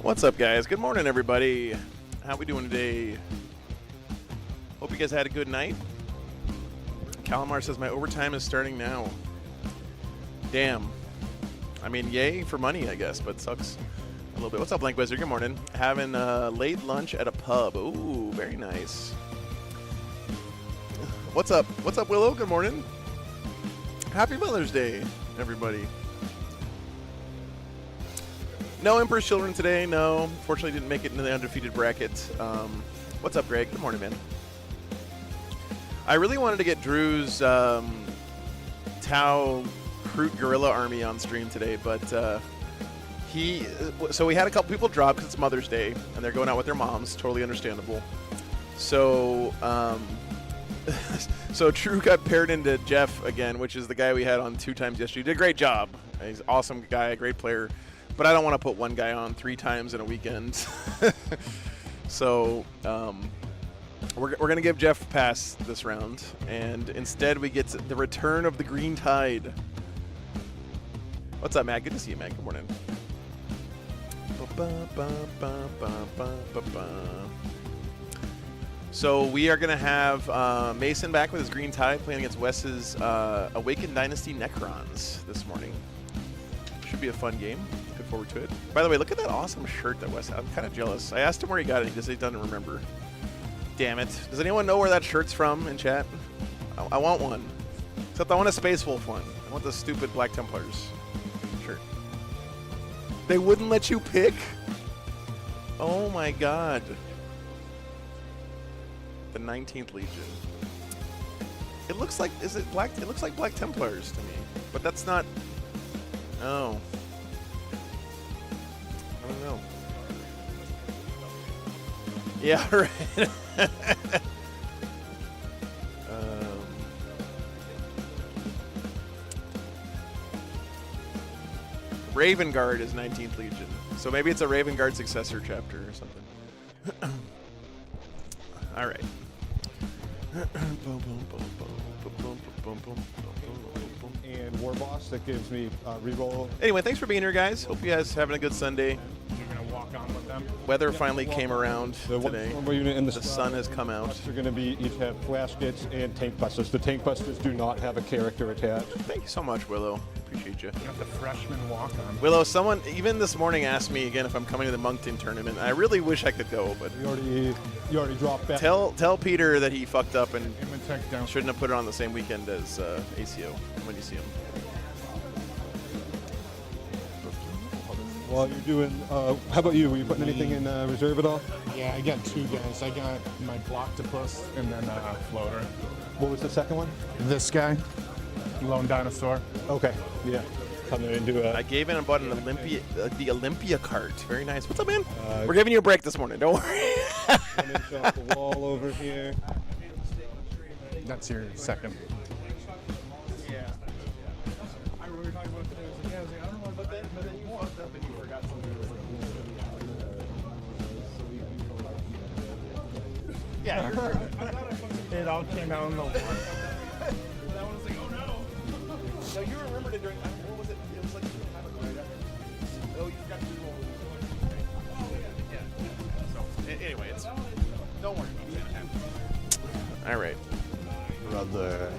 What's up, guys? Good morning, everybody. How we doing today? Hope you guys had a good night. Calamar says my overtime is starting now. Damn. I mean, yay for money, I guess, but sucks a little bit. What's up, Blank Wizard? Good morning. Having late lunch at a pub. Ooh, very nice. What's up? What's up, Willow? Good morning. Happy Mother's Day, everybody. No Emperor's Children today, no. Fortunately, didn't make it into the undefeated bracket. What's up, Greg? Good morning, man. I really wanted to get Drew's Tau Kroot Gorilla Army on stream today, but so we had a couple people drop because it's Mother's Day, and they're going out with their moms. Totally understandable. So, so Drew got paired into Jeff again, which is the guy we had on 2 times yesterday. He did a great job. He's an awesome guy, great player. But I don't want to put one guy on 3 times in a weekend. So we're going to give Jeff a pass this round. And instead we get the return of the Green Tide. What's up, Matt? Good to see you, Matt. Good morning. So we are going to have Mason back with his Green Tide playing against Wes's Awakened Dynasty Necrons this morning. Should be a fun game. Look forward to it. By the way, look at that awesome shirt that Wes had. I'm kind of jealous. I asked him where he got it. He just doesn't remember. Damn it. Does anyone know where that shirt's from in chat? I want one. Except I want a Space Wolf one. I want the stupid Black Templars shirt. They wouldn't let you pick? Oh my god. The 19th Legion. It looks like, is it black? It looks like Black Templars to me. But that's not... Oh. I don't know. Yeah, right. Raven Guard is 19th Legion. So maybe it's a Raven Guard successor chapter or something. All right. And War Boss, that gives me reroll. Anyway, thanks for being here, guys. Hope you guys having a good Sunday. You're going to walk on with them? Weather finally came around today. The sun has come out. They're going to be each have flash kits and tank busters. The tank busters do not have a character attached. Thank you so much, Willow. Appreciate you. You got the freshman walk on. Willow, someone even this morning asked me again if I'm coming to the Moncton tournament. I really wish I could go, but you already dropped back. Tell Peter that he fucked up and down. shouldn't have put it on the same weekend as ACO when you see him. While you're doing, how about you? Were you putting anything in reserve at all? Yeah, I got 2 guys. I got my Blocktopus and then Floater. What was the second one? This guy, Lone Dinosaur. Okay, yeah. Coming into I gave in and bought an the Olympia cart. Very nice. What's up, man? We're giving you a break this morning. Don't worry. 1 inch off the wall over here. That's your second. Yeah. I remember talking about today. I was like, I don't know, but then you walked up and you forgot something. Yeah, you're right. It all came out in the water. That one was like, oh no. No, you remembered it during, what was it? It was like, oh, you forgot to do it. Oh, yeah. So, anyway, don't worry about it. All right. Brother.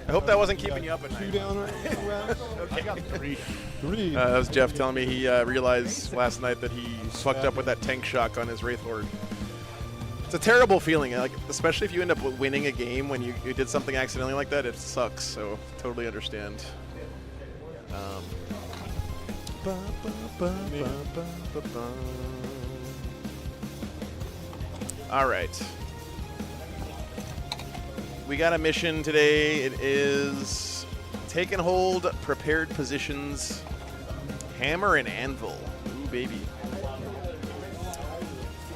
I hope that wasn't keeping you up at 2 night. down right Okay. I got 3. 3. That was Jeff telling me he realized last night that he fucked up with that tank shock on his Wraith Lord. It's a terrible feeling, like especially if you end up winning a game when you did something accidentally like that. It sucks. So totally understand. All right. We got a mission today. It is take and hold, prepared positions, hammer and anvil. Ooh, baby.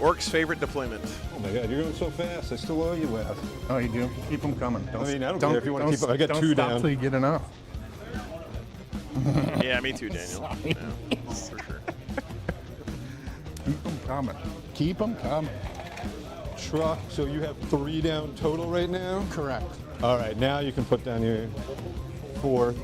Ork's favorite deployment. Oh my god, you're going so fast. I still owe you left. Oh, you do? Keep them coming. I mean, I don't care if you want to keep them. I got 2 don't stop down. till you get enough. Yeah, me too, Daniel. Yeah, for sure. Keep them coming. Keep them coming. Truck, so you have 3 down total right now? Correct. All right, now you can put down your 4.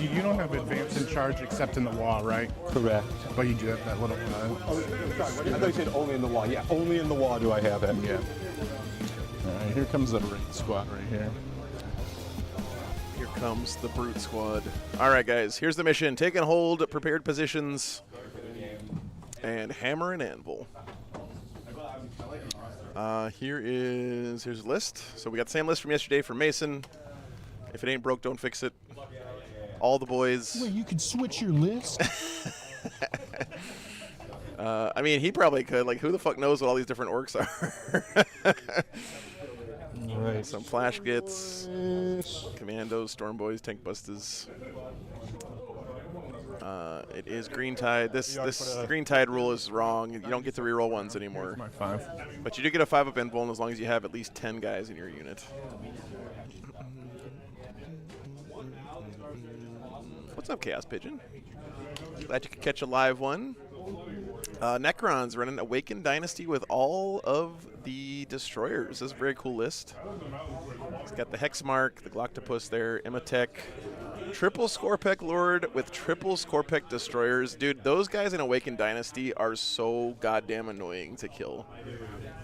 You don't have advance in charge except in the wall, right? Correct. But you do have that little. I thought you said only in the wall. Yeah, only in the wall do I have it. Yeah. All right, here comes the raid squad right here. Here comes the brute squad. All right, guys. Here's the mission: take and hold prepared positions, and hammer and anvil. Here's a list. So we got the same list from yesterday for Mason. If it ain't broke, don't fix it. All the boys. Wait, you could switch your list? I mean, he probably could. Like, who the fuck knows what all these different orcs are? Right. Some flash gits, commandos, storm boys, tank busters. It is green tide. This green tide rule is wrong. You don't get to reroll ones anymore. My 5. But you do get a 5-up invuln as long as you have at least 10 guys in your unit. What's up, Chaos Pigeon? Glad you could catch a live one. Necrons running Awakened Dynasty with all of the destroyers. This is a very cool list. It's got the Hexmark, the Gloctopus there, Imatech, triple Scorpec Lord with triple Scorpec destroyers. Dude, those guys in Awakened Dynasty are so goddamn annoying to kill.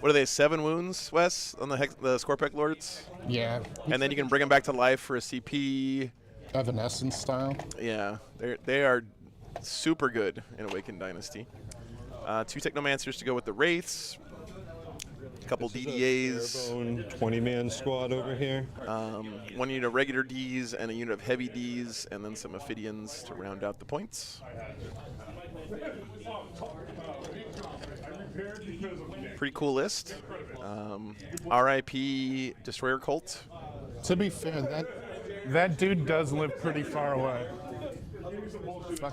What are they, 7 wounds, Wes, on the Scorpec Lords? Yeah. And then you can bring them back to life for a CP. Evanescence style. Yeah, they are super good in Awakened Dynasty. 2 Technomancers to go with the Wraiths. A couple DDAs. 20-man squad over here. 1 unit of regular Ds and a unit of heavy Ds, and then some Ophidians to round out the points. Pretty cool list. RIP Destroyer Cult. To be fair, that dude does live pretty far away.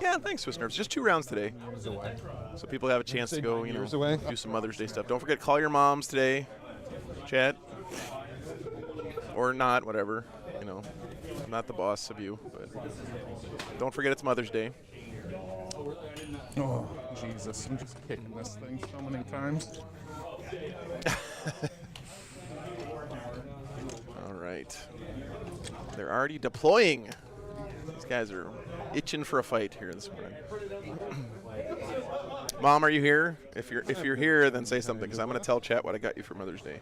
Yeah, thanks, Swiss Nerves. Just 2 rounds today. So people have a chance to go, you know, away. do some Mother's Day stuff. Don't forget, call your moms today, chat. Or not, whatever. You know, I'm not the boss of you, but don't forget it's Mother's Day. Oh, Jesus. I'm just kicking this thing so many times. All right. They're already deploying. These guys are itching for a fight here this morning. Mom, are you here? If you're here, then say something, because I'm going to tell chat what I got you for Mother's Day.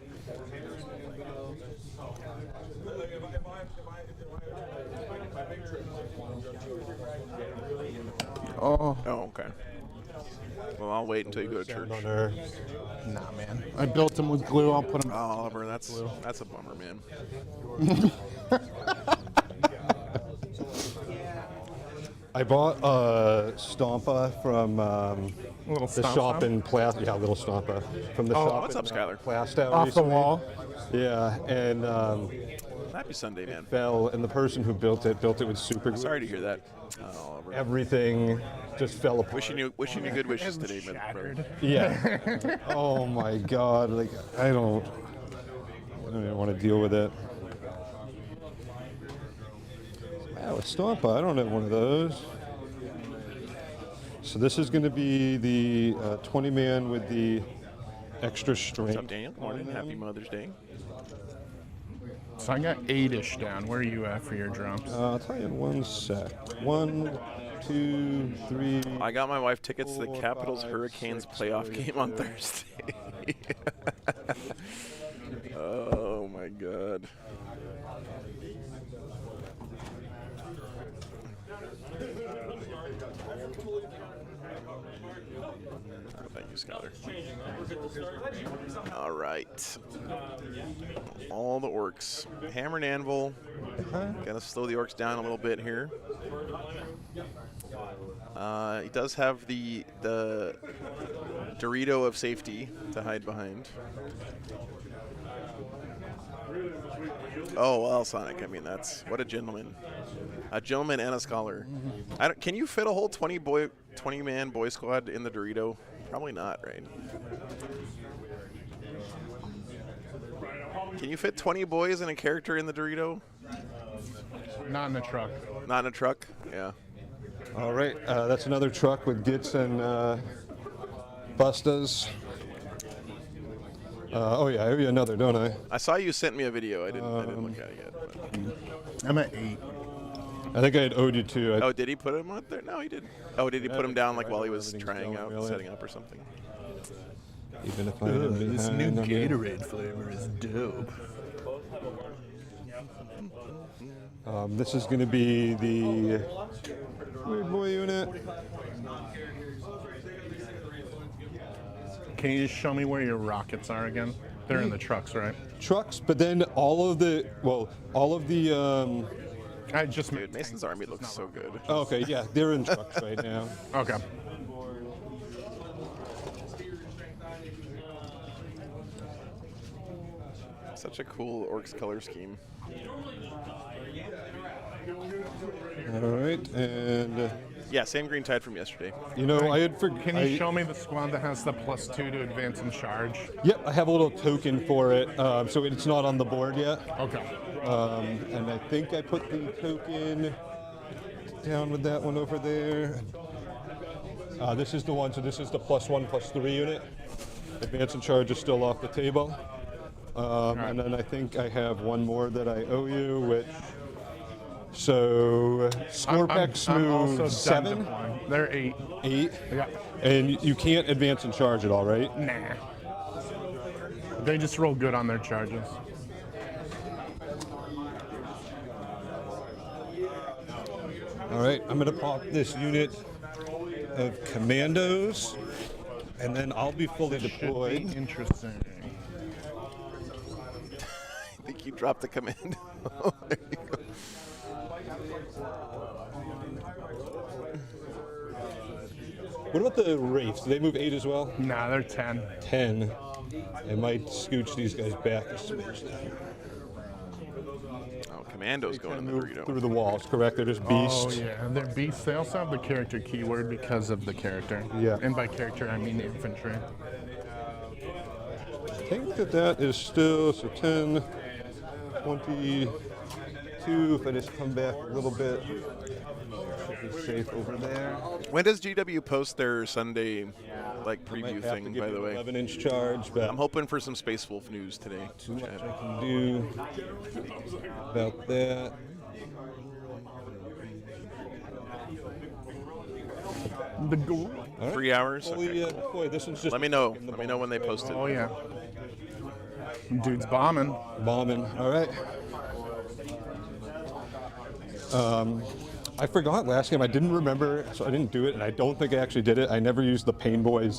Oh. Oh, okay. Well, I'll wait until you go to church. Nah, man. I built them with glue. I'll put them. Oh, Oliver, that's a bummer, man. I bought a Stompa from Little the stomp shop stomp? in Plast. Yeah, little Stompa from the shop. What's up, Skylar? Plastow Off the recently. wall. Yeah, and Happy Sunday, man. fell, and the person who built it with super glue. Sorry to hear that. Oh, Oliver. Everything just fell apart. Wishing you good wishes today, man. Shattered. Yeah. Oh my God! Like I don't even want to deal with it. Wow, a Stompa. I don't have one of those. So this is going to be the 20-man with the extra strength. What's up, Daniel? Good morning. Happy Mother's Day. So I got 8-ish down. Where are you at for your drums? I'll tell you in 1 sec. 1, 2, 3. I got my wife tickets to the 4, Capitals 5, Hurricanes 6, playoff 7, game on 8. Thursday. Oh my God. Thank you, Scholar. All right. All the orcs. Hammer and anvil. Gotta slow the orcs down a little bit here. He does have the Dorito of safety to hide behind. Oh, well, Sonic, I mean, that's, what a gentleman. A gentleman and a scholar. Can you fit a whole 20-man boy squad in the Dorito? Probably not, right? Can you fit 20 boys and a character in the Dorito? Not in the truck. Not in a truck? Yeah. All right, that's another truck with Gits and Bustas. Oh yeah, I owe you another, don't I? I saw you sent me a video. I didn't look at it yet. But. I'm at 8. I think I had owed you two. Oh, did he put him up there? No, he didn't. Oh, did he put him down like while he was Everything's trying going out, really. setting up or something? Even if I am behind, I'm here. Gatorade flavor is dope. This is going to be the Weird Boy unit. Can you just show me where your rockets are again? They're in the trucks, right? Trucks, but then all of the I just Dude, Mason's army looks so good. oh, okay, yeah, they're in trucks right now. Okay. Such a cool Orks color scheme. All right, and Yeah, same green tide from yesterday. you know, I had forgotten. Can you show me the squad that has the +2 to advance and charge? Yep, I have a little token for it, so it's not on the board yet. Okay. And I think I put the token down with that one over there. This is the one, so this is the +1/+3 unit. Advance and charge is still off the table. And then I think I have one more that I owe you, which. So, Scorpex I'm also move done 7, deploying. They're 8. 8, Yeah. and you can't advance and charge at all, right? Nah. They just roll good on their charges. All right, I'm gonna pop this unit of commandos, and then I'll be fully Should deployed. be interesting. I think you dropped the command. There you go. What about the Wraiths? Do they move 8 as well? Nah, they're 10. 10. I might scooch these guys back a smidge. Oh, commandos going in the Move burrito. through the walls, correct? They're just beasts. Oh yeah, they're beasts. They also have the character keyword because of the character. Yeah. And by character, I mean infantry. I think that is still, so 10, 22. If I just come back a little bit, should be safe over there. When does GW post their Sunday like Might preview have to thing, give by you the an way? 11-inch charge, but I'm hoping for some Space Wolf news today. too much I can do about that. The goal. All right. 3 hours? Fully, Okay, cool. deployed. This one's just Let me know. in the Let me know when they post it. Oh yeah. Dude's bombing. bombing. All right. I forgot last game. I didn't remember, so I didn't do it, and I don't think I actually did it. I never used the Pain Boys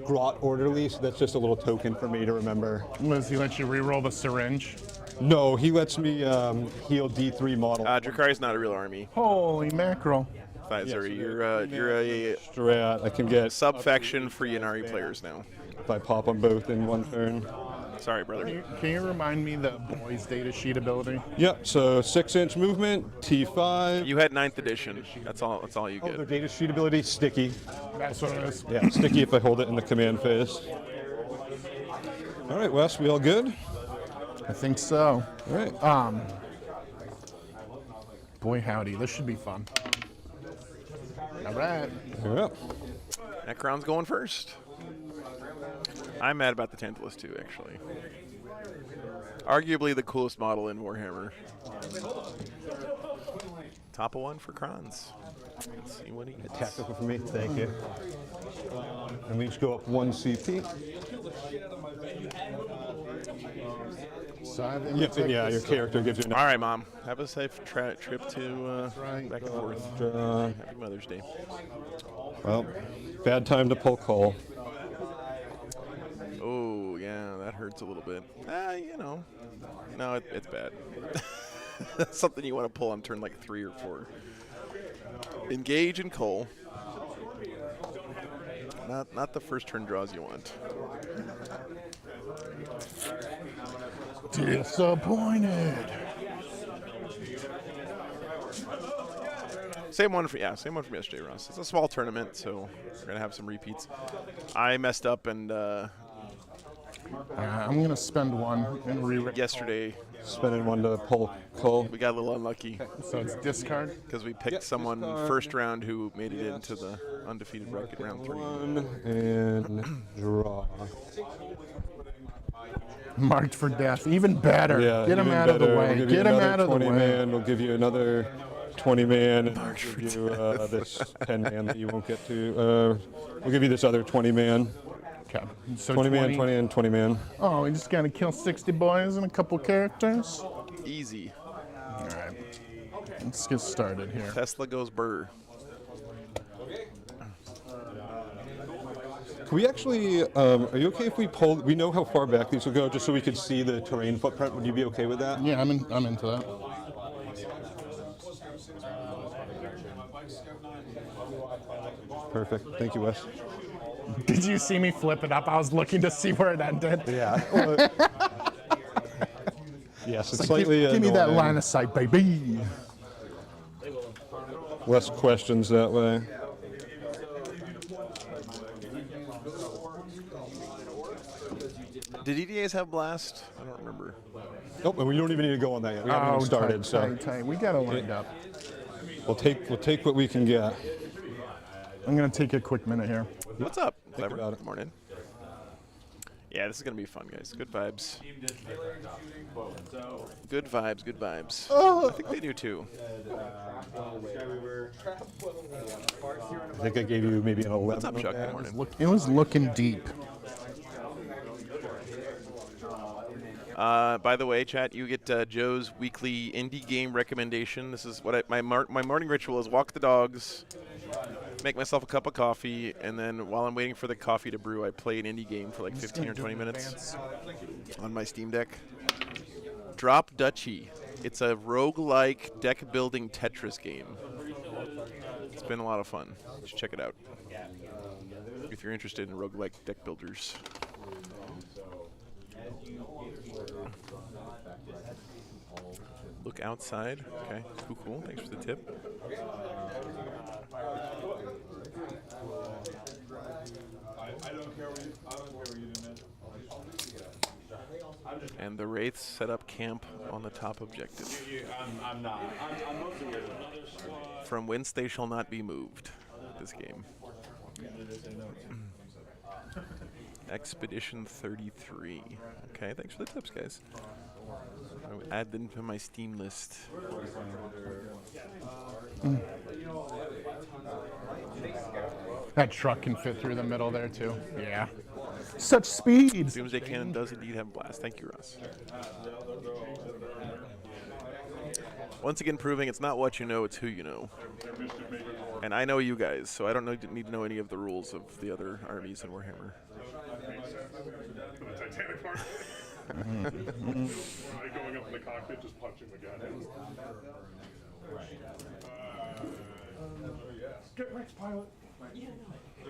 Grot Orderly, so that's just a little token for me to remember. Liz, he lets you re-roll the syringe. No, he lets me heal D3 model. Drakari's not a real army. Holy mackerel. Sorry, you're a Strat. I can get sub-faction for Yanari players now. if I pop them both in one turn. Sorry, brother. Can you remind me the boys data sheet ability? Yep. So 6-inch movement, T5. You had 9th edition. That's all you Their get. data sheet ability, sticky. That's what it is. Yeah, sticky if I hold it in the command phase. All right, Wes, we all good? I think so. All right. Boy howdy, this should be fun. All right. You're up. Necron's going first. I'm mad about the Tantalus too, actually. Arguably the coolest model in Warhammer. Top of one for Kronz. Let's see what he gets. Tactical for me, thank you. And we each go up 1 CP. So I think Yep, and yeah, your character gives you an All right, Mom. Have a safe trip to right. back and forth. extra. Happy Mother's Day. Well, bad time to pull coal. Oh, yeah, that hurts a little bit. You know. No, it's bad. That's something you want to pull on turn like 3 or 4. Engage and coal. Not the first turn draws you want. disappointed. Same one from yesterday, Ross. It's a small tournament, so we're gonna have some repeats. I messed up and I'm gonna spend one and re-rip. yesterday Spending 1 to pull coal. we got a little unlucky So it's discard. because we picked Yep, someone discard. first round who made it into the undefeated bracket round 3. 1 and draw. Marked for death. Even better. Yeah, Get him even out of the better. We'll way. give you Get him another out of the 20 way. man. We'll give you another 20 man, and I'll give you this 10 man that you won't get to. We'll give you this other 20 man. Okay. So 20 man, 20 and 20 man. Oh, we just gotta kill 60 boys and a couple characters. Easy. All right. Let's get started here. Tesla goes burr. Can we actually, are you okay if we pull, we know how far back these will go, just so we could see the terrain footprint. Would you be okay with that? Yeah, I'm into that. Perfect. Thank you, Wes. Did you see me flip it up? I was looking to see where it ended. Yeah. Yes, it's slightly Give me that annoying. line of sight, baby. Less questions that way. Did EDAs have blast? I don't remember. Nope, and we don't even need to go on that yet. We haven't even started, tight. We got it lined up. We'll take what we can get. I'm gonna take a quick minute here. What's up? Think about it. Good morning. Yeah, this is gonna be fun, guys. Good vibes. Good vibes. Good vibes. I think they do too. I think I gave you maybe an 11. What's up, Chuck? Good morning. It was looking deep. By the way, chat, you get Joe's weekly indie game recommendation. This is what my morning ritual is: walk the dogs, make myself a cup of coffee, and then while I'm waiting for the coffee to brew, I play an indie game for like 15 or 20 minutes on my Steam Deck. Drop Duchy. It's a roguelike deck building Tetris game. It's been a lot of fun. You should check it out if you're interested in roguelike deck builders. Look outside. Okay, cool. Thanks for the tip. And the Wraiths set up camp on the top objective. From whence they shall not be moved. This game. Expedition 33. Okay, thanks for the tips, guys. I would add them to my Steam list. That truck can fit through the middle there too. Yeah. Such speed. Doomsday Cannon does indeed have blast. Thank you, Ross. Once again, proving it's not what you know, it's who you know. And I know you guys, so I don't need to know any of the rules of the other armies in Warhammer. The Titanic part. Going up in the cockpit, just punching the gun. Get Rex, pilot.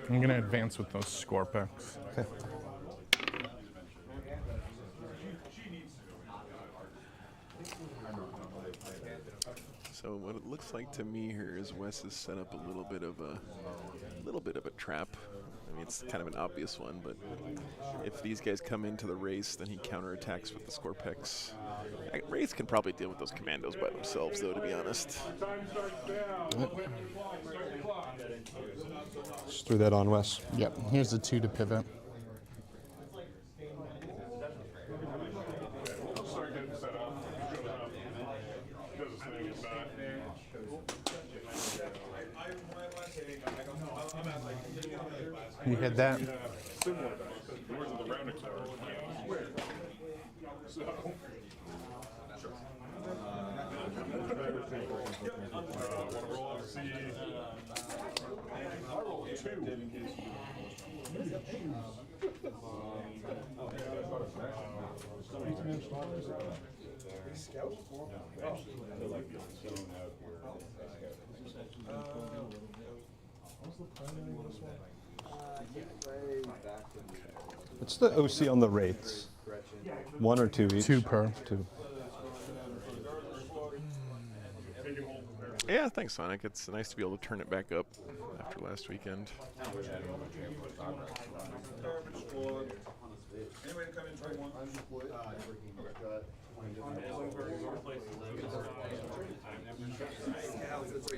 I'm gonna advance with those Scorpex. Okay. So what it looks like to me here is Wes has set up a little bit of a trap. I mean, it's kind of an obvious one, but if these guys come into the race, then he counterattacks with the Scorpex. Wraiths can probably deal with those commandos by themselves, though, to be honest. Just threw that on, Wes. Yep. Here's the 2 to pivot. You had that. What's the OC on the Wraiths? 1 or 2 each? 2 per. 2. Yeah, thanks, Sonic. It's nice to be able to turn it back up after last weekend.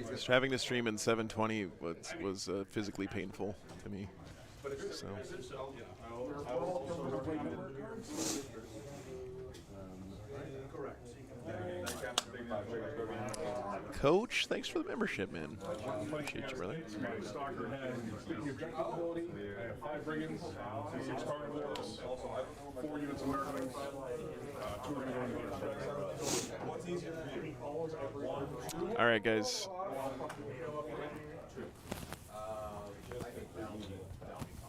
Just having to stream in 720 was physically painful to me. So. Coach, thanks for the membership, man. Appreciate you, brother. Stalker has the objective ability. I have 5 brigands, 6 carnivores, 4 units of Necrons, 2 are going to go into the What's easier for you? All right, guys.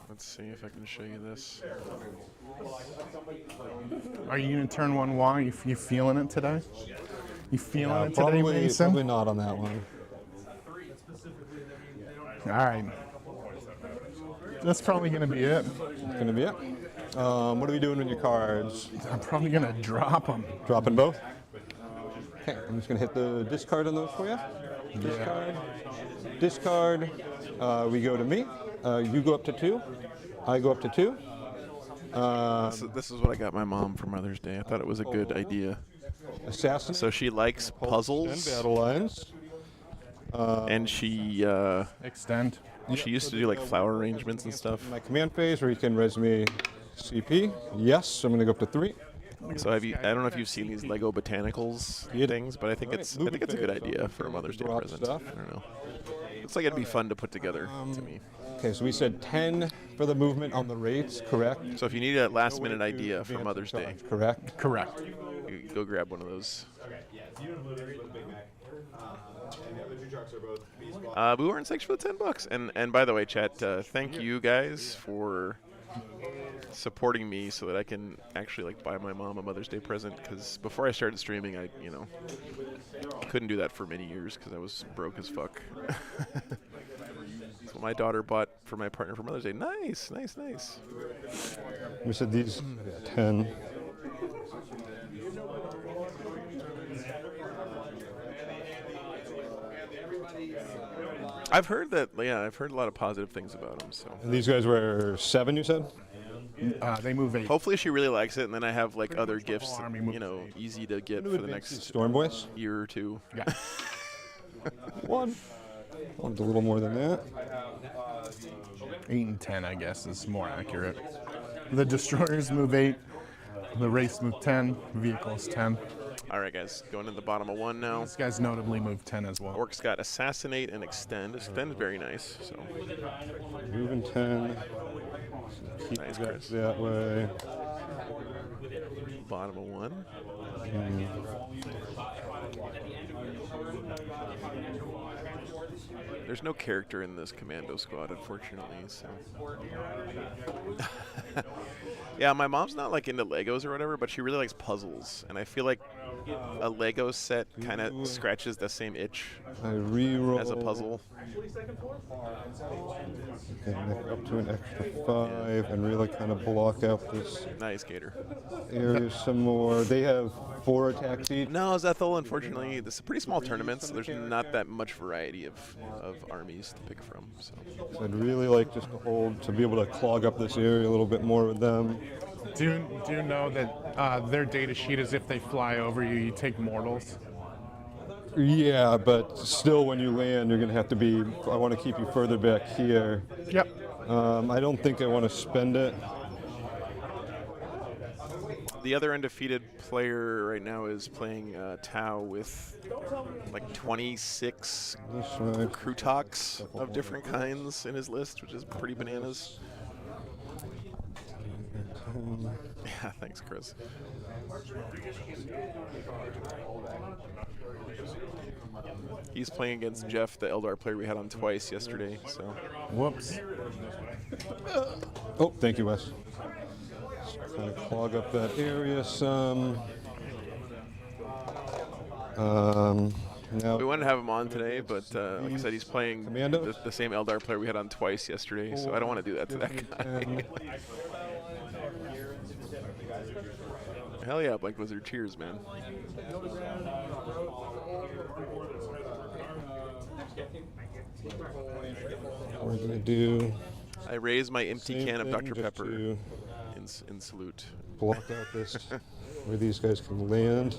Let's see if I can show you this. Are you gonna turn one wall? You feeling it today? You feeling it today, Mason? Probably not on that one. All right. That's probably gonna be it. Gonna be it. What are we doing with your cards? I'm probably gonna drop them. Dropping both? Okay, I'm just gonna hit the discard on those for you. Discard. Discard. We go to me. You go up to 2. I go up to 2. This is what I got my mom for Mother's Day. I thought it was a good idea. Assassin. So she likes puzzles, And battle lines. and she Extend. used to do like flower arrangements and stuff. My command phase, where you can res me CP. Yes, I'm gonna go up to 3. So I don't know if you've seen these Lego Botanicals things, but I think it's a good idea for a Mother's Day Drop present. stuff. I don't know. Looks like it'd be fun to put together to me. Okay, so we said 10 for the movement on the rates, correct? So if you need a last minute idea for Mother's Day, Correct. Correct. you go grab one of those. Boo Orange, thanks for the $10. And by the way, chat, thank you guys for supporting me so that I can actually like buy my mom a Mother's Day present. Because before I started streaming, I couldn't do that for many years because I was broke as fuck. So my daughter bought for my partner for Mother's Day. Nice, nice, nice. We said these 10. I've heard that. Yeah, I've heard a lot of positive things about them. So And these guys were 7, you said? They move 8. hopefully she really likes it, and then I have like other the gifts, whole army moves easy to get for the next Storm Boys. year or two. Yeah. 1. Want a little more than that. 8 and 10, I guess, is more accurate. The destroyers move 8. The race move 10. Vehicles 10. All right, guys, going to the bottom of 1 now. These guys notably move 10 as well. Orcs got Assassinate and Extend. Extend is very nice. So Moving 10. Keep Nice, the guys Chris. that way. bottom of 1. There's no character in this commando squad, unfortunately. So. Yeah, my mom's not like into Legos or whatever, but she really likes puzzles, and I feel like a Lego set kind of scratches the same itch I reroll. as a puzzle. Okay, up to an extra 5 and really kind of block out this Nice, Gator. area some more. They have 4 attacks each. No, Zethel, unfortunately, this is a pretty small tournament, so there's not that much variety of armies to pick from. So. So I'd really like just to be able to clog up this area a little bit more with them. Do you know that their data sheet is if they fly over you, you take mortals? Yeah, but still when you land, you're going to have to be, I want to keep you further back here. Yep. I don't think I want to spend it. The other undefeated player right now is playing Tau with like 26 Krutoks of different kinds in his list, which is pretty bananas. Yeah, thanks, Chris. He's playing against Jeff, the Eldar player we had on twice yesterday. So. Whoops. Oh, thank you, Wes. Kind of clog up that area some. Now We wanted to have him on today, but like I said, he's playing Commandos? the same Eldar player we had on twice yesterday, so I don't want to do that to that guy. Hell yeah, Black Wizard. Cheers, man. we're going to do I raise my empty same can of thing, Dr. just Pepper to in salute. block out this where these guys can land.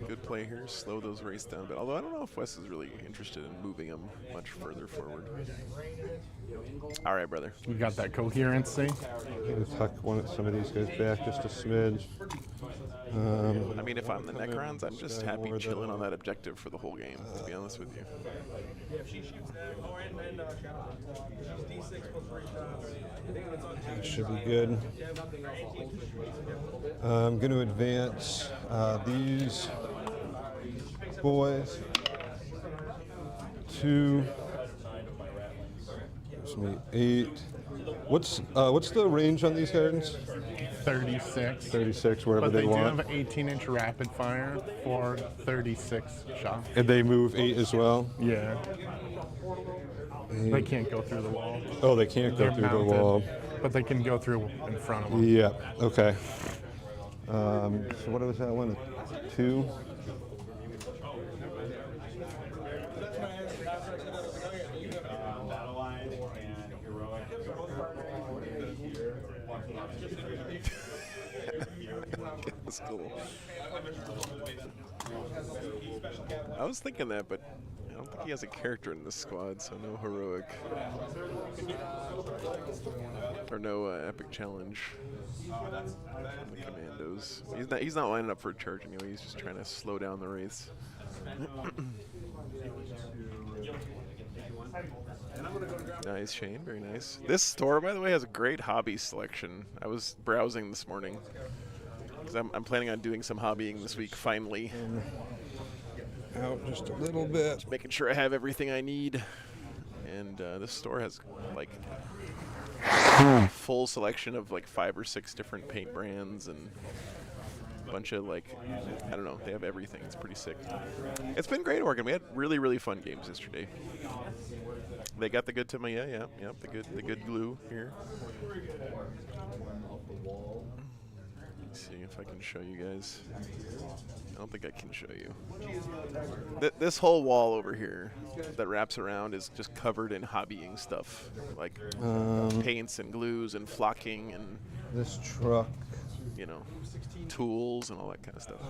Good play here, slow those race down. But although I don't know if Wes is really interested in moving them much further forward. All right, brother. You got that coherency. I'm going to tuck some of these guys back just a smidge. I mean, if I'm the Necrons, I'm just happy chilling on that objective for the whole game, to be honest with you. Yeah, if she shoots that, and then she's D6 plus 3 shots. I think it's on 2. Should be good. I'm going to advance these boys to 8. What's the range on these gardens? 36. 36, wherever But they they do want. have 18-inch rapid fire for 36 shots. And they move 8 as well? Yeah. They can't go through the wall. Oh, they can't go They're through mounted, the wall. but they can go through in front of them. Yeah, okay. So what was that one? 2? That's cool. I was thinking that, but I don't think he has a character in this squad, so no heroic. Or no epic challenge from the commandos. He's not lining up for a charge anyway, he's just trying to slow down the wraiths. Nice, Shane, very nice. This store, by the way, has a great hobby selection. I was browsing this morning, because I'm planning on doing some hobbying this week, finally. Out just a little bit. Just making sure I have everything I need. And this store has, like, full selection of, like, 5 or 6 different paint brands and a bunch of, like, I don't know, they have everything. It's pretty sick. It's been great, Oregon. We had really, really fun games yesterday. They got the good Tamiya, yeah, the good glue here. Let's see if I can show you guys. I don't think I can show you. This whole wall over here that wraps around is just covered in hobbying stuff, like paints and glues and flocking and, This truck. you know, tools and all that kind of stuff.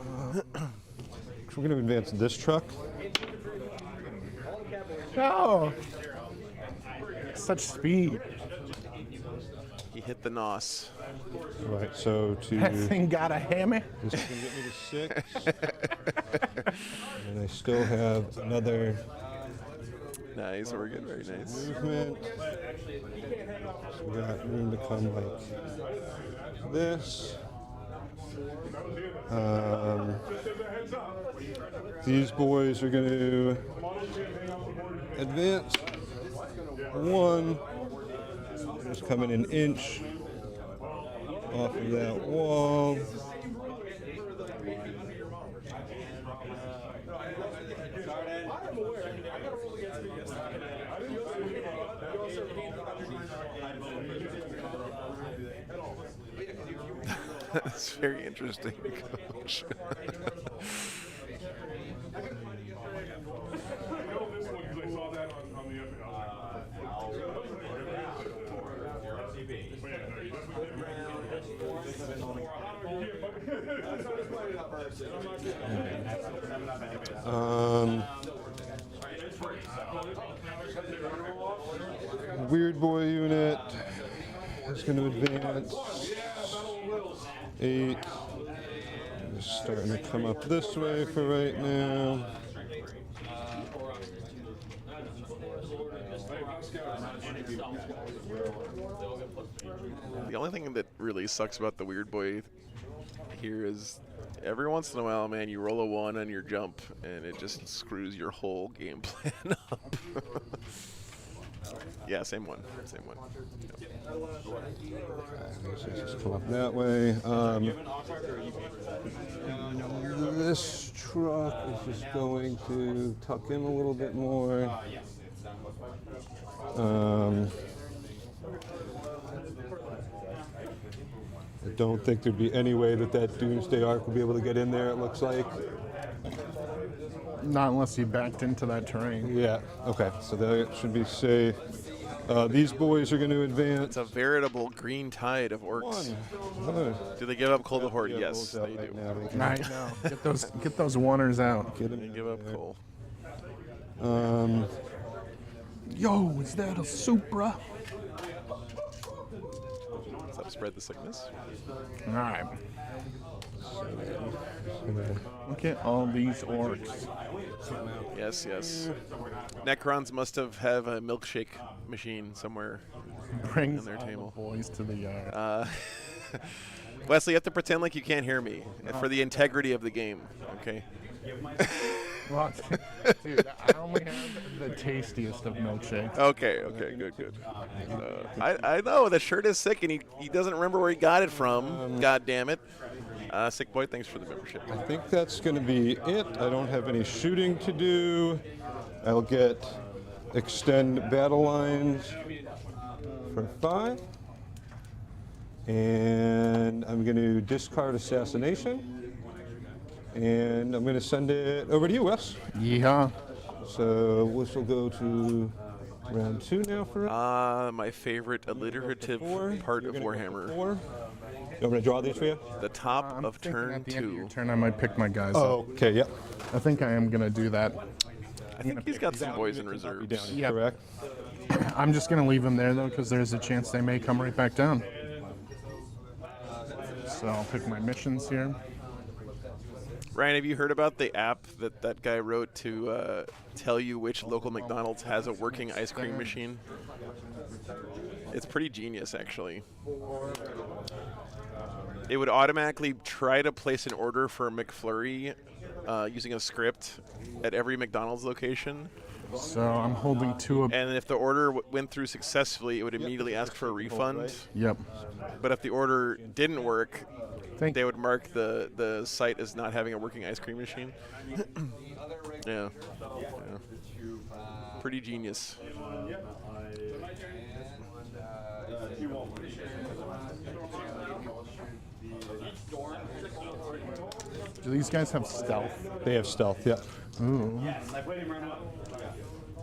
We're going to advance this truck. Oh, such speed. He hit the nos. Right, so That to thing got a hammer. this is going to get me to 6. And I still have another Nice, Oregon, very nice. movement. So we got room to come like this. These boys are going to advance 1. Just coming an inch off of that wall. That's very interesting, Coach. Weird boy unit is going to advance 8. Just starting to come up this way for right now. The only thing that really sucks about the weird boy here is every once in a while, man, you roll a 1 on your jump and it just screws your whole game plan up. Yeah, same one. Yep. Let's just come up that way. This truck is just going to tuck in a little bit more. I don't think there'd be any way that Doomsday Ark will be able to get in there, it looks like. Not unless you backed into that terrain. Yeah, okay, so that should be safe. These boys are going to It's advance. a veritable green tide of orcs. Do they give up coal to horde? Yes, they do. I know. Get those oneers out. Get They them give up coal. Yo, is that a Supra? Does that spread the sickness? All right. Look at all these orcs. Yes, yes. Necrons must have a milkshake machine somewhere. Brings their all table. the boys to the yard. Wesley, you have to pretend like you can't hear me for the integrity of the game, okay? Well, dude, I only have the tastiest of milkshakes. Okay, good. I know, the shirt is sick, and he doesn't remember where he got it from. God damn it. Sick boy, thanks for the membership. I think that's going to be it. I don't have any shooting to do. I'll get extend battle lines for 5. And I'm going to discard assassination. And I'm going to send it over to you, Wes. Yeah. So this will go to round 2 now for us. My favorite alliterative part of Warhammer. 4. You want me to draw these for you? The top of Thinking turn at the end of your 2. turn, I might pick my guys up. Oh, okay, yep. I think I am gonna do that. I think he's got some boys in reserve. Yep. Correct. I'm just gonna leave them there though, because there's a chance they may come right back down. So I'll pick my missions here. Ryan, have you heard about the app that guy wrote to tell you which local McDonald's has a working ice cream machine? It's pretty genius, actually. It would automatically try to place an order for a McFlurry using a script at every McDonald's location. So I'm holding 2 of. And if the order went through successfully, it would immediately ask for a refund. Yep. But if the order didn't work, Thank they would mark the site as not having a working ice cream machine. Yeah. Pretty genius. Do these guys have stealth? They have stealth, yeah. Ooh.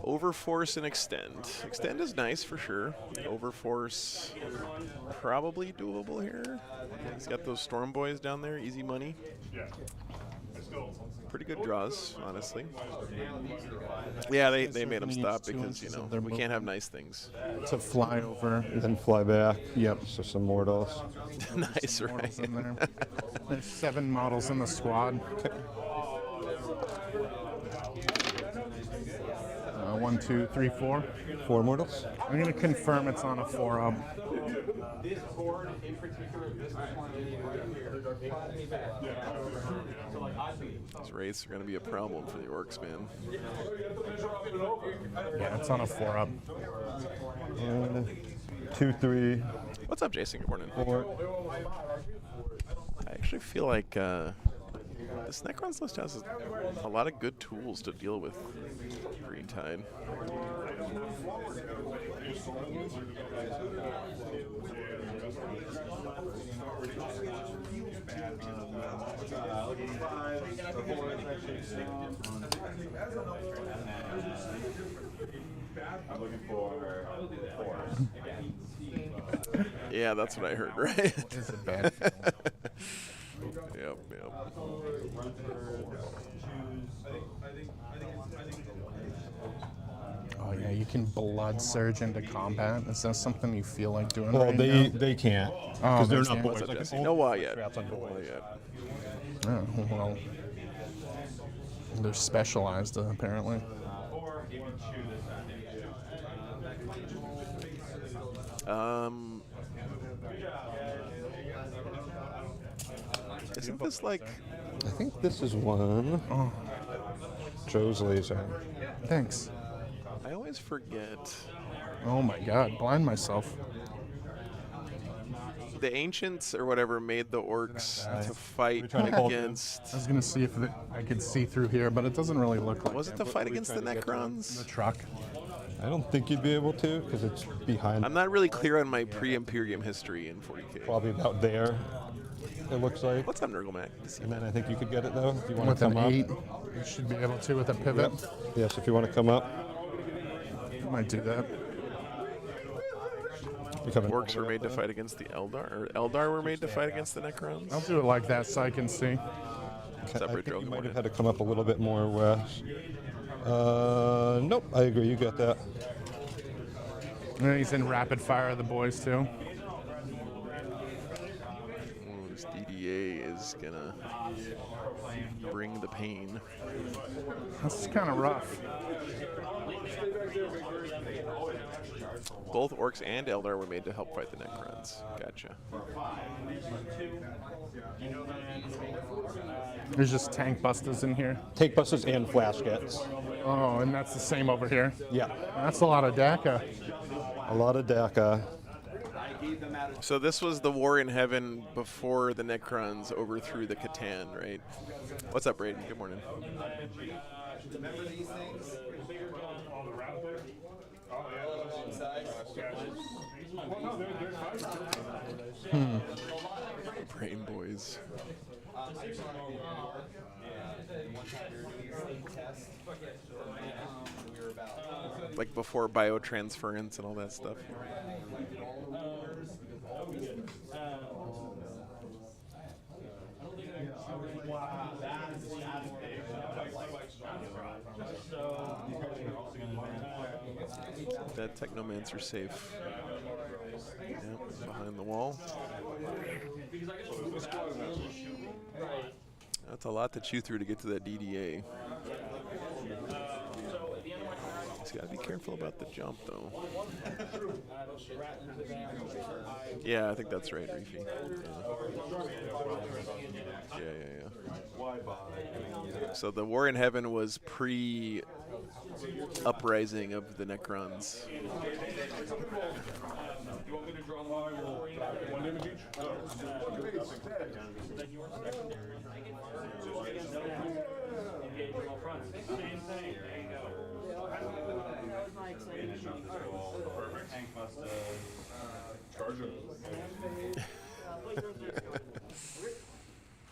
Overforce and extend. Extend is nice for sure. Overforce probably doable here. He's got those storm boys down there, easy money. Pretty good draws, honestly. Yeah, they made him stop because, you know, we can't have nice things. To fly over. And then fly back. Yep. So some mortals. Nice, right? Models in there. There's 7 models in the squad. 1, 2, 3, 4. 4 mortals. I'm gonna confirm it's on a 4-up. This board in particular, this one These wraiths are going to be a problem for the orcs, man. Yeah, it's on a 4-up. 1, 2, 3. What's up, Jason? Good morning. 4. I actually feel like this Necrons list has a lot of good tools to deal with Green Tide. I'm looking for 4. Yeah, that's what I heard, right? It's a bad film. Yep. Oh yeah, you can blood surge into combat. Is that something you feel like doing Well, right they now? can't. Oh, Because they're they not can't. boys. What's up, I can Jesse? hold No why yet. straps on No boys. why yet. Oh, well, they're specialized apparently. Isn't this like I think this is one. Oh, Joe's laser. thanks. I always forget. Oh my God, blind myself. The ancients or whatever made the orcs to fight trying to hold against. I was gonna see if I could see through here, but it doesn't really look like Was it it. to fight against the trying to get to Necrons? The truck. I don't think you'd be able to because it's behind. I'm not really clear on my pre-Imperium history in 40k. Probably about there. It looks like. What's up, Nurgle Mac? Good to see And you. then I think you could get it though if you want With to an come up. 8, you should be able to with a pivot. Yes, if you want to come up. Might do that. Becoming Orks were made to fight against the Eldar, or Eldar were made to fight against the Necrons. I'll do it like that so I can see. Separate I joke. think you might have had to come up a little bit more west. Nope, I agree. You got that. And he's in rapid fire of the boys too. Ooh, this DDA is gonna bring the pain. That's kind of rough. Both Orks and Eldar were made to help fight the Necrons. Gotcha. There's just tank busters in here. Take buses and flash gets. Oh, and that's the same over here. Yeah, That's a lot of DACA. a lot of DACA. So this was the war in heaven before the Necrons overthrew the Catan, right? What's up, Braden? Good morning. Remember these things? Brain boys. Like before biotransference and all that stuff. That Technomancer safe. Yep, behind the wall. That's a lot to chew through to get to that DDA. So you gotta be careful about the jump, though. Yeah, I think that's right, Reefy. Yeah. So the war in heaven was pre-uprising of the Necrons. You want me to draw one image each?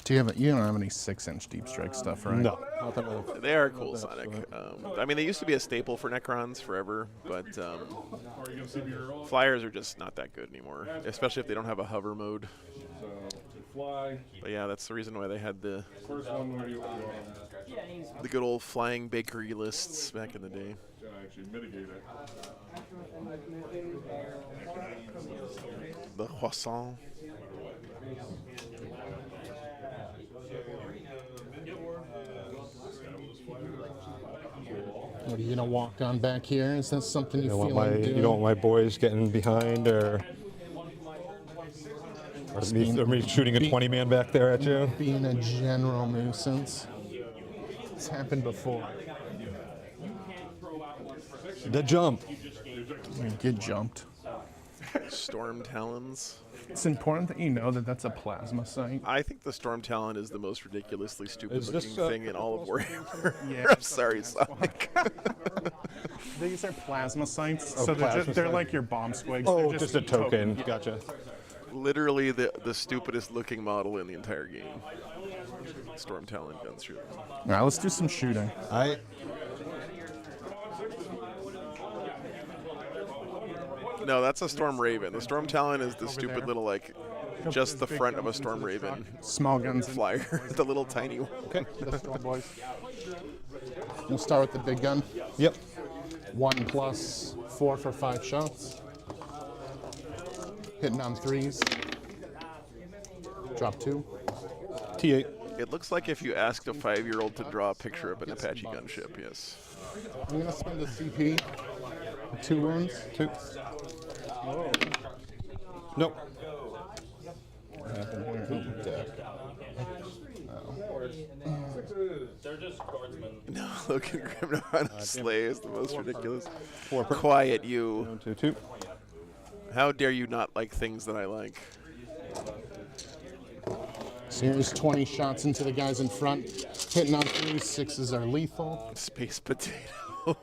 You don't have any 6-inch deep strike stuff, right? No, not that I- They are cool, Sonic. I mean, they used to be a staple for Necrons forever, but flyers are just not that good anymore, especially if they don't have a hover mode. So, to fly. But yeah, that's the reason why they had the First one, where do you want the good old flying bakery lists back in the day. to actually mitigate it? The croissant. What, are you gonna walk on back here? Is that something you don't feel want like my, doing? you don't want my boys getting behind or me shooting a 20-man back there at you. Being a general nuisance. It's happened before. The jump. Get jumped. Storm Talons. It's important that you know that that's a plasma site. I think the Storm Talon is the most ridiculously stupid Is looking this, thing in all of Warhammer. Yeah, I'm sorry, Sonic. These are plasma sites, Oh, so plasma they're site. like your bomb squigs. Oh, They're just a token. Gotcha. Literally the stupidest looking model in the entire game. Storm Talon guns shooting. All right, let's do some shooting. No, that's a Storm Raven. The Storm Talon is the stupid there. little, like, just the front of a Storm Raven Small guns. And flyer. The little tiny one. Okay. the Storm boys. We'll start with the big gun. Yep. 1 plus 4 for 5 shots. Hitting on 3s. Drop 2. T8. It looks like if you asked a 5-year-old to draw a picture of an Apache gunship, yes. I'm gonna spend a CP. 2 wounds. 2. Nope. No, looking grim on a sleigh is the most ridiculous. 4 per. Quiet you. 1, 2, 2. How dare you not like things that I like? So here's 20 shots into the guys in front. Hitting on 3s. 6s are lethal. Space potato.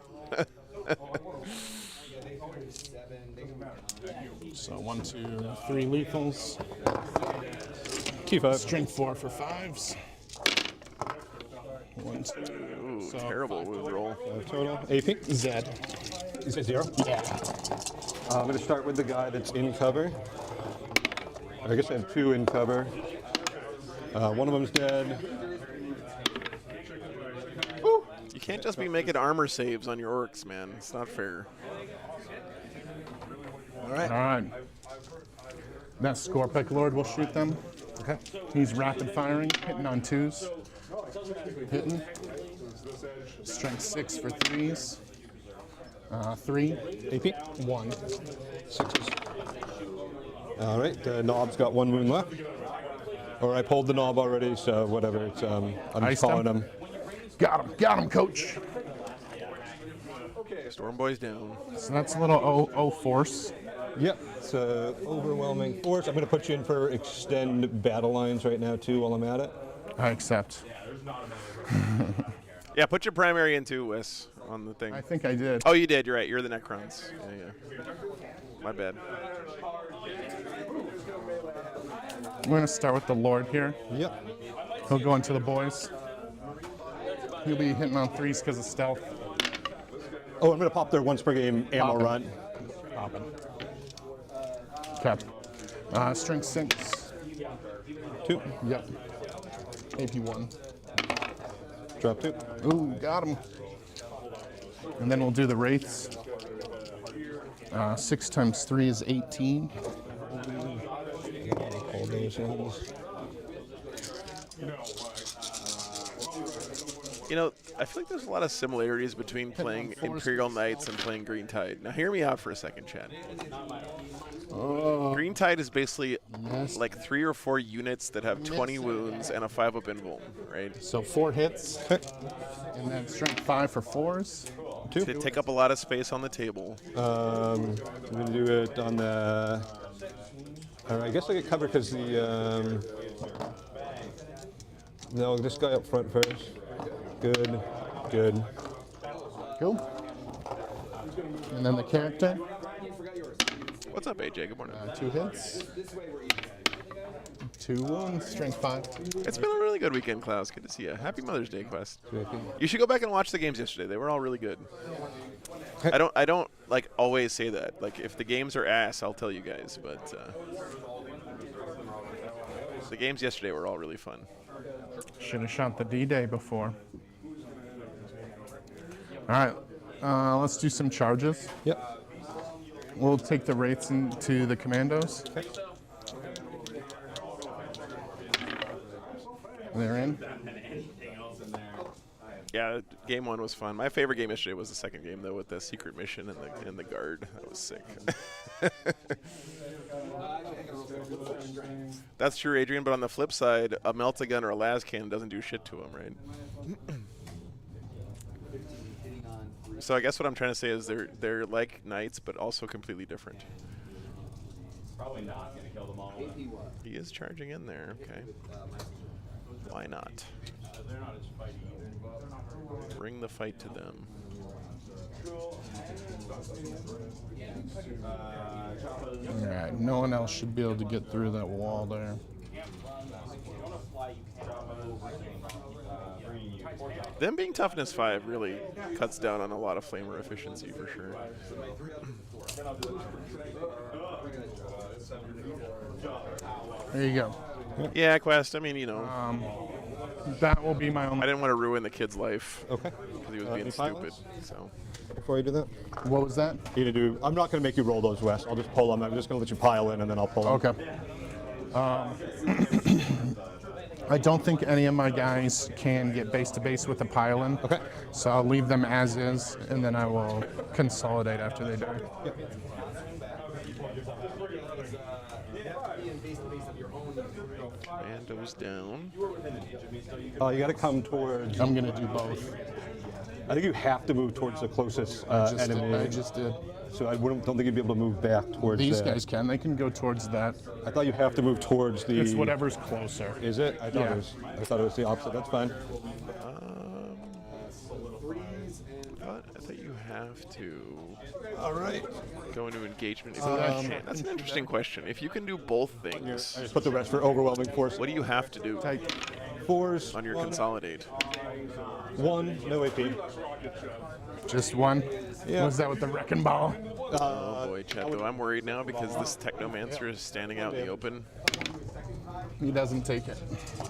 So 1, 2, 3 lethals. T5. Strength 4 for 5s. 1, 2. Ooh, So terrible wound roll. 5 total. AP. Zed. Is it 0? Yeah. I'm going to start with the guy that's in cover. I guess I have 2 in cover. One of them's dead. You can't just be making armor saves on your orcs, man. It's not fair. All right. That Scorpic Lord will shoot them. Okay. He's rapid firing, hitting on 2s. Hitting. Strength 6 for 3s. 3. AP. 1. 6s. All right, the knob's got 1 wound left. Or I pulled the knob already, so whatever. It's I'm just Iced calling him. him. Got him, coach. Storm Boy's down. So that's a little O force. Yep, it's overwhelming force. I'm going to put you in for extend battle lines right now, too, while I'm at it. I accept. Yeah, put your primary in too, Wes, on the thing. I think I did. Oh, you did. You're right. You're the Necrons. Yeah. My bad. We're going to start with the Lord here. Yep. He'll go into the boys. He'll be hitting on 3s because of stealth. Oh, I'm going to pop their once per game ammo Poppin'. run. Popping. Okay. Strength 6. 2. Yep. AP 1. Drop 2. Ooh, got him. And then we'll do the Wraiths. 6 times 3 is 18. You know, I feel like there's a lot of similarities between playing Imperial Knights and playing Green Tide. Now, hear me out for a second, Chad. Green Tide is basically like 3 or 4 units that have 20 wounds and a 5-up invuln, right? So 4 hits. And then strength 5 for 4s. They take up a lot of space on the table. I'm going to do it on the... I guess I get covered because the... No, this guy up front first. Good. Good. Cool. And then the character. What's up, AJ? Good morning. 2 hits. 2 wounds. Strength 5. It's been a really good weekend, Klaus. Good to see you. Happy Mother's Day, Quest. You should go back and watch the games yesterday. They were all really good. I don't like always say that. Like if the games are ass, I'll tell you guys. But the games yesterday were all really fun. Should have shot the D-Day before. All right. Let's do some charges. Yep. We'll take the Wraiths into the Commandos. Okay. They're in. Yeah, game 1 was fun. My favorite game yesterday was the second game, though, with the secret mission and the guard. That was sick. That's true, Adrian. But on the flip side, a melt-a-gun or a las cannon doesn't do shit to him, right? So I guess what I'm trying to say is they're like knights, but also completely different. Probably not going to kill them all. He is charging in there. Okay. Why not? They're not as fighty either. Bring the fight to them. All right. No one else should be able to get through that wall there. Them being toughness 5 really cuts down on a lot of flamer efficiency for sure. There you go. Yeah, Quest. I mean, you know, That will be my I only. didn't want to ruin the kid's life Okay. because he was being any stupid. pilots? So Before you do that, What was that? you need to do. I'm not going to make you roll those, Wes. I'll just pull them. I'm just going to let you pile in, and then I'll pull them. Okay. I don't think any of my guys can get base to base with the pile-in. Okay. So I'll leave them as is, and then I will consolidate after they die. Mando's down. You got to come towards. I'm gonna do both. I think you have to move towards the closest enemy. I just did. So I don't think you'd be able to move back towards These that. guys can. They can go towards that. I thought you have to move towards the. It's whatever's closer. Is it? I thought Yeah. it was. I thought it was the opposite. That's fine. I thought you have to All right. go into engagement. If you can. That's an interesting question. If you can do both things, I just put the rest for overwhelming force. what do you have to do Take. 4s on your consolidate? 1, no AP. Just one? Yeah. Was that with the wrecking ball? Oh boy, chat, though, I'm worried now because this Technomancer is standing out in the open, He doesn't take it.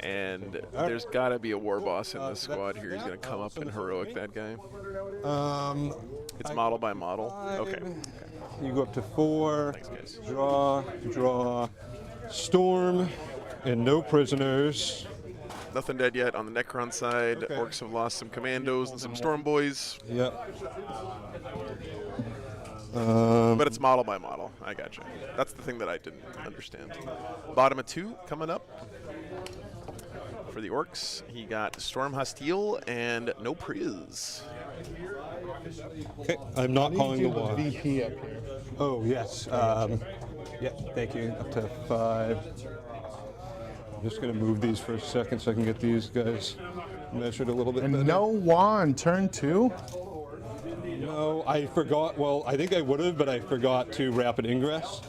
and there's got to be a war boss in this squad here. He's going to come up and heroic that guy. It's model by model. Okay. You go up to 4. Thanks, guys. Draw, storm, and no prisoners. Nothing dead yet on the Necron side. Okay. Orks have lost some commandos and some storm boys, Yep. but it's model by model. I gotcha. That's the thing that I didn't understand. Bottom of 2 coming up for the Orks. He got Storm Hostile and no Priz. Okay, I'm not calling the wash. VP up here. Oh, yes. Yeah, thank you. Up to 5. I'm just going to move these for a second so I can get these guys measured a little bit And better. no wand, turn 2? No, I forgot. Well, I think I would have, but I forgot to rapid ingress.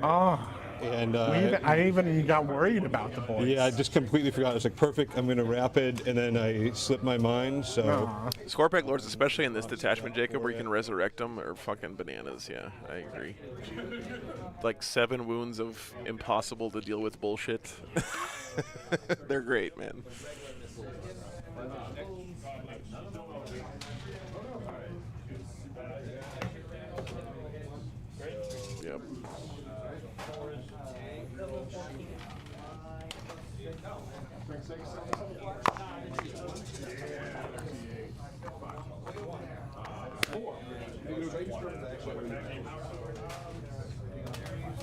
Oh, And I even got worried about the boys. yeah, I just completely forgot. I was like, perfect, I'm going to rapid, and then I slipped my mind, so... Aw. Scorpic Lords, especially in this detachment, Jacob, where you can resurrect them, are fucking bananas. Yeah, I agree. Like 7 wounds of impossible to deal with bullshit. They're great, man. Yep.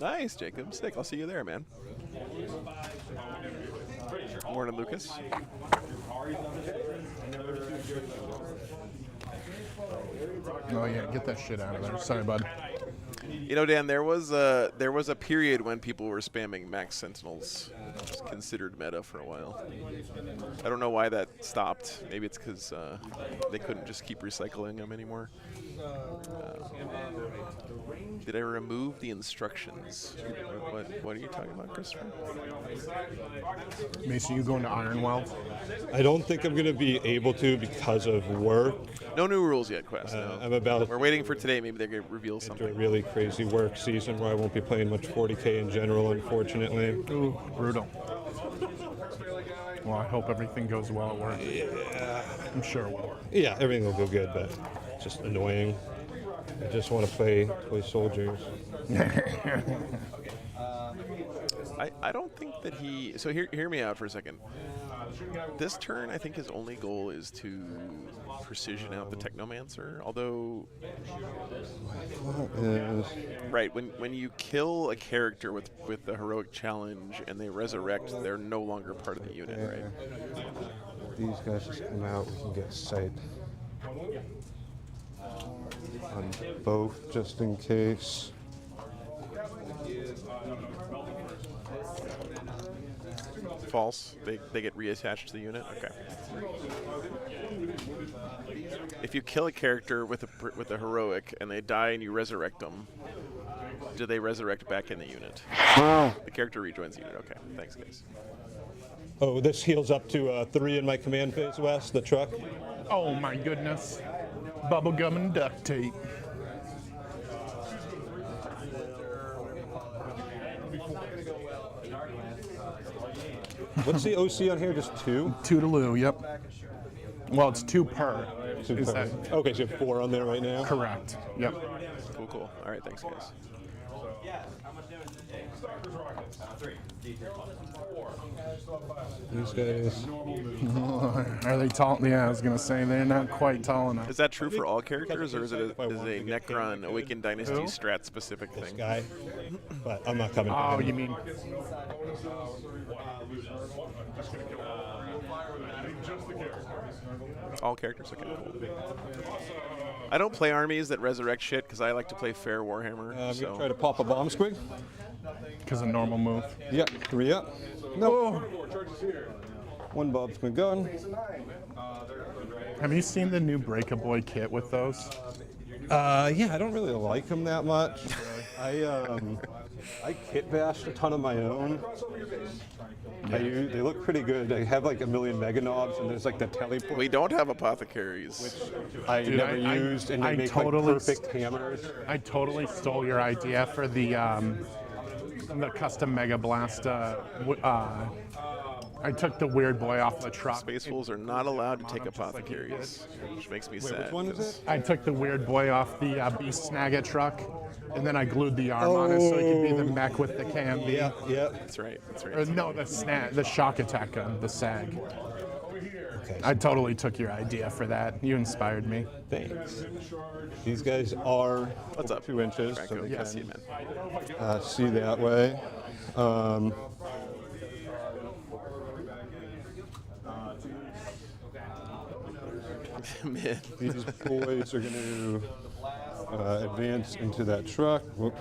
Nice, Jacob. Sick. I'll see you there, man. Morning, Lucas. Oh yeah, get that shit out of there. Sorry, bud. You know, Dan, there was a period when people were spamming Max Sentinels. It was considered meta for a while. I don't know why that stopped. Maybe it's because they couldn't just keep recycling them anymore. Did I remove the instructions? What are you talking about, Christopher? Mason, you going to Ironwell? I don't think I'm going to be able to because of work. No new rules yet, Quest. No. I'm about We're waiting for today. Maybe they're going to reveal into a something. really crazy work season where I won't be playing much 40K in general, unfortunately. Ooh, brutal. Well, I hope everything goes well at work. Yeah. I'm sure it will. Yeah, everything will go good, but it's just annoying. I just want to play soldiers. I don't think that he... So hear me out for a second. This turn, I think his only goal is to precision out the Technomancer, although... Right, when you kill a character with the heroic challenge and they resurrect, they're no longer part of the unit, right? These guys just come out, we can get sight on both just in case. False. They get reattached to the unit. Okay. If you kill a character with a heroic and they die and you resurrect them, do they resurrect back in the unit? The character rejoins the unit. Okay. Thanks, guys. Oh, this heals up to 3 in my command phase, Wes, the truck. Oh my goodness. Bubblegum and duct tape. What's the OC on here? Just 2? Toodaloo, yep. Well, it's 2 per. Is that Okay, so you have 4 on there right now? correct? Yep. Cool. All right. Thanks, guys. These guys. Are they tall? Yeah, I was gonna say they're not quite tall enough. Is that true for all characters, or is it a Necron Awakened Dynasty Who? strat specific This thing? guy. But I'm not coming. Oh, for him. you mean? All characters? Okay, cool. I don't play armies that resurrect shit because I like to play fair Warhammer. I'm so. gonna try to pop a bomb squig. Because a normal move. Yep, 3 up. No. 1 Bob's been gone. Have you seen the new Break-A-Boy kit with those? Yeah, I don't really like them that much. I kit bashed a ton of my own. They look pretty good. I have like a million mega knobs, and there's like the teleport. We don't have apothecaries. I Dude, never used, and they I make totally like perfect hammers. I totally stole your idea for the custom Mega Blast. I took the weird boy off the truck. Space Wolves are not allowed to take apothecaries, which makes me sad. Which one is 'cause it? I took the weird boy off the Beast Snagget truck, and then I glued the arm on it so it could be the mech with the KMB. Yeah. That's right. That's Or right. no, the shock attack gun, the SAG. Okay. I totally took your idea for that. You inspired me. Thanks. These guys are What's up? 2 inches, so Franco? they Yeah, can see you, man. see that way. Man. These boys are going to advance into that truck. Whoop.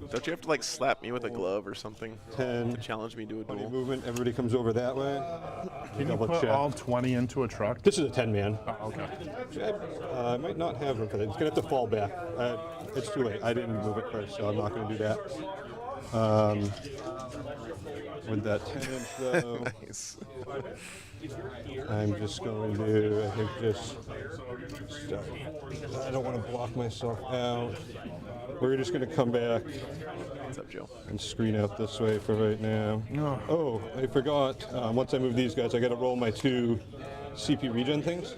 Don't you have to like slap me with a glove or something 10, to challenge me to a 20 duel? movement. Everybody comes over that way. Can you Double put check. all 20 into a truck? This is a 10-man. Oh, okay. I might not have room for that. It's going to have to fall back. It's too late. I didn't move it first, so I'm not going to do that. With that 10-inch, though, Nice. I'm just going to, I think, just start. I don't want to block myself out. We're just going to come back What's up, Joe? and screen out this way for right now. Oh, I forgot. Once I move these guys, I got to roll my 2 CP regen things.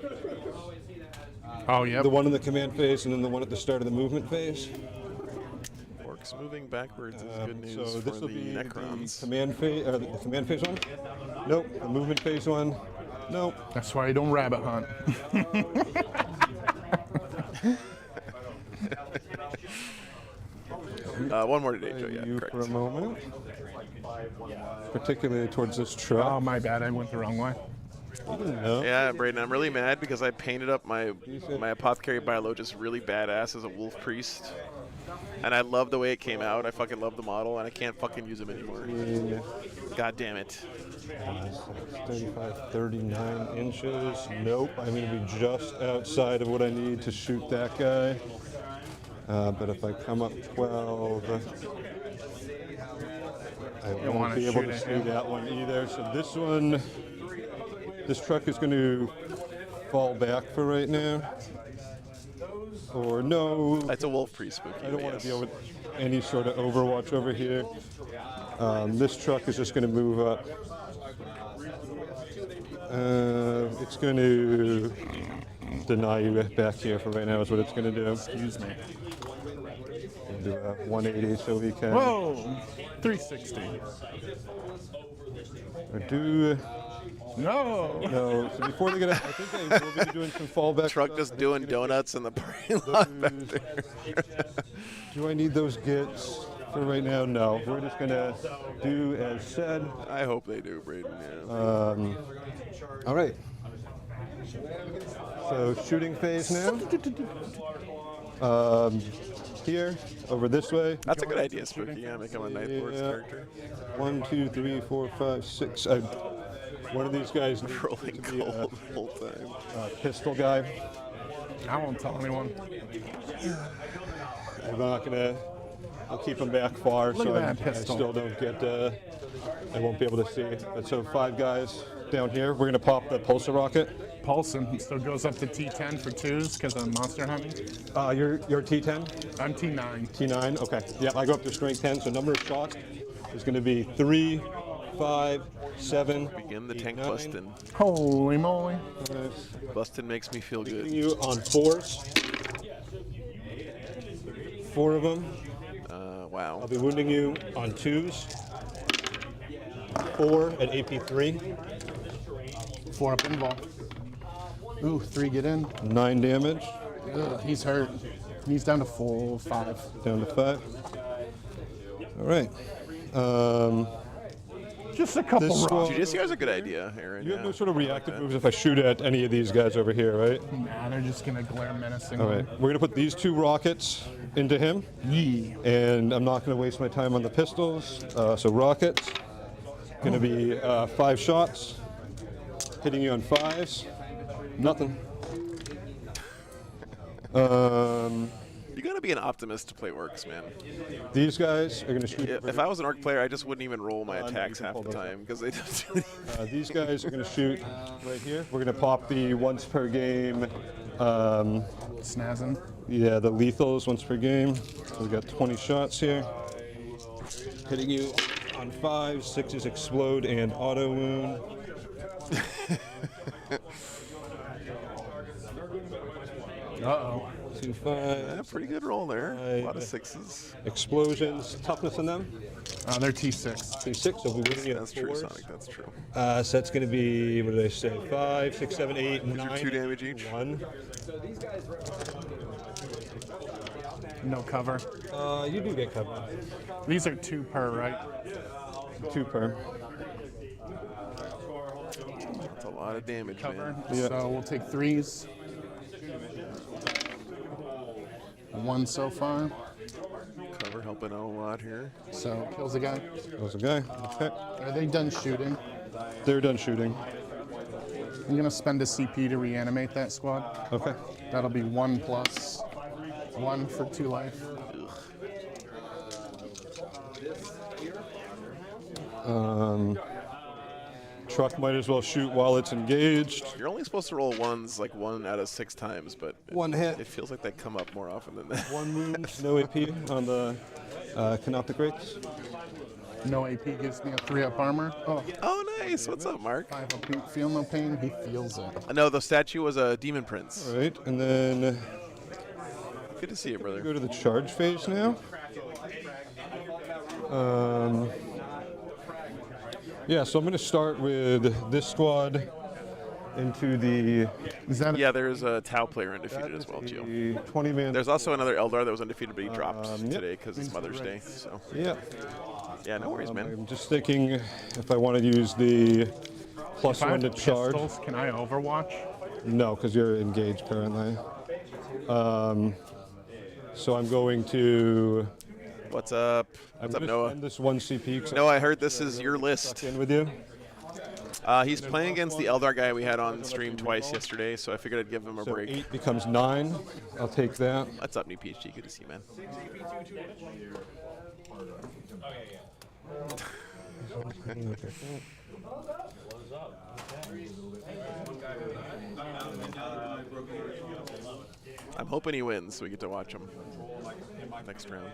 Oh, yep. The one in the command phase and then the one at the start of the movement phase. Orks moving backwards is good news So this for will the be Necrons. the command phase, the command phase one. Nope. The movement phase one. Nope. That's why you don't rabbit hunt. One more today, Joe. Yeah, You correct. for a moment. Particularly towards this truck. Oh, my bad. I went the wrong way. No. Yeah, Braden, I'm really mad because I painted up my apothecary biologist really badass as a wolf priest. And I love the way it came out. I fucking love the model, and I can't fucking use him anymore. God damn it. 35, 39 inches. Nope. I'm going to be just outside of what I need to shoot that guy. But if I come up 12, I won't wanna be able shoot to at see him. that one either. So this one, this truck is going to fall back for right now. Or no, That's a wolf priest spooky. I don't but want yes. to deal with any sort of overwatch over here. This truck is just going to move up. It's going to deny you back here for right now is what it's going to do. Excuse me. Do a 180 so we can Whoa! 360. do. No! No, so before they get I think I will be doing some fallback. Truck stuff. just doing donuts in the parking lot back there. Do I need those gits for right now? No. We're just going to do as said. I hope they do, Braden. Yeah. All right. So shooting phase now. Here, over this way. That's a good idea, Spooky. Yeah, make him a Ninth Lord's Yeah. character. 1, 2, 3, 4, 5, 6. One of these guys needs Rolling to be a cold the whole time. pistol guy. I won't tell anyone. I'm not gonna. I'll keep him back far, Look so at I that pistol. still don't get. I won't be able to see. But so 5 guys down here. We're gonna pop the pulsar rocket. Pulsing still goes up to T10 for 2s because I'm monster hunting. You're T10, I'm T9. T9. Okay. Yeah, I go up to strength 10. So number of shots is gonna be 3, 5, 7. Begin the 8, tank 9. bustin'. Holy moly. Bustin' makes me feel Hitting good. you on 4s. 4 of them. Wow. I'll be wounding you on 2s. 4 at AP3. 4 up invul. Ooh, 3 get in. 9 damage. Ugh, he's hurt. He's down to 4, 5. Down to 5. All right. Just a couple This rocks. one- Jujitsu has a good idea, Aaron. You have yeah. no sort of I like reactive that. moves if I shoot at any of these guys over here, right? Nah, they're just gonna glare menacing. All right. We're going to put these 2 rockets into him. Yee. And I'm not going to waste my time on the pistols. So rockets. Going to be 5 shots. Hitting you on 5s. Nothing. You gotta be an optimist to play orcs, man. These guys are going to shoot. If I was an orc player, I just wouldn't even roll my attacks you can half pull the those time because they don't. These guys are going to shoot right here. We're going to pop the once per game. Snazzing. Yeah, the lethals once per game. So we got 20 shots here. Hitting you on 5, 6s explode and auto wound. Uh-oh. 2, 5. Yeah, pretty good roll there. A lot of 6s. Explosions. Toughness on them. They're T6. 2, 6. So we're winning it. That's true, Sonic. That's true. So that's going to be, what did I say? 5, 6, 7, 8, 9. 2 damage each. 1. No cover. You do get covered. These are 2 per, right? 2 per. That's a lot of damage, Cover. man. Yeah. So we'll take 3s. 1 so far. Cover helping out a lot here. So kills a guy. There's a guy. Okay. Are they done shooting? They're done shooting. I'm gonna spend a CP to reanimate that squad. Okay. That'll be 1 plus 1 for 2 life. Truck might as well shoot while it's engaged. You're only supposed to roll 1s like 1 out of 6 times, but 1 hit. it feels like they come up more often than that. 1 wound. No AP on the canoptic rates. No AP gives me a 3-up armor. Oh, Oh, nice. What's up, Mark? 5-up. Feel no pain. He feels it. No, the statue was a demon prince. All right, and then Good to see you, brother. go to the charge phase now. Yeah, so I'm going to start with this squad into the, Is that Yeah, there's a Tau player undefeated as well, too. the 20-man. There's also another Eldar that was undefeated, but he dropped today because it's Mother's Day. So Yeah. yeah, no worries, man. I'm just thinking if I want to use the plus if I 1 to have charge. pistols, can I overwatch? No, because you're engaged currently. So I'm going to. What's up? I'm What's up, going to Noah? spend this 1 CP. 'Cause No, I heard this is your I'm list. in with you. He's playing against the Eldar guy we had on stream twice yesterday, so I figured I'd give him a So break. 8 becomes 9. I'll take that. What's up, new PhD? Good to see you, man. I'm hoping he wins so we get to watch him next round.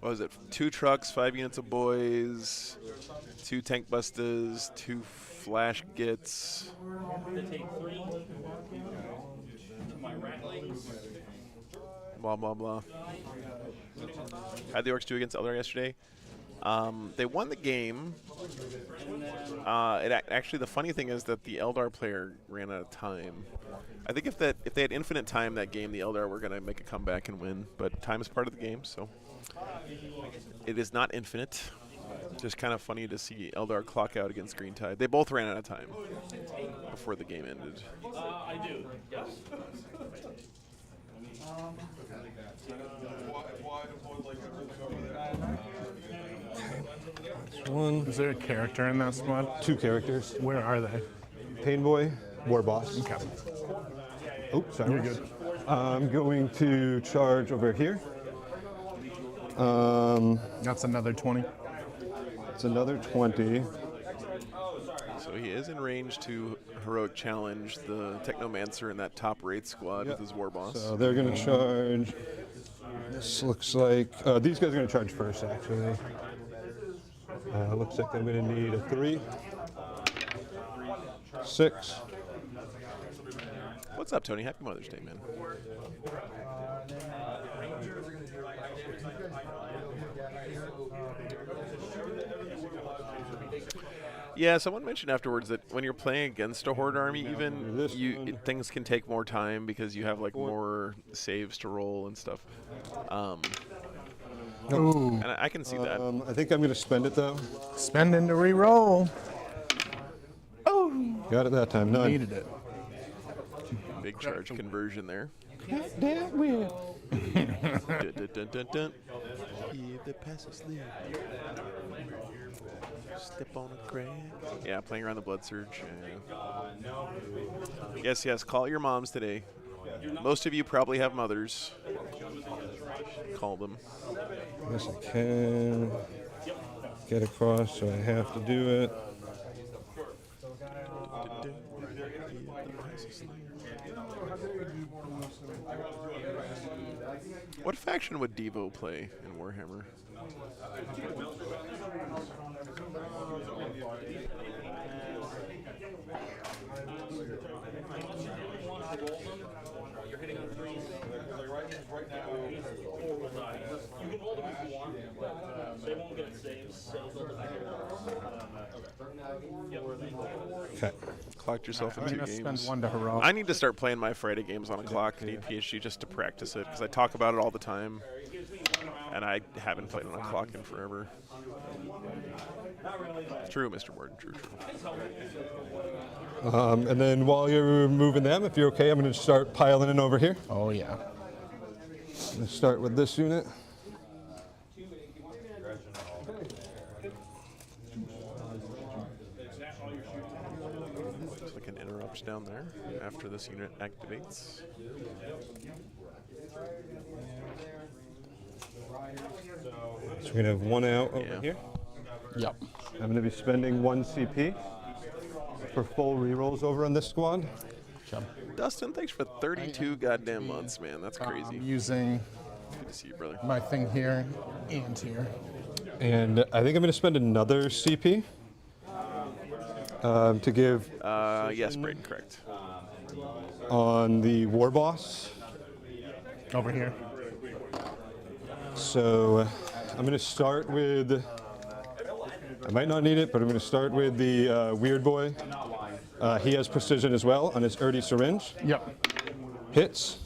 What was it? 2 trucks, 5 units of boys, 2 tank busters, 2 flash gits. Blah, blah, blah. How'd the Orks do against Eldar yesterday? They won the game. Actually, the funny thing is that the Eldar player ran out of time. I think if they had infinite time that game, the Eldar were going to make a comeback and win. But time is part of the game, so it is not infinite. Just kind of funny to see Eldar clock out against Green Tide. They both ran out of time before the game ended. I do, yes. One, Is there a character in that squad? 2 characters. Where are they? Pain Boy, War Boss. Okay. Oh, sorry. You're good. I'm going to charge over here. That's another 20. It's another 20. So he is in range to heroic challenge the Technomancer in that top rate squad with his War Boss. So they're going to charge. This looks like these guys are going to charge first, actually. Looks like I'm going to need a 3, 6. What's up, Tony? Happy Mother's Day, man. Yeah, someone mentioned afterwards that when you're playing against a Horde army, even This one. things can take more time because you have like more saves to roll and stuff. Ooh. And I can see that. I think I'm going to spend it though. Spending to re-roll. Got it that time. None. Needed it. Big charge conversion there. That will. Dun, dun, dun, dun, dun. Keep the pass asleep. Step on a crack. Yeah, playing around the Blood Surge. Yes, yes. Call your moms today. Most of you probably have mothers. Call them. Yes, I can get across, so I have to do it. What faction would Devo play in Warhammer? Okay. Clocked yourself in I'm 2 gonna games. spend 1 to heroic. I need to start playing my Friday games on a clock. I need PhD just to practice it because I talk about it all the time, and I haven't played on a clock in forever. True, Mr. Warden. True, true. And then while you're moving them, if you're okay, I'm going to start piling in over here. Oh yeah. Let's start with this unit. Looks like an interrupt down there after this unit activates. So we're going to have 1 out over Yeah. here. Yep. I'm going to be spending 1 CP for full rerolls over on this squad. Dustin, thanks for 32 goddamn months, man. That's crazy. I'm using Good to see you, brother. my thing here and here. And I think I'm going to spend another CP to give Yes, Braden, correct. on the war boss. Over here. So I'm going to start with, I might not need it, but I'm going to start with the Weird Boy. He has precision as well on his Erdy syringe. Yep. Oh, Hits.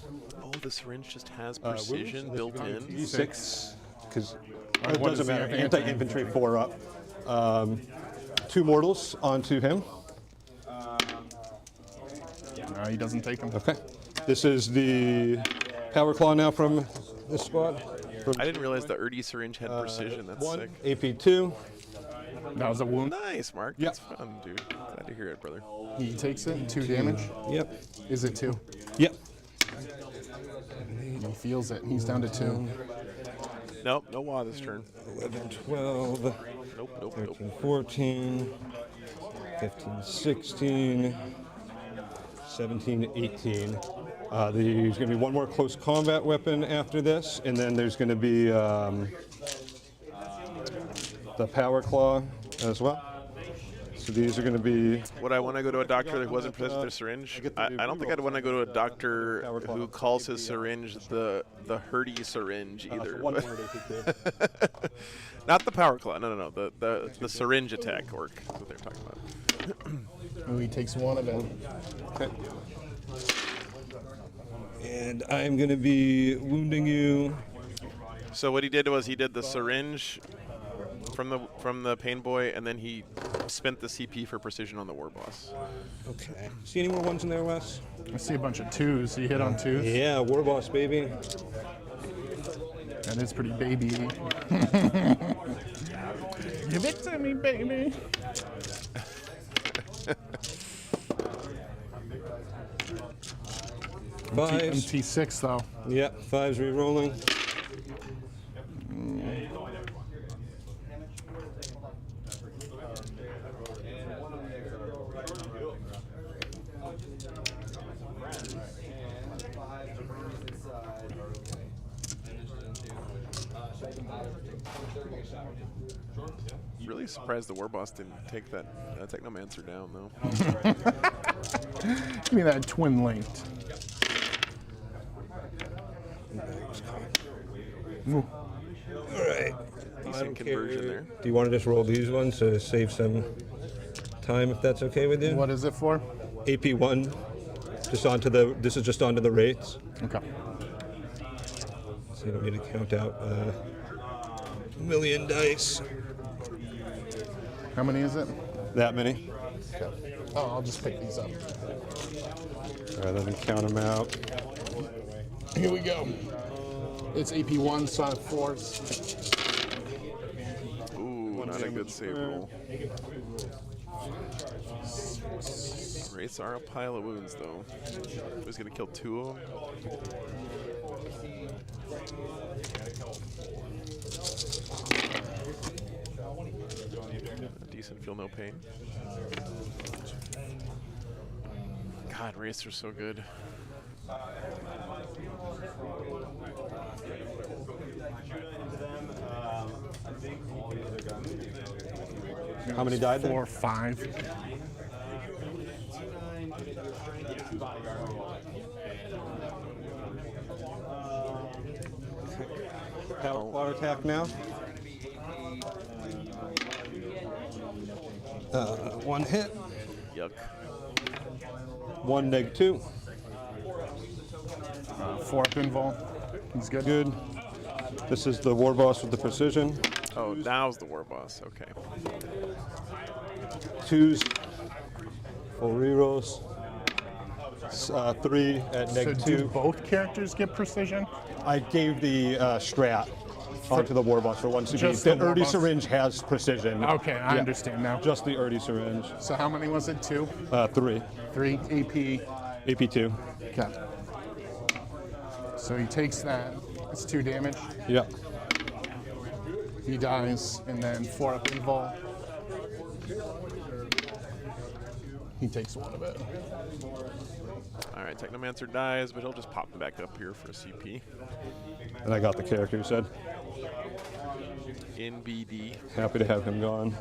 the syringe just has precision built in. 6, because Alright, it what doesn't is matter. the Anti-infantry 4 up. 2 mortals onto him. No, he doesn't take them. Okay. This is the Power Claw now from this squad. I didn't realize the Erdy syringe had precision. That's 1 sick. AP2. That was a wound. Nice, Mark. Yeah. That's fun, dude. Glad to hear it, brother. He takes it. 2 damage. Yep. Is it 2? Yep. He feels it. He's down to 2. Nope, no law this turn. 11, 12, Nope, nope, 13, nope. 14, 15, 16, 17, 18. There's going to be 1 more close combat weapon after this, and then there's going to be the Power Claw as well. So these are going to be. Would I want to go to a doctor that wasn't possessed with their syringe? I don't think I'd want to go to a doctor who calls his syringe the Herdy syringe either. One but- word AP2. Not the power claw. No. The syringe attack orc is what they're talking about. Oh, he takes 1 of it. Okay. And I'm going to be wounding you. So what he did was he did the syringe from the pain boy, and then he spent the CP for precision on the war boss. Okay. See any more 1s in there, Wes? I see a bunch of 2s. You hit on 2s. Yeah, war boss, baby. That is pretty baby. Give it to me, baby. Fives. MT6 though. Yep, 5s re-rolling. Really surprised the war boss didn't take that Technomancer down though. Give me that twin linked. Alright. Decent conversion there. Do you want to just roll these ones to save some time, if that's okay with you? What is it for? AP1, this is just onto the rates. Okay. So you don't need to count out a million dice. How many is it? That many. Oh, I'll just pick these up. Alright, let me count them out. Here we go. It's AP1, so I have 4s. Ooh, not a good save roll. Wraiths are a pile of wounds, though. Who's going to kill 2 of them? Decent, feel no pain. God, Wraiths are so good. How many died there? 4 or 5. Power claw attack now. 1 hit, Yuck. 1 -2. 4 up invul. He's good. Good. This is the war boss with the precision. Oh, now's the war boss. Okay. 2s, full rerolls. 3 at So -2. do both characters get precision? I gave the strat onto the war boss for 1 CP. Just The the war Urdy boss? syringe has precision. Okay, I Yeah. understand now. Just the Urdy syringe. So how many was it? 2? 3. 3 AP. AP2. Okay. So he takes that. It's 2 damage. Yeah. He dies, and then 4 up invul. He takes 1 of it. All right, Technomancer dies, but he'll just pop him back up here for a CP. And I got the character you said. In BD. Happy to have him gone.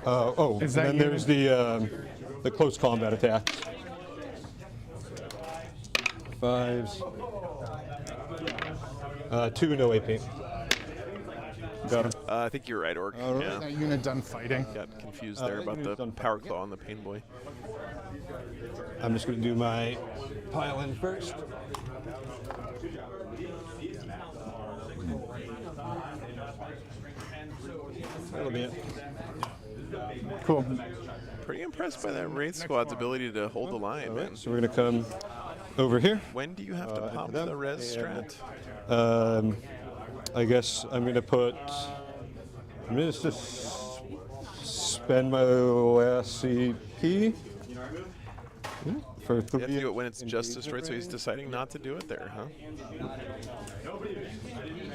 Oh, Is and that then there's the close combat attacks. 5s. 2 no AP. Got him. I think you're right, Orc. All right. Yeah. That unit done fighting. Got confused there that about unit's the done power fighting. claw on the Pain Boy. I'm just going to do my pile in first. That'll be it. Cool. Pretty impressed by that Wraith Squad's ability to hold the line, All man. right, so we're going to come over here. When do you have to into pop them, the res and- strat? I guess I'm going to put. I'm going to just spend my last CP for 3. You have to do it when it's just destroyed, so he's deciding not to do it there, huh?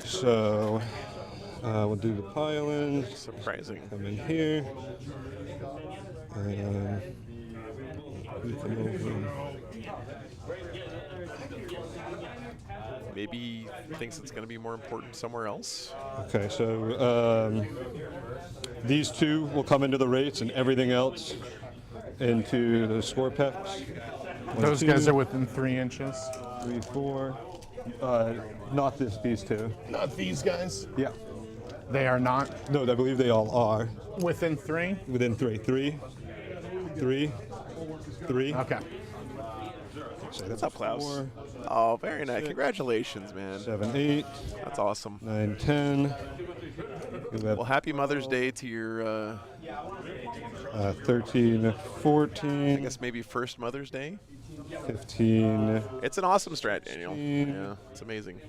So we'll do the pile-in. Surprising. Come in here. And we come over. Maybe he thinks it's going to be more important somewhere else. Okay, so these 2 will come into the rates and everything else into the score packs. Those guys are within 3 inches. 3, 4. Not these 2. Not these guys. Yeah. They are not No, I believe they all are within 3. within 3. 3, 3, 3. Okay. So What's up, Klaus? Oh, very nice. Congratulations, man. 7, 8, That's awesome. 9, 10. Well, happy Mother's Day to your, 13, 14. I guess maybe first Mother's Day. 15, It's an awesome strat, Daniel. Yeah, it's amazing.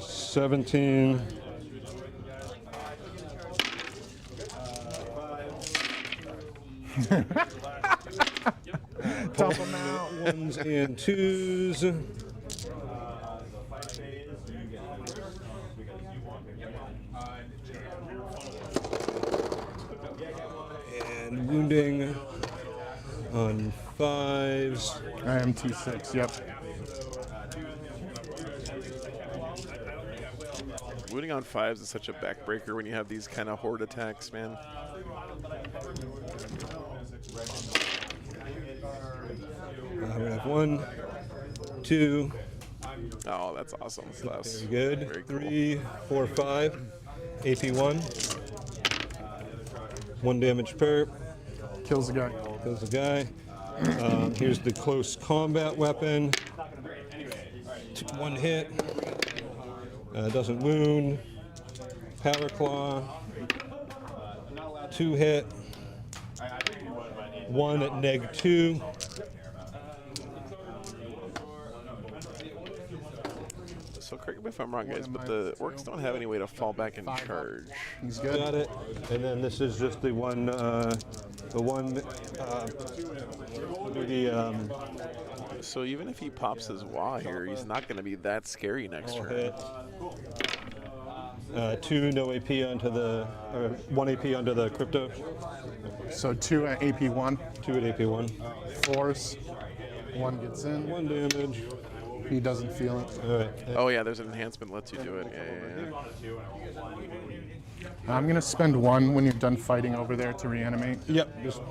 17. Dump them out. 1s and 2s. And wounding on 5s. I am T6, yep. Wounding on 5s is such a backbreaker when you have these kind of horde attacks, man. We're gonna have 1, 2. Oh, that's awesome, Klaus. Very good. Very cool. 3, 4, 5. AP1. 1 damage per. Kills the guy. Kills the guy. Here's the close combat weapon. 1 hit. Doesn't wound. Power claw. 2 hit. 1 at -2. me if I'm wrong, guys, but the Orks don't have any way to fall back and charge. He's good. Got it. And then this is just the one, So even if he pops his Wah here, he's not going to be that scary next turn. hit. 2 no AP onto the, or 1 AP onto the crypto. So 2 at AP1. 2 at AP1. Force. 1 gets in. 1 damage. He doesn't feel it. All right. Oh yeah, there's an enhancement that lets you do it. Yeah. I'm going to spend 1 when you're done fighting over there to reanimate. Yep. Just,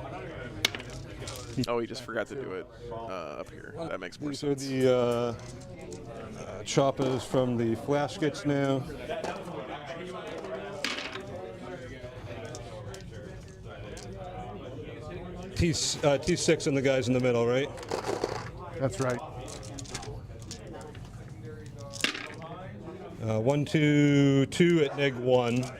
Oh, he just forgot to do it up here. That makes more these are sense. the choppers from the flaskets now. T6 and the guys in the middle, right? That's right. 1, 2, 2 at neg1.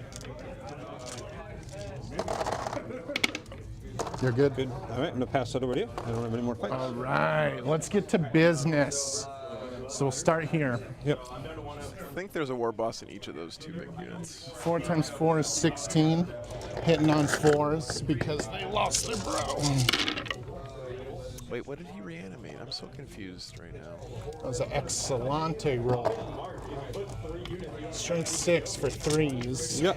You're good? Good. All right, I'm gonna pass that over to you. I don't have any more fights. All right, let's get to business. So we'll start here. Yep. I think there's a war boss in each of those 2 big units. 4 times 4 is 16. Hitting on 4s because they lost their bro. Wait, what did he reanimate? I'm so confused right now. That was an excellente roll. Strength 6 for 3s. Yep.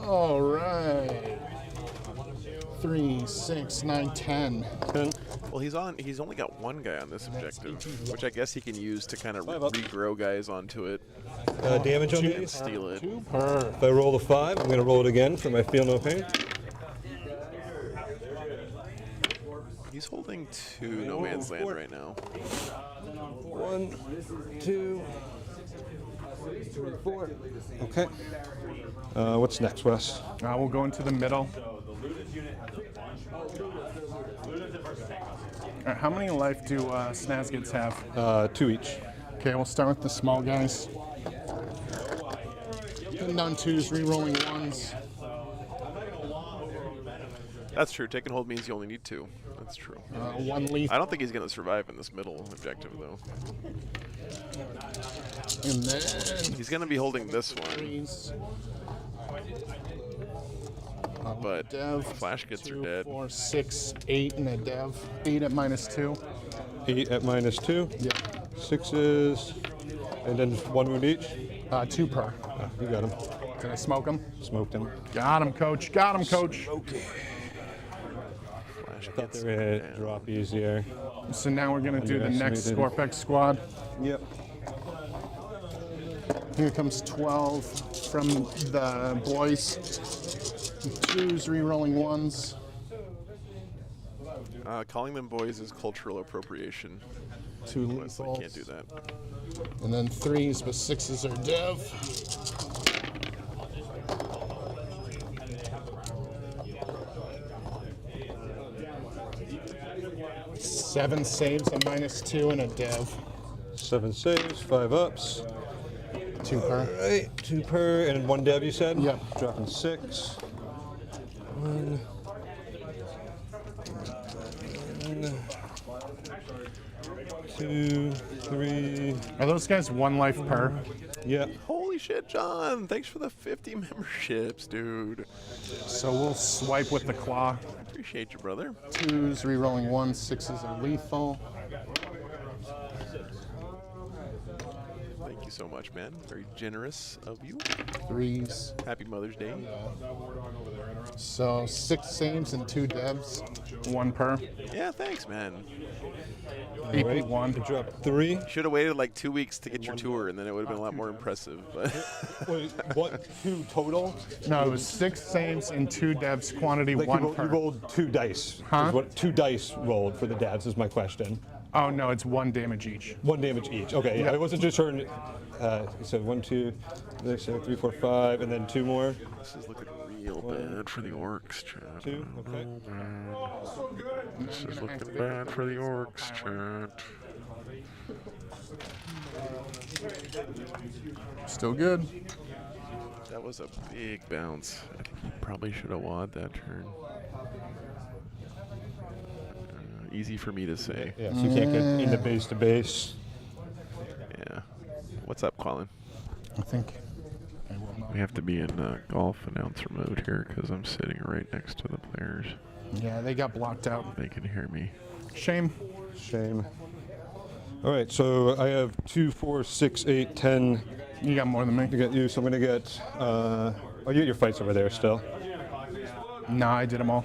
All right. 3, 6, 9, 10. 10. Well, he's only got 1 guy on this objective, which I guess he can use to kind of 5 up. regrow guys onto it Damage on and these. steal it. 2 per. If I roll a 5, I'm going to roll it again for my feel no pain. He's holding 2 no man's land right now. 1, 2, 3, 4. Okay. What's next, Wes? We'll go into the middle. All right, how many life do Snazgits have? 2 each. Okay, we'll start with the small guys. Hitting down 2s, re-rolling 1s. That's true. Take and hold means you only need 2. That's true. 1 leaf. I don't think he's going to survive in this middle objective, though. And then He's going to be holding this one, 3s. but Dev. flash gets 2, are dead. 4, 6, 8, and a dev. 8 at -2. 8 at -2. Yep. 6s. And then 1 wound each. 2 per. You got him. Can I smoke him? Smoked him. Got him, coach. Got him, coach. Flash Thought gets they were going to down. drop easier. So now we're going to do the next Underestimated. Scorpex squad. Yep. Here comes 12 from the boys. 2s, re-rolling 1s. Calling them boys is cultural appropriation. 2 Wesley lethals. can't do that. And then 3s, but 6s are dev. Seven saves, a -2, and a dev. 7 saves, 5 ups. 2 per. Right, 2 per, and 1 dev, you said? Yep. Dropping 6. 1. 2, 3. Are those guys 1 life per? Yep. Holy shit, John! Thanks for the 50 memberships, dude. So we'll swipe with the claw. Appreciate you, brother. 2s, re-rolling 1s, 6s are lethal. Thank you so much, man. Very generous of you. 3s. Happy Mother's Day. So 6 saves and 2 devs. 1 per. Yeah, thanks, man. AP 1. Drop 3. Should have waited like 2 weeks to get your tour, and then it would have been a lot more impressive. But Wait, what? 2 total? No, it was 6 saves and 2 devs, quantity Like 1 you per. rolled 2 dice. Huh? Is what 2 dice rolled for the devs is my question. Oh, no, it's 1 damage each. 1 damage each. Okay, Yeah. I wasn't just certain. So 1, 2, 3, 4, 5, and then 2 more. this is looking real bad for the Orks, chat. 2. Okay. This is looking bad for the Orks, chat. Still good. That was a big bounce. I think you probably should have wad that turn. Easy for me to say. Yeah. So you can't get into base to base. Yeah. Qualin. I think I will not. We have to be in golf announcer mode here because I'm sitting right next to the players. Yeah, they got blocked out. They can hear me. Shame. Shame. All right, so I have 2, 4, 6, 8, 10. You got more than me. I got you, so I'm going to get. Oh, you get your fights over there still. Nah, I did them all.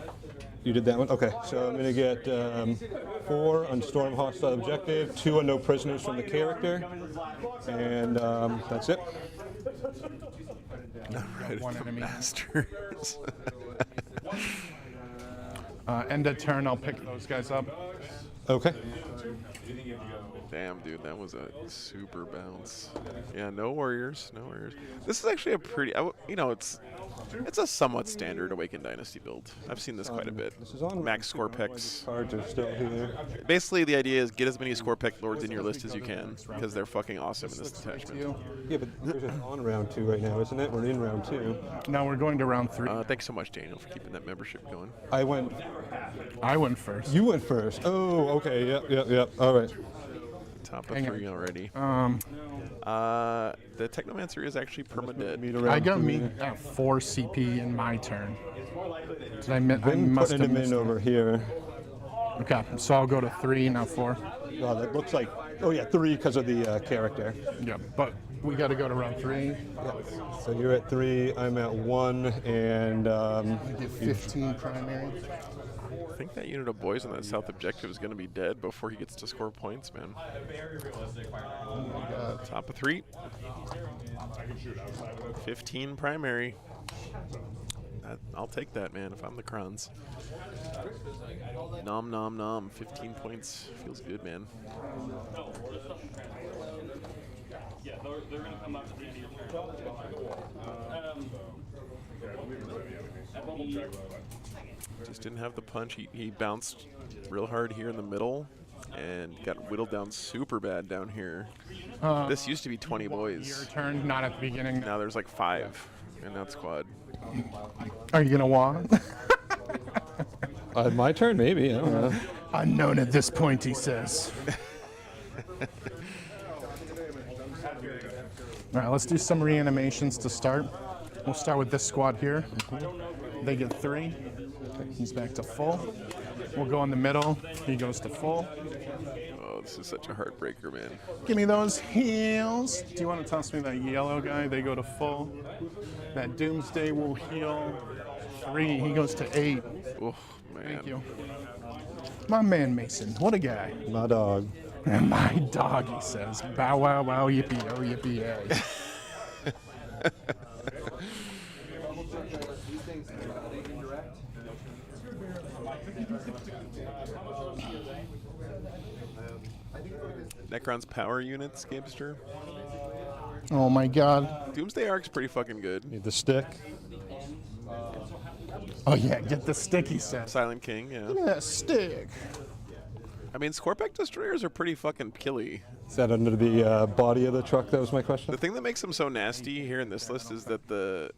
You did that one? Okay, so I'm going to get 4 on Storm Hostile Objective, 2 on No Prisoners from the character, and that's it. Right, One enemy. Masters. End of turn, I'll pick those guys up. Okay. Damn, dude, that was a super bounce. Yeah, no warriors, no warriors. This is actually a pretty, it's a somewhat standard Awakened Dynasty build. I've seen this quite a bit. This is on Max Scorpex. Cards are still here. Basically, the idea is get as many Scorpex lords in your list as you can because they're fucking awesome in this detachment. Yeah, but there's an on round 2 right now, isn't it? We're in round 2. Now we're going to round 3. Thanks so much, Daniel, for keeping that membership going. I went. first. You went first. Oh, okay. Yep. All right. Top of Hang 3 already. The Technomancer is actually perma-dead. I got me at 4 CP in my turn. Did I must Putting have him missed in over here. Okay, so I'll go to 3, now 4. Oh, that looks like. Oh yeah, 3 because of the character. Yeah, but we got to go to round 3. So you're at 3. I'm at 1, and Get 15 primary. I think that unit of boys on that south objective is going to be dead before he gets to score points, man. Top of 3. 15 primary. I'll take that, man, if I'm the Crons. Nom nom nom. 15 points. Feels good, man. Yeah, they're going to come up to the end of your turn. Just didn't have the punch. He bounced real hard here in the middle and got whittled down super bad down here. This used to be 20 boys. Your turn, not at the beginning. Now there's like 5 in that squad. Are you going to walk? my turn, maybe. I don't know. Unknown at this point, he says. All right, let's do some reanimations to start. We'll start with this squad here. They get 3. He's back to full. We'll go in the middle. He goes to full. Oh, this is such a heartbreaker, man. Give me those heals. Do you want to toss me that yellow guy? They go to full. That Doomsday will heal 3. He goes to 8. Oh, man. Thank you. My man Mason. What a guy. My dog. My dog, he says. Bow wow wow yippee oh yippee yay. Necrons power units, Gamester. Oh my god. Doomsday Ark's pretty fucking good. Need the stick. Oh yeah, get the stick, he says. Silent King, yeah. Look at that stick. I mean, Scorpec destroyers are pretty fucking killy. Is that under the body of the truck? That was my question. The thing that makes them so nasty here in this list is that the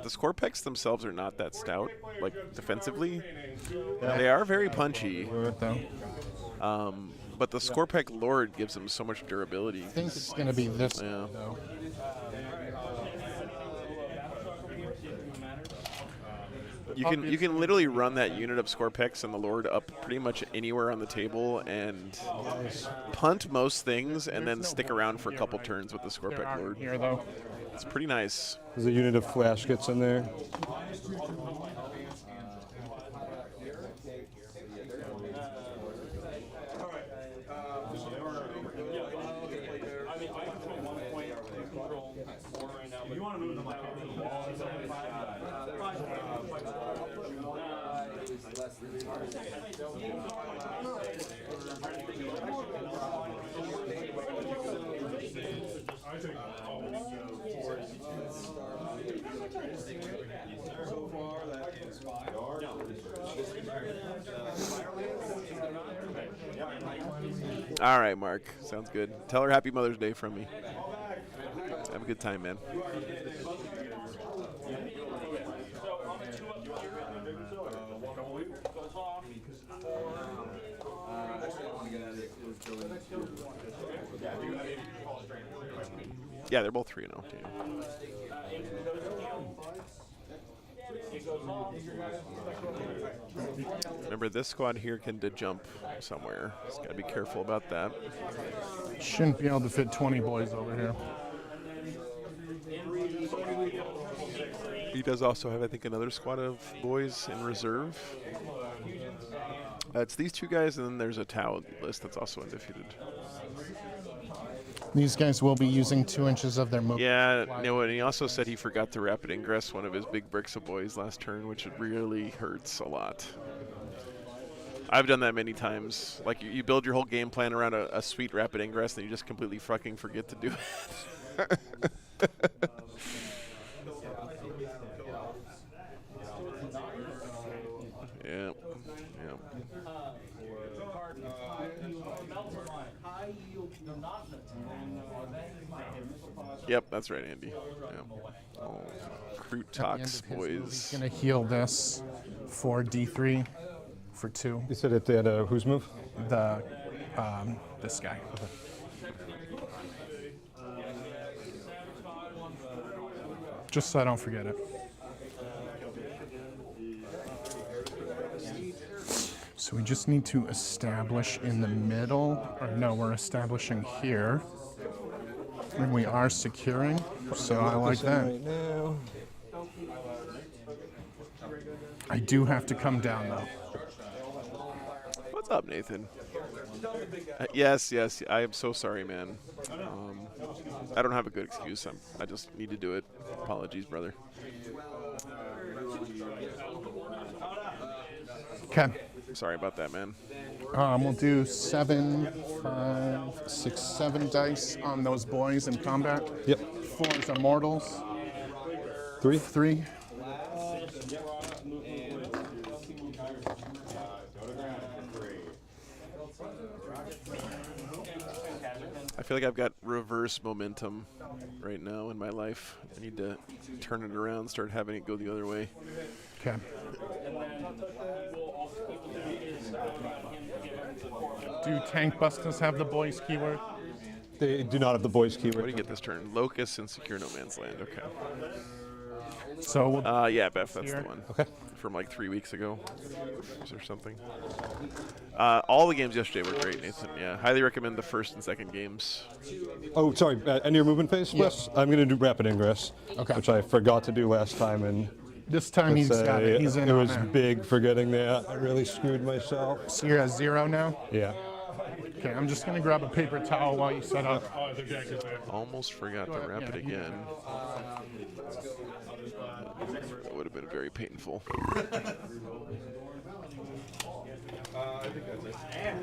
Scorpecs themselves are not that stout, like defensively. They are very punchy. But the Scorpec Lord gives them so much durability. I think it's going to be this Yeah. though. You can literally run that unit of Scorpex and the Lord up pretty much anywhere on the table and punt most things and then stick around for a couple turns with the There Scorpec aren't Lord. here though. It's pretty nice. There's a unit of flash gets in there. All right, Mark. Sounds good. Tell her Happy Mother's Day from me. Have a good time, man. Yeah, they're both 3-0. Yeah. Remember, this squad here can jump somewhere. Just gotta be careful about that. Shouldn't be able to fit 20 boys over here. He does also have, I think, another squad of boys in reserve. It's these 2 guys, and then there's a Tau list that's also undefeated. These guys will be using 2 inches of their movement. Yeah, no, and he also said he forgot to rapid ingress one of his big bricks of boys last turn, which really hurts a lot. I've done that many times. Like, you build your whole game plan around a sweet rapid ingress, and you just completely fucking forget to do it. Yeah. Yep, that's right, Andy. Yeah. Oh, Crute Tox, boys. He's gonna heal this for D3 for 2. You said it at whose move? The this guy. Just so I don't forget it. So we just need to establish in the middle, or no, we're establishing here. And we are securing, so I like that. Right now. I do have to come down though. What's up, Nathan? Yes, I am so sorry, man. I don't have a good excuse. I just need to do it. Apologies, brother. Okay. Sorry about that, man. We'll do 7, 5, 6, 7 dice on those boys in combat. Yep. 4 is immortals. 3. 3. I feel like I've got reverse momentum right now in my life. I need to turn it around, start having it go the other way. Okay. Do tank busters have the boys keyword? They do not have the boys What do keyword. you get this turn? Locust and Secure No Man's Land. Okay. So we'll Yeah, Beth, that's Here. the one. Okay. From like 3 weeks ago or something. All the games yesterday were great, Nathan. Yeah, highly recommend the first and second games. Oh, sorry. And your movement phase? Yes. I'm going to do rapid ingress, Okay. which I forgot to do last time, and this time he's got it. He's in it on was that. big forgetting that. I really screwed myself. So you're at 0 now? Yeah. Okay, I'm just gonna grab a paper towel while you set up. Almost forgot to wrap it again. That would have been very painful. I think that's it.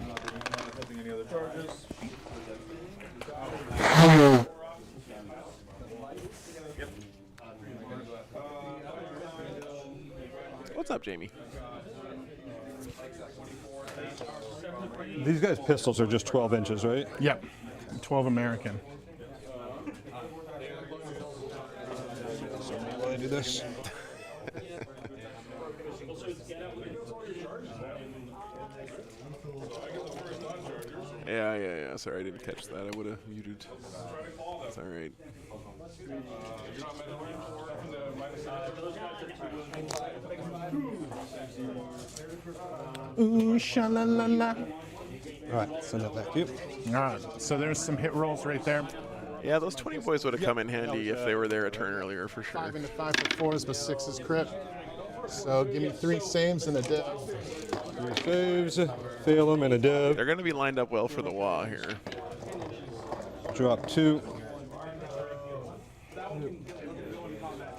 Not holding any other charges. What's up, Jamie? These guys' pistols are just 12 inches, right? Yep, 12 American. While I do this. Yeah. Sorry, I didn't catch that. I would have muted. It's all right. Ooh, sha-la-la-la. All right, send that back to you. All right, so there's some hit rolls right there. Yeah, those 20 boys would have come in handy if they were there a turn earlier, for sure. 5 into 5 for 4s, but 6 is crit. So give me 3 saves and a div. 3 saves, fail them, and a div. They're going to be lined up well for the wah here. Drop 2.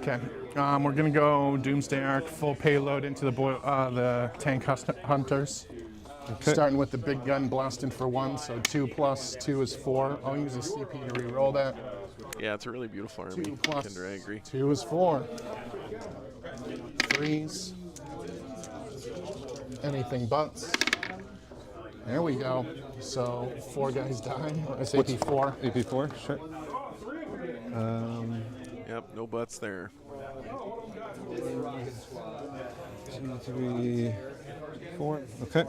Okay, we're gonna go Doomsday Arc, full payload into the tank hunters. Okay. Starting with the big gun, blasting for 1, so 2 plus 2 is 4. I'll use a CP to re-roll that. Yeah, it's a really beautiful army. 2 plus Kendra, I agree. 2 is 4. 3s. Anything buts. There we go. So 4 guys die. It's AP4. AP4, sure. Yep, no butts there. 2, 3, 4. Okay.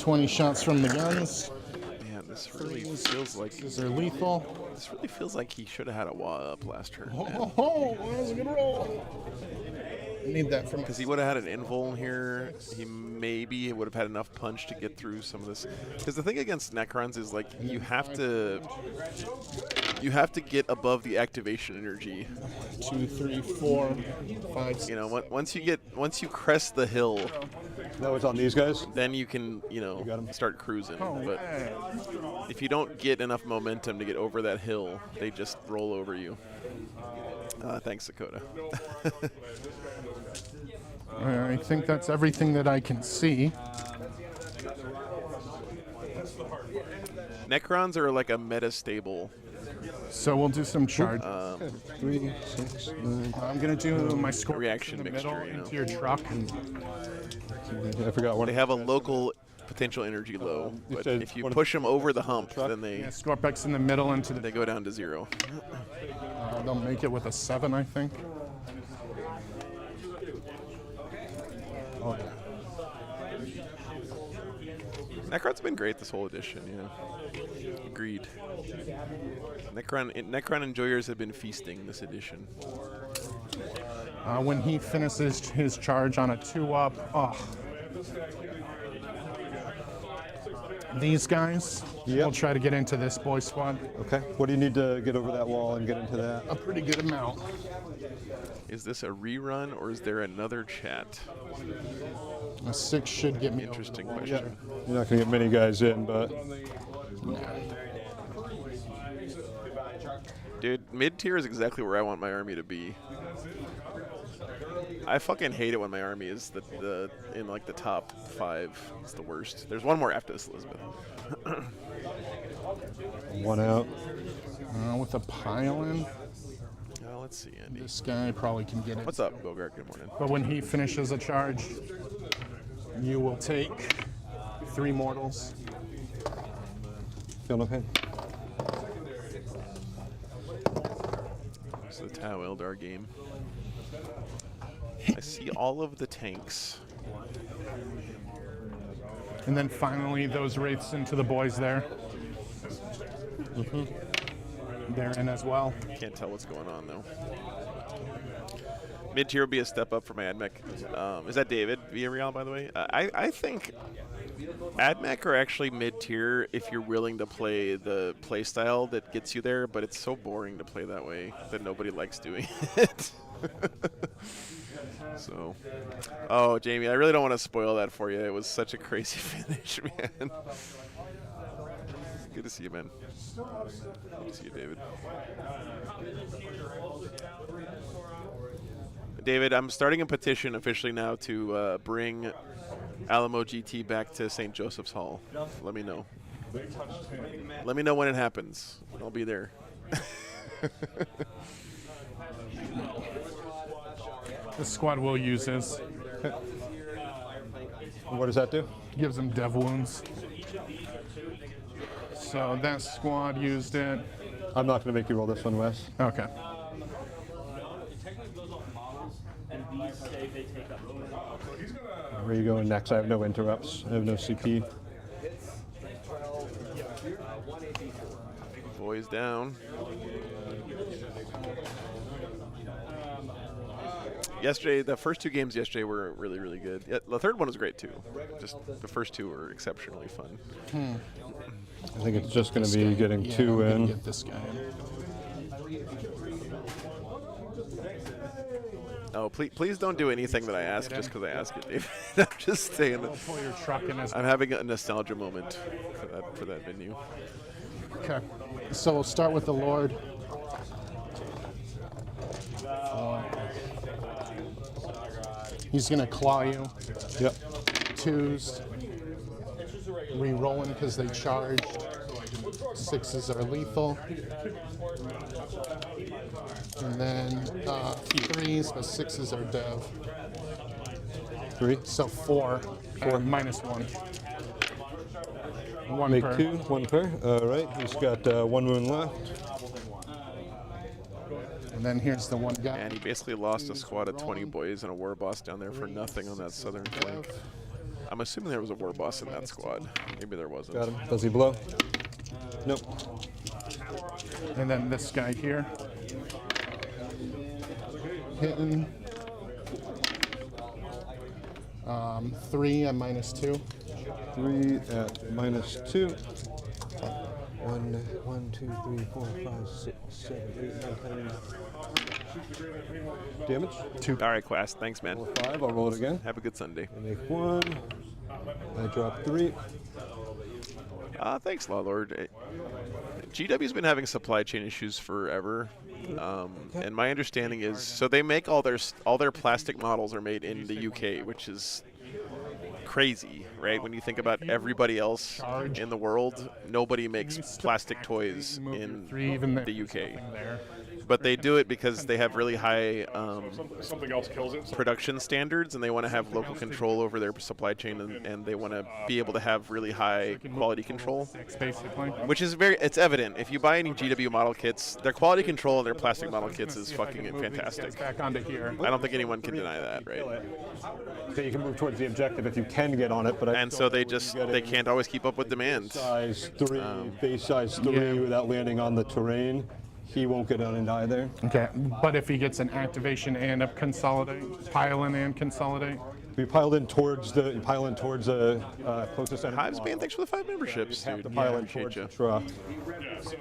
20 shots from the guns. Man, This really feels like These are lethal. this really feels like he should have had a wah up last turn. Oh, that was a good roll. I need that from Because he would have had an invuln here. He maybe would have had enough punch to get through some of this. Because the thing against Necrons is like you have to get above the activation energy. 2, 3, 4, 5. You know, once you crest the hill, That was on these guys. then you can start cruising. Oh, But if you don't get enough momentum to get over that hill, they just roll over you. Thanks, Dakota. I think that's everything that I can see. Necrons are like a meta stable. So we'll do some charge. 3, 6, 9. I'm gonna do my score Reaction in the mixture, middle you know. into your truck. I forgot one. They have a local potential energy low, but said if you one- push them over the hump, then Yeah, Scorpex in the middle into they the. go down to 0. They'll make it with a 7, I think. Necron's been great this whole edition, yeah. Agreed. Necron enjoyers have been feasting this edition. When he finishes his charge on a 2-up, these guys will try to get into this boy squad. Okay. What do you need to get over that wall and get into that? A pretty good amount. Is this a rerun or is there another chat? A 6 should get me Interesting over the question. You're not going to get many guys in, but Dude, mid-tier is exactly where I want my army to be. I fucking hate it when my army is in like the top 5. It's the worst. There's one more after this, Elizabeth. one out. with a pile-in. Let's see, Andy. This guy probably can get it. What's up, Bogart? Good morning. But when he finishes a charge, you will take 3 mortals. Feel no pain. It's the Tau Eldar game. I see all of the tanks. And then finally, those wraiths into the boys there. They're in as well. Can't tell what's going on, though. Mid-tier will be a step up for my AdMech. Is that David Villarreal, by the way? I think AdMech are actually mid-tier if you're willing to play the play style that gets you there, but it's so boring to play that way that nobody likes doing it. So, oh, Jamie, I really don't want to spoil that for you. It was such a crazy finish, man. Good to see you, man. Good to see you, David. David, I'm starting a petition officially now to bring Alamo GT back to St. Joseph's Hall. Let me know. Let me know when it happens. I'll be there. The squad will use this. What does that do? Gives them dev wounds. So that squad used it. I'm not going to make you roll this one, Wes. Okay. Where are you going next? I have no interrupts. I have no CP. Boys down. Yesterday, the first 2 games yesterday were really, really good. Yeah, the third one was great too. Just the first 2 were exceptionally fun. I think it's just going to be getting Yeah, 2 I'm gonna in. get this guy in. Oh, please don't do anything that I ask just because I ask it, Dave. I'm just saying. Pull your truck in as I'm having a nostalgia moment for that venue. Okay. So we'll start with the Lord. He's gonna claw you. Yep. 2s. Re-rolling because they charged. 6s are lethal. And then 3s, but 6s are dev. 3. So 4. Minus 1. 1 Make per. 2, 1 per. All right. He's got 1 wound left. And then here's the one guy. And he basically lost a squad of 20 boys and a war boss down there for nothing on that southern flank. I'm assuming there was a war boss in that squad. Maybe there wasn't. Got him. Does he blow? Nope. And then this guy here. Hitting. 3 at -2. 3 at -2. 1, 2, 3, 4, 5, 6, 7, 8, 9, 10. Damage. 2. All right, Quast. Thanks, man. Roll 5. I'll roll it again. Have a good Sunday. I make 1. I drop 3. Thanks, Lawlord. GW's been having supply chain issues forever. And my understanding is, so they make all their plastic models are made in the UK, which is crazy, right? When you think about everybody else in the world, nobody makes plastic toys in the UK. But they do it because they have really high Something else kills it. production standards, and they want to have local control over their supply chain, and they want to be able to have really high quality control. Basically. Which is it's evident. If you buy any GW model kits, their quality control and their plastic model kits is fucking fantastic. Back onto here. I don't think anyone can deny that, right? So you can move towards the objective if you can get on it, but And so they can't always keep up with demand. size 3, base size 3 without landing on the terrain. He won't get on it either. Okay, but if he gets an activation and a consolidate, pile in and consolidate. We piled in towards the closest enemy. Hives man, thanks for the 5 memberships, Have dude. to pile in Appreciate towards you. the truck. Yeah, so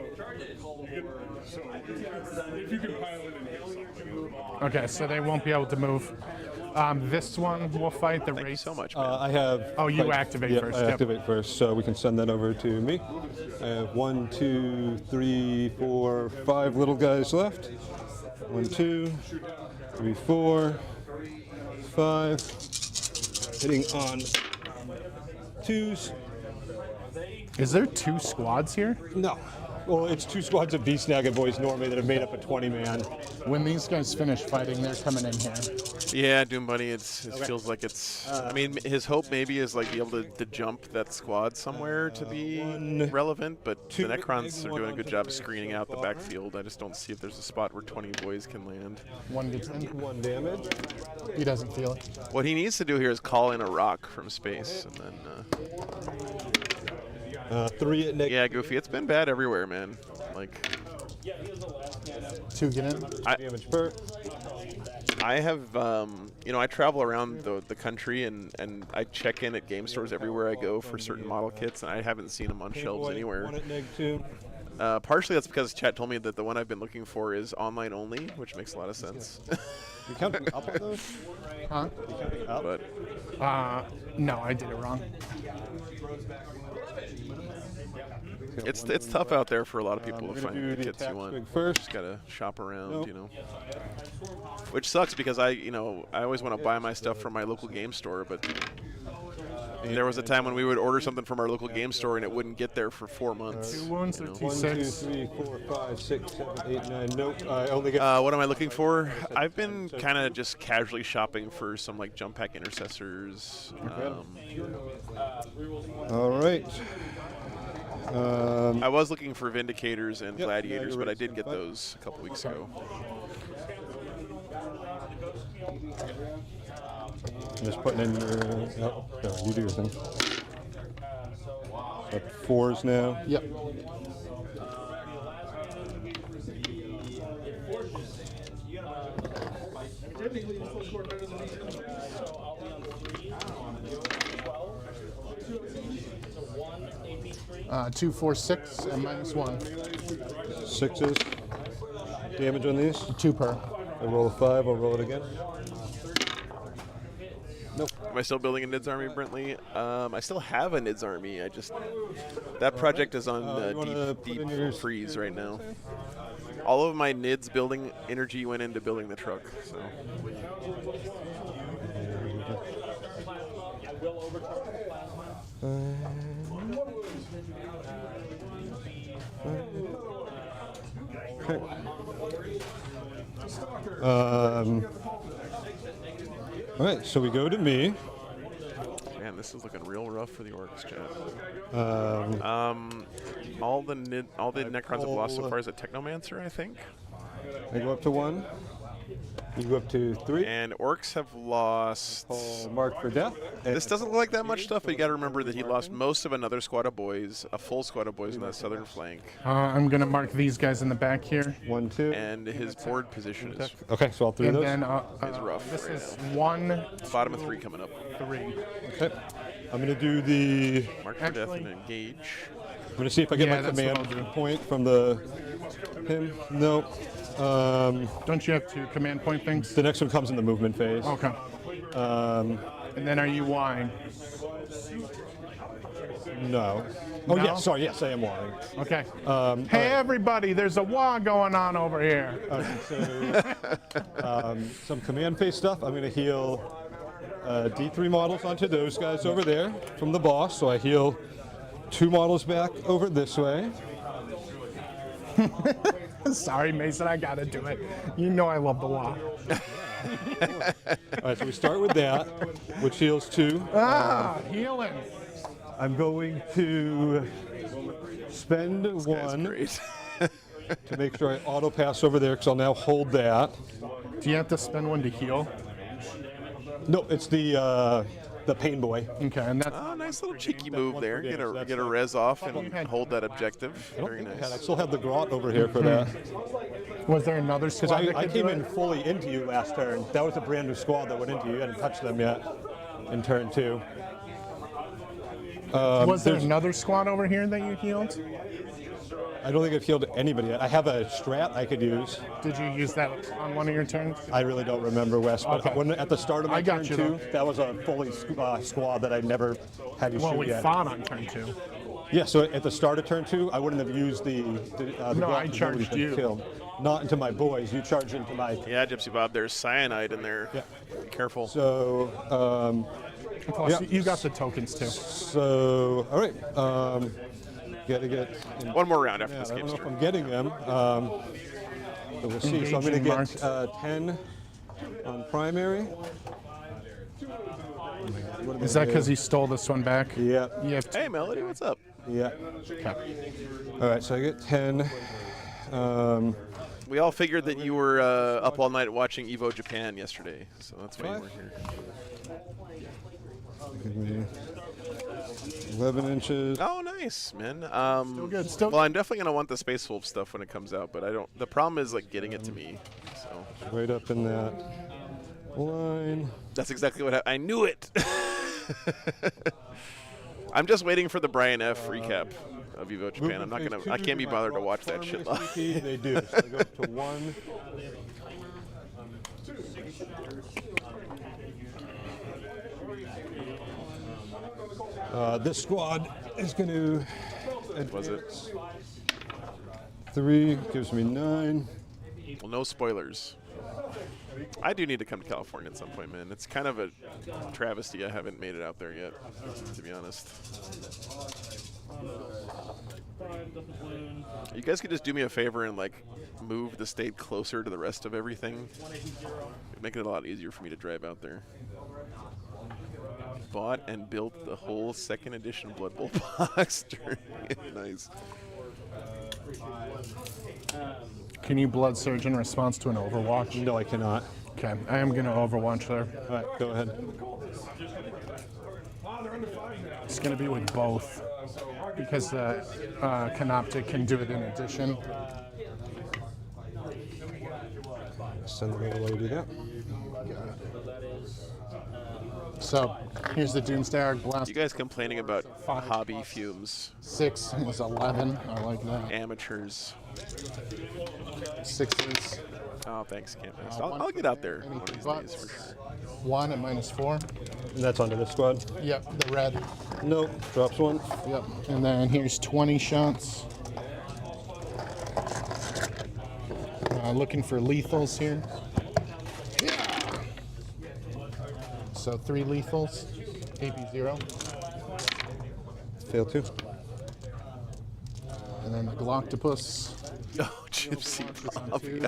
if you can pile it in here, something. Okay, so they won't be able to move. This one will fight the Thank you race. so much, man. I have. Oh, you activate Yep, first, I yep. activate first, so we can send that over to me. I have 1, 2, 3, 4, 5 little guys left. 1, 2, 3, 4, 5. Hitting on 2s. Is there 2 squads here? No. Well, it's 2 squads of Beast Naga boys normally that have made up a 20-man. When these guys finish fighting, they're coming in here. Yeah, Doom Bunny, it feels like it's... I mean, his hope maybe is like be able to jump that squad somewhere to be relevant, but the Necrons are doing a good job screening out the backfield. I just don't see if there's a spot where 20 boys can land. 1 to 10. 1 damage. He doesn't feel it. What he needs to do here is call in a rock from space, and then... 3 at Nick. yeah, Goofy, it's been bad everywhere, man. Like... 2 get in. Damage per. I have, I travel around the country and I check in at game stores everywhere I go for certain model kits, and I haven't seen them on shelves anywhere. 1 at Neg 2. Partially that's because chat told me that the one I've been looking for is online only, which makes a lot of sense. You counting up on those? Huh? You counting up? But No, I did it wrong. it's tough out there for a lot of people We're to gonna find do the the kits you attack want. swing first. Just gotta shop around, Nope. Which sucks because I always want to buy my stuff from my local game store, but there was a time when we would order something from our local game store and it wouldn't get there for 4 months. 2 wounds or 2 1, 2, 6. 3, 4, 5, 6, 7, 8, 9. Nope. I only get. What am I looking for? I've been kind of just casually shopping for some like jump pack intercessors. All right. I was looking for Vindicators and Yep, Gladiators, yeah, but I you're did right. get those a couple weeks ago. I'm just putting in your. Oh, no, you do your thing. Up 4s now. Yep. Uh, 2, 4, 6, and -1. 6s. Damage on these. 2 per. I roll a 5. I'll roll it again. Am I still building a NIDS army, Brentley? I still have a NIDS army. That project is on you wanna put deep in your freeze right now. All of my NIDS building energy went into building the truck. So Okay. All right, so we go to me. man, this is looking real rough for the Orks, chat. Um, All the Necrons have lost so far is a Technomancer, I think. I go up to 1. You go up to 3. And Orks have lost. Mark for death. This doesn't look like that much stuff, but you got to remember that he lost most of another squad of boys, a full squad of boys on that southern flank. I'm going to mark these guys in the back here. 1, 2. And his board position is Okay, so all 3 of And those. then is rough. this right is now. 1, Bottom of 3 coming up. 3. Okay. I'm going to do the. Mark for death Actually- and engage. I'm going to see if I get Yeah, my that's what I'll command do. point from the him. No. Don't you have 2 command point things? The next one comes in the movement phase. Okay. And then are you Y? No. Oh, No? yeah, sorry. Yes, I am lying. Okay. Hey, everybody, there's a WA going on over here. Okay, so some command phase stuff. I'm going to heal D3 models onto those guys over there from the boss. So I heal 2 models back over this way. Sorry, Mason, I got to do it. You know I love the WA. All right, so we start with that, which heals 2. Healing. I'm going to spend That's 1 great. to make sure I auto pass over there because I'll now hold that. Do you have to spend 1 to heal? No, it's the pain boy. Okay, and that's Oh, nice little cheeky move there. damage. That's Get a like- res off and hold that objective. I don't Very think I had. I nice. still have the grot over here for that. was there another Because squad that I could came do in it? fully into you last turn. That was a brand new squad that went into you. You hadn't touched them yet in turn 2. Was there there's- another squad over here that you healed? I don't think I've healed anybody yet. I have a strat I could use. Did you use that on one of your turns? I really don't remember, Wes. But Okay. when, at the start of my I got turn you, 2, though. that was a fully squad that I never had you Well, shoot we yet. fought on turn 2. Yeah, so at the start of turn 2, I wouldn't have used the No, grot I to charged be you. Killed. Not into my boys. You charged into my. Yeah, Gypsy Bob, there's cyanide in there. Yeah. Be careful. So, Plus, Yeah. you got the tokens too. all right. Gotta get. One more round after Yeah, this I don't game's know if turn. I'm getting them. So we'll see. So I'm going to Engaging get 10 on primary. What am Is I that because doing? he stole this one back? Yeah. You have Hey, Melody, what's up? Yeah. okay. All right. So I get 10. We all figured that you were up all night watching Evo Japan yesterday, so that's why you were here. Give me 11 inches. Oh, nice, man. Still good. Still Well, I'm definitely gonna want the Space Wolf stuff when it comes out, but I don't. The problem is like getting it to me. So Right up in that line. that's exactly what I knew it. I'm just waiting for the Brian F. recap of Evo Japan. I'm not Movement gonna. phase I 2 can't be do bothered to my watch that shit primary live. CP. They do. So I go up to 1. This squad is going to. Was it? 3 gives me 9. Well, no spoilers. I do need to come to California at some point, man. It's kind of a travesty I haven't made it out there yet, to be honest. You guys could just do me a favor and like move the state closer to the rest of everything. It'd make it a lot easier for me to drive out there. Bought and built the whole second edition Blood Bowl box. Nice. Can you blood surge in response to an Overwatch? No, I cannot. Okay, I am gonna Overwatch there. All right, go ahead. It's gonna be with both because Canoptic can do it in addition. Send them away to do that. So here's the Doomsday Arc Blast. You guys complaining about hobby fumes, 6 is 11. I like that. amateurs. 6 is Oh, thanks, Campus. I'll get out there one of these days for sure. 1 at -4. And that's onto this squad. Yep, the red. Nope, drops 1. Yep, and then here's 20 shots. Looking for lethals here. Yeah. So 3 lethals, AP 0, Fail 2. and then the Galactopus. Oh, Gypsy on Bob. twos. Yeah,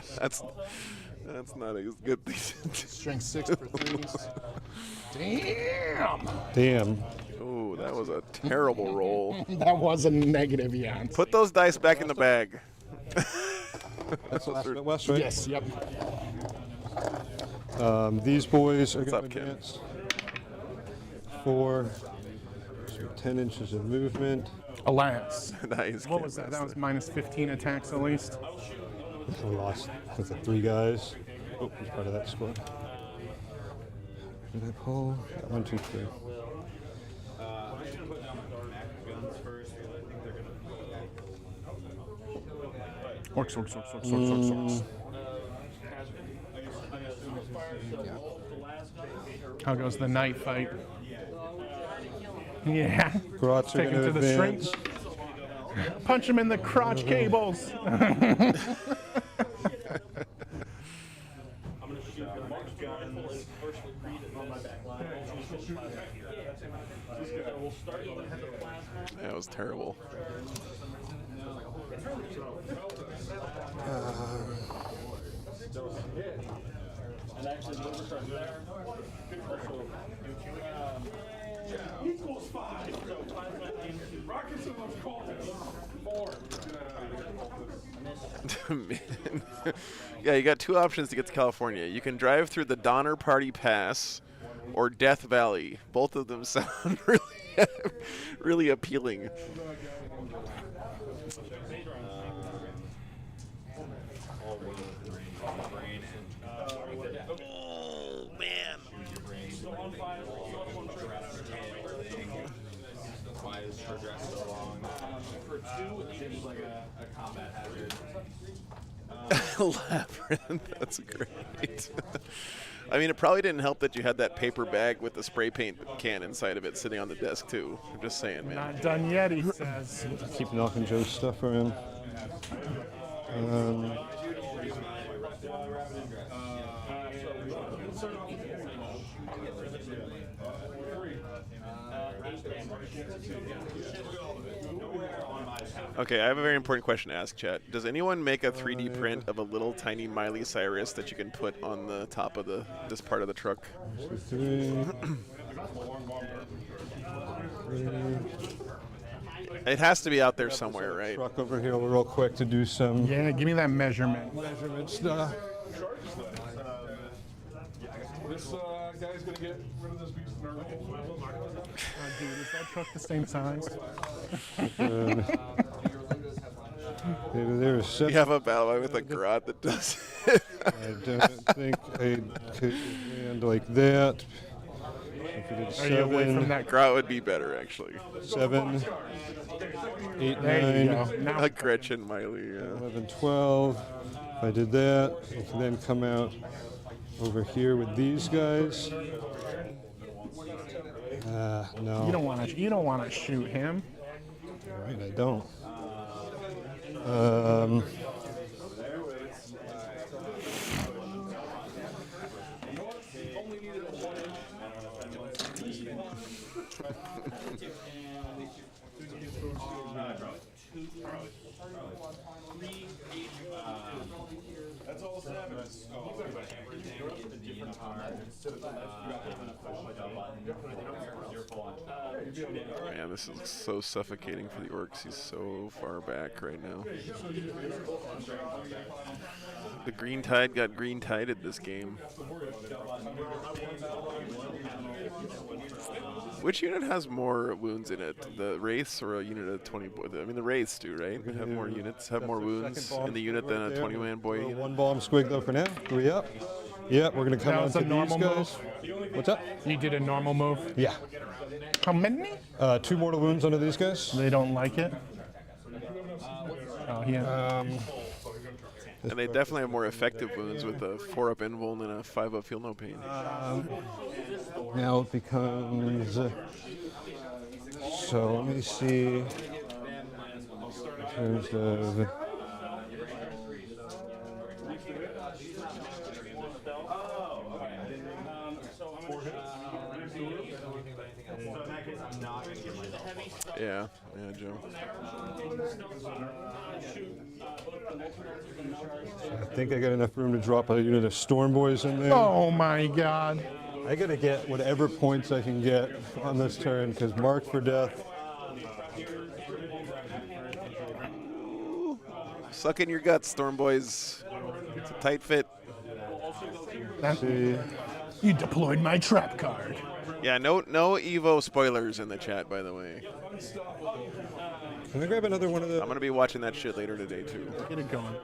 that's not a good thing. Strength 6 for 3s. Damn! Damn. Oh, that was a terrible roll. That was a negative, yeah. Put those dice back in the bag. That's the last bit west, right? Yes, yep. These boys are What's going up, to Kim? advance 4, so 10 inches of movement. Alas. Nice. What Kim, was that? nice. That was minus 15 attacks at least. We lost with the 3 guys. Oh, he's part of that squad. Did I pull? Yeah, 1, 2, 3. Orks, orks, orks, orks, orks, orks, orks. How goes the night fight? Yeah. Grots are Take him going to to the advance. shrink. Punch him in the crotch cables. That was terrible. Equals 5. Rockets and those cultists. 4. Man. Yeah, you got 2 options to get to California. You can drive through the Donner Party Pass or Death Valley. Both of them sound really appealing. Oh, man. Labyrinth, that's great. I mean, it probably didn't help that you had that paper bag with the spray paint can inside of it sitting on the desk, too. I'm just saying, man. Not done yet, he says. Keep knocking Joe's stuff around. Okay, I have a very important question to ask, chat. Does anyone make a 3D print of a little tiny Miley Cyrus that you can put on the top of this part of the truck? 2, 3. It has to be out there somewhere, right? Truck over here real quick to do some Yeah, give me that measurement. measurement stuff. This guy's going to get rid of this beast in our Dude, is that truck the same size? There's 7. We have a battle with a grot that does it. I don't think I could land like that. If we did Are you away 7, from that? Grot would be better, actually. 7, 8, There you 9, go. Now, A Gretchen Miley, yeah. 11, 12. If I did that, I can then come out over here with these guys. No. you don't want to shoot him. Right, I don't. That's all 7s. Man, this is so suffocating for the Orks. He's so far back right now. The Green Tide got green tided this game. Which unit has more wounds in it? The Wraiths or a unit of 20? I mean, the Wraiths do, right? Have more units, have more wounds in the unit than a 20-man boy unit. 1 bomb squig though for now. 3 up. Yeah, we're gonna come That on was to a these normal guys. What's up? You did a normal move. Yeah. How many? 2 mortal wounds onto these guys. They don't like it. Oh, yeah. And they definitely have more effective wounds with a 4-up invuln and a 5-up feel no pain. Now it becomes. So let me see. In terms of. Yeah, Joe. I think I got enough room to drop a unit of Storm Boys in there. Oh my God. I gotta get whatever points I can get on this turn because marked for death. Suck in your guts, Storm Boys. It's a tight fit. See. You deployed my trap card. Yeah, no Evo spoilers in the chat, by the way. Can I grab another one of the? I'm gonna be watching that shit later today too. Get it going.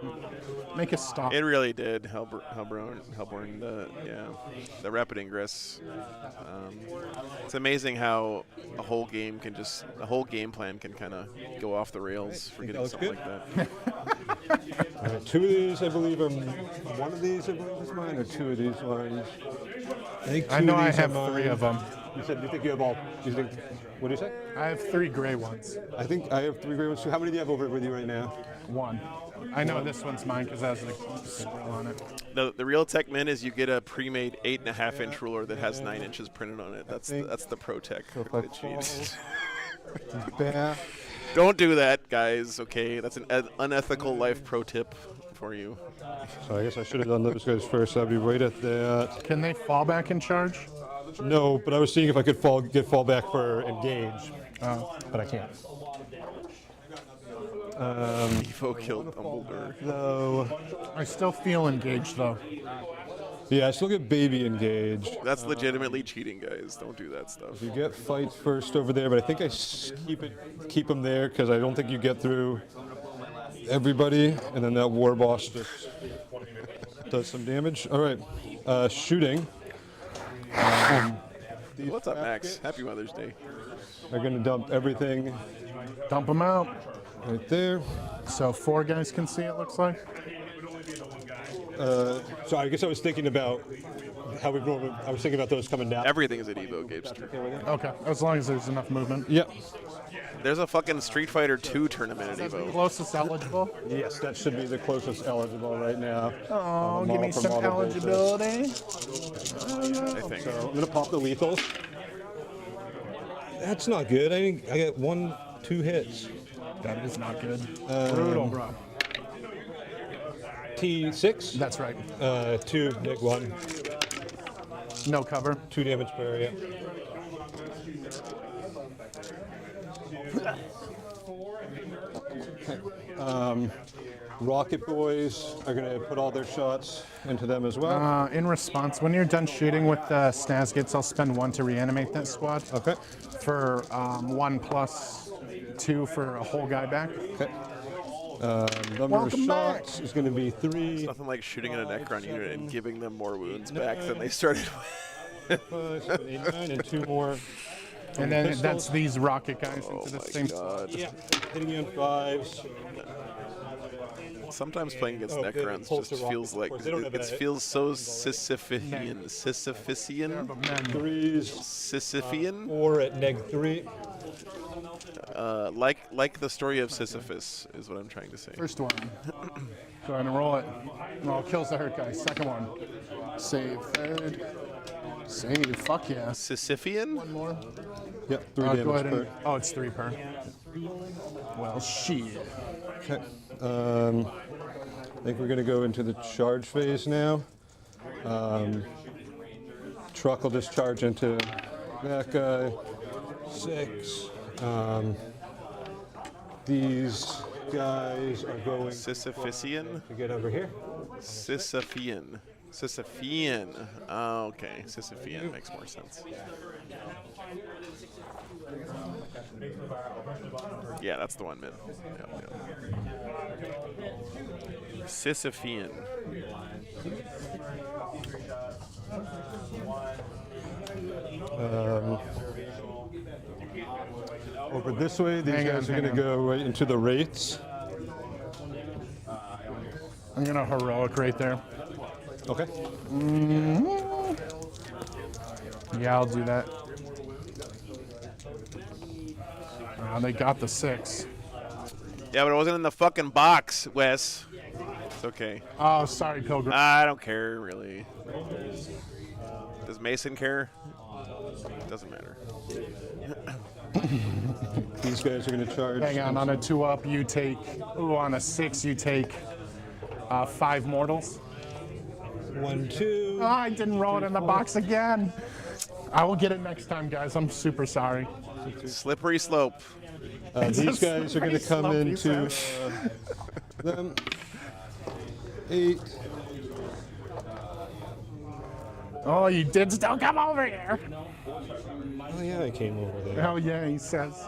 Make it stop. It really did. Hellborn, the rapid ingress. It's amazing how a whole game plan can kind of go off the rails for getting that something looks like that. All right, 2 of these, I believe, one of these, I believe, is mine, or 2 of these ones. I think 2 I know of I these have are 3 mine. of them. You think you have all? You think? What do you say? I have 3 gray ones. I think I have 3 gray ones too. How many do you have over with you right now? 1. I know this one's mine because it has the scroll on it. The real tech min is you get a pre-made 8.5-inch ruler that has 9 inches printed on it. That's the pro tech. So if I cheat. back. Don't do that, guys. Okay, that's an unethical life pro tip for you. So I guess I should have done those guys first. I'd be right at that. Can they fall back and charge? No, but I was seeing if I could get fall back for engage, but I can't. Evo killed Dumbledore. No. I still feel engaged though. Yeah, I still get baby engaged. That's legitimately cheating, guys. Don't do that stuff. You get fights first over there, but I think I keep them there because I don't think you get through everybody, and then that war boss just does some damage. All right, shooting. What's up, Max? Happy Mother's Day. They're gonna dump everything Dump them out. right there. So 4 guys can see it, looks like. So I guess I was thinking about how we've grown. I was thinking about those coming down. Everything is at Evo, Gapester. Okay, as long as there's enough movement. Yep. There's a fucking Street Fighter 2 tournament at That's the Evo. closest eligible. Yes, that should be the closest eligible right now. Oh, give me some eligibility. I think. So I'm gonna pop the lethals. That's not good. I got 2 hits. That is not good. Brutal, bro. T6. That's right. 2, neg 1. No cover. 2 damage per area. Rocket Boys are going to put all their shots into them as well. In response, when you're done shooting with the snaz gets, I'll spend 1 to reanimate that squad. Okay. For 1 plus 2 for a whole guy back. Okay. Number Welcome of back. shots is going to be 3. Nothing like shooting at a Necron unit and giving them more wounds back than they started with. 5, 7, 8, 9, and 2 more. And then Pistols. that's these rocket guys Oh into the my same. god. Yeah, hitting you in 5s. Sometimes playing against Oh, good. Necrons Pulse just the feels rocket. like Of course, they don't have it that. feels so Sisyphean. Sisyphean? 3s. Sisyphean? 4 at neg 3. Like the story of Sisyphus is what I'm trying to say. First one. Go ahead and roll it. No, kills the hurt guy. Second one. Save. Third. Save. Fuck yeah. Sisyphean? One more. Yep, 3 damage Go ahead per. and. Oh, it's 3 per. Well, shit. Okay. I think we're going to go into the charge phase now. Truck will just charge into that guy. 6. These guys are going Sisyphean? to get over here. Sisyphean. Sisyphean. Oh, okay. Sisyphean makes more sense. Yeah, that's the one, man. Yep. Sisyphean. Over this way, these Hang on, guys are hang going to go right into the wraiths. I'm gonna heroic right there. Okay. Yeah, I'll do that. They got the 6. Yeah, but it wasn't in the fucking box, Wes. It's okay. Oh, sorry, Pilgrim. I don't care, really. Does Mason care? Doesn't matter. These guys are going to charge. Hang on a 2-up, you take. Ooh, on a 6, you take 5 mortals. 1, 2. Oh, I didn't roll it in the box again. I will get it next time, guys. I'm super sorry. Slippery slope. These guys are going to come Slippery into them. 8. Oh, you did still come over here. Oh yeah, I came over there. Oh yeah, he says.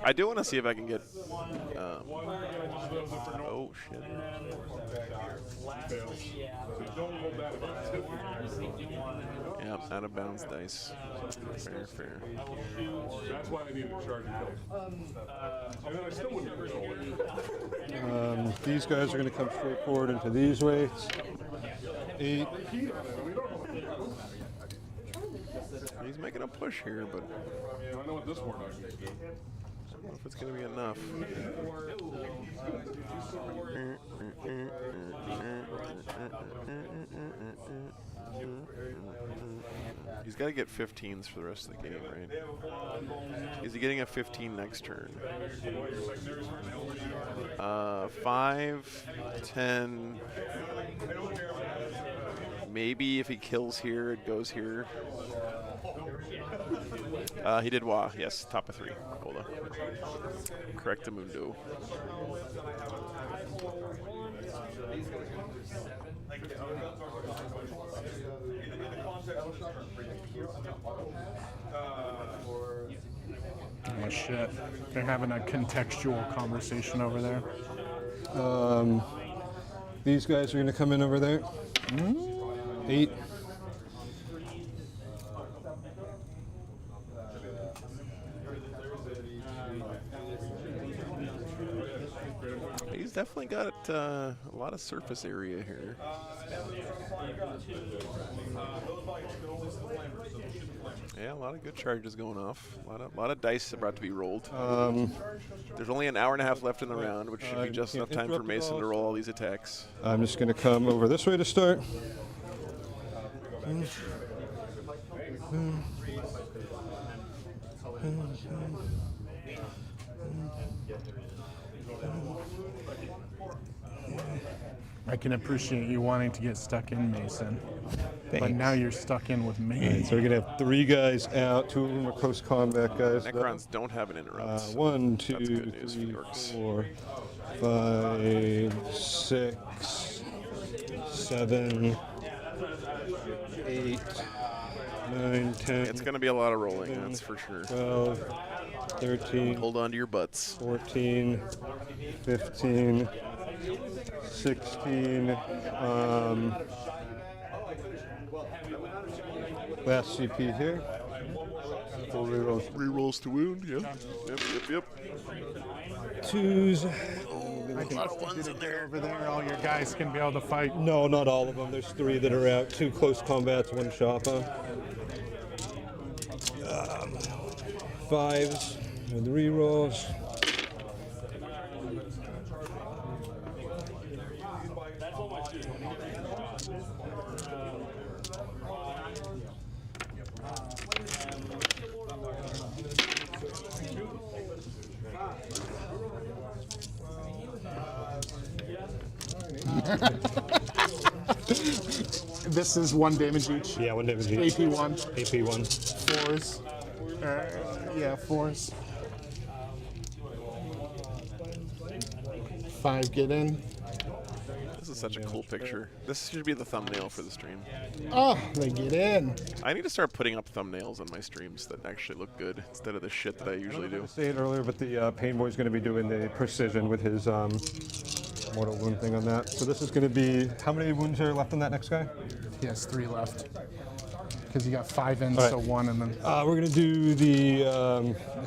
I do want to see if I can get. Oh shit! Yeah, out of bounds dice. Fair, fair. That's why I needed a charging belt. And then I still wouldn't control it. These guys are going to come straight forward into these weights. 8. He's making a push here, but I know what this war does. I don't know if it's going to be enough. He's got to get 15s for the rest of the game, right? Is he getting a 15 next turn? 5, 10. Maybe if he kills here, it goes here. He did Wah, yes, top of 3. Hold on. Correctamundo. Oh shit. They're having a contextual conversation over there. These guys are going to come in over there. 8. He's definitely got a lot of surface area here. Yeah, a lot of good charges going off. A lot of dice about to be rolled. There's only an hour and a half left in the round, which should be just enough time for Mason to roll all these attacks. I'm just going to come over this way to start. I can appreciate you wanting to get stuck in, Mason. But Thanks. now you're stuck in with me. All right, so we're going to have 3 guys out. 2 of them are close combat guys. Necrons don't have an interrupt. 1, That's 2, good news for 3, the Orks. 4, 5, 6, 7, 8, 9, 10. It's going to be a lot of rolling, that's for sure. 12, 13, Hold on to your butts. 14, 15, 16. Last CP here. Full rerolls. Rerolls to wound, yeah. Yep. 2s. I can ones in there. Over there, all your guys can be able to fight. No, not all of them. There's 3 that are out. 2 close combats, 1 shopper. 5s with rerolls. This is 1 damage each. Yeah, 1 damage each. AP 1. AP 1. 4s. Yeah, 4s. 5 get in. This is such a cool picture. This should be the thumbnail for the stream. Oh, they get in. I need to start putting up thumbnails on my streams that actually look good instead of the shit that I usually do. I say it earlier, but the Pain Boy's going to be doing the precision with his mortal wound thing on that. So this is going to be, how many wounds are left on that next guy? He has 3 left. Because you got 5 in, right. so 1 and then. We're going to do the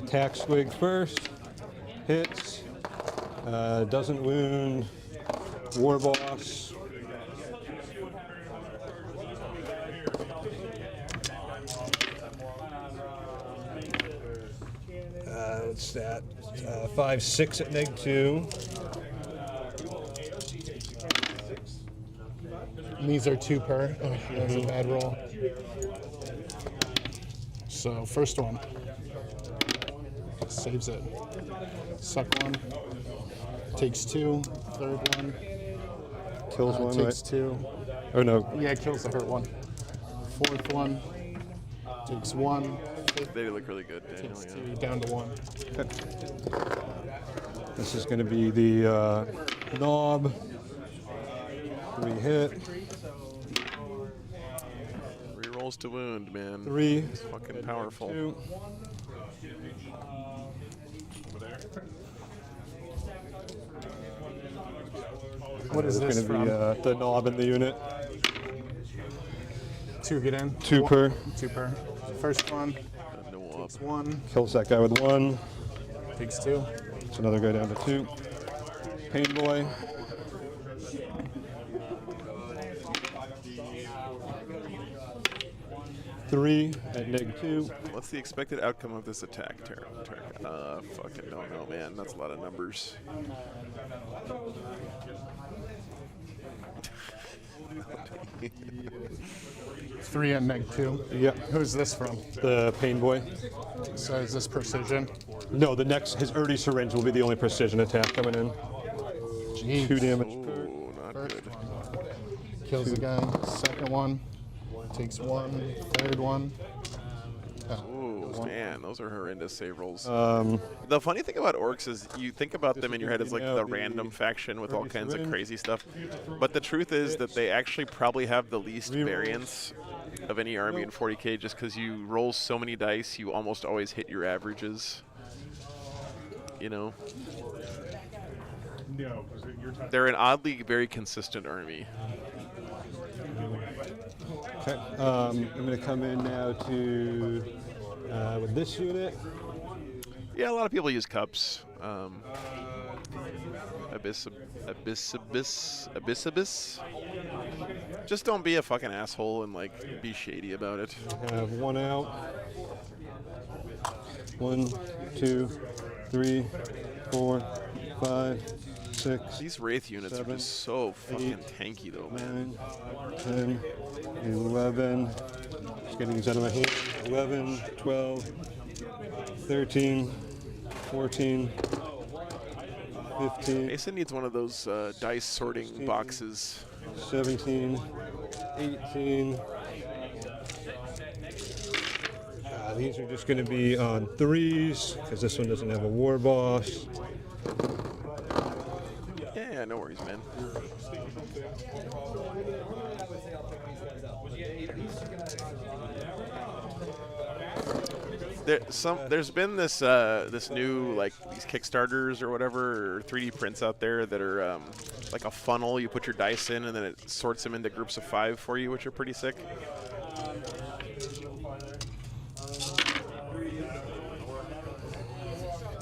attack swig first. Hits. Doesn't wound. War boss. What's that? 5, 6 at -2. And these are 2 per. Oh, that's a bad roll. So, first one. Saves it. Suck 1. Takes 2. Third one. kills one, Takes right? 2. Oh no. Yeah, it kills the hurt one. 4th one. Takes 1. They look really good, Daniel. Takes Yeah. 2. Down to 1. This is going to be the knob. 3 hit. Rerolls to wound, man. 3. It's fucking powerful. 2. What is There's this going to from? be the knob in the unit. 2 get in. 2 per. 2 per. First one. No up. Takes 1. Kills that guy with 1. Takes 2. It's another guy down to 2. Pain boy. Three at -2. What's the expected outcome of this attack, Tara? Fucking don't know, man. That's a lot of numbers. Three at -2. Yep. Who's this from? The pain boy. So is this precision? No, the next, his Erdy syringe will be the only precision attack coming in. Jeez. 2 damage. Ooh, not good. Kills the guy. Second one. Takes 1. Third one. Ooh, man, those are horrendous save rolls. The funny thing about Orks is you think about them in your head as like the random faction with all kinds of crazy stuff. But the truth is that they actually probably have the least variance of any army in 40k just because you roll so many dice, you almost always hit your averages. You know? No, because you're They're an oddly very consistent army. Okay. I'm going to come in now to with this unit. Yeah, a lot of people use cups. Abyss. Just don't be a fucking asshole and like be shady about it. I have 1 out. 1, 2, 3, 4, 5, 6. These Wraith units are just so fucking tanky though, man. 9, 10, 11. Just getting these out of my hand. 11, 12, 13, 14, 15, Mason needs one of those dice sorting boxes. 17, 18. These are just going to be on 3s because this one doesn't have a war boss. Yeah, no worries, man. There's been this this new like these Kickstarters or whatever or 3D prints out there that are like a funnel. You put your dice in and then it sorts them into groups of 5 for you, which are pretty sick.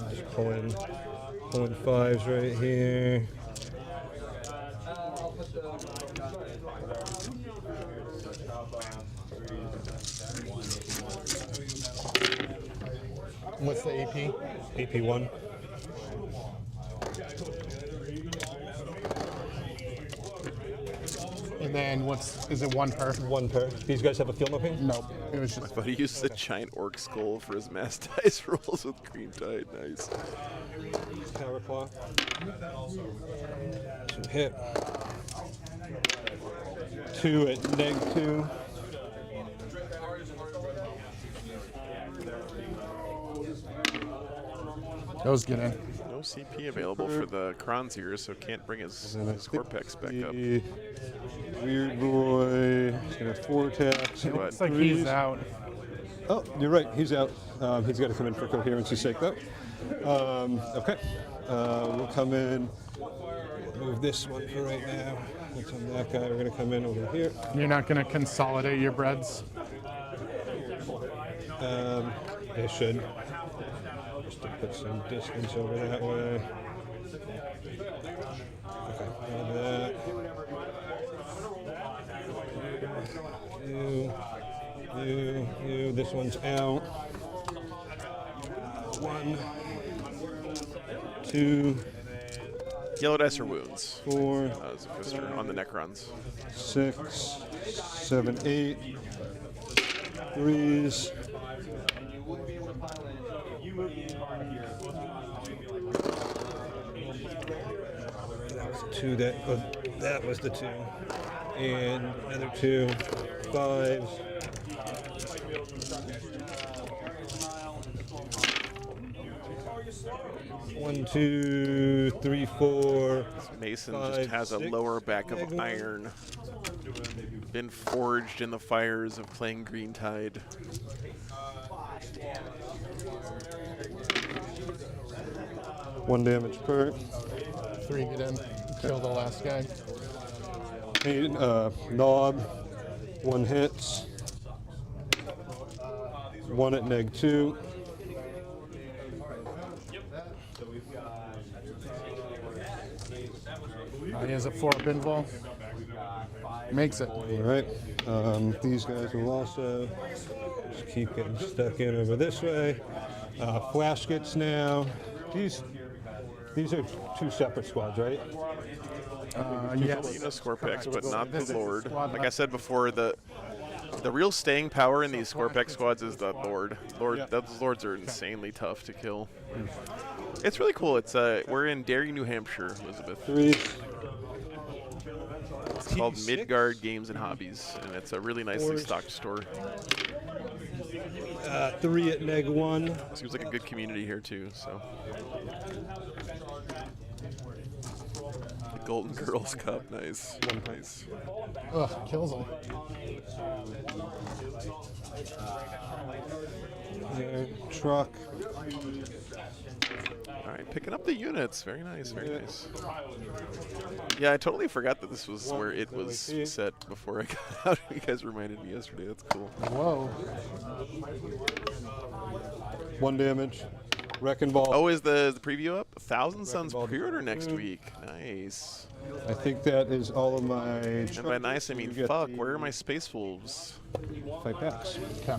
Just pulling 5s right here. What's the AP? AP1. And then is it 1 per? 1 per. These guys have a field mapping? Nope. It was just But he uses a giant orc skull for his mass dice rolls with green tide. Nice. Power claw. Some hit. 2 at -2. those get in. No CP available for the Kron's here, so can't bring his Corpex back up. The Weird boy. He's gonna have 4 attacks. What? Looks like he's out. Oh, you're right. He's out. He's got to come in for coherency's sake, though. Okay. We'll come in. Move this one for right now. That's on that guy. We're going to come in over here. You're not going to consolidate your breads? They should. Just to put some distance over that way. Okay. Have that. You. This one's out. 1, 2, Yellow dice or wounds. 4, Zephyster on the Necrons. 6, 7, 8. 3s. 2 that that was the 2, and another 2, 5s. 1, 2, 3, 4. Mason 5, just has a 6. lower back of Neg 1. iron. Been forged in the fires of playing Green Tide. One damage per. 3 get in. Kill the last guy. Hey, knob. 1 hits. 1 at neg 2. He has a 4-up invul. Makes it. All right. These guys will also just keep getting stuck in over this way. Flash gets now. These are 2 separate squads, right? Yes. Scorpex, but not This the is Lord. squad Like I said before, the real staying power in these Scorpex squads is the Lord. Yeah. Those Lords are insanely tough to kill. It's really cool. It's we're in Derry, New Hampshire, Elizabeth. 3. It's called Midgard Games and Hobbies, and it's a really nicely stocked store. 3 at neg 1. Seems like a good community here too. So the Golden Girls Cup, nice. Nice. Ugh, kills him. There, truck. All right, picking up the units. Very nice, very nice. Yeah, I totally forgot that this was where it was set before I got out. You guys reminded me yesterday. That's cool. Whoa. 1 damage. Wrecking ball. Oh, is the preview up? 1,000 Suns Ball pre-order next to- week. Nice. I think that is all of my. And by nice, I mean fuck. Where are my Space Wolves? 5 packs. Okay.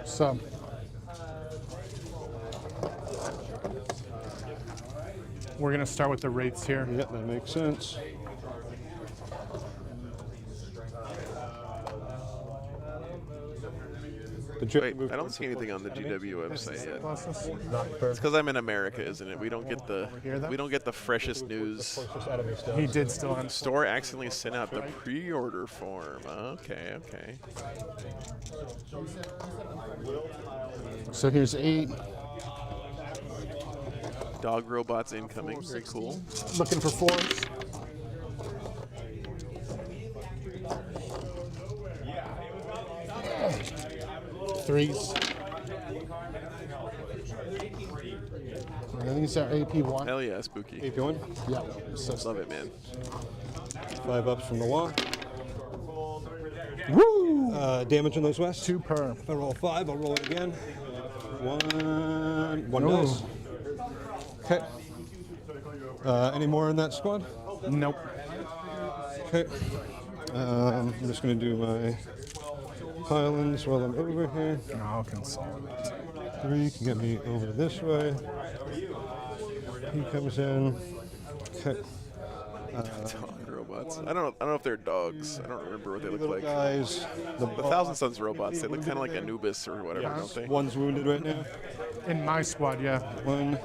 So, we're going to start with the rates here. Yep, that makes sense. Wait, I don't see anything on the GW website yet. It's because I'm in America, isn't it? We don't get the freshest news. He did still on. Store accidentally sent out the pre-order form. Okay, okay. So here's 8. Dog robots incoming. Very cool. Looking for 4s. Threes. And these are AP1. Hell yeah, spooky. AP1. Yeah. So Love it, man. 5 ups from the wall. Woo! Damage on those west. 2 per. If I roll 5, I'll roll it again. 1 Ooh. dice. Okay. Any more in that squad? Nope. Okay. I'm just going to do my pylons while I'm over here. I'll consolidate. 3 can get me over this way. He comes in. Okay. Dog robots. I don't know if they're dogs. I don't remember what they look Little like. guys. The The Thousand Suns robots. They look kind of like Anubis or whatever, don't they? One's wounded right now. In my squad, yeah. 1,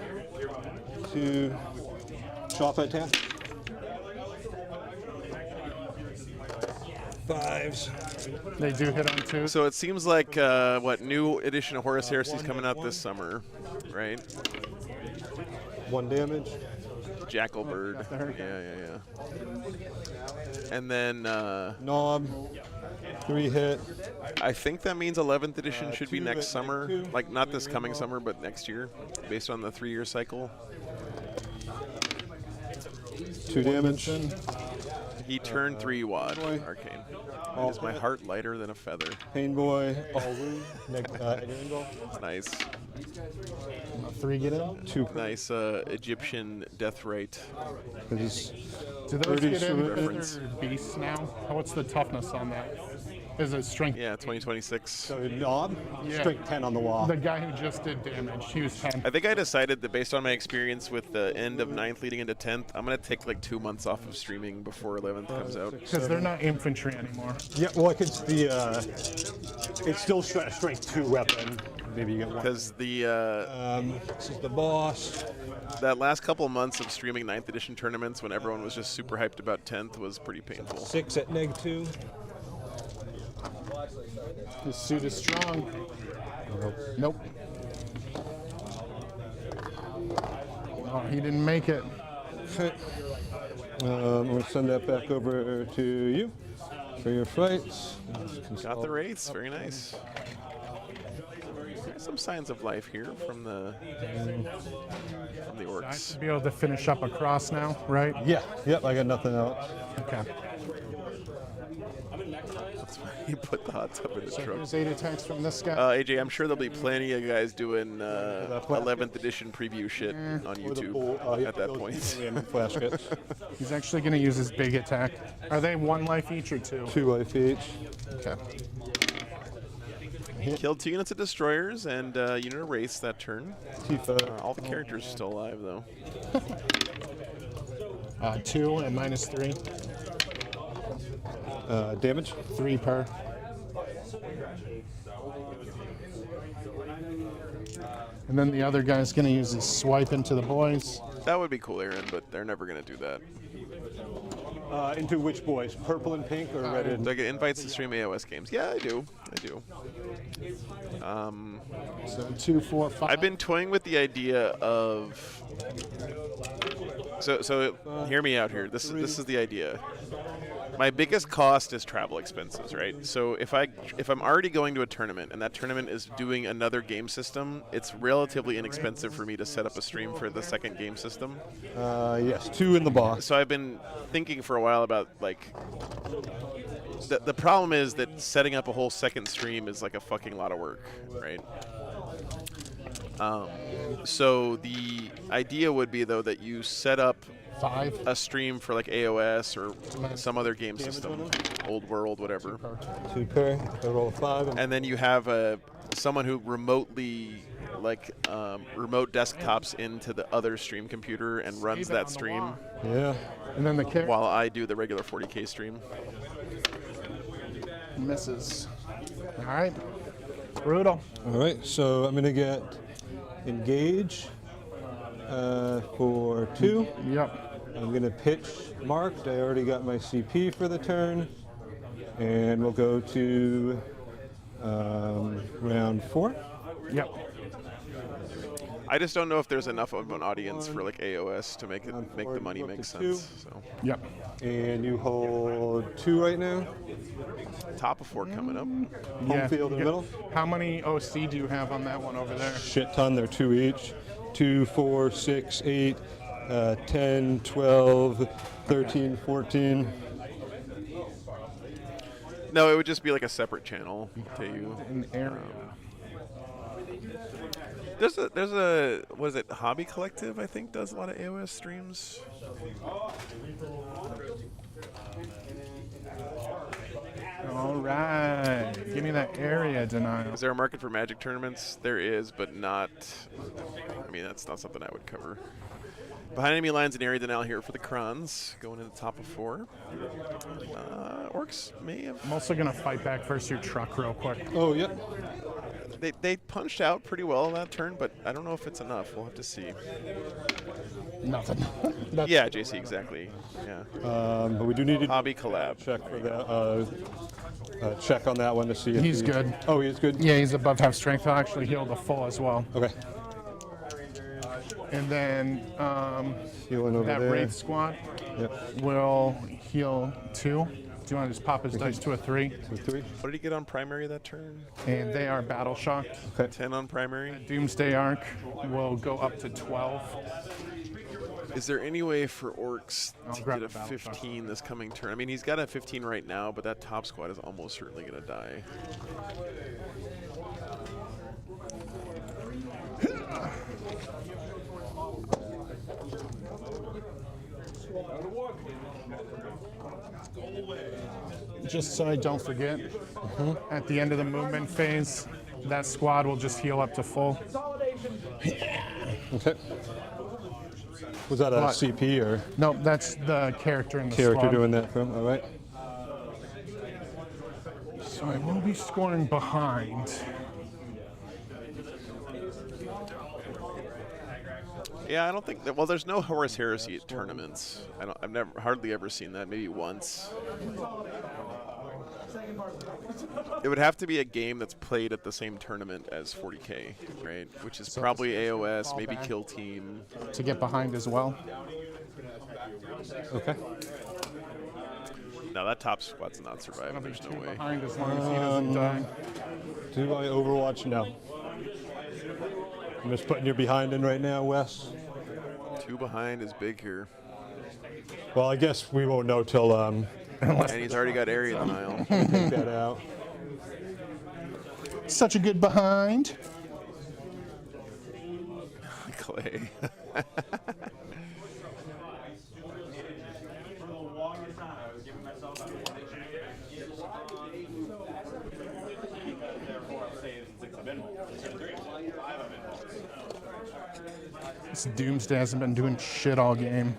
2. Chop attack. 5s. They do hit on 2. So it seems like what new edition of Horus Heresy is coming out this summer, right? 1 damage. Jackalbird. Yeah. And then Knob. 3 hit. I think that means 11th edition should be 2 next at summer, neg 2. like not this coming summer, but next year, based on the 3-year cycle. 2 damage. He turned 3 wad. Arcane. Is my heart lighter than a feather? Pain boy. All wound. Angle. Nice. 3 get in. 2 Nice Egyptian death rate. Do those 30 get in reference. because they're beasts now? What's the toughness on that? Is it strength? Yeah, 2026. So knob. Yeah. Strength 10 on the wall. The guy who just did damage, he was 10. I think I decided that based on my experience with the end of 9th leading into 10th, I'm going to take like 2 months off of streaming before 11th comes out. Because they're not infantry anymore. Yeah, well, it's the it's still a strength 2 weapon, maybe you get one. Because the This is the boss. that last couple months of streaming 9th edition tournaments when everyone was just super hyped about 10th was pretty painful. 6 at -2. His suit is strong. Nope. Oh, he didn't make it. Okay. I'm going to send that back over to you for your fights. Got the wraiths, very nice. There's some signs of life here from the I orcs. should be able to finish up across now, right? Yeah, yep, I got nothing else. Okay. That's why you put the hot tub in the So truck. here's 8 attacks from this guy. AJ, I'm sure there'll be plenty of guys doing 11th edition preview shit on Or the YouTube bull, at that point. Random flash hits. He's actually going to use his big attack. Are they 1 life each or 2? 2 life each. Okay. Killed 2 units of destroyers and unit of wraiths that turn. Tifa. All the characters are still alive though. 2 and -3. Damage. 3 per. And then the other guy's going to use his swipe into the boys. That would be cool, Aaron, but they're never gonna do that. Into which boys? Purple and pink or red and... Do I get invites to stream AOS games? Yeah, I do. So 2, 4, 5. I've been toying with the idea of. So hear me out here. This is the idea. My biggest cost is travel expenses, right? So if I'm already going to a tournament and that tournament is doing another game system, it's relatively inexpensive for me to set up a stream for the second game system. Yes, 2 in the boss. So I've been thinking for a while about like. The problem is that setting up a whole second stream is like a fucking lot of work, right? So the idea would be though that you set up 5. a stream for like AOS or some other game system, Old World, whatever, 2 per. I roll a 5. and then you have someone who remotely remote desktops into the other stream computer and runs that stream Yeah. And then the kick while I do the regular 40K stream. misses. All right. Brutal. All right, so I'm going to get engage for 2. Yep. I'm going to pitch marked. I already got my CP for the turn. And we'll go to round 4. Yep. I just don't know if there's enough of an audience for like AOS to make the money make sense. So Yep. And you hold 2 right now. top of 4 coming up. Home field in the middle. How many OC do you have on that one over there? Shit ton. They're 2 each. 2, 4, 6, 8, 10, 12, 13, 14. No, it would just be like a separate channel to you. An area. There's a what is it? Hobby Collective, I think, does a lot of AOS streams. All right. Give me that area denial. Is there a market for Magic tournaments? There is, but not. I mean, that's not something I would cover. Behind enemy lines, an area denial here for the Crons, going in the top of 4. Orcs may have. I'm also going to fight back versus your truck real quick. Oh, yep. They punched out pretty well on that turn, but I don't know if it's enough. We'll have to see. Nothing. Yeah, JC, exactly. Yeah. But we do need to Hobby collab. check for that. Check on that one to see if He's good. Oh, he's good. Yeah, he's above half strength. He'll actually heal the full as well. Okay. And then Healing over that there. Wraith squad Yep. will heal 2. Do you want to just pop his dice to a 3? So 3. What did he get on primary that turn? And they are battle shocked. 10 on primary. Doomsday Arc will go up to 12. Is there any way for Orcs I'll to grab get a the battle shock. 15 this coming turn? I mean, he's got a 15 right now, but that top squad is almost certainly going to die. Just so I don't forget, at the end of the movement phase, that squad will just heal up to full. Okay. Was that a What? CP or Nope, that's the character in the character squad. doing that from? All right. So I will be scoring behind. Yeah, I don't think that. Well, there's no Horus Heresy at tournaments. I've never, hardly ever seen that. Maybe once. It would have to be a game that's played at the same tournament as 40K, right? Which is probably AOS, maybe Kill Team. To get behind as well. Okay. No, that top squad's not surviving. There's no way. Behind as long as he doesn't die. Do I Overwatch? No. I'm just putting your behind in right now, Wes. 2 behind is big here. Well, I guess we won't know till And he's already got area denial. take that out. Such a good behind. Clay. This Doomsday hasn't been doing shit all game.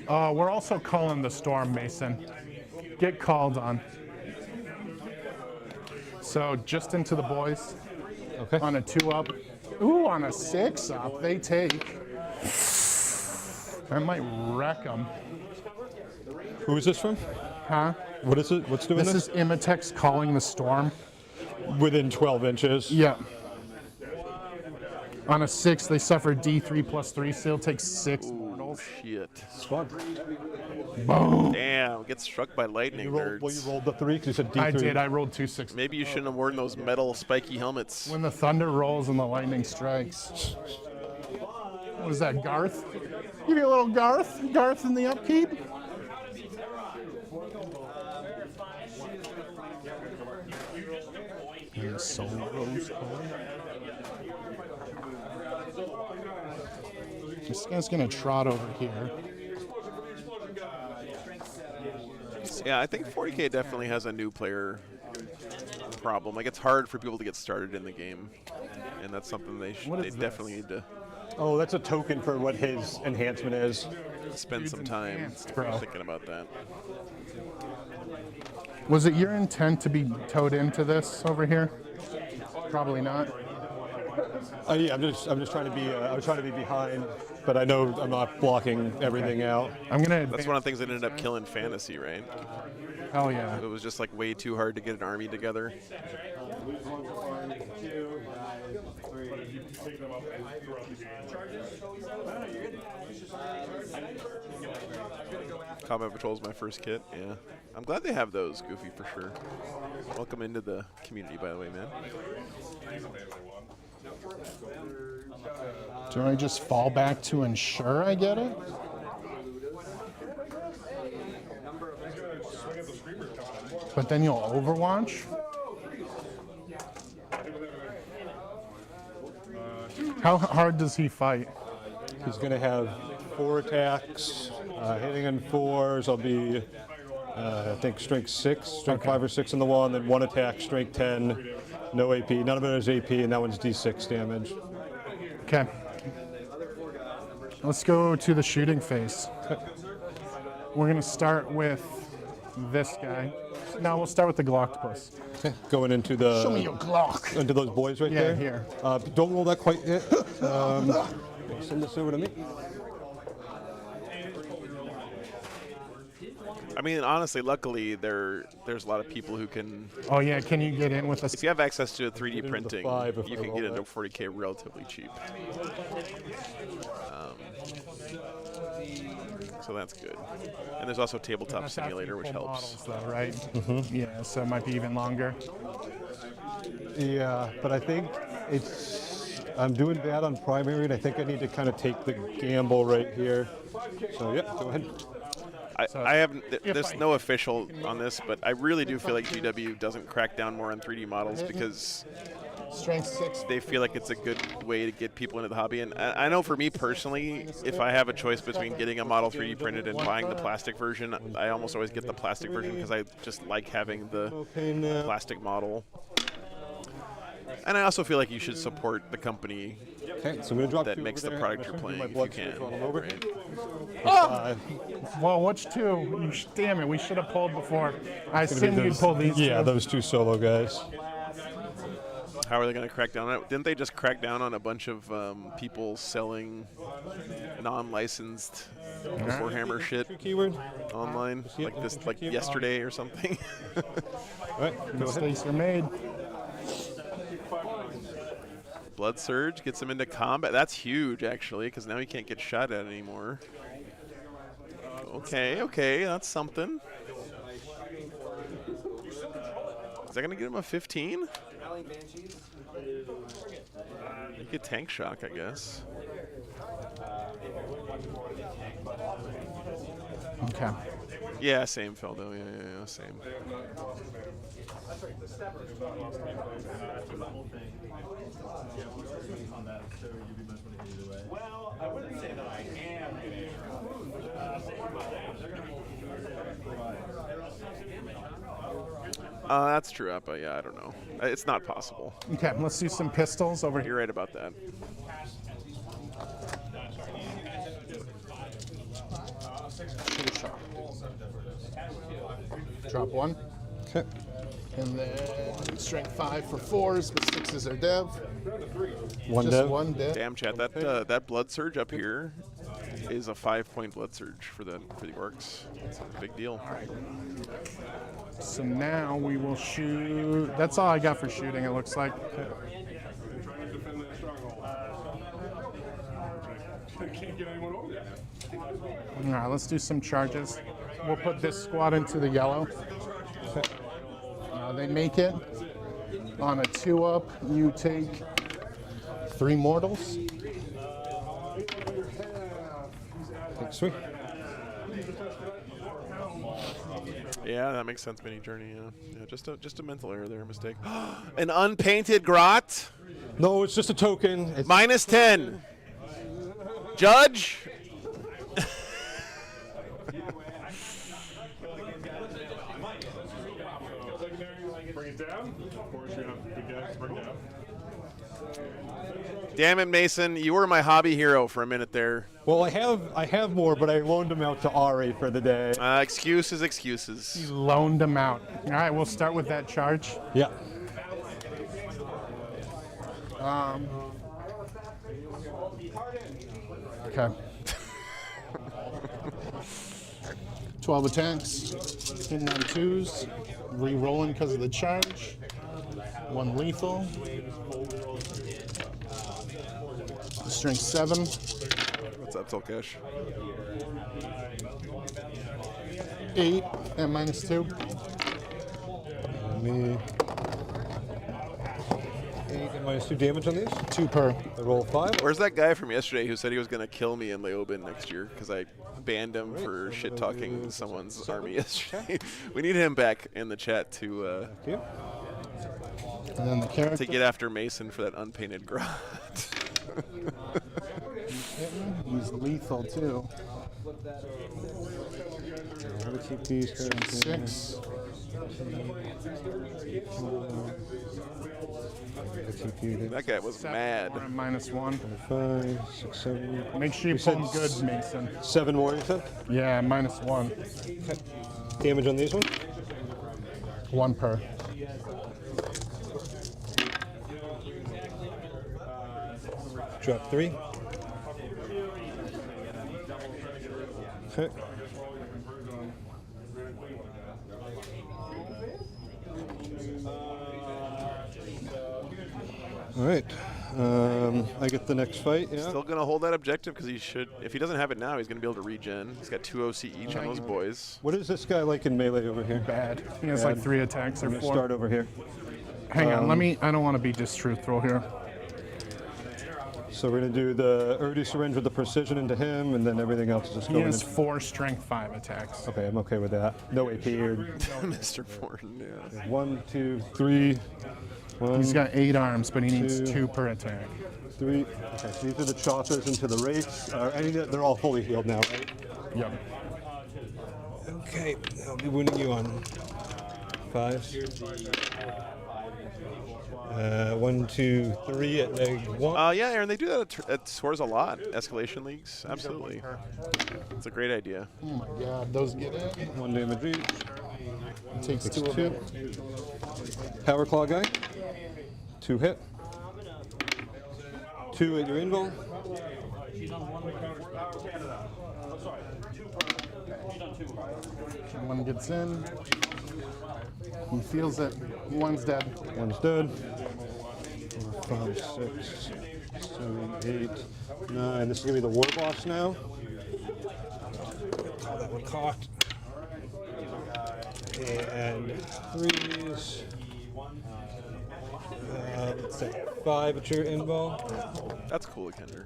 We're also calling the storm, Mason. Get called on. So just into the boys. Okay. On a 2-up. Ooh, on a 6-up, they take. I might wreck them. Who is this from? Huh? What is it? What's doing This is Imitex calling the storm. Within 12 inches. Yeah. On a 6, they suffer D3 plus 3, so they'll take 6 mortals. Shit. Swag. Boom. Damn, gets struck by lightning, You rolled, well, you nerds. rolled the 3 because you said D3. I did. I rolled 2 6. Maybe you shouldn't have worn those metal spiky helmets. When the thunder rolls and the lightning strikes. What is that, Garth? Give you a little Garth? Garth in the upkeep? And solos. This guy's gonna trot over here. Yeah, I think 40K definitely has a new player problem. Like, it's hard for people to get started in the game, and that's something they definitely need to Oh, that's a token for what his enhancement is. spend some time enhanced, bro. thinking about that. Was it your intent to be towed into this over here? Probably not. Yeah, I'm just trying to be. I was trying to be behind, but I know I'm not blocking everything out. I'm gonna. That's one of the things that ended up killing fantasy, right? Hell yeah. It was just like way too hard to get an army together. Combat Patrol is my first kit, yeah. I'm glad they have those, Goofy, for sure. Welcome into the community, by the way, man. Do I just fall back to ensure I get it? But then you'll overwatch? How hard does he fight? He's going to have 4 attacks, hitting in 4s. I'll be, I think, strength 6, strength 5 or 6 in the one, then 1 attack, strength 10, no AP. None of it is AP, and that one's D6 damage. Okay. Let's go to the shooting phase. We're going to start with this guy. No, we'll start with the Glocktopus. Okay, going into the. Show me your Glock. Into those boys right Yeah, there. here. Don't roll that quite yet. Send this over to me. I mean, honestly, luckily, there's a lot of people who can. Oh yeah, can you get in with us? If you have access to 3D printing, 5 if you I can roll get into that. 40K relatively cheap. So that's good. And there's also Tabletop That's after Simulator, you which pull helps. models, though, right? Yeah, so it might be even longer. Yeah, but I think I'm doing bad on primary, and I think I need to kind of take the gamble right here. So, yeah, go ahead. I haven't. There's no official on this, but I really do feel like GW doesn't crack down more on 3D models because Strength 6. they feel like it's a good way to get people into the hobby. And I know for me personally, if I have a choice between getting a model 3D printed and buying the plastic version, I almost always get the plastic version because I just like having the plastic model. And I also feel like you should support the company Okay, so I'm going to drop that two makes over the there. product you're I'm gonna playing do my if you blood surge can. while I'm over. Right? Well, which two? Damn it, we should have pulled before. I assumed you'd pull these Yeah, two. those two solo guys. How are they going to crack down on it? Didn't they just crack down on a bunch of people selling non-licensed Warhammer shit Keyword. online, Yeah, like this, infantry like keyword. yesterday or something? All right, go ahead. Mistakes are made. Blood Surge gets him into combat. That's huge, actually, because now he can't get shot at anymore. Okay, that's something. Is that going to get him a 15? You get tank shock, I guess. Okay. Yeah, same, Feldo. Yeah, same. Well, I wouldn't say that I am. That's true, Appa. Yeah, I don't know. It's not possible. Okay, let's do some pistols over You're here. right about that. Drop one. Okay. And then strength 5 for 4s, but 6s are dev. One Just dev. one dev. Damn, chat. That blood surge up here is a 5-point blood surge for the Orks. It's a big deal. So now we will shoot. That's all I got for shooting, it looks like. Trying to defend that stronghold. Can't get anyone over there. All right, let's do some charges. We'll put this squad into the yellow. They make it. On a 2-up, you take 3 mortals. Sweet. Yeah, that makes sense. Mini journey. Yeah, just a mental error there, mistake. An unpainted grot. No, it's just a token. It's Minus 10. Judge. Bring it down. Of course, you have good guys to bring down. Damn it, Mason. You were my hobby hero for a minute there. well, I have more, but I loaned them out to Ari for the day. Excuses. You loaned them out. All right, we'll start with that charge. Yeah. Okay. 12 attacks. Hitting on 2s. Re-rolling because of the charge. 1 lethal. Strength 7. What's up, Tolkesh? 8 and minus 2. Me. 8 and minus 2 damage on these. 2 per. I roll 5. Where's that guy from yesterday who said he was going to kill me in Leoben next year because I banned him for shit talking someone's army yesterday? We need him back in the chat to Thank you. And then the character. to get after Mason for that unpainted grot. He's lethal too. I'm gonna keep these guys in. 6. Keep you there. That guy was mad. And minus 1. 5, 6, 7. Make sure you pull them good, Mason. 7 more, you said? Yeah, minus 1. Damage on these ones? 1 per. Drop 3. Okay. All right. I get the next fight. Yeah. Still going to hold that objective because he should. If he doesn't have it now, he's going to be able to regen. He's got 2 OC each on those boys. What is this guy like in melee over here? Bad. He has like 3 attacks or I'm gonna 4. start over here. Hang on, I don't want to be distruthful here. So we're gonna do the Urdu syringe with the precision into him, and then everything else is just He going has in. 4 strength 5 attacks. Okay, I'm okay with that. No AP or Mr. Forden, yeah. 1, 2, 3. He's got 8 arms, but he needs 2. 2 per attack. 3. Okay, so these are the choppers into the race. They're all fully healed now, right? Yep. Okay, I'll be winning you on 5. 1, 2, 3 at -1. Yeah, Aaron, they do that at Soars a lot. Escalation leagues, absolutely. It's a great idea. Oh my god, those get in. 1 damage each. Takes Takes 2 of 2. it. Power Claw guy. 2 hit. 2 at your invul. One gets in. He feels it. One's dead. One's dead. 4, 5, 6, 7, 8, 9. This is going to be the war boss now. Oh, that one cocked. And 3s. Let's say 5 at your invul. That's cool, Kender.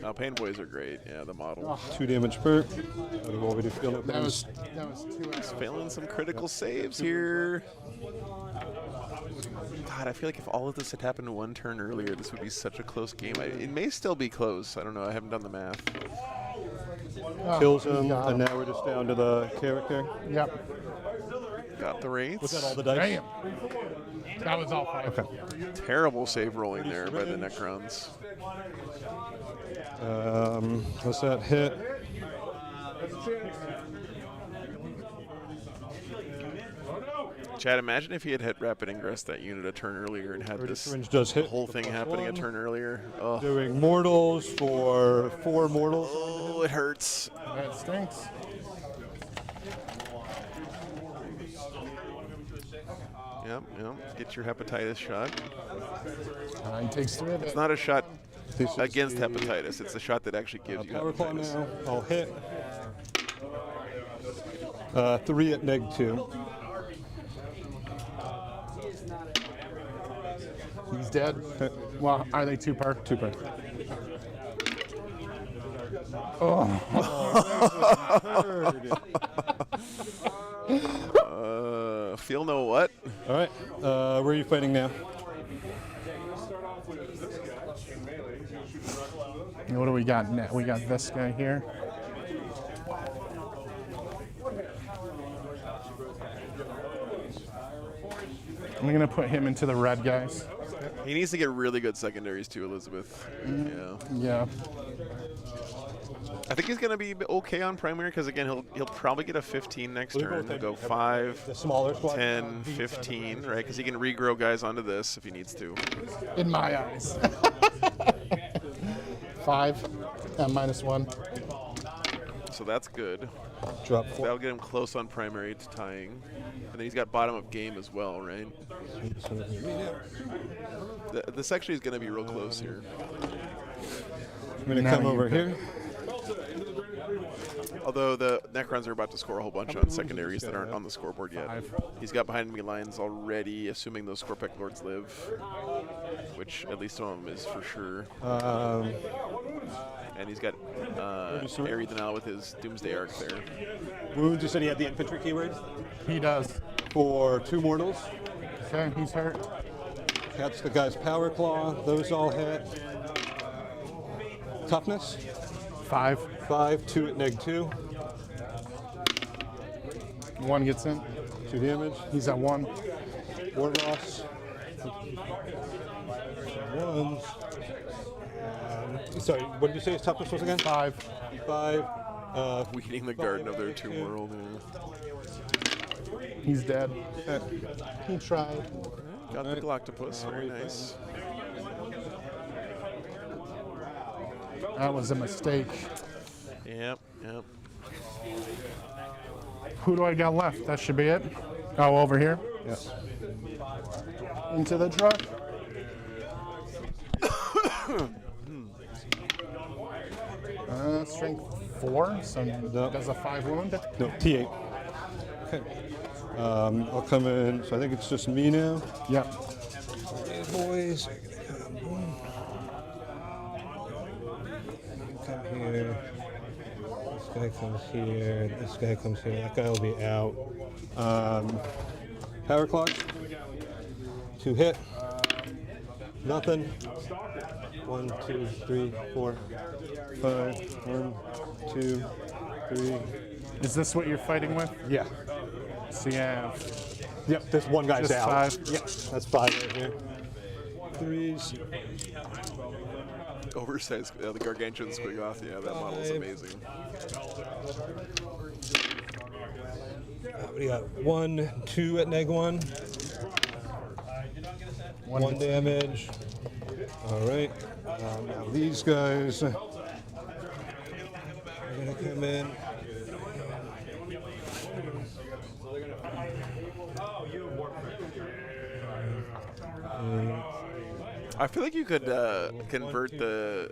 Oh, Pain Boys are great. Yeah, the model. 2 damage per. Already feel it. That was 2x. Failing some critical saves here. God, I feel like if all of this had happened one turn earlier, this would be such a close game. It may still be close. I don't know. I haven't done the math. Kills him, and now we're just down to the character. Yep. Got the Wraiths. Was that all the dice? Damn. That was all 5. Okay. Terrible save rolling there by the Necrons. What's that hit? Chad, imagine if he had hit Rapid Ingress that unit a turn earlier and had this Syringe does hit. whole thing happening a turn earlier. Oh, Doing mortals for 4 mortals. oh, it hurts. That stinks. Yep, yep. Get your hepatitis shot. He takes 3 of it. It's not a shot This is against the, hepatitis. It's a shot that actually gives you Power Claw hepatitis. now. I'll hit. 3 at -2. He's dead. Well, are they 2 per? 2 per. Feel no what? All right. Where are you fighting now? What do we got now? We got this guy here. I'm going to put him into the red guys. He needs to get really good secondaries too, Elizabeth. Yeah. Yeah. I think he's going to be okay on primary because, again, he'll probably get a 15 next turn. He'll go 5, The smaller squad. 10, 15, right? Because he can regrow guys onto this if he needs to. In my eyes. 5 and -1. So that's good. Drop 4. That'll get him close on primary to tying. And then he's got bottom of game as well, right? This actually is going to be real close here. I'm going to Now come you over go. here. Although the Necrons are about to score a whole bunch on secondaries that aren't on the scoreboard yet. 5. He's got behind me lines already, assuming those Scorpec Lords live, which at least one of them is for sure. And he's got Aerie Denal with his Doomsday Arc there. Wounds, you said he had the infantry keyword He does. for 2 mortals. Okay, he's hurt. That's the guy's Power Claw. Those all hit. Toughness. 5. 5, 2 at -2. 1 gets in. 2 damage. He's at 1. War Boss. 1s. Sorry, what did you say his toughness was again? 5. 5. Weeding the garden of their tomb world. He's dead. He tried. Got the Galactopus, very nice. That was a mistake. Yep, yep. Who do I got left? That should be it. Oh, over here. Yes. Into the truck. Strength 4, so does a 5 wound. No, T8. Okay. I'll come in. So I think it's just me now. Yep. These boys. Come here. This guy comes here. This guy comes here. That guy will be out. Power Clock. 2 hit. Nothing. 1, 2, 3, 4, 5. 1, 2, 3. Is this what you're fighting with? Yeah. So you have Yep, this one guy's just out. 5. Yep, that's 5 right here. 3s. Oversized, the Gargantuan Squigoth. Yeah, that model is 5. amazing. We got 1, 2 at neg 1. 1 damage. All right. Now these guys are gonna come in. I feel like you could convert the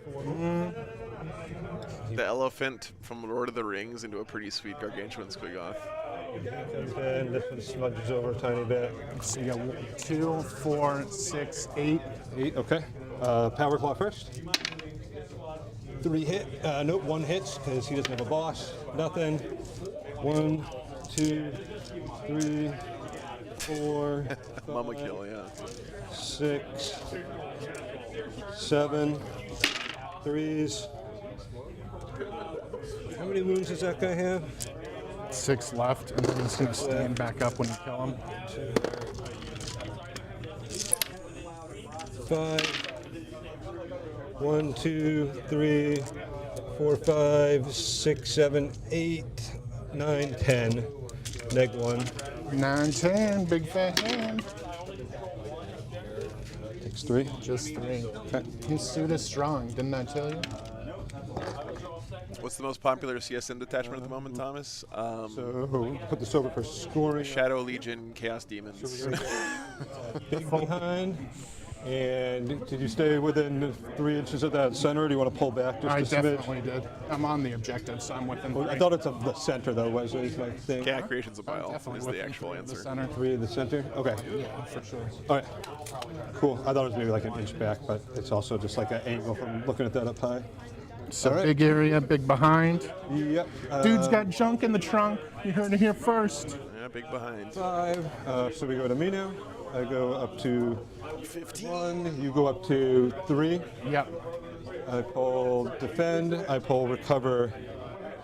elephant from Lord of the Rings into a pretty sweet Gargantuan Squigoth. Comes in. This one smudges over a tiny bit. So you got 2, 4, 6, 8. 8. Okay. Power Claw first. 3 hit. Nope. 1 hits because he doesn't have a boss. Nothing. 1, 2, 3, 4. Mama kill, yeah. 6, 7, 3s. How many wounds does that guy have? 6 left, and then he's going to stand back up when you kill him. 5. 1, 2, 3, 4, 5, 6, 7, 8, 9, 10. Neg 1. 9, 10, big fat hand. Takes 3. Just 3. Okay. His suit is strong, didn't I tell you? What's the most popular CSM detachment at the moment, Thomas? So put this over for scoring. Shadow Legion, Chaos Demons. Big behind. And did you stay within 3 inches of that center, or do you want to pull back just I a smidge? definitely did. I'm on the objective, so I'm within 3. I thought it's of the center, though, was it? My thing. Cat Creation's a pile Definitely is the within actual 3 of the answer. center. 3 in the center? Okay. Yeah, for sure. All right. Cool. I thought it was maybe like an inch back, but it's also just like an angle from looking at that up high. So All right. big area, big behind. Yep. Dude's got junk in the trunk. You heard it here first. Yeah, big behind. 5. So we go to me now. I go up to 15. 1. You go up to 3. Yep. I pull defend. I pull recover.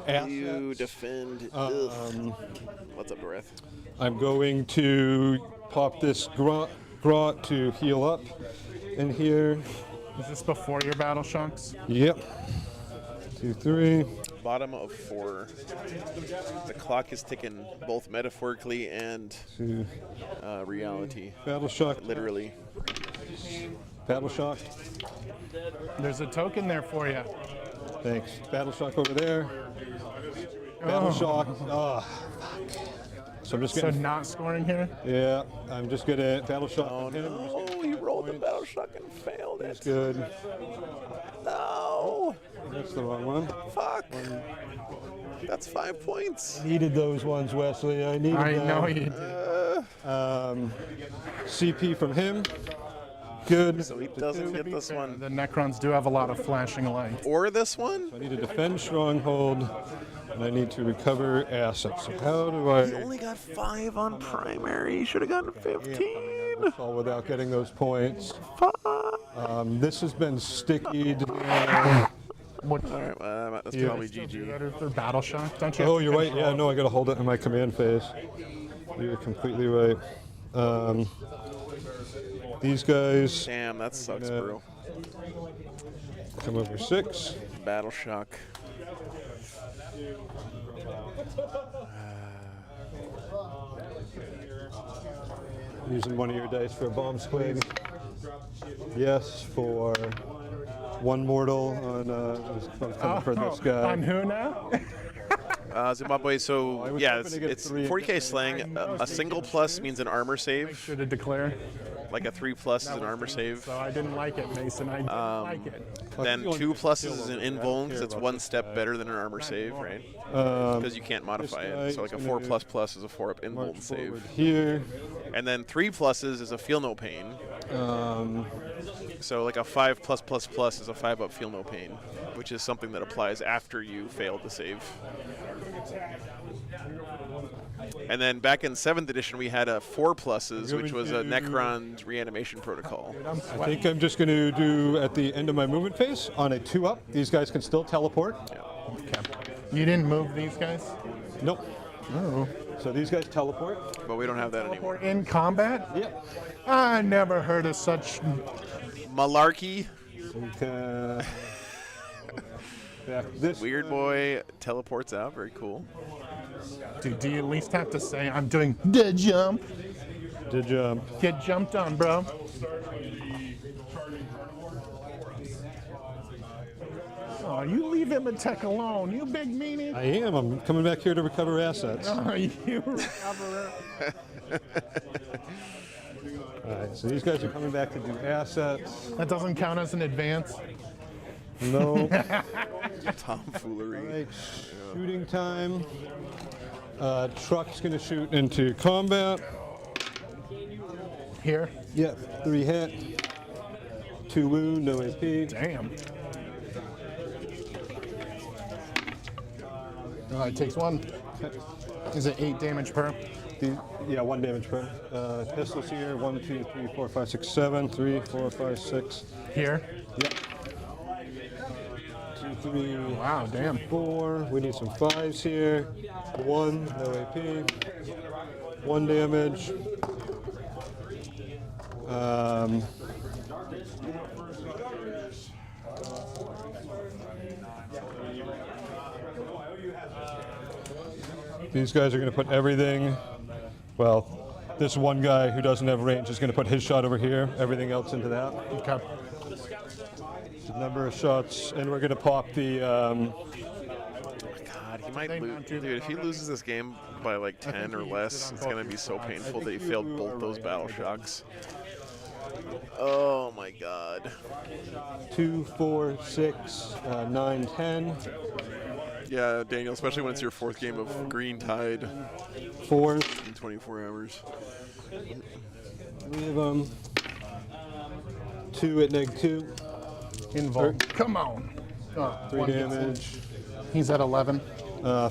You Assets. defend. What's up, Doreth? I'm going to pop this grot to heal up. And here, Is this before your battle shocks? yep. 2, 3. Bottom of 4. The clock is ticking, both metaphorically and 2. reality. Battle shock. Literally. Battle shock. There's a token there for you. Thanks. Battle shock over there. Battle shock. Oh, fuck. So I'm just So getting. not scoring here? Yeah, I'm just gonna battle shock on him. Oh, he rolled the battle shock and failed That's it. good. No. That's the wrong one. Fuck. That's 5 points. Needed those ones, Wesley. I needed I them. know you did. CP from him. Good. So he doesn't get this one. The Necrons do have a lot of flashing light. Or this one? I need to defend stronghold, and I need to recover assets. So how do I? He only got 5 on primary. He should have gotten 15. That's all without getting those points. This has been stickied. What? All right, that's Yeah. probably GG. Better for battle shock, don't you? Oh, you're right. Yeah, no, I gotta hold it in my command phase. You're completely right. These guys Damn, that sucks, Yeah. bro. come over 6. Battle shock. Using one of your dice for a bomb squig. Yes, for 1 mortal on coming for this guy. On who now? Zimbabwe, so was yeah, hoping to get it's 3 40k slang. A single plus means an armor save. Should have declared. Like a 3 plus is an armor save. So I didn't like it, Mason. I didn't like it. Then 2 pluses is an invuln because it's 1 step better than an armor save, right? Because you can't modify it. So like a 4 plus plus is a 4 up invuln Forward save. here. And then 3 pluses is a feel no pain. So like a 5 plus plus plus is a 5 up feel no pain, which is something that applies after you failed the save. And then back in 7th edition, we had a 4 pluses, which was a Necron reanimation protocol. I think I'm just going to do at the end of my movement phase on a 2 up. These guys can still teleport. Okay. You didn't move these guys? Nope. Oh. So these guys teleport. But we don't have that anymore. We're in combat? Yep. I never heard of such. Malarkey. So we can back this Weird boy teleports out. Very cool. Dude, do you at least have to say I'm doing the jump? to jump. Get jumped on, bro. Oh, you leave him and tech alone, you big meanie. I am. I'm coming back here to recover assets. Oh, you recover it. All right, so these guys are coming back to do assets. That doesn't count as an advance. No. Tomfoolery. All right, shooting time. Truck's gonna shoot into combat. Here. Yep, 3 hit. 2 wound, no AP. Damn. It takes 1. Is it 8 damage per? Yeah, 1 damage per. Pistols here. 1, 2, 3, 4, 5, 6, 7. 3, 4, 5, 6. Here. Yep. 2, 3. Wow, damn. 4. We need some 5s here. 1, no AP. 1 damage. These guys are going to put everything. Well, this one guy who doesn't have range is going to put his shot over here. Everything else into that. Okay. The number of shots, and we're going to pop the. God, he might lose. Dude, if he loses this game by like 10 or less, it's going to be so painful that he failed both those battle shocks. Oh my God. 2, 4, 6, 9, 10. Yeah, Daniel, especially when it's your 4th game of Green Tide 4. in 24 hours. 3 of them. 2 at -2. Involved. Come on. 3 damage. He's at 11.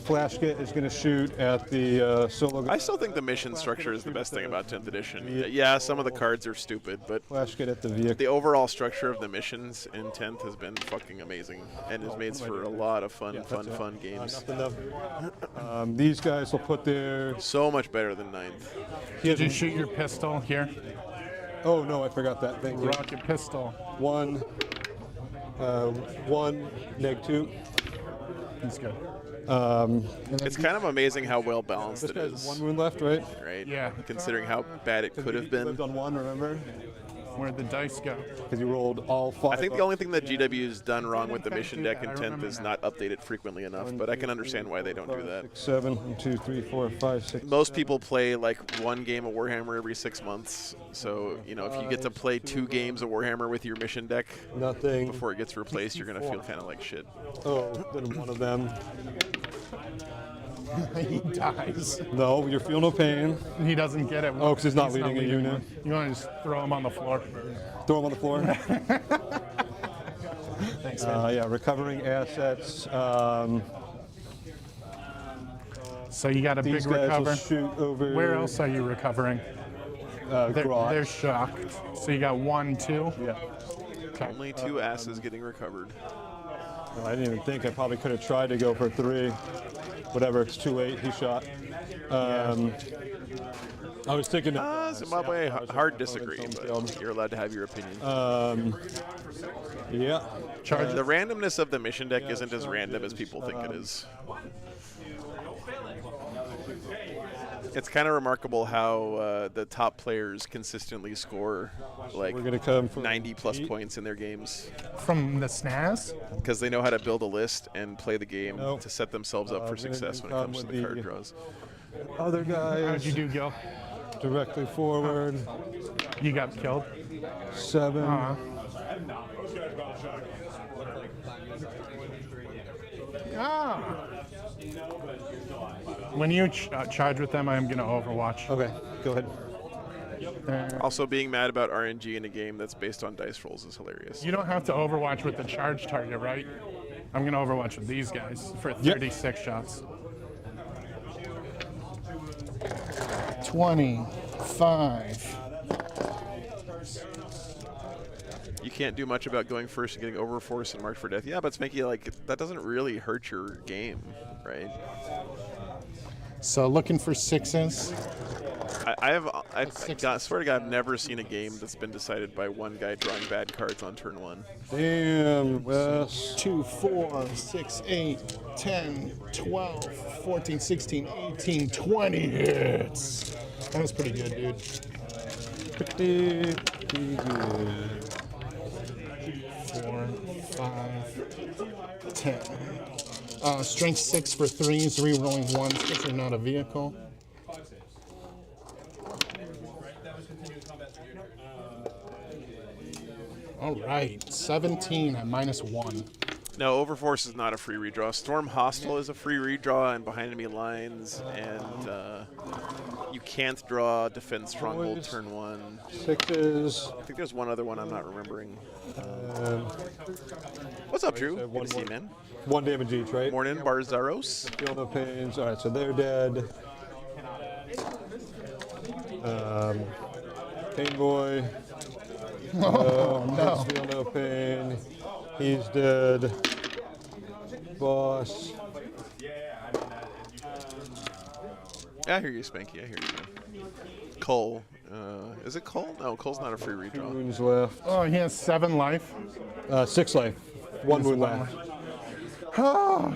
Flash Kit is going to shoot at the solo guy. I still think the mission structure is the best thing about 10th edition. Yeah, some of the cards are stupid, but Flash Kit at the vehicle. the overall structure of the missions in 10th has been fucking amazing and is made for a lot of fun games. These guys will put their. So much better than 9th. Did you shoot your pistol here? Oh no, I forgot that. Thank you. Rocket pistol. 1, 1, -2. He's good. It's kind of amazing how well balanced This it guy's is, 1 wound left, right? right? Yeah. Considering how bad it could have been. Lived on 1, remember? Where'd the dice go? Because you rolled all 5. I think the only thing that GW's done wrong with the mission deck in 10th is not update it frequently enough, but I can understand why they don't do that. 6, 7, 1, 2, 3, 4, 5, 6. Most people play like 1 game of Warhammer every 6 months, so you know if you get to play 2 games of Warhammer with your mission deck Nothing. before it gets replaced, you're gonna feel kind of like shit. Oh, then one of them. He dies. No, you feel no pain. He doesn't get it. Oh, because he's not leading a unit. You want to just throw him on the floor? Throw him on the floor. Thanks, man. Yeah, recovering assets. So you got a These big guys will recover. shoot over. Where else are you recovering? Garage. They're shocked. So you got 1, 2. Yeah. Okay. Only 2 asses getting recovered. I didn't even think. I probably could have tried to go for 3. Whatever, it's too late. He shot. I was thinking. Zimbabwe, hard disagree, but you're allowed to have your opinion. Yeah. The randomness of the mission deck isn't as random as people think it is. It's kind of remarkable how the top players consistently score like We're gonna come for 90+ points in their games From the SNAS? because they know how to build a list and play the game Nope. to set themselves up for we're gonna success when it come comes to with the card the- draws. other guys. How'd you do, Gil? Directly forward. You got killed? 7. When you charge with them, I'm going to Overwatch. Okay, go ahead. Also, being mad about RNG in a game that's based on dice rolls is hilarious. You don't have to Overwatch with the charge target, right? I'm going to Overwatch with these guys for 36 shots. 25. You can't do much about going first and getting overforced and marked for death. Yeah, but it's making you like that doesn't really hurt your game, right? So looking for sixes. Swear to God, I've never seen a game that's been decided by one guy drawing bad cards on turn 1. Damn, Wes. 2, 4, 6, 8, 10, 12, 14, 16, 18, 20 hits. That was pretty good, dude. Pretty good. 4, 5, 10. Strength 6 for 3s, re-rolling 1s because you're not a vehicle. All right, 17 at -1. No, Overforce is not a free redraw. Storm Hostile is a free redraw and behind enemy lines, and you can't draw Defend Stronghold Boys. turn 1. Sixes. I think there's one other one I'm not remembering. What's up, Drew? Good to see you, man. 1 damage each, right? Morning, Barzaros. Feel no pains. All right, so they're dead. Pain Boy. Oh, no. Feel no pain. He's dead. Boss. I hear you, Spanky. I hear you, man. Cole. Is it Cole? No, Cole's not a free redraw. Wounds left. Oh, he has 7 life. 6 life. 1 wound left. Oh.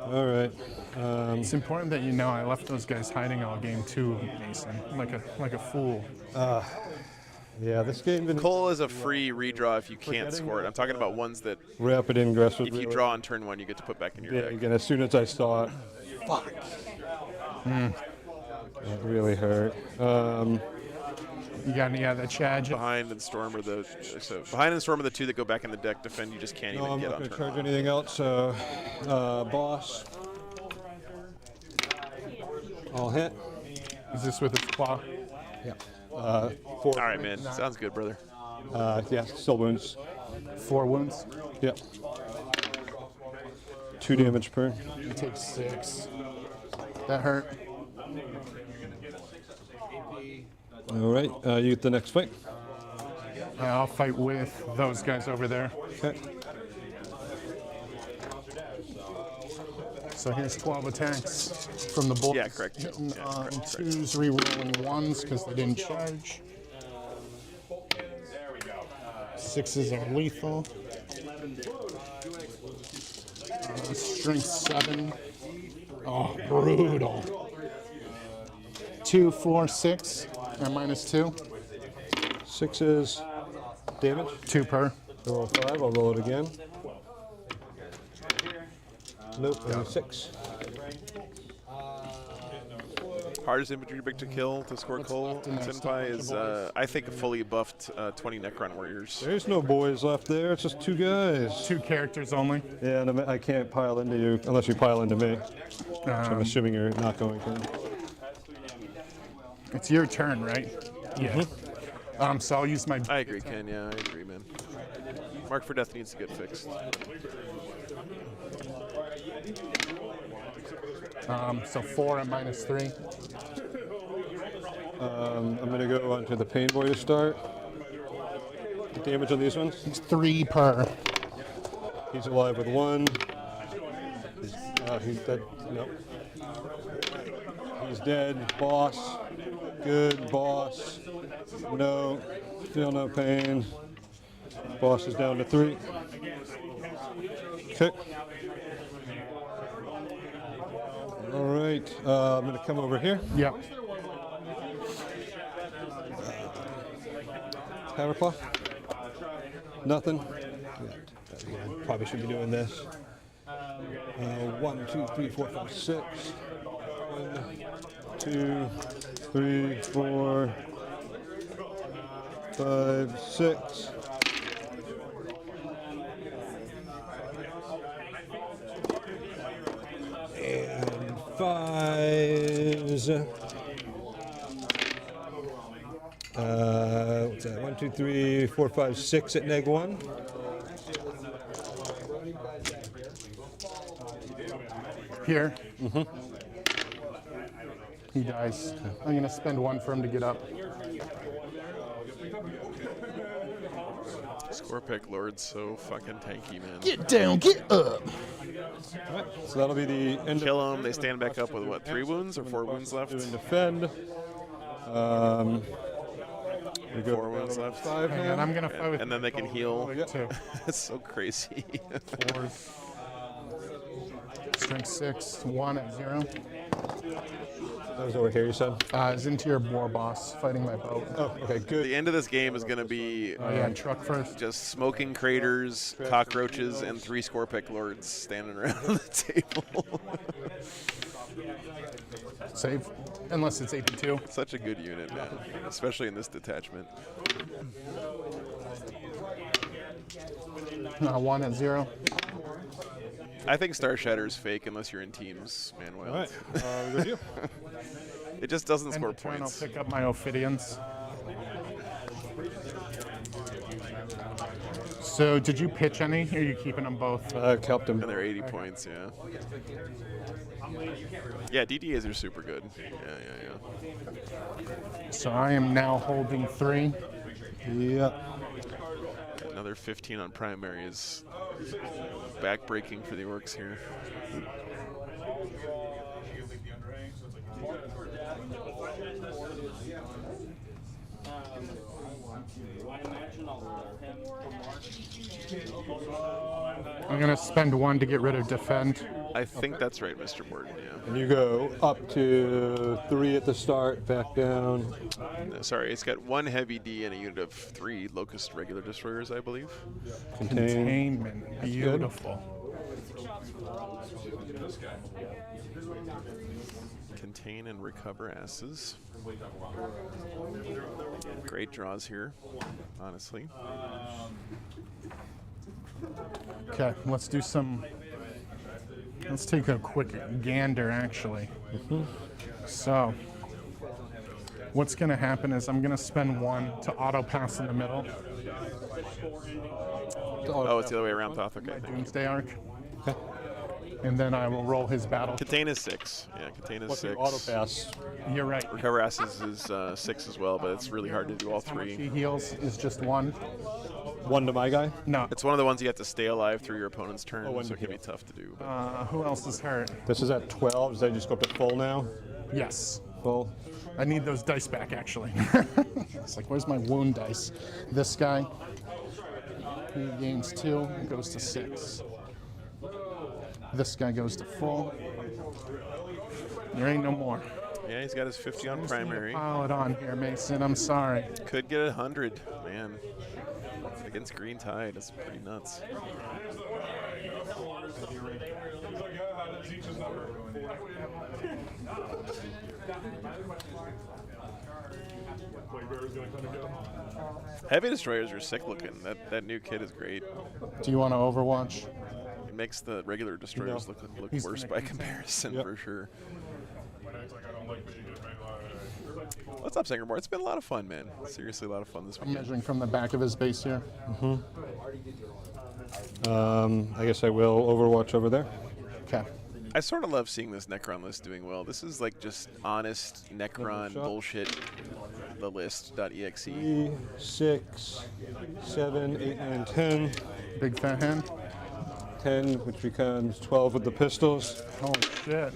All right. It's important that you know I left those guys hiding all game too, Mason, like a fool. Yeah, this game been Cole is a free redraw if you can't score it. I'm talking about ones that rapid ingress was if you really, draw on turn 1, you get to put back in your yeah, deck. again, as soon as I saw it, fuck. That really hurt. You got any other charge? Behind and Storm are the two that go back in the deck. Defend, you just can't No, even I'm get not on going to turn charge 1. anything else. Boss. All hit. Is this with his claw? Yeah. 4. All right, man. Sounds good, brother. Yeah, still wounds. 4 wounds. Yep. 2 damage per. He takes 6. That hurt. All right, you get the next fight. I'll fight with those guys over there. Okay. So here's 12 attacks from the boys. Yeah, correct, Joe. Hitting Yeah, on correct. 2s, re-rolling 1s because they didn't charge. 6s are lethal. Strength 7. Oh, brutal. 2, 4, 6 at -2. 6s. Damage. 2 per. Roll 5. I'll roll it again. Nope. Only 6. Hardest infantry pick to kill to score Cole left in that Senpai is, boys? I think, a fully buffed 20 Necron Warriors. There's no boys left there. It's just 2 guys. 2 characters only. Yeah, and I can't pile into you unless you pile into me. So I'm assuming you're not going to. It's your turn, right? Yeah. So I'll use my. I agree, Ken. Yeah, I agree, man. Mark for Death needs to get fixed. So 4 at -3. I'm going to go on to the Pain Boy to start. Damage on these ones. It's 3 per. He's alive with 1. He's dead. Nope. He's dead. Boss. Good. Boss. No. Feel no pain. Boss is down to 3. Okay. All right. I'm going to come over here. Yep. Hammerclaw. Nothing. Probably should be doing this. 1, 2, 3, 4, 5, 6. 1, 2, 3, 4, 5, 6. And 5s. What's that? 1, 2, 3, 4, 5, 6 at -1. Here. He dies. I'm gonna spend 1 for him to get up. Score Scorpic Lord's so fucking tanky, man. Get down, get up. All right, so that'll be the end. Kill them. They stand back up with what? 3 wounds or 4 wounds left? Doing defend. We go 4 wounds left. 5 And now. I'm gonna fight with And then they can heal. two. That's so crazy. 4. Strength 6, 1 at 0. That was over here, you said? Is into your war boss fighting my boat. Oh, okay, good. The end of this game is going to be Oh yeah, truck first. just smoking craters, cockroaches, and 3 Scorpic Lords standing around the table. Save. Unless it's 82. Such a good unit, man. Especially in this detachment. 1 at 0. I think Star Shatter is fake unless you're in teams, Manuel. All right, we go to you. It just doesn't End score of turn, I'll points. pick up my Ophidians. So did you pitch any, or are you keeping them both? Kept him. And they're 80 points, yeah. Yeah, DDAs are super good. Yeah. So I am now holding 3. Yep. Another 15 on primary is backbreaking for the Orks here. I'm gonna spend 1 to get rid of defend. I think that's right, Mr. Morton, yeah. And you go up to 3 at the start, back down. No, sorry, it's got 1 heavy D and a unit of 3 Locust regular destroyers, I believe. Contain. Containment, beautiful. Contain and recover asses. Great draws here, honestly. Okay, let's do some. Let's take a quick gander, actually. So, what's going to happen is I'm going to spend 1 to auto pass in the middle. Oh, it's the other way around, Thoth. Okay. Doomsday Arc. And then I will roll his battle. Contain is 6. Yeah, contain is What's 6. your auto pass? You're right. Recover asses is 6 as well, but it's really hard to do all How much 3. he heals is just 1. 1 to my guy? No. It's one of the ones you have to stay alive through your opponent's turn, when so you it can be heal. tough to do. But Who else is hurt? This is at 12. Does that just go up to full now? Yes. Full. I need those dice back, actually. It's like, where's my wound dice? This guy, he gains 2, goes to 6. This guy goes to full. There ain't no more. yeah, he's got his 50 on Just need to primary. pile it on here, Mason. I'm sorry. Could get 100, man. Against Green Tide, that's pretty nuts. Heavy destroyers are sick looking. That new kit is great. Do you want to Overwatch? It makes the regular destroyers look He's worse gonna- by comparison, Yep. for sure. What's up, Sangermore? It's been a lot of fun, man. Seriously, a lot of fun this I'm weekend. measuring from the back of his base here. I guess I will Overwatch over there. Okay. I sort of love seeing this Necron list doing well. This is like just honest Necron shot. bullshit. The list.exe. 3, 6, 7, 8, 9, 10. Big fat hand. 10, which becomes 12 with the pistols. Holy shit.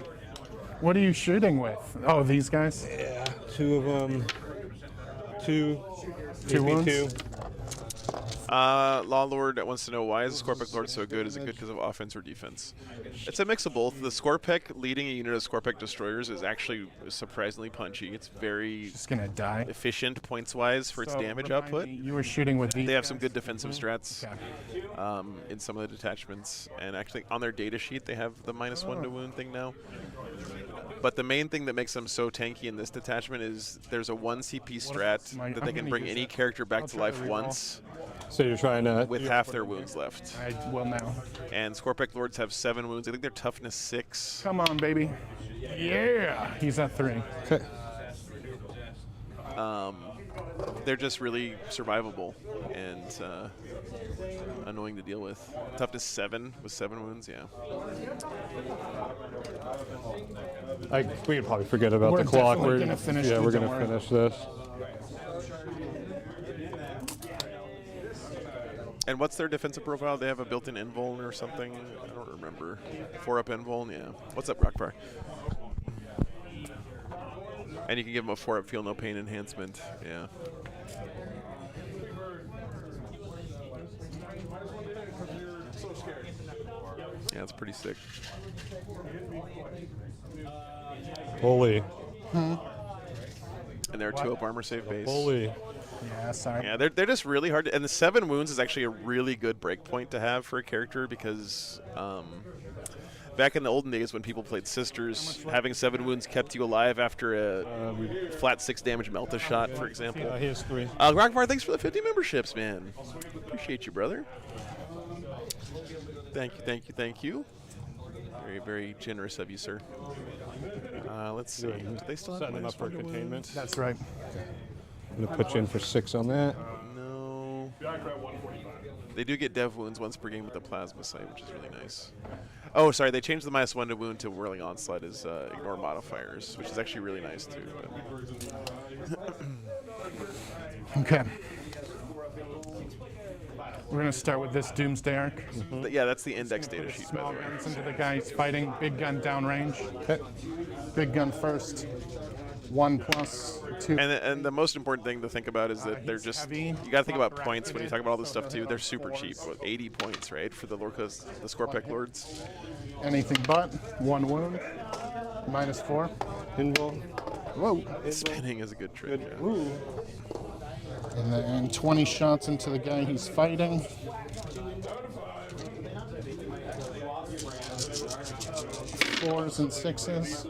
What are you shooting with? Oh, these guys? Yeah, 2 of them. 2. Two wounds? 2. Law Lord wants to know, why is the Scorpic Lord so good? Is it good because of offense or defense? It's a mix of both. The Scorpic leading a unit of Scorpic destroyers is actually surprisingly punchy. It's very Just gonna die. efficient points-wise for its So, damage remind output. me, you were shooting with these They have some guys? good defensive strats Okay. in some of the detachments. And actually, on their data sheet, they have the -1 to wound thing now. But the main thing that makes them so tanky in this detachment is there's a 1 CP strat my- that I'm they can gonna bring use any it. character back I'll to try to life reroll. once So you're trying to. with half their wounds left. I will now. And Scorpic Lords have 7 wounds. I think they're toughness 6. Come on, baby. Yeah. He's at 3. Okay. They're just really survivable and annoying to deal with. Toughness 7 with 7 wounds, yeah. We could probably forget about We're the clock. definitely gonna finish yeah, it, we're don't gonna worry. finish this. And what's their defensive profile? They have a built-in invuln or something? I don't remember. 4-up invuln? Yeah. What's up, Rockfire? And you can give them a 4-up feel no pain enhancement. Yeah. Yeah, it's pretty sick. Holy. And they're 2-up armor save base. Holy. Yeah, sorry. Yeah, they're just really hard. And the 7 wounds is actually a really good break point to have for a character because back in the olden days when people played Sisters, having 7 wounds kept you alive after a flat 6 damage melt a shot, for example. He has 3. Rockvar, thanks for the 50 memberships, man. Appreciate you, brother. Thank you, thank you, thank you. Very, very generous of you, sir. Let's see. Do they still have Setting up for containment. That's right. I'm going to put you in for 6 on that. No. They do get dev wounds once per game with the plasma sight, which is really nice. Oh, sorry, they changed the -1 to wound to Whirling Onslaught as ignore modifiers, which is actually really nice too. Okay. We're going to start with this Doomsday Arc. Yeah, that's the index data sheet, by the Small way. guns into the guys fighting. Big gun downrange. Okay. Big gun first. 1+2. And the most important thing to think about is that they're he's just, heavy. you got to think about points when you talk about all this stuff too. They're super cheap, what, 80 points, right, for the Lorcas, the Scorpec Lords. Anything but. 1 wound. -4. Invuln. Whoa. Spinning is a good trick. Yeah. Ooh. And then 20 shots into the guy he's fighting. Fours and 6s.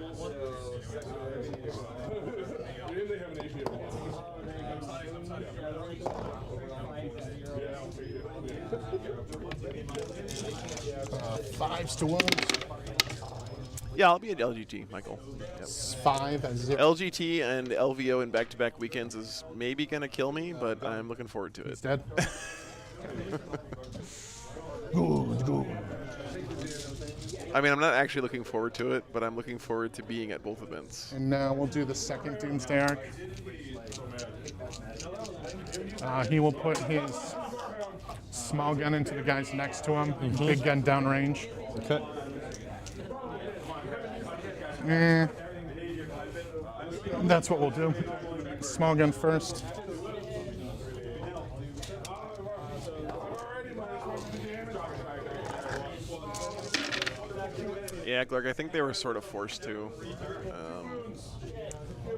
Fives to wounds. Yeah, I'll be at LGT, Michael. Yep. 5 as 0. LGT and LVO in back-to-back weekends is maybe going to kill me, but I'm looking forward to it. He's dead. Good. I mean, I'm not actually looking forward to it, but I'm looking forward to being at both events. And now we'll do the second Doomsday Arc. He will put his small gun into the guys next to him. Big gun downrange. Okay. That's what we'll do. Small gun first. Yeah, Glarg, I think they were sort of forced to.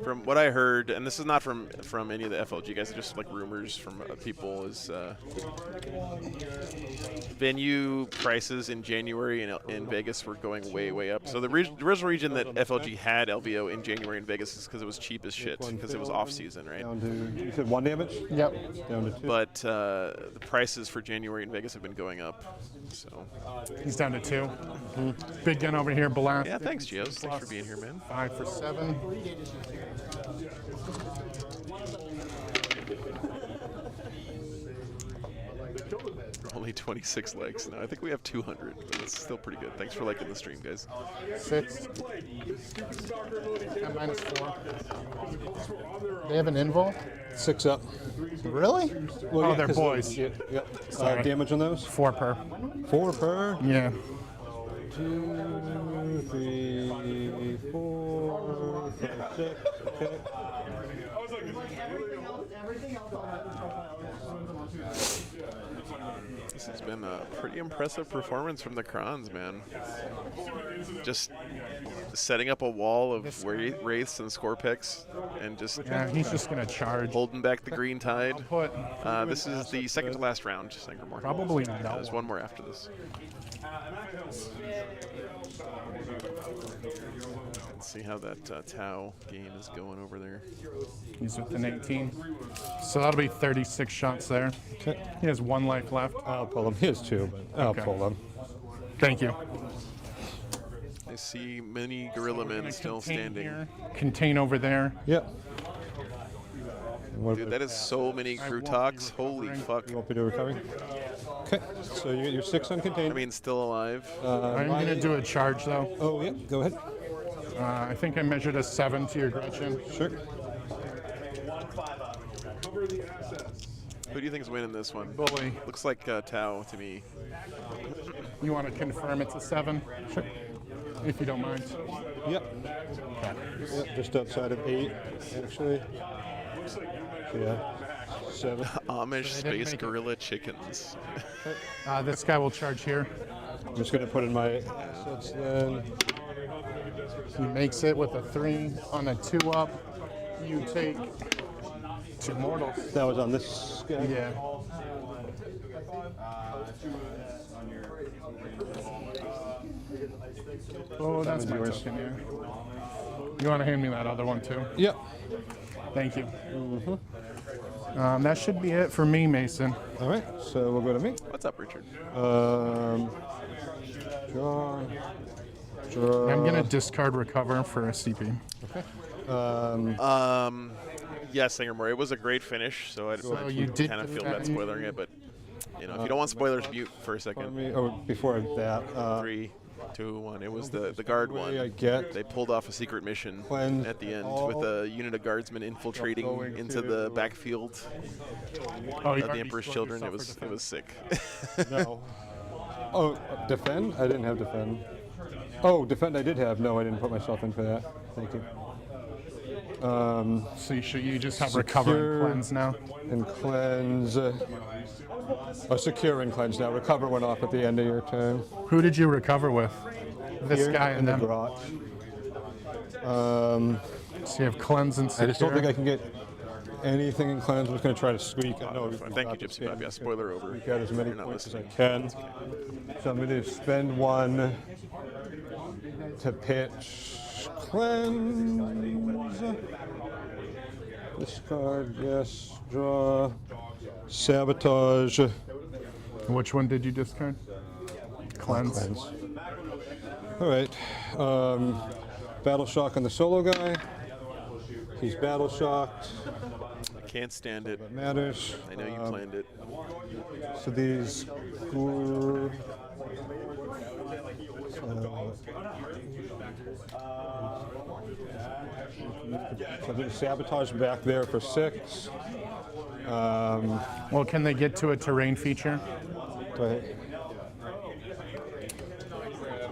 From what I heard, and this is not from any of the FLG guys, just like rumors from people, is venue prices in January in Vegas were going way up. So the original region that FLG had LVO in January in Vegas is because it was cheap as shit, because it was off season, right? Down to, you said 1 damage? Yep. Down to 2. But the prices for January in Vegas have been going up. So He's down to 2. Big gun over here, blast. yeah, thanks, Geos. Thanks for being here, man. 5 for 7. Only 26 likes. No, I think we have 200, but it's still pretty good. Thanks for liking the stream, guys. 6. And -4. They have an invul? 6 up. Really? Well, Oh, yeah, they're 'cause boys. Yep. Sorry. Damage on those? 4 per. 4 per. Yeah. 2, 3, 4, 5, 6. Okay. This has been a pretty impressive performance from the Crons, man. Just setting up a wall of Wraiths and Scorpex and just Yeah, he's just going to charge. holding back the green tide. Put This is the second to last round, Sangermore. probably no. There's one more after this. Let's see how that Tau game is going over there. He's with an 18. So that'll be 36 shots there. Okay. He has 1 life left. I'll pull him. He has 2, but I'll Okay. pull him. Thank you. I see many gorilla men still Contain standing. here, contain over there. Yep. Dude, that is so many crew talks. Holy fuck. You want me to recovery? Okay. So you get your 6 I uncontained. mean, still alive. I'm going to do a charge though. Oh, yeah. Go ahead. I think I measured a 7 to your Gretchen. Sure. Cover the assets. Who do you think's winning this one? Bully. Looks like Tau to me. You want to confirm it's a 7? Sure. If you don't mind. Yep. Yep, just outside of 8, actually. Yeah. 7. Amish So they didn't Space make it. Gorilla Chickens. This guy will charge here. I'm just going to put in my assets then. He makes it with a 3 on a 2-up. You take 2 mortals. That was on this guy. Yeah. Oh, that's my yours. token here. You want to hand me that other one too? Yep. Thank you. That should be it for me, Mason. All right, so we'll go to me. What's up, Richard? Draw. I'm gonna discard recover for a CP. Yes, Sangermore. It was a great finish, so I So you did kind of feel bad defend- spoiling it, but you know, if you don't want spoilers, mute for a Pardon second. me. Oh, before that. 3, 2, 1. It was the guard one. I get They pulled off a secret mission Cleanse at the end all with a unit of guardsmen infiltrating going into to- the backfield Oh, you of the Emperor's Children. It was sick. No. Oh, defend? I didn't have defend. Oh, defend I did have. No, I didn't put myself in for that. Thank you. So you just have recover Secure. and cleanse now. And cleanse. Secure and cleanse now. Recover went off at the end of your turn. Who did you recover with? This Here guy in and the them. garage. So you have cleanse and I secure. just don't think I can get anything in cleanse. I'm just going to try to squeak. I know Thank you, Gypsy Bob. Yeah, spoiler over. We got as many You're not points as I listening. can. So I'm going to spend 1 to pitch cleanse. Discard, yes. Draw. Sabotage. Which one did you discard? Cleanse. Cleanse. All right. Battle shock on the solo guy. He's battle shocked. I can't stand it. That matters. I know you planned it. So these. So I'm going to sabotage back there for 6. Well, can they get to a terrain feature?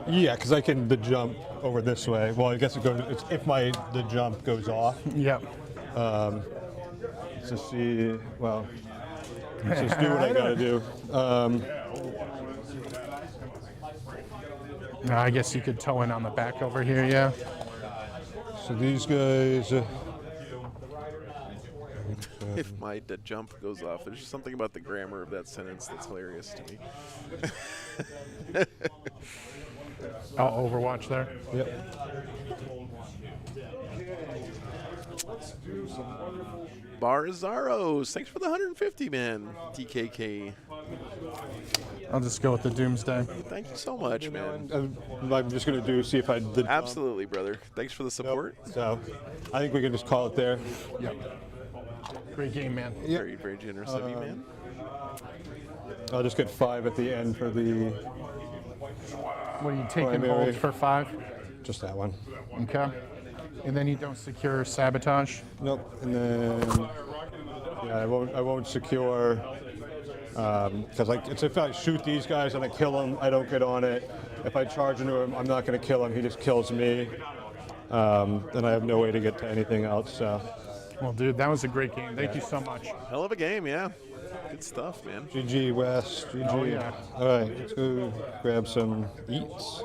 Yeah, because I can the jump over this way. Well, I guess it goes. It's if the jump goes off. Yep. To see. Well, let's just do what I gotta do. I guess you could tow in on the back over here, yeah. So these guys. If my jump goes off, there's just something about the grammar of that sentence that's hilarious to me. Oh, Overwatch there. Yep. Barzaros, thanks for the 150, man. TKK. I'll just go with the Doomsday. Thank you so much, man. I'm just gonna see if I did. Absolutely, brother. Thanks for the support. So, I think we can just call it there. Yep. Great game, man. Very, very generous of you, man. I'll just get 5 at the end for the What are you taking Primary. hold for 5? just that one. Okay. And then you don't secure sabotage. Nope. And then yeah, I won't secure because it's if I shoot these guys and I kill them, I don't get on it. If I charge into him, I'm not going to kill him. He just kills me. Then I have no way to get to anything else. So Well, dude, that was a great game. Thank you so much. Hell of a game, yeah. Good stuff, man. GG West. GG. Oh, yeah. All right, let's go grab some eats.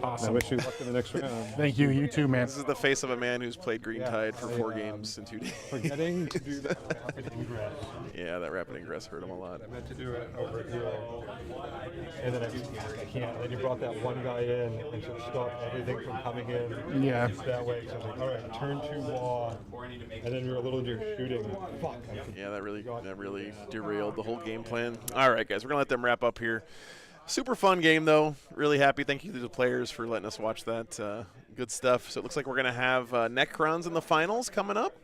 I Awesome. wish you luck in the next round. Thank you. You too, man. This is the face of a man who's played Green Tide for 4 games in 2 days. Forgetting to do that. Yeah, that rapid ingress hurt him a lot. I meant to do it over here. And then I can't. Then you brought that one guy in and just stopped everything from coming in. Yeah. It's that way. So I was like, all right, turn to law. And then you're a little into your shooting. Fuck. Yeah, that really derailed the whole game plan. All right, guys, we're gonna let them wrap up here. Super fun game, though. Really happy. Thank you to the players for letting us watch that. Good stuff. So it looks like we're gonna have Necrons in the finals coming up,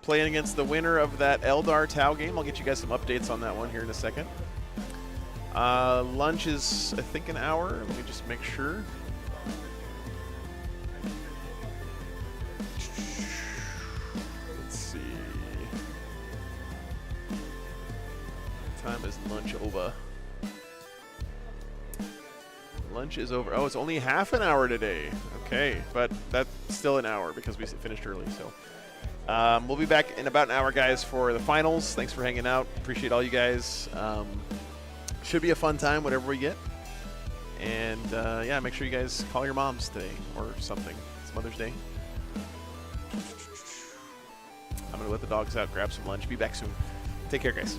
playing against the winner of that Eldar Tau game. I'll get you guys some updates on that one here in a second. Lunch is, I think, an hour. Let me just make sure. Let's see. lunch is over. Oh, it's only half an hour today. Okay, but that's still an hour because we finished early. So we'll be back in about an hour, guys, for the finals. Thanks for hanging out. Appreciate all you guys. Should be a fun time, whatever we get. And yeah, make sure you guys call your moms today or something. It's Mother's Day. I'm going to let the dogs out, grab some lunch. Be back soon. Take care, guys.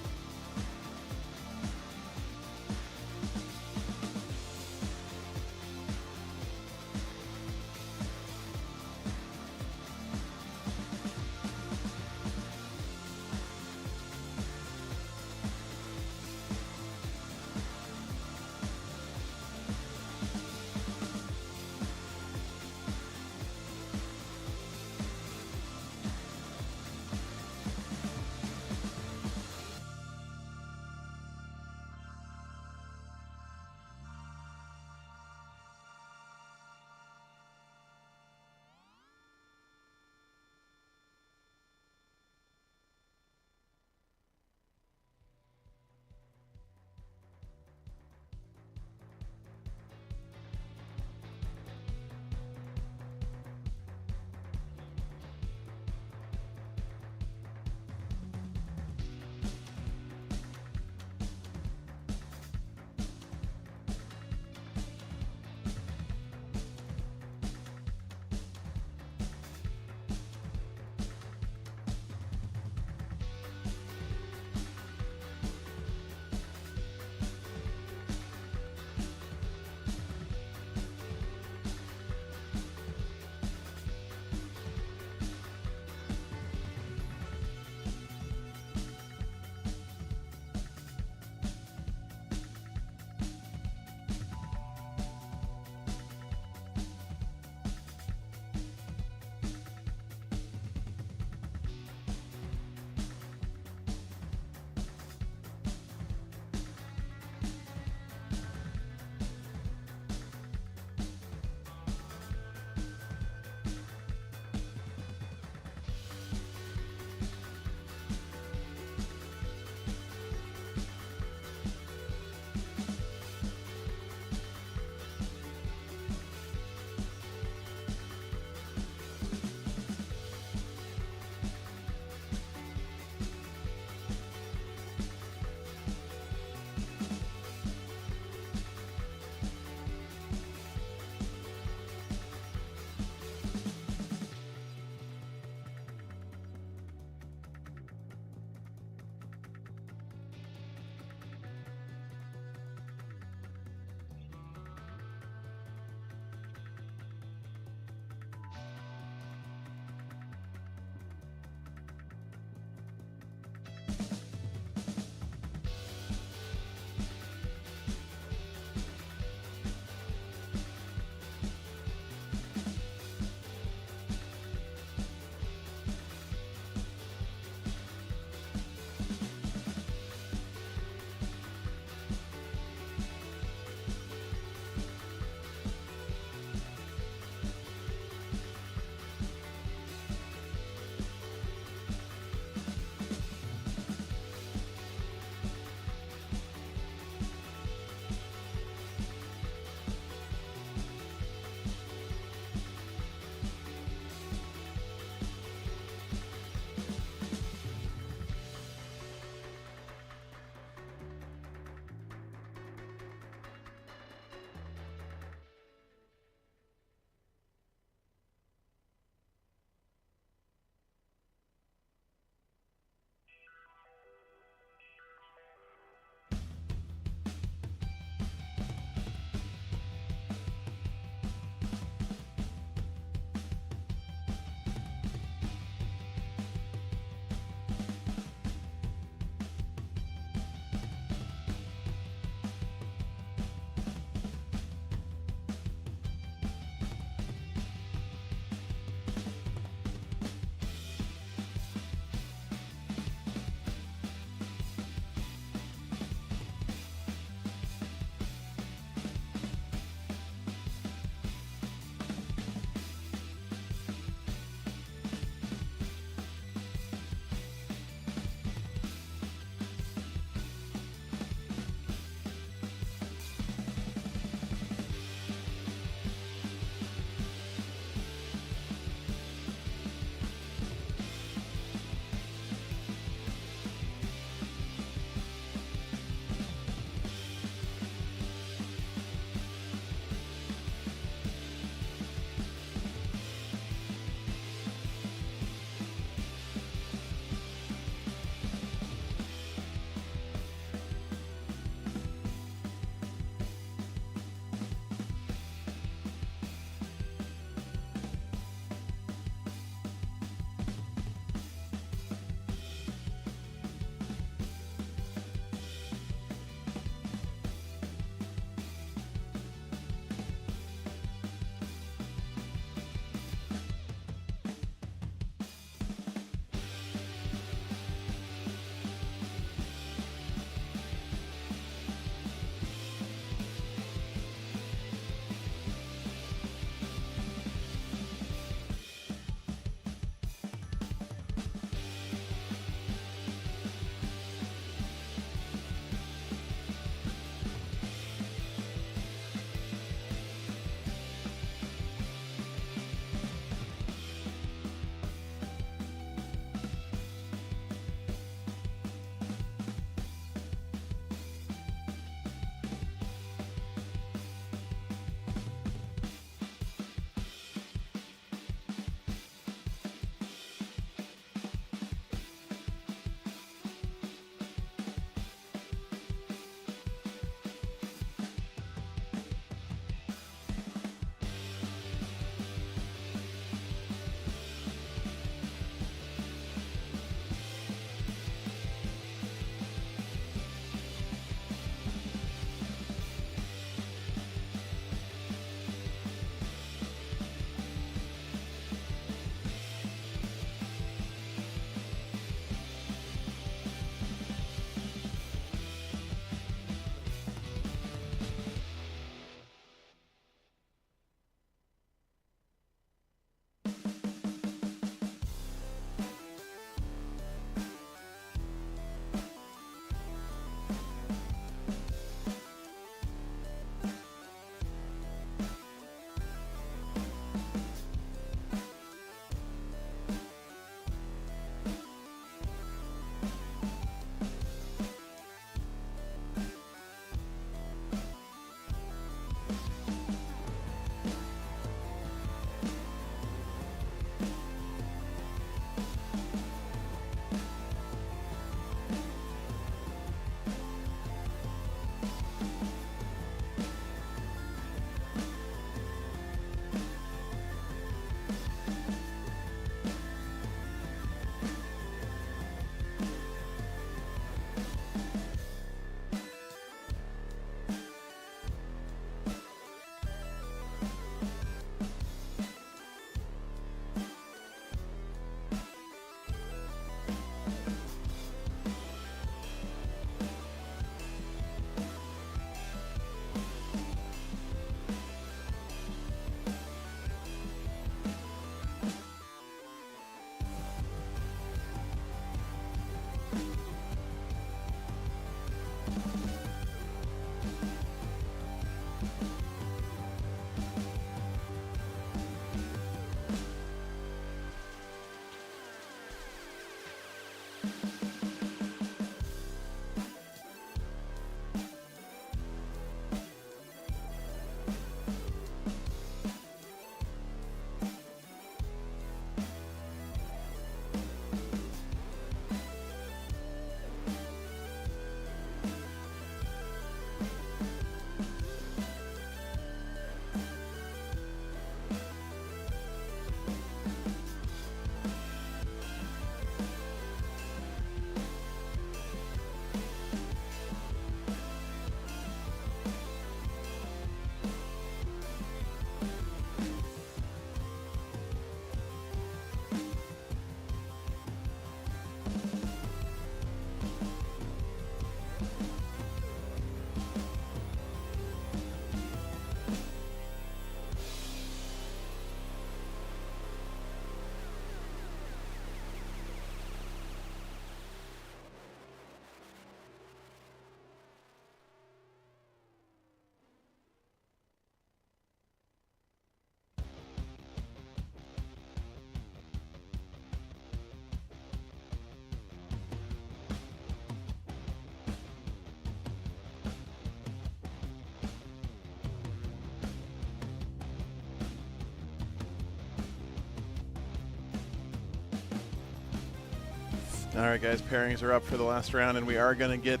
All right, guys, pairings are up for the last round, and we are going to get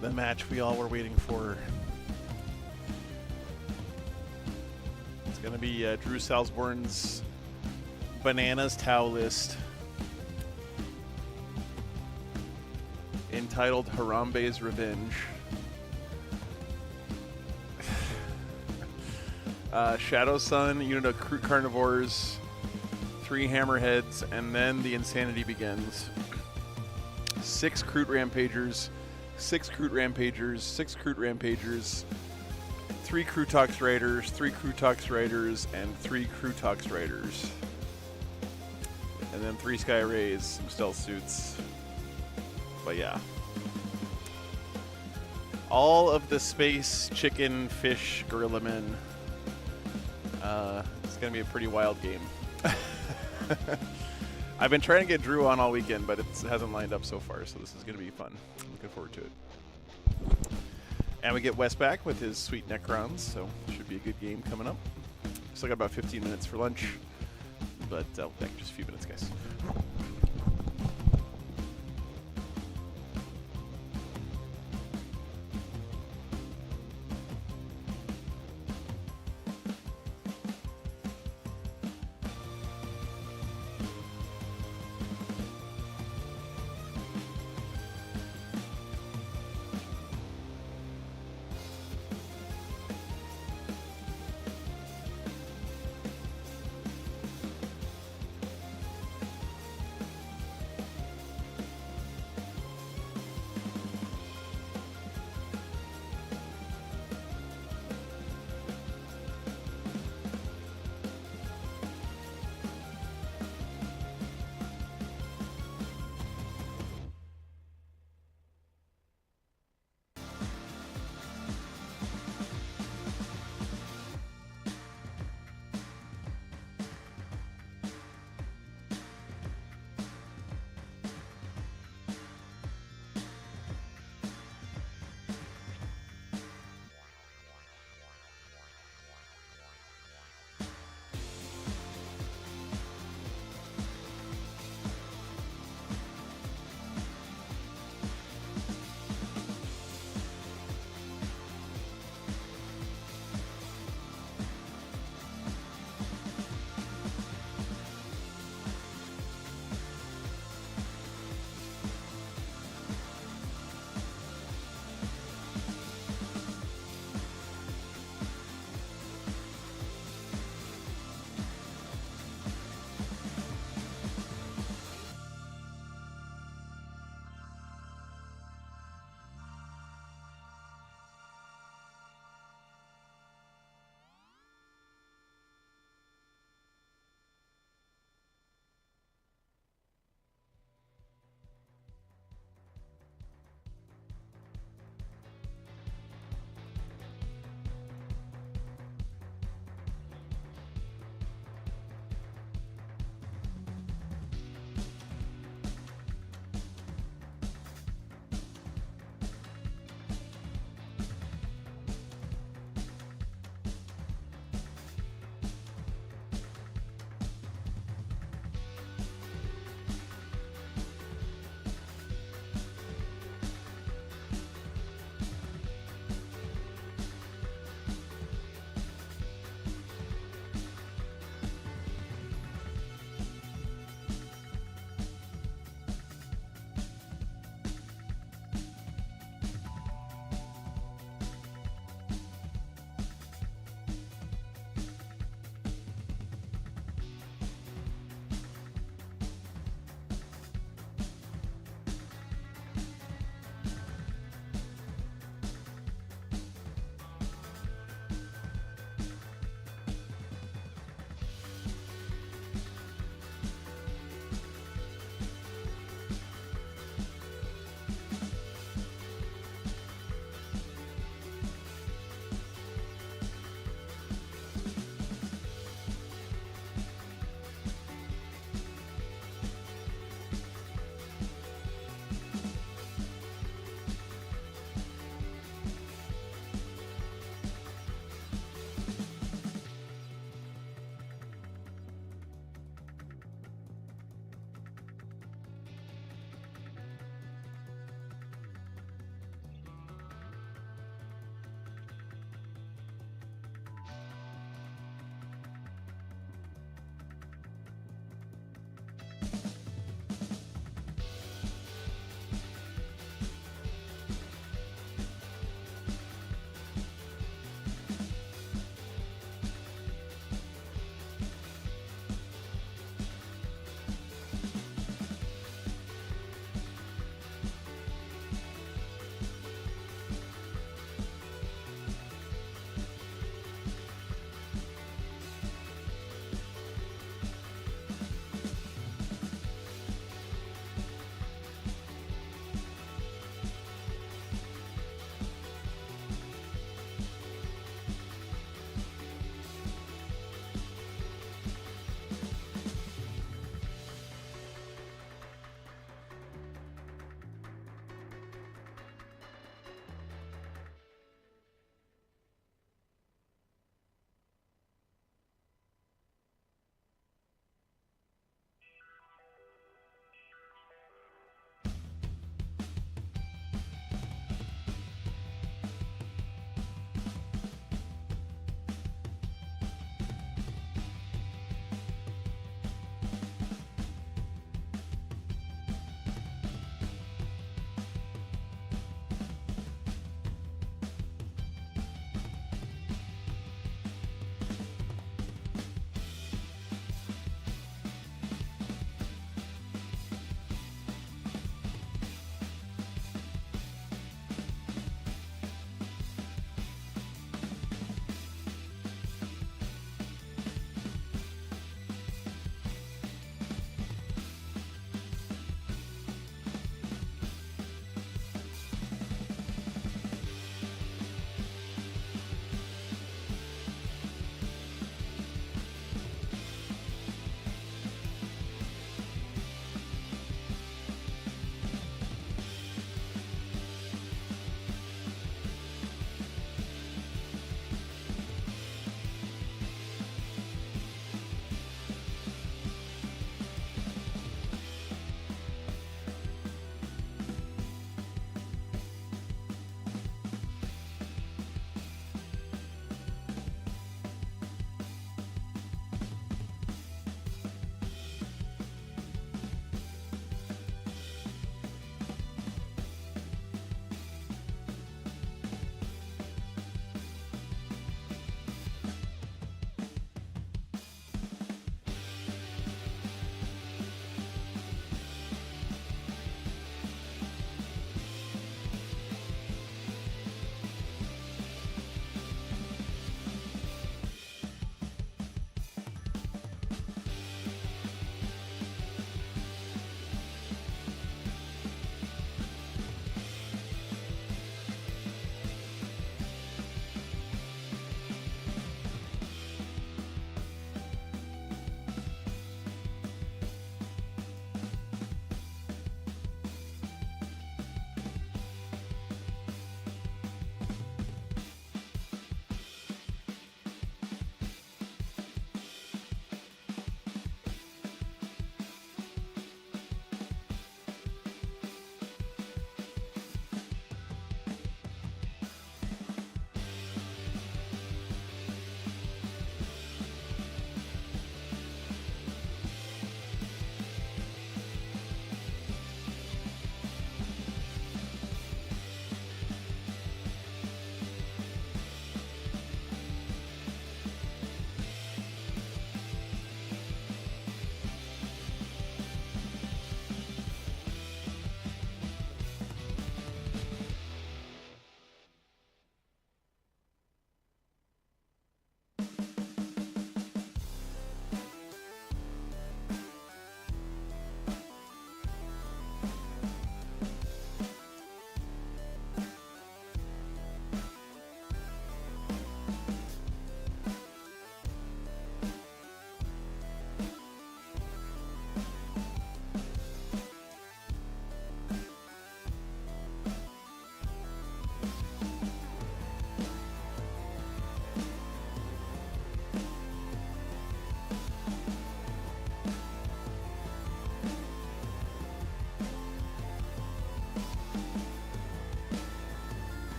the match we all were waiting for. It's going to be Drew Salzborn's Bananas Tau list entitled Harambe's Revenge. Shadow Sun, unit of Crute Carnivores, 3 Hammerheads, and then the insanity begins. 6 Crute Rampagers, 6 Crute Rampagers, 6 Crute Rampagers, 3 Crutox Raiders, 3 Crutox Raiders, and 3 Crutox Raiders. And then 3 Sky Rays, some stealth suits. But yeah. All of the space, chicken, fish, gorilla men. It's going to be a pretty wild game. I've been trying to get Drew on all weekend, but it hasn't lined up so far, so this is going to be fun. I'm looking forward to it. And we get Wes back with his sweet Necrons, so should be a good game coming up. Still got about 15 minutes for lunch, but I'll be back in just a few minutes, guys.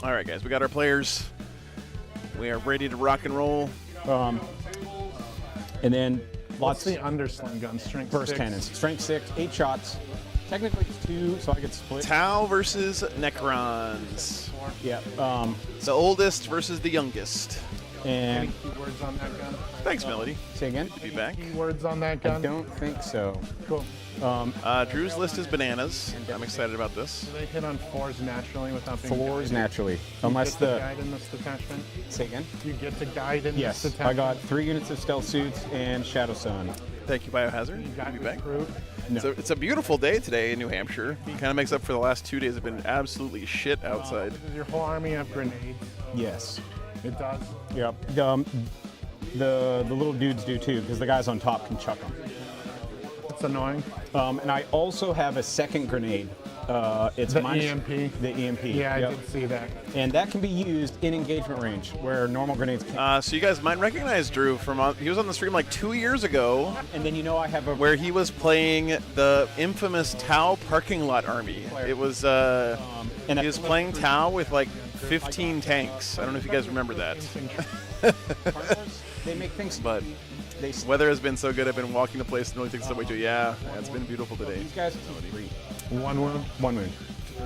All right, guys, we got our players. We are ready to rock and roll. And then What's lots the undersling gun? Strength burst 6? cannons. Strength 6, 8 shots. Technically it's 2, so I get split. Tau versus Necrons. Yeah. The oldest versus the youngest. Any And keywords on that gun? Thanks, Melody. say again. To be back. Keywords on that I gun? don't think so. Cool. Drew's list is bananas. I'm excited about this. Do they hit on 4s naturally without being 4s guided? naturally, You unless get to the guide in this detachment? say again. You get to guide in Yes, this detachment? I got 3 units of stealth suits and Shadow Sun. Thank you, Biohazard. You To got be your back. crew? No. So it's a beautiful day today in New Hampshire. Kind of makes up for the last 2 days have been absolutely shit outside. Does your whole army have grenades? Yes. It does. Yep. The little dudes do too, because the guys on top can chuck them. It's annoying. And I also have a second grenade. It's The minus- EMP? The EMP. Yeah, yep. I did see that. And that can be used in engagement range, where normal grenades can't. So you guys might recognize Drew from he was on the stream like 2 years ago, And then I have a where he was playing the infamous Tau parking lot army. It was and he was playing Tau with like 15 tanks. I don't know if you guys remember that. They make things. But They weather has been so good. I've been walking the place and really takes subway too. Yeah, it's been beautiful today. These guys are 3. 1 wound. 1 wound.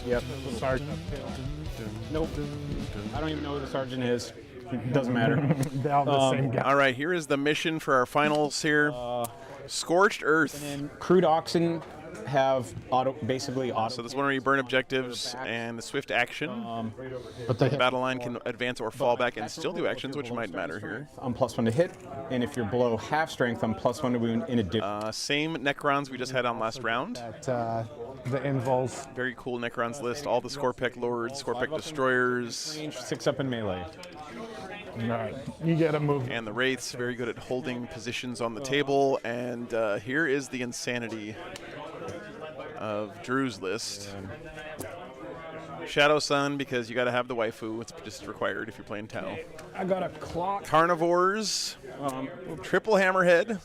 Yep. Sergeant. Nope. I don't even know who the sergeant is. It doesn't matter. They're all the same guy. All right, here is the mission for our finals here. Scorched Earth. And crude oxen have basically auto. So this is one where you burn objectives and the swift action. But they hit Battle line can advance or fall back and still do actions, which might matter here. I'm +1 to hit, and if you're below half strength, I'm +1 to wound in addition. Same Necrons we just had on last round. at the invols. Very cool Necrons list. All the Scorpec Lords, Scorpec Destroyers, Range, 6 up in melee. All right, you get a move. and the Wraiths. Very good at holding positions on the table. And here is the insanity of Drew's list. Shadow Sun, because you got to have the waifu. It's just required if you're playing Tau. I got a clock. Carnivores, triple hammerhead.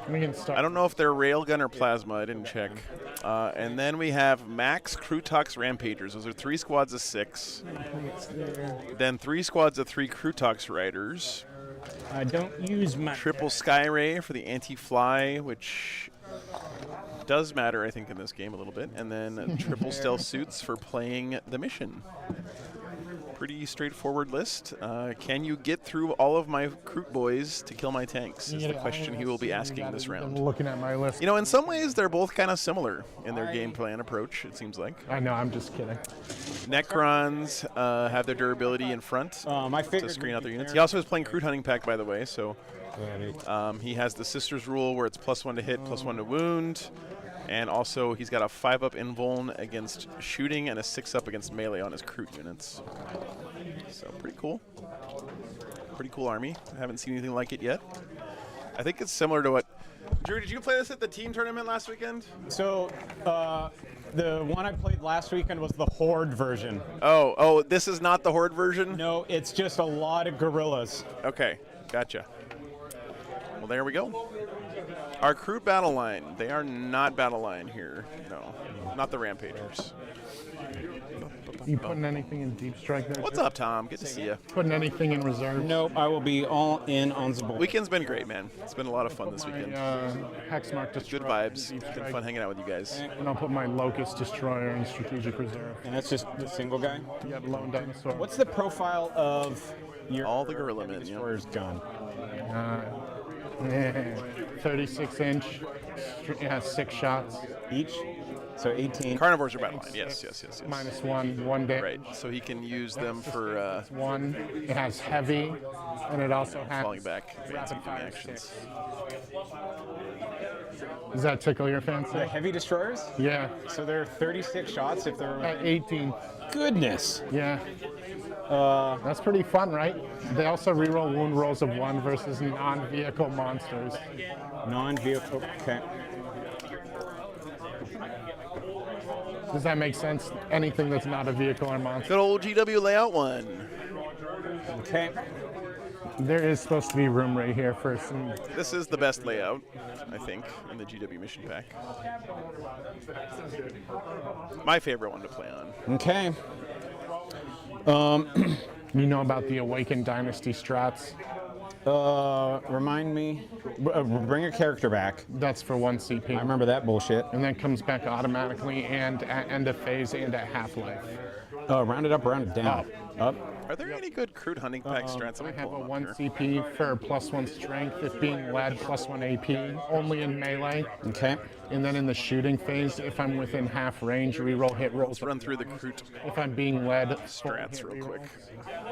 We can start. I don't know if they're railgun or plasma. I didn't check. And then we have Max Crutox Rampagers. Those are 3 squads of 6. Then 3 squads of 3 Crutox Riders. I don't use my Triple Skyray for the anti-fly, which does matter, I think, in this game a little bit. And then triple stealth suits for playing the mission. Pretty straightforward list. Can you get through all of my Kroot boys to kill my tanks is the question he will be asking this I'm round. looking at my list. You know, in some ways, they're both kind of similar in their game plan approach, it seems like. I know, I'm just kidding. Necrons have their durability in front my to favorite screen out their units. He also is playing Kroot Hunting Pack, by the way, so Uh, he has the Sisters rule where it's +1 to hit, +1 to wound. And also, he's got a 5-up invuln against shooting and a 6-up against melee on his Kroot units. So, pretty cool. Pretty cool army. I haven't seen anything like it yet. I think it's similar to what... Drew, did you play this at the team tournament last weekend? So, the one I played last weekend was the Horde version. Oh, this is not the Horde version? No, it's just a lot of gorillas. Okay, gotcha. Well, there we go. Our Kroot battle line. They are not battle line here. No, not the Rampagers. You putting anything in deep strike there? What's Drew? up, Tom? Good to see you. Putting anything in reserve? Nope, I will be all in on the bull. Weekend's been great, man. It's been a lot of fun this My weekend. Hexmark Destroyer. Good vibes. in deep Been strike. fun hanging out with you guys. And I'll put my Locust Destroyer in strategic reserve. And that's just the single guy. You got Lone Dinosaur. What's the profile of your All the gorilla men, yeah. destroyer's gun? 36-inch. It has 6 shots. Each? So 18. Carnivores are battle line. Yes. -1, 1 day. Right, so he can use them for 1. It has heavy, and it also has falling back, advancing rapid fire actions. 6. Does that tickle your fancy? The heavy destroyers? Yeah, So they're 36 shots if they're. at 18. Goodness. Yeah. That's pretty fun, right? They also reroll wound rolls of 1 versus non-vehicle monsters. Non-vehicle. Okay. Does that make sense? Anything that's not a vehicle or monster. Good old GW layout 1. Okay. There is supposed to be room right here for some. This is the best layout, I think, in the GW mission pack. My favorite one to play on. Okay. You know about the Awakened Dynasty strats? Remind me. Bring your character back. That's for 1 CP. I remember that bullshit. And then comes back automatically and at end of phase and at half-life. Round it up, round it down. Up. Are there any good crude hunting pack strats? I Let me have pull a them 1 up here. CP for +1 strength if being led, +1 AP, only in melee. Okay. And then in the shooting phase, if I'm within half range, reroll hit rolls. Let's run through the crude If I'm being led, strats real quick.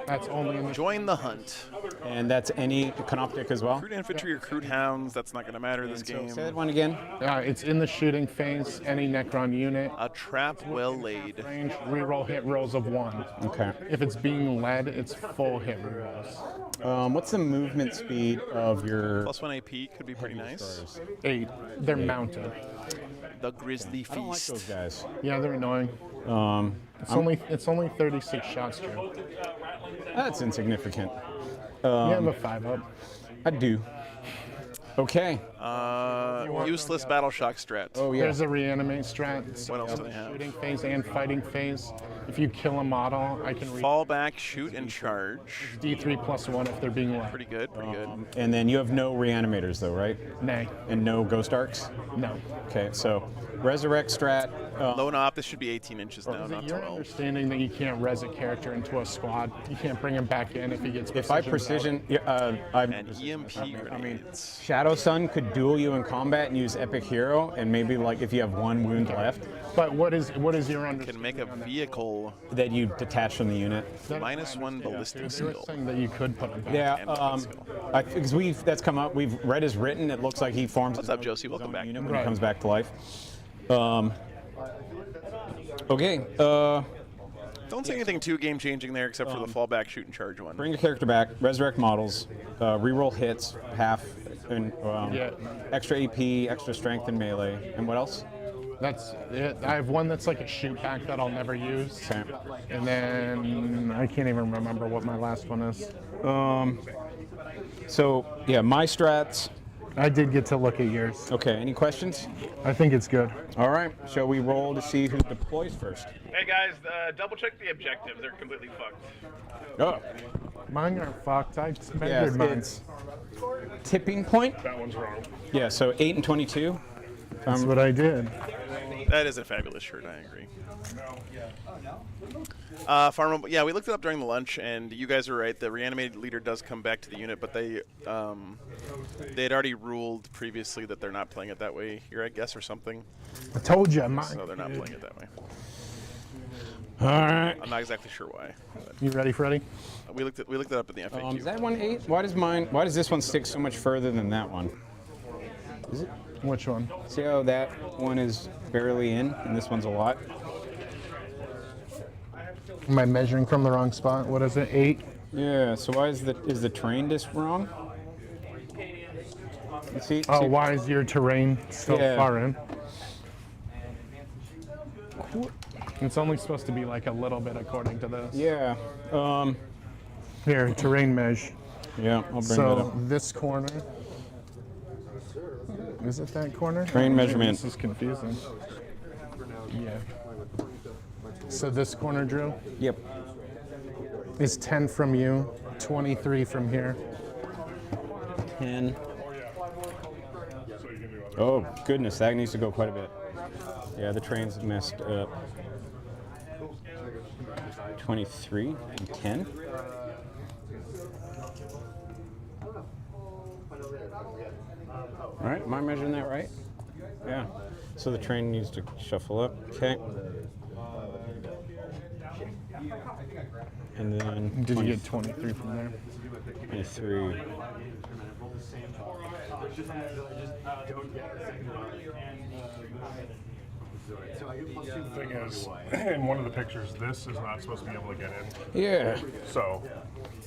that's only in the Join the hunt. And that's any Canoptic as well? Crude infantry or crude hounds, that's not going to matter this game. Say that one again. It's in the shooting phase, any Necron unit. A trap well laid. Range, reroll hit rolls of 1. Okay. If it's being led, it's full hit rerolls. What's the movement speed of your... +1 AP could be pretty nice. 8. They're mounted. The Grizzly I don't like those Feast. guys. Yeah, they're annoying. It's only 36 shots, Drew. That's insignificant. You have a 5-up. I do. Okay. Useless battle shock strat. Oh, yeah. There's a reanimate strat. So What else do they have? Shooting phase and fighting phase. If you kill a model, I can Fall back, shoot, and charge. D3 +1 if they're being led. Pretty good, pretty good. And then you have no reanimators, though, right? Nay. And no ghost arcs? No. Okay, so resurrect strat. Lone op, this should be 18 inches now, Is it not your 12. understanding that you can't res a character into a squad? You can't bring him back in if he gets If I precision, And EMP grenades. Shadow Sun could duel you in combat and use Epic Hero, and maybe like if you have 1 wound left, But what is your understanding? Can make a vehicle that you detach from the unit. -1 ballistic They were skill. saying that you could put him back. Yeah, And weapon skill. because that's come up. We've read as written. It looks like he forms. What's his up, own- Josie? his Welcome own back. Unit when Right. he comes back to life. Okay. Don't say anything too game changing there except for the fallback, shoot, and charge one. Bring your character back. Resurrect models. Reroll hits half, and Yeah. extra AP, extra strength, and melee. And what else? That's it. I have one that's like a shoot back that I'll never use. Okay. And then I can't even remember what my last one is. So yeah, my strats. I did get to look at yours. Okay. Any questions? I think it's good. All right. Shall we roll to see who deploys first? Hey guys, double check the objectives. They're completely fucked. Oh. Mine are fucked. I Yeah, measured mine. it's tipping point. That one's wrong. Yeah. So 8 and 22. That's what I did. That is a fabulous shirt, I agree. Farm, yeah, we looked it up during the lunch, and you guys are right. The reanimated leader does come back to the unit, but they had already ruled previously that they're not playing it that way here, I guess, or something. I told you, mine. So they're not playing it that way. All right. I'm not exactly sure why. But You ready, Freddie? we looked it up in the FAQ. Is that one 8? Why does this one stick so much further than that one? Is it? Which one? See how that one is barely in, and this one's a lot. Am I measuring from the wrong spot? What is it? 8? Yeah. So why is the terrain disc wrong? You see? Oh, see- why is your terrain so Yeah. far in? It's only supposed to be like a little bit according to this. Yeah. Here, terrain measure. Yeah. I'll bring that So up. this corner. Is it that corner? Terrain measurement. This is confusing. Yeah. So this corner, Drew, Yep. is 10 from you, 23 from here. 10. Oh goodness, that needs to go quite a bit. Yeah, the train's messed up. 23 and 10. All right, am I measuring that right? Yeah. So the train needs to shuffle up. Okay. And then Did you get 23 from there? 23. The thing is, in one of the pictures, this is not supposed to be able to get in. Yeah. So,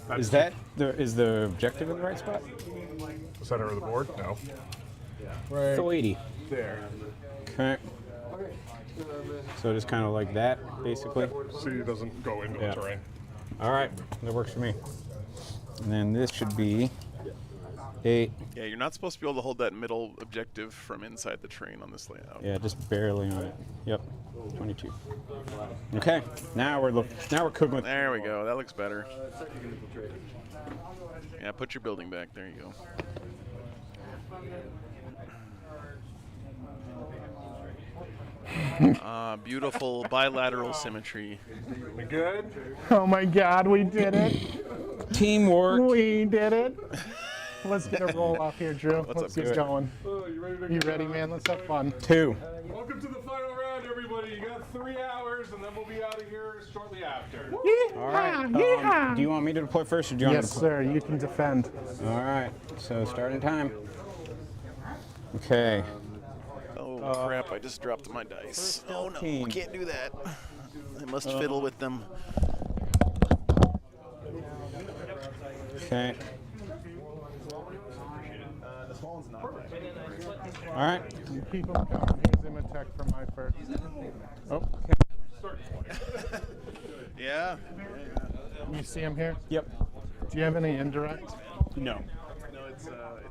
that's Is that the objective in the right spot? the center of the board? No. Full 80. There. Okay. So just kind of like that, basically. See, it doesn't go into Yeah. the terrain. All right, that works for me. And then this should be 8. Yeah, you're not supposed to be able to hold that middle objective from inside the train on this layout. Yeah, just barely on it. Yep. 22. Okay, now we're cooking with. There we go. That looks better. Yeah, put your building back. There you go. Beautiful bilateral symmetry. We good? Oh my God, we did it. Teamwork. We did it. Let's get a roll off here, Drew. What's Let's up, get dude? going. Oh, you ready to You go? ready, man? Let's have fun. 2. Welcome to the final round, everybody. You got 3 hours, and then we'll be out of here shortly after. All right. Do you want me to deploy first, or do you want Yes, me to sir. You can defend. All right. So starting time. Okay. Oh, crap. I just dropped my dice. Oh, no. team. We can't do that. I must fiddle with them. Okay. All right. You keep them coming. Here's him attack for my first. Oh, Yeah. you see him here? Yep. Do you have any indirect? No. No, it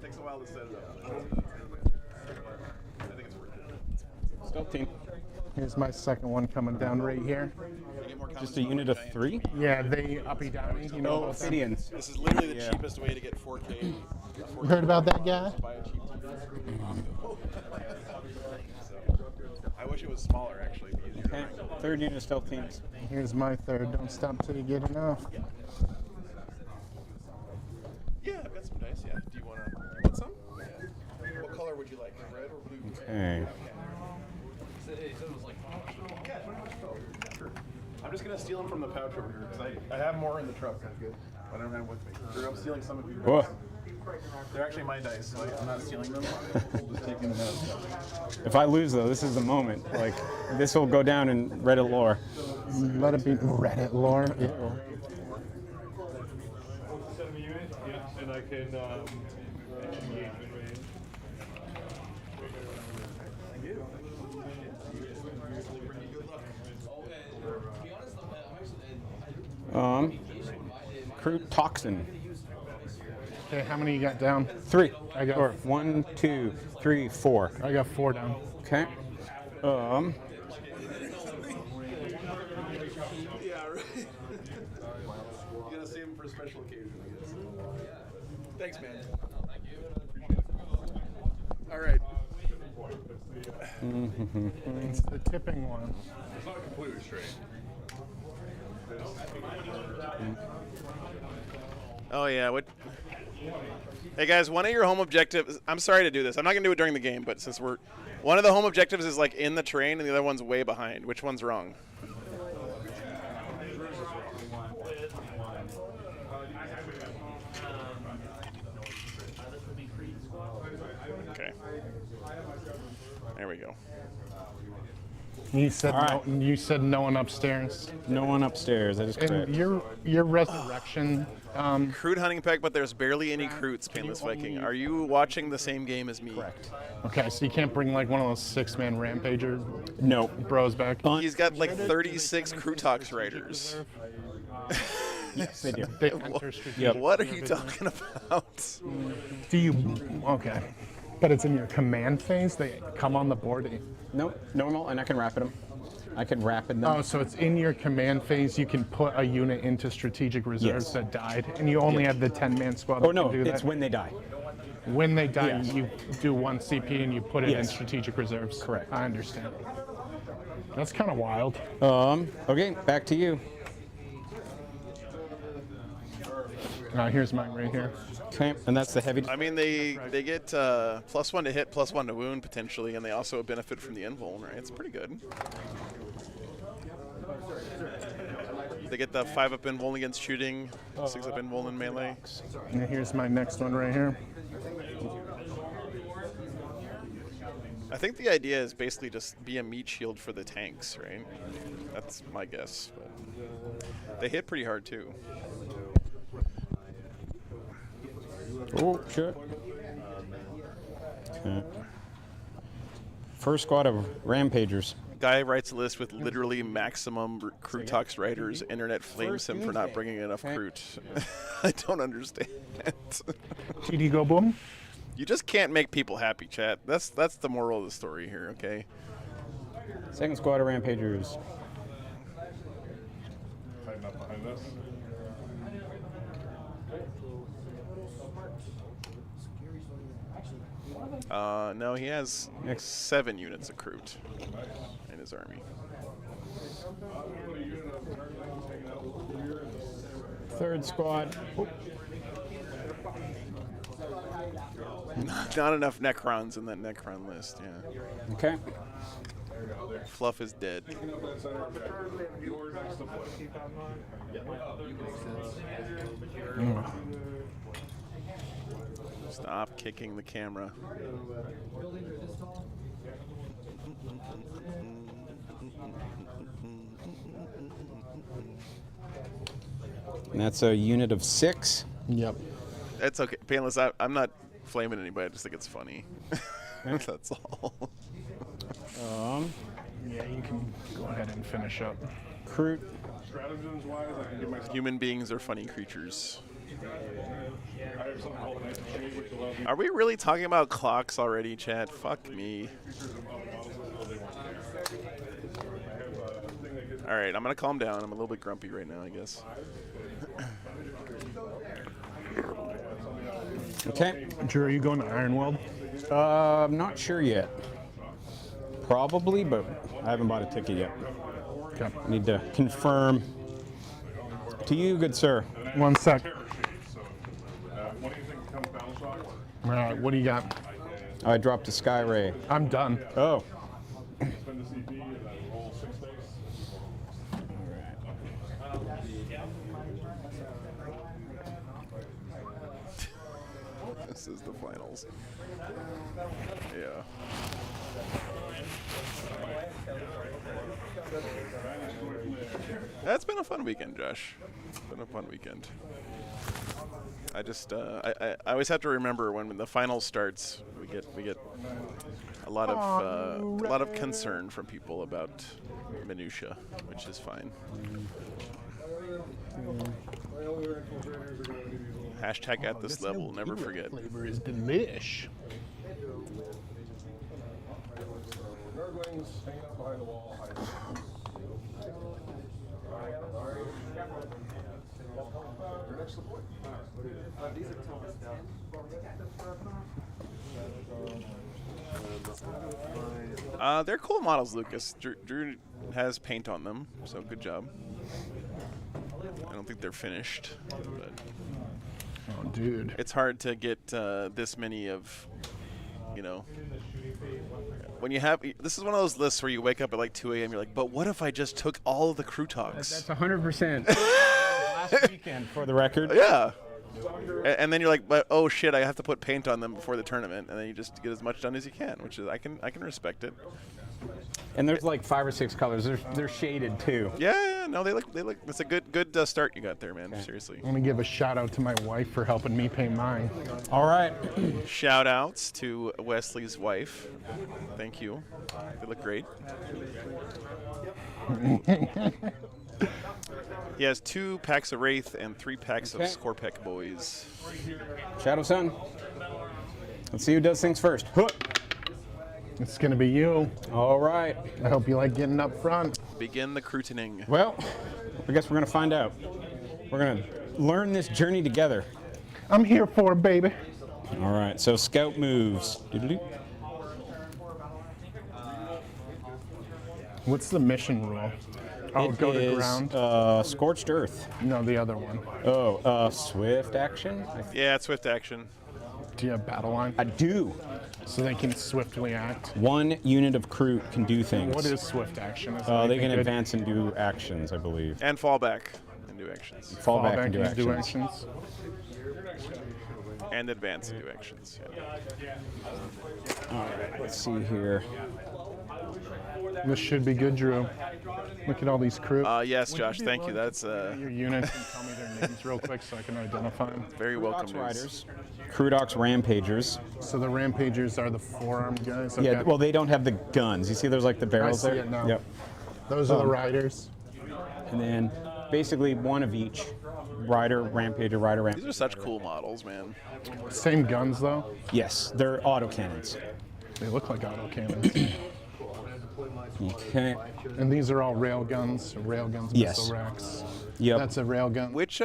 takes a while to set it up. I think it's worth it. Stealth team. Here's my second one coming down right here. Just a unit of 3. Yeah, they uppy downy. You know about them? Obsidians. This is literally the Yeah. cheapest way to get 4K. You heard about that guy? Buy a cheap TV. I wish it was smaller, actually. It'd be easier to Okay. wrangle. 3rd unit of stealth teams. Here's my third. Don't stop till you get enough. Yeah, I've got some dice. Yeah. Do you want some? Yeah. What color would you like? Red or blue? Okay. I'm just gonna steal them from the pouch over here because I have more in the truck. That's good. I don't have them with me. Or I'm stealing some of your Whoa. dice. They're actually my dice, so I'm not stealing them. Just taking them out. If I lose, though, this is the moment. Like, this will go down in Reddit lore. Let it be Reddit lore. Ew. And I can Crew toxin. Okay, how many you got down? 3. I got- Or 1, 2, 3, 4. I got 4 down. Okay. Yeah, right. You gotta save them for a special occasion, I guess. Thanks, man. All right. It's the tipping one. it's not completely straight. Oh yeah. What? Hey guys, one of your home objectives. I'm sorry to do this. I'm not gonna do it during the game, but since one of the home objectives is like in the train, and the other one's way behind. Which one's wrong? Okay. There we go. You said All right. no. You said no one upstairs. no one upstairs. That is correct. And your resurrection. Crude hunting pack, but there's barely any Croots, Painless Viking. Are you watching the same game as me? Correct. Okay, so you can't bring like one of those 6-man rampager No. bros back. He's got like 36 Crutox riders. Yes, they do. They enter strategic Yep. What are you reserve. talking about? Do you? Okay, but it's in your command phase. They come on the board. Nope. Normal, and I can rapid them. I can rapid them. Oh, so it's in your command phase. You can put a unit into strategic reserves Yes. that died, and you only have the 10-man squad. Oh that no, can do it's that. when they die. When they die, Yes. you do 1 CP and you put it in Yes. strategic reserves. Correct. I understand. That's kind of wild. Okay, back to you. Here's mine right here. Okay, and that's the heavy. I mean, they get +1 to hit, +1 to wound potentially, and they also benefit from the invuln, right? It's pretty good. They get the 5-up invuln against shooting, 6-up invuln in melee. And here's my next one right here. I think the idea is basically just be a meat shield for the tanks, right? That's my guess. But they hit pretty hard too. Oh, shit. Okay. First squad of rampagers. Guy writes a list with literally maximum crew talks writers. Internet flames him for not bringing enough crew. I don't understand it. TD go boom. You just can't make people happy, chat. That's the moral of the story here, okay? Second squad of Rampagers. Tighten up behind us. No, he has 7 units of crew in his army. Third squad. Not enough Necrons in that Necron list, yeah. Okay. Fluff is dead. Stop kicking the camera. And that's a unit of 6. Yep. That's okay. Painless, I'm not flaming anybody. I just think it's funny. That's all. Yeah, you can go ahead and finish up. Crew. Stratagems wise, I can get myself. Human beings are funny creatures. I have something called Night Shade, which allows me Are we really talking about clocks already, Chad? Fuck me. Alright, I'm gonna calm down. I'm a little bit grumpy right now, I guess. Okay. Drew, are you going to Ironweld? I'm not sure yet. Probably, but I haven't bought a ticket yet. Okay. Need to confirm. To you, good sir. 1 sec. what do you think becomes Battle Shock? All right, what do you got? I dropped a Sky Ray. I'm done. Oh. Spend the CP and then roll 6 dice. This is the finals. Yeah. That's been a fun weekend, Josh. It's been a fun weekend. I just I always have to remember when the finals starts, we get a lot of concern from people about minutia, which is fine. Hashtag at this level, never forget. Flavor is delish. Nurglings hanging out behind the wall, hiding. You're next to the point. These are Thomas now. They're cool models, Lucas. Drew has paint on them, so good job. I don't think they're finished, but Oh, dude. it's hard to get this many of, you know. When you have, this is one of those lists where you wake up at like 2 a.m. You're like, but what if I just took all of the crew talks? That's 100%. Last weekend, for the record. Yeah. And then you're like, but oh shit, I have to put paint on them before the tournament, and then you just get as much done as you can, which is I can respect it. And there's like 5 or 6 colors. They're shaded too. Yeah, no, they look. It's a good start you got there, man. Okay. Seriously. I want to give a shout out to my wife for helping me pay mine. All right. Shout outs to Wesley's wife. Thank you. They look great. He has 2 packs of Wraith and 3 packs of Okay. Scorpec boys. Shadow Sun. Let's see who does things first. Hook. It's going to be you. All right. I hope you like getting up front. Begin the crutining. Well, I guess we're going to find out. We're going to learn this journey together. I'm here for it, baby. All right. So scout moves. Doodle-doo. What's the mission rule? Oh, It go to is, ground? Scorched Earth. No, the other one. Oh, swift action? Yeah, it's swift action. Do you have battle line? I do. So they can swiftly act. 1 unit of crew can do things. What is swift action? Is They anything can good? advance and do actions, I believe. And fall back and do actions. Fall back and do and do actions. actions. And advance and do actions. Yeah. All right, let's see here. This should be good, Drew. Look at all these crew. Yes, Josh, thank you. That's Your units and tell me their names real quick so I can identify them. very welcome Ox news. Riders, Crude Ox Rampagers. So the Rampagers are the four-armed guys? Yeah, Okay. well, they don't have the guns. You see there's like the barrels see there? it now. Yep. Those are the Riders. And then basically one of each. Rider, Rampager, Rider, These Rampager. are such cool models, man. Same guns, though? Yes, they're autocannons. They look like autocannons. Okay. And these are all railguns, Yes. missile racks. Yep. That's a railgun. Which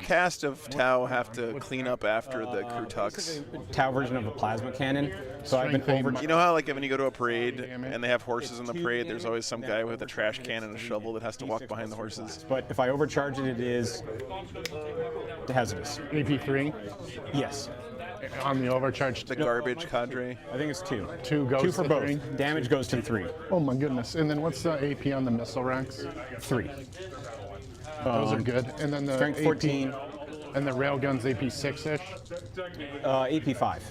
cast of Tau have to clean up after the crew tux? Tau version of a plasma cannon. So I've been Strength over. eight. You know how like when you go to a parade and they have horses in the parade, there's always some guy with a trash can and a shovel that has to walk behind the horses. But if I overcharge it, it is hazardous. AP3 Yes. on the overcharge. The garbage cadre. I think it's 2. Two goes 2 for to both. 3. Damage goes to 3. Oh my goodness. And then what's the AP on the missile racks? 3. Those are good. And then the Strength AP 14. And the railguns AP 6-ish. AP 5.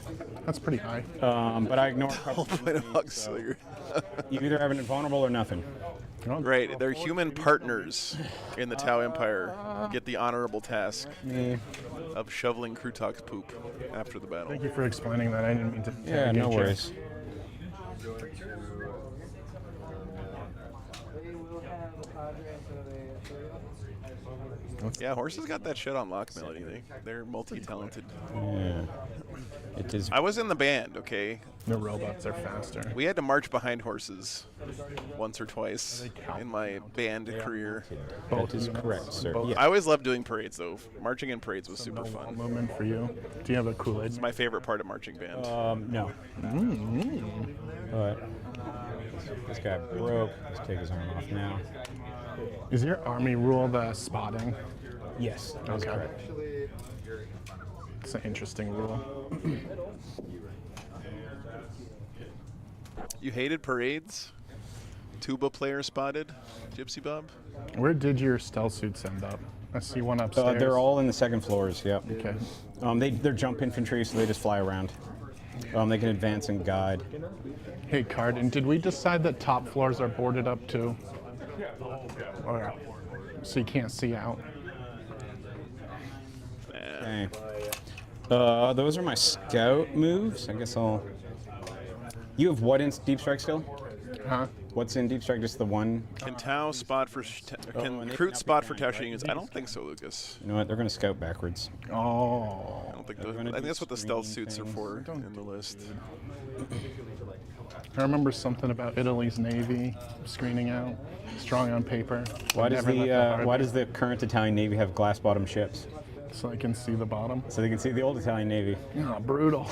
That's pretty high. But I ignore Point of Hugslinger. You either have an invulnerable or nothing. Right, their human partners in the Tau Empire get the honorable task of shoveling Krutok's poop after the battle. Thank you for explaining that. I didn't mean to. Yeah, no interrogate you. worries. Yeah, horses got that shit on lock, Melody. They're multi-talented. Yeah. It is. I was in the band, okay? The robots are faster. We had to march behind horses once or twice in my band career. That is correct, sir. I Yeah. always loved doing parades, though. Marching in parades was super fun. Moment for you. Do you have a Kool-Aid? It's my favorite part of marching band. No. But this guy broke. Let's take his arm off now. Is your army rule the spotting? Yes, that's Okay. correct. It's an interesting rule. You hated parades? Tuba player spotted? Gypsy Bob? Where did your stealth suits end up? I see one upstairs. They're all in the second floors. Yep. Okay. They're jump infantry, so they just fly around. They can advance and guide. Hey, Card, and did we decide that top floors are boarded up too? Or, so you can't see out? Okay. Those are my scout moves. I guess I'll. You have what in Deep Strike still? Huh? What's in Deep Strike? Just the one? Can Tau spot for can Crute spot for Tau units? I don't think so, Lucas. You know what? They're going to scout backwards. Oh. I don't think those, I think that's what the stealth suits are for in the list. I remember something about Italy's navy screening out, strong on paper. Why does Never let the hard- why does the current Italian Navy have glass bottom ships? So I can see the bottom. So they can see the old Italian Navy. Oh, brutal.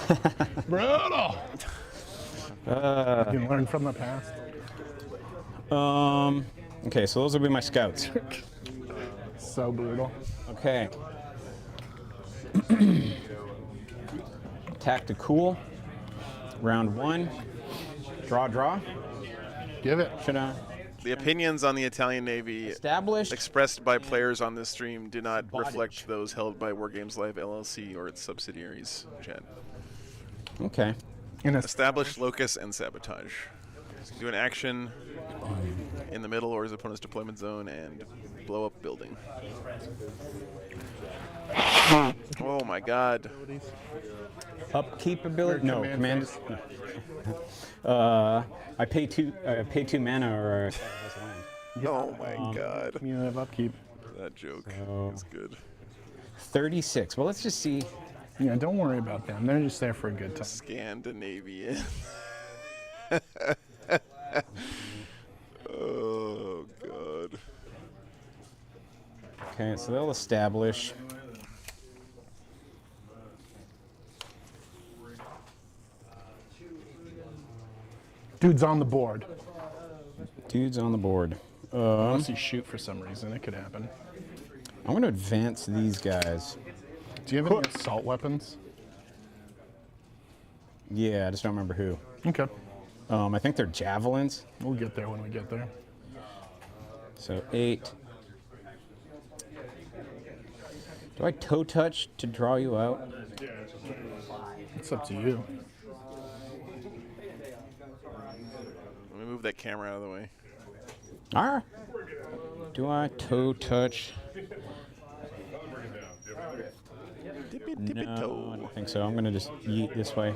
Brutal. You can learn from the past. Okay, so those will be my scouts. So brutal. Okay. Tactical. Round 1. Draw. Give it. Should I? The opinions on the Italian Navy Established. expressed by players on this stream do not reflect those held by Wargames Live LLC or its subsidiaries, Chad. Okay. Establish locus and sabotage. Do an action in the middle or his opponent's deployment zone and blow up building. Oh my god. Upkeep ability? No, command command. I pay two mana or. Oh my god. You have upkeep. That joke is good. 36. Well, let's just see. Yeah, don't worry about them. They're just there for a good time. Scandinavian. Oh god. Okay, so they'll establish. Dude's on the board. Dude's on the board. Unless you shoot for some reason, it could happen. I'm going to advance these guys. Do you have any assault weapons? Yeah, I just don't remember who. Okay. I think they're javelins. We'll get there when we get there. So 8. Do I toe touch to draw you out? It's up to you. Let me move that camera out of the way. Alright. Do I toe touch? Tippy No, I toe. don't think so. I'm gonna just yeet this way.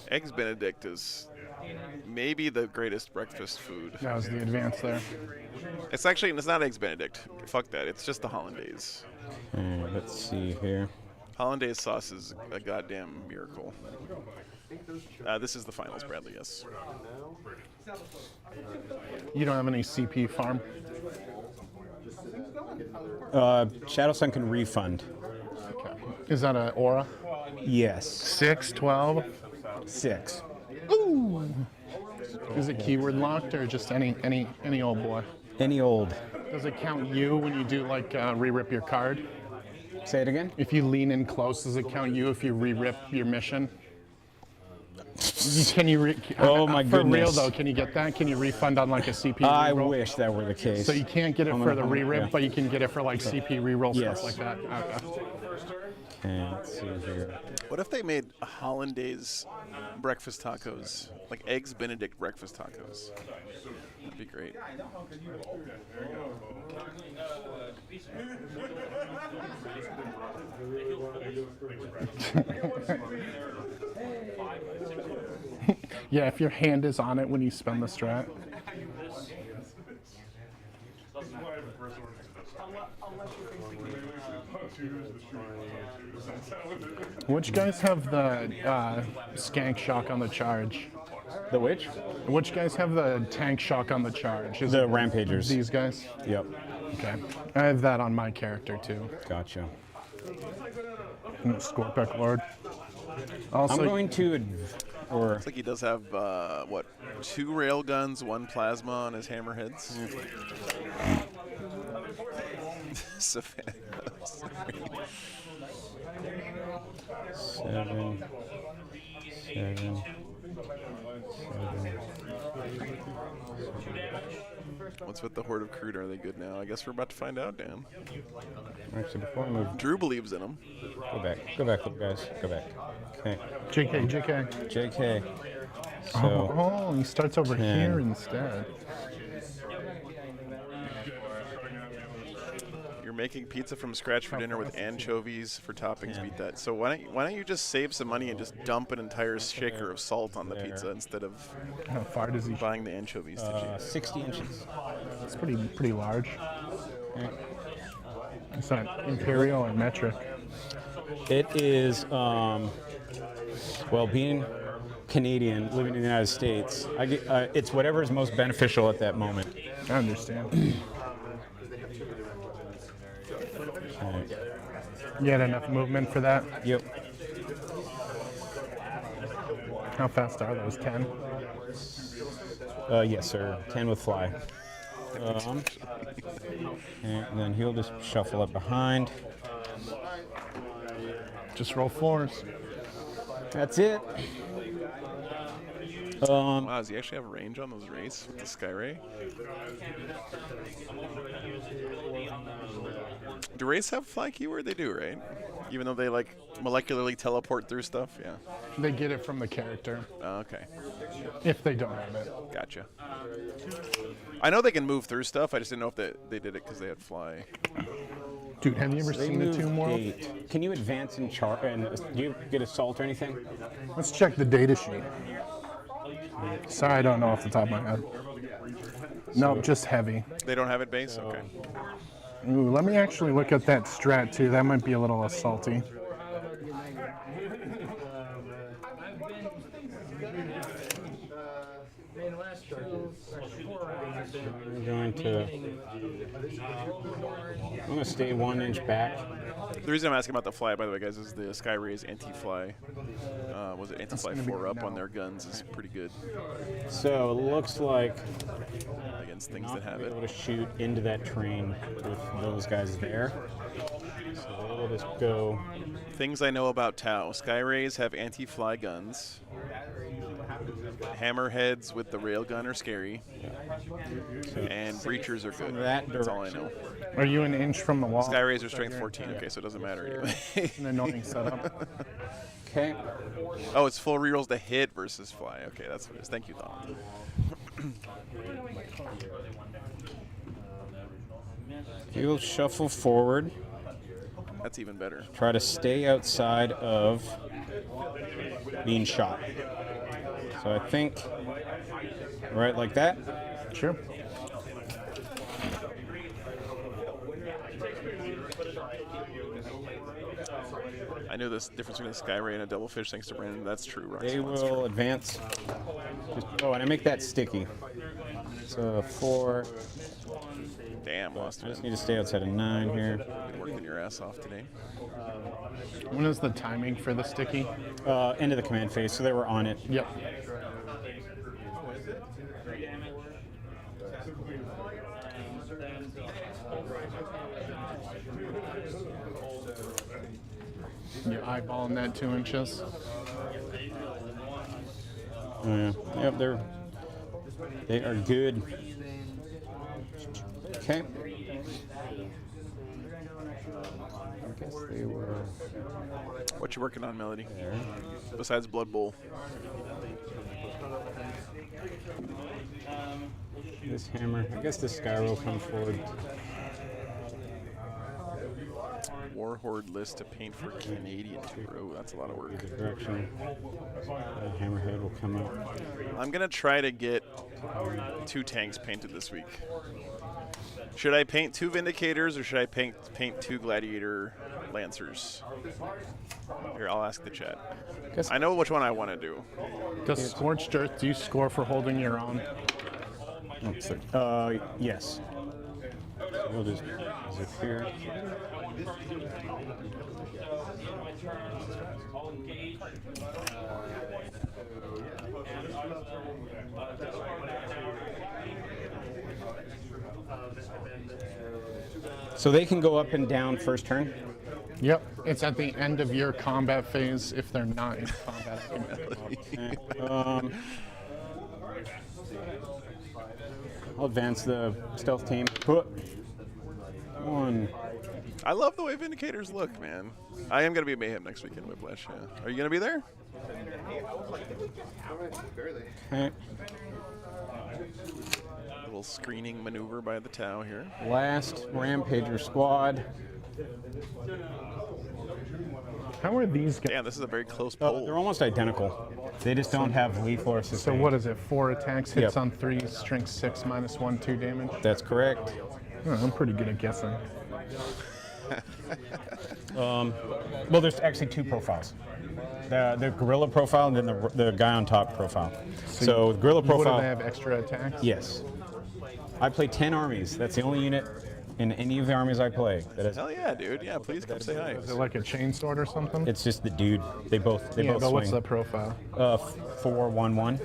Eggs Benedict is maybe the greatest breakfast food. That was the advance there. It's not Eggs Benedict. Fuck that. It's just the hollandaise. Okay, let's see here. Hollandaise sauce is a goddamn miracle. This is the finals, Bradley, yes. You don't have any CP farm? Shadow Sun can refund. Okay. Is that an aura? Yes. 6, 12? 6. Ooh. Is it keyword locked or just any old boy? Any old. Does it count you when you do like re-rip your card? Say it again? If you lean in close, does it count you if you re-rip your mission? Can you? Oh my for goodness. real though, can you get that? Can you refund on like a CP I reroll? wish that were the case. So you can't get it for the re-rip, yeah. but you can get it for like CP reroll Yes. stuff like that. Okay. Okay, let's see here. What if they made hollandaise breakfast tacos, like Eggs Benedict breakfast tacos? That'd be great. Yeah, if your hand is on it when you spend the strat. Which guys have the skank shock on the charge? The which? Which guys have the tank shock on the charge? Is The it Rampagers. these guys? Yep. Okay. I have that on my character too. Gotcha. Scorpic Lord. Also, I'm going to, or Looks like he does have, 2 rail guns, 1 plasma on his hammerheads. Savannah. 7. What's with the Horde of Crude? Are they good now? I guess we're about to find out, Dan. Actually, before I move, Drew believes in them. go back, little guys, go back. Okay. JK. JK. So, Oh, he starts over 10. here instead. You're making pizza from scratch for dinner with anchovies for toppings. Beat that. So why don't you just save some money and just dump an entire shaker of salt on the pizza instead of How far does he? buying the anchovies? 60 inches. It's pretty large. Okay. It's not imperial or metric. It is, well, being Canadian, living in the United States, I get, it's whatever is most beneficial at that moment. I understand. You had enough movement for that? Yep. How fast are those? 10? Yes, sir. 10 with fly. And then he'll just shuffle up behind. Just roll 4s. That's it. Wow, does he actually have range on those rays with the Skyray? Do rays have fly keyword? They do, right? Even though they like molecularly teleport through stuff? Yeah. They get it from the character, Oh, okay. if they don't have it. Gotcha. I know they can move through stuff. I just didn't know if they did it because they had fly. Dude, have you ever They seen the move Tomb World? 8. Can you advance and chart? And do you get assault or anything? Let's check the data sheet. Sorry, I don't know off the top of my head. Nope, just heavy. They don't have it base? Okay. Ooh, let me actually look at that strat too. That might be a little assaulty. I'm going to stay 1 inch back. The reason I'm asking about the fly, by the way, guys, is the Sky Ray's anti-fly. Was it anti-fly gonna be 4 up now. on their guns is pretty good So it looks like against things not that have be it. able to shoot into that train with those guys there. So they will just go. Things I know about Tau. Sky Rays have anti-fly guns. Hammerheads with the railgun are scary, and breachers are good. that That's all I know. Are you an inch from the wall? Sky Razor strength 14. Okay, so it doesn't matter anyway. It's an annoying setup. Okay. Oh, it's full rerolls to hit versus fly. Okay, that's what it is. Thank you, Don. You'll shuffle forward. That's even better. Try to stay outside of being shot. So I think right like that. Sure. I knew this difference between a Sky Ray and a Devilfish thanks to Brandon. That's true. Rox. They That's will true. advance. Oh, and I make that sticky. So 4. Damn, lost I just it. need to stay outside of 9 here. Been working your ass off today. When is the timing for the sticky? End of the command phase, so they were on it. Yep. You eyeballing that 2 inches? Oh, yeah. Yep, they are good. Okay. I guess they were What you working on, Melody? there. Besides Blood Bowl. This hammer. I guess this Sky will come forward. Warhorde list to paint for Canadian tour. Oh, that's a lot of work. The direction. Hammerhead will come out. I'm gonna try to get 2 tanks painted this week. Should I paint 2 Vindicators or should I paint 2 Gladiator Lancers? Here, I'll ask the chat. I know which one I want to do. Does Scorched Earth, do you score for holding your own? Yes. We'll just zip here. So they can go up and down first turn? Yep. It's at the end of your combat phase if they're not in combat. I'll advance the stealth team. Put 1. I love the way Vindicators look, man. I am gonna be at Mayhem next weekend, Whiplash. Yeah. Are you gonna be there? Okay. Little screening maneuver by the Tau here. Last Rampager squad. How are these guys? Damn, this is a very close They're poll. almost identical. They just don't have lethal or So sustain. what is it? 4 attacks, hits Yep. on 3, strength 6, -1, 2 damage. That's correct. Oh, I'm pretty good at guessing. Well, there's actually 2 profiles. The gorilla profile and then the guy on top profile. So gorilla What do profile. they have extra attacks? Yes. I play 10 armies. That's the only unit in any of the armies I play that has. Hell yeah, dude. Yeah, please come say hi. Is it like a chainsword or something? It's just the dude. They both yeah, both but what's the swing. profile? 4-1-1.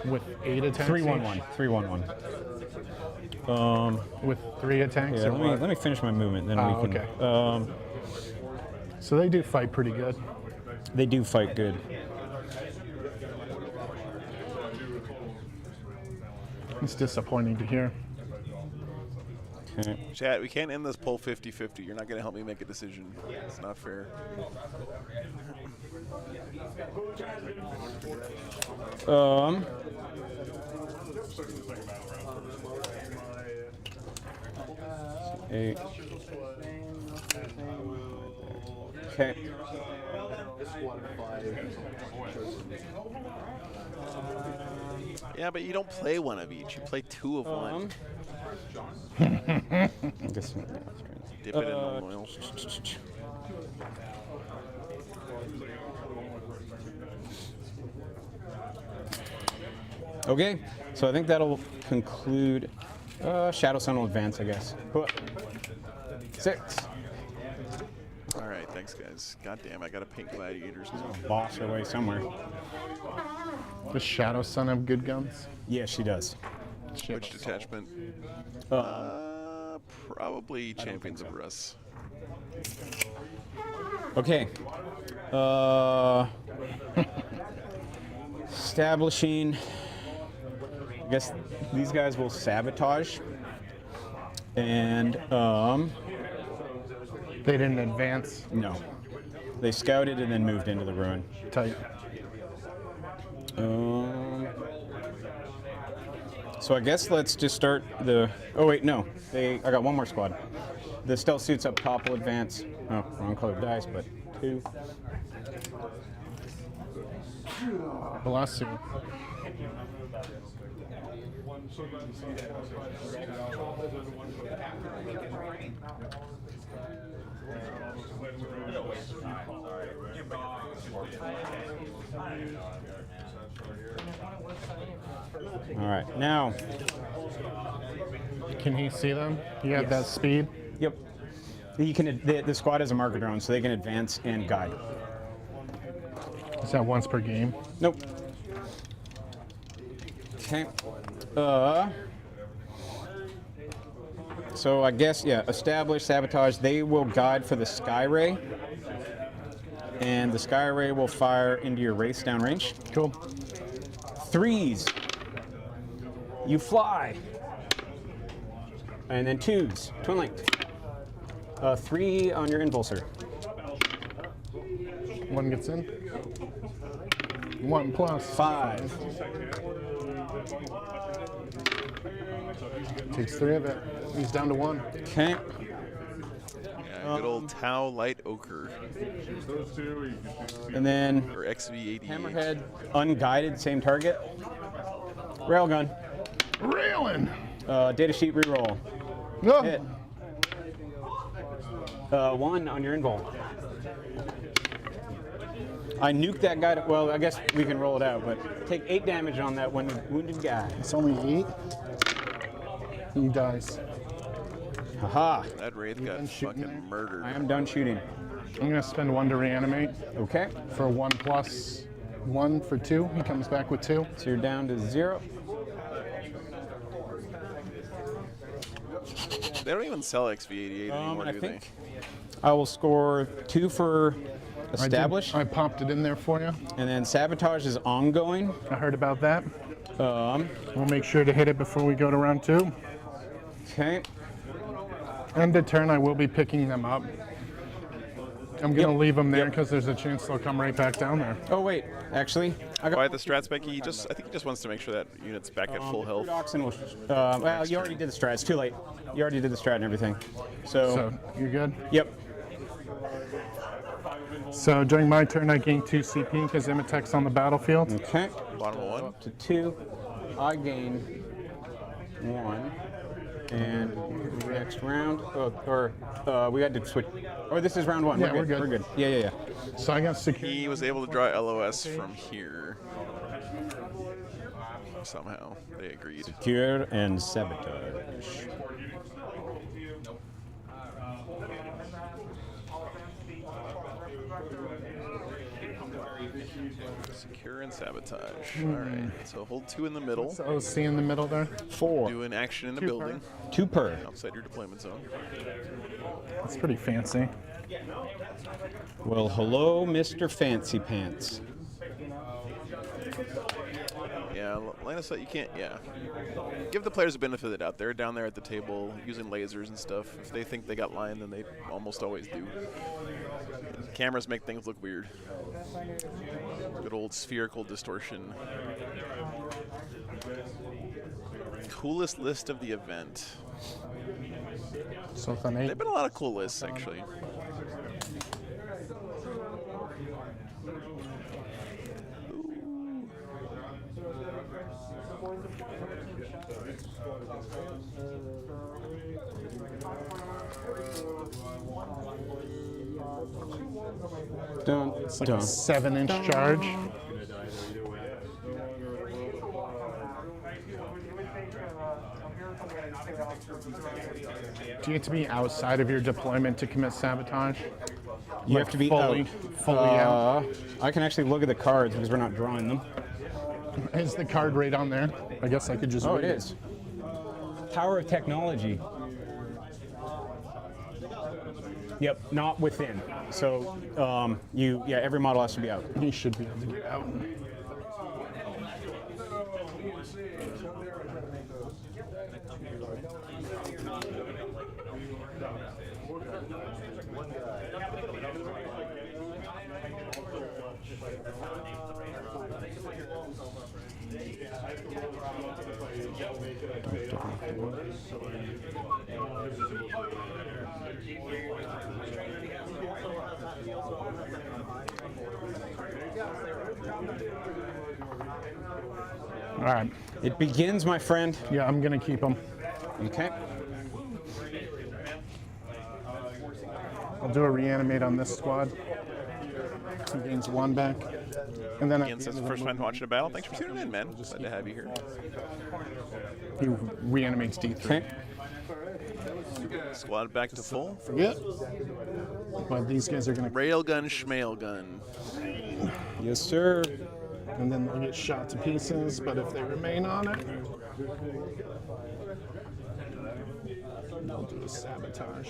With 8 attacks? 3-1-1. 3-1-1. With 3 attacks? Yeah, or what? let me finish my movement, then we can. okay. So they do fight pretty good. They do fight good. It's disappointing to hear. Okay. Chat, we can't end this poll 50-50. You're not going to help me make a decision. It's not fair. Eight. Okay. Yeah, but you don't play one of each. You play 2 of one. I guess, Dip it in oil. Okay, so I think that'll conclude. Shadow Sun will advance, I guess. 6. All right, thanks, guys. God damn, I got to paint gladiators now. Boss her way somewhere. The Shadow Son have good guns? Yeah, she does. Which detachment? Probably Champions of Russ. Okay. establishing. I guess these guys will sabotage. And They didn't advance. no, they scouted and then moved into the ruin. Tight. So I guess let's just start the. Oh wait, no. I got one more squad. The stealth suits up top will advance. Oh, wrong color dice, but 2. Velocity. All right, now. Can he see them? You have that speed? Yep. You can. The squad has a marker drone, so they can advance and guide. Is that once per game? Nope. Okay. So I guess, yeah, establish, sabotage. They will guide for the Sky Ray. And the Sky Ray will fire into your Wraiths downrange. Cool. 3s. You fly. And then 2s. Twin link. 3 on your Invulsor. One gets in. 1 plus. 5. Takes 3 of it. He's down to 1. Okay. Yeah, good old Tau Light Ochre. And then Or XV88. Hammerhead, unguided, same target. Railgun. Railing. Data sheet reroll. No. Hit. 1 on your invul. I nuked that guy. Well, I guess we can roll it out, but take 8 damage on that wounded guy. It's only 8. He dies. Haha. That Wraith got done shooting there? fucking murdered. I am done shooting. I'm gonna spend 1 to reanimate Okay. for 1 plus 1 for 2. He comes back with 2. So you're down to 0. They don't even sell XV88 anymore, I do think I will score 2 for establish, I popped it in there for you. and then sabotage is ongoing. I heard about that. Um, We'll make sure to hit it before we go to round 2. okay. End of turn, I will be picking them up. I'm gonna Yep. leave them there Yep. because there's a chance they'll come right back down there. Oh wait, actually, I got. Why the strat spec? I think he just wants to make sure that unit's back at full health. Oxen will, well, you already did the strat. It's too late. You already did the strat and everything. So you're good. Yep. So during my turn, I gain 2 CP because Imotech's on the battlefield. Okay. Bottom of 1. Up to 2. I gain 1. And next round, we had to switch. Or this is round 1. Yeah, we're good. We're good. Yeah. So I got secure. He was able to draw LOS from here. Somehow. They agreed. Secure and sabotage. Secure and sabotage. Alright. So hold 2 in the middle. So C in the middle there. 4. Do an action in the 2 building. 2 per. Outside your deployment zone. That's pretty fancy. Well, hello, Mr. Fancy Pants. Yeah, line of sight, you can't, yeah. Give the players a benefit of the doubt. They're down there at the table using lasers and stuff. If they think they got line, then they almost always do. Cameras make things look weird. Good old spherical distortion. Coolest list of the event. So then 8. They've been a lot of cool lists, actually. Dun, It's like dun. a 7-inch charge. Do you have to be outside of your deployment to commit sabotage? You have to be fully, out. fully out. I can actually look at the cards because we're not drawing them. Is the card right on there? I guess I could just. Oh, read it is. Power of technology. Yep, not within. So every model has to be out. He should be able to get out. All right. It begins, my friend. Yeah, I'm gonna keep them. Okay. I'll do a reanimate on this squad. He gains 1 back. And then Ian says, first time watching a battle. Thanks for tuning in, man. Glad to have you here. he reanimates D3. Okay. Squad back to full. Forget. But these guys are gonna. Railgun, schmailgun. Yes, sir. And then they'll get shot to pieces, but if they remain on it, they'll do a sabotage.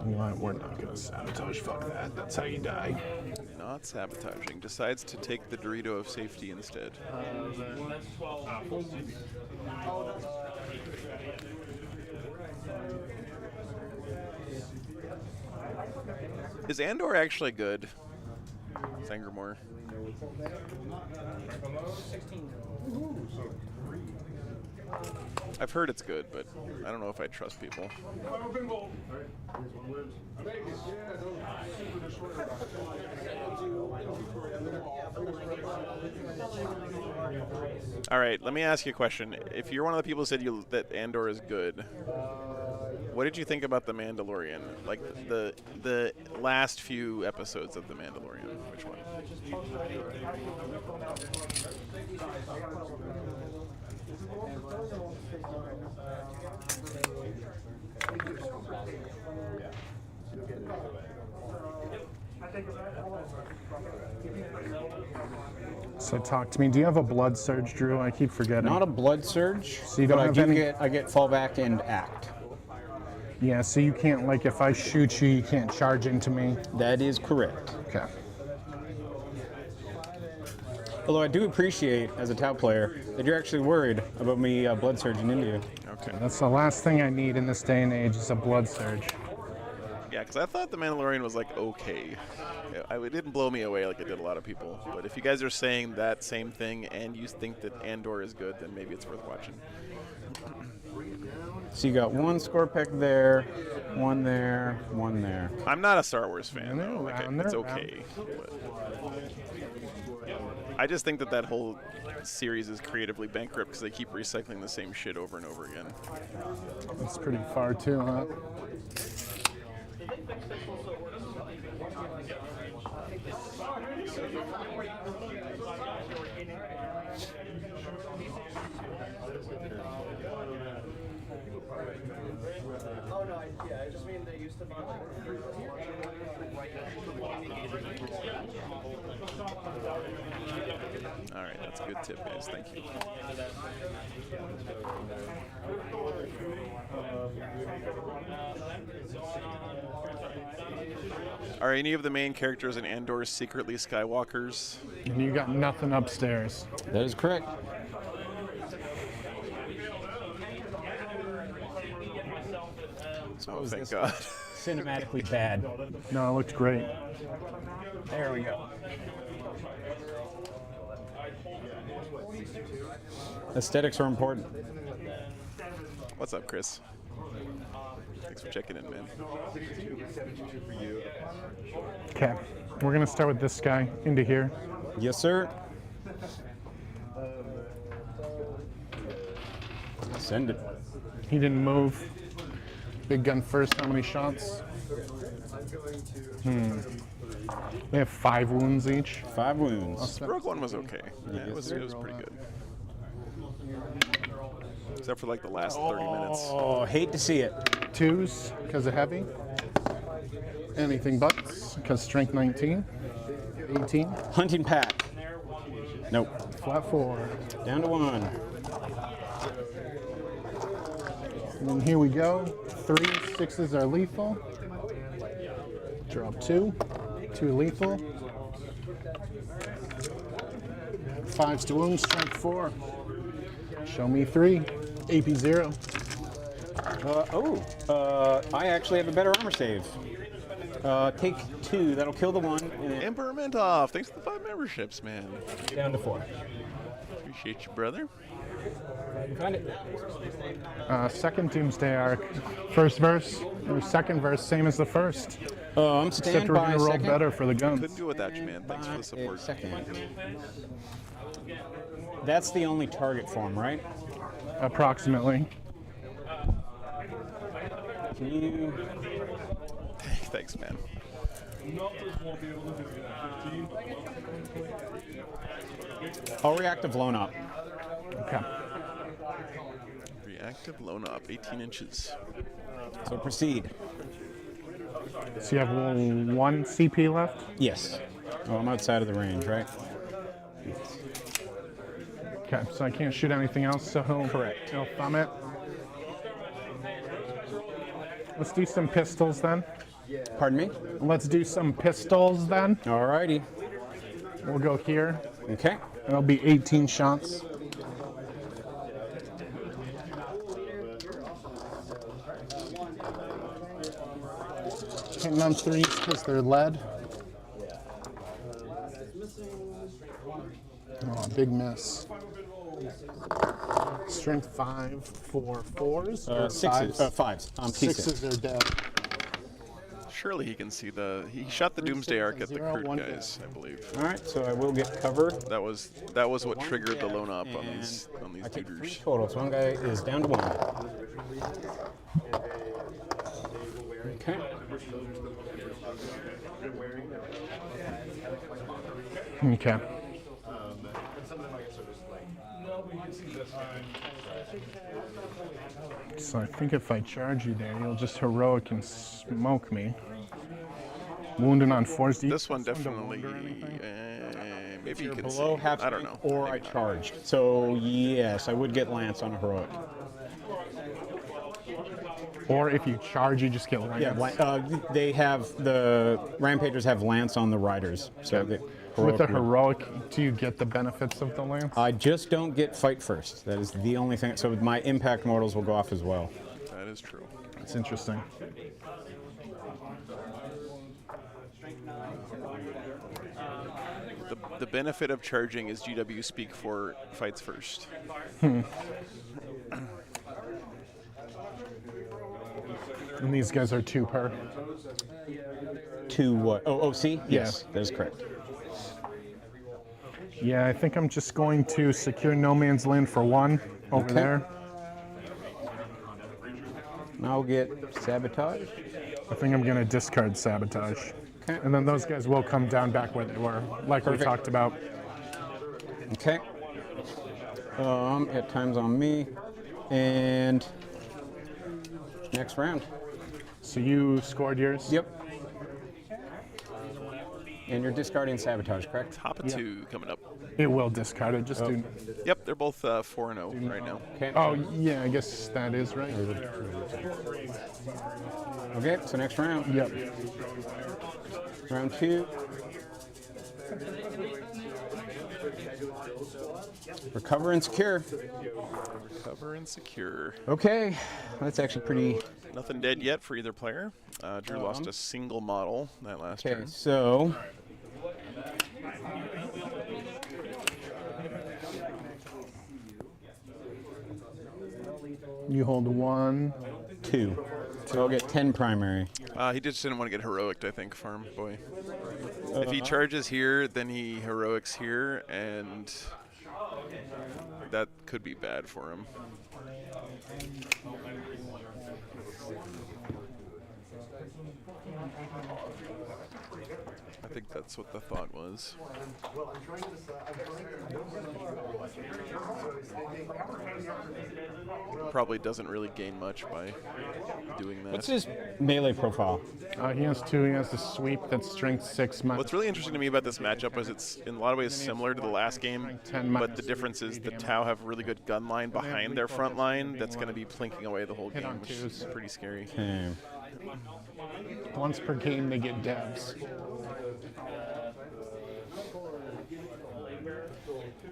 We're not gonna sabotage, fuck that. That's how you die. Not sabotaging. Decides to take the Dorito of safety instead. Is Andor actually good? Sangermore. I've heard it's good, but I don't know if I trust people. All right, let me ask you a question. If you're one of the people who said that Andor is good, what did you think about The Mandalorian? Like the last few episodes of The Mandalorian? Which one? So talk to me. Do you have a blood surge, Drew? I keep forgetting. Not a blood surge. So you don't but have I any- get fallback and act. Yeah, so you can't, like, if I shoot you, you can't charge into me. That is correct. Okay. Although I do appreciate, as a Tau player, that you're actually worried about me blood surging into you. Okay. That's the last thing I need in this day and age is a blood surge. Yeah, because I thought The Mandalorian was like okay. It didn't blow me away like it did a lot of people. But if you guys are saying that same thing and you think that Andor is good, then maybe it's worth watching. So you got 1 score pick there, 1 there, 1 there. I'm not a Star Wars fan, They're though. Like, around, it's they're okay. But I just think that whole series is creatively bankrupt because they keep recycling the same shit over and over again. That's pretty far too, huh? Oh no, I just mean they used to be like. All right, that's a good tip, guys. Thank you. Are any of the main characters in Andor secretly Skywalkers? And you got nothing upstairs. That is correct. Oh, thank God. Cinematically bad. No, it looked great. There we go. Aesthetics are important. What's up, Chris? Thanks for checking in, man. Okay, we're gonna start with this guy into here. Yes, sir. Send it. He didn't move. Big gun first. How many shots? They have 5 wounds each. 5 wounds. Rogue One was okay. Yeah, it was pretty good. Except for like the last 30 minutes. Oh, hate to see it. 2s because of heavy. Anything but because strength 19. 18. Hunting pack. Nope. Flat 4. Down to 1. And then here we go. 3 6s are lethal. Drop 2. 2 lethal. 5s to wound, strength 4. Show me 3. AP 0. I actually have a better armor save. Take 2. That'll kill the 1. And Emperor Mentoff, thanks for the 5 memberships, man. down to 4. Appreciate you, brother. Find it. Second Doomsday Arc. First verse, or second verse, same as the first. Except Stand we're by going to roll second. better for the guns. Couldn't do without you, man. Thanks for the support. Second. That's the only target form, right? Approximately. Can you... Thanks, man. I'll reactive loan up. Okay. Reactive loan up, 18 inches. So proceed. So you have 1 CP left? Yes. Oh, I'm outside of the range, right? Okay, so I can't shoot anything else, so he'll thumb it. Let's do some pistols then. Pardon me? Let's do some pistols then. Alrighty. We'll go here. Okay. That'll be 18 shots. Hitting on 3s because they're lead. Oh, big miss. Strength 5 for 4s? Or 6s. 5s? 5s. 6s are dead. Surely he can see the. He shot the Doomsday Arc at the 0, crude 1 guys, I believe. Alright, so I will get cover. That was what triggered the loan up on these I take 3 duders. total, so one guy is down to 1. Okay. Okay. So I think if I charge you there, you'll just heroic and smoke me. Wounded on 4s. This one definitely. Maybe you can Below see. half I don't know. or I charged. So yes, I would get Lance on a heroic. Or if you charge, you just get Lance. Yeah, they have the Rampagers have Lance on the riders. So the With the would- heroic, do you get the benefits of the lance? I just don't get fight first. That is the only thing. So my impact mortals will go off as well. That is true. It's interesting. The benefit of charging is GW speak for fights first. And these guys are 2 per. To what? Oh, OC? Yes, that is correct. Yeah, I think I'm just going to secure no man's land for 1 over Okay. there. And I'll get sabotage. I think I'm going to discard sabotage. Okay. And then those guys will come down back where they were, like we Perfect. talked about. Okay. At times on me. And next round. So you scored yours? Yep. And you're discarding sabotage, correct? Top of 2 coming up. It will discard it. Just do. Yep, they're both 4-0 right now. Okay. Oh, yeah, I guess that is right. Okay, so next round. Yep. Round 2. Recover and secure. Cover and secure. Okay, that's actually pretty. Nothing dead yet for either player. Drew lost a single model that last Okay, turn. so. You hold 1. 2. So I'll get 10 primary. He just didn't want to get heroic, I think, Farm Boy. If he charges here, then he heroics here, and that could be bad for him. I think that's what the thought was. Probably doesn't really gain much by doing that. What's his melee profile? He has 2. He has the sweep that's strength 6. What's really interesting to me about this matchup is it's in a lot of ways similar to the last game, 10 but the difference is the Tau have really good gun line behind their front line that's going to be plinking away the whole Hit game, on which twos. is pretty scary. Okay. Once per game, they get devs.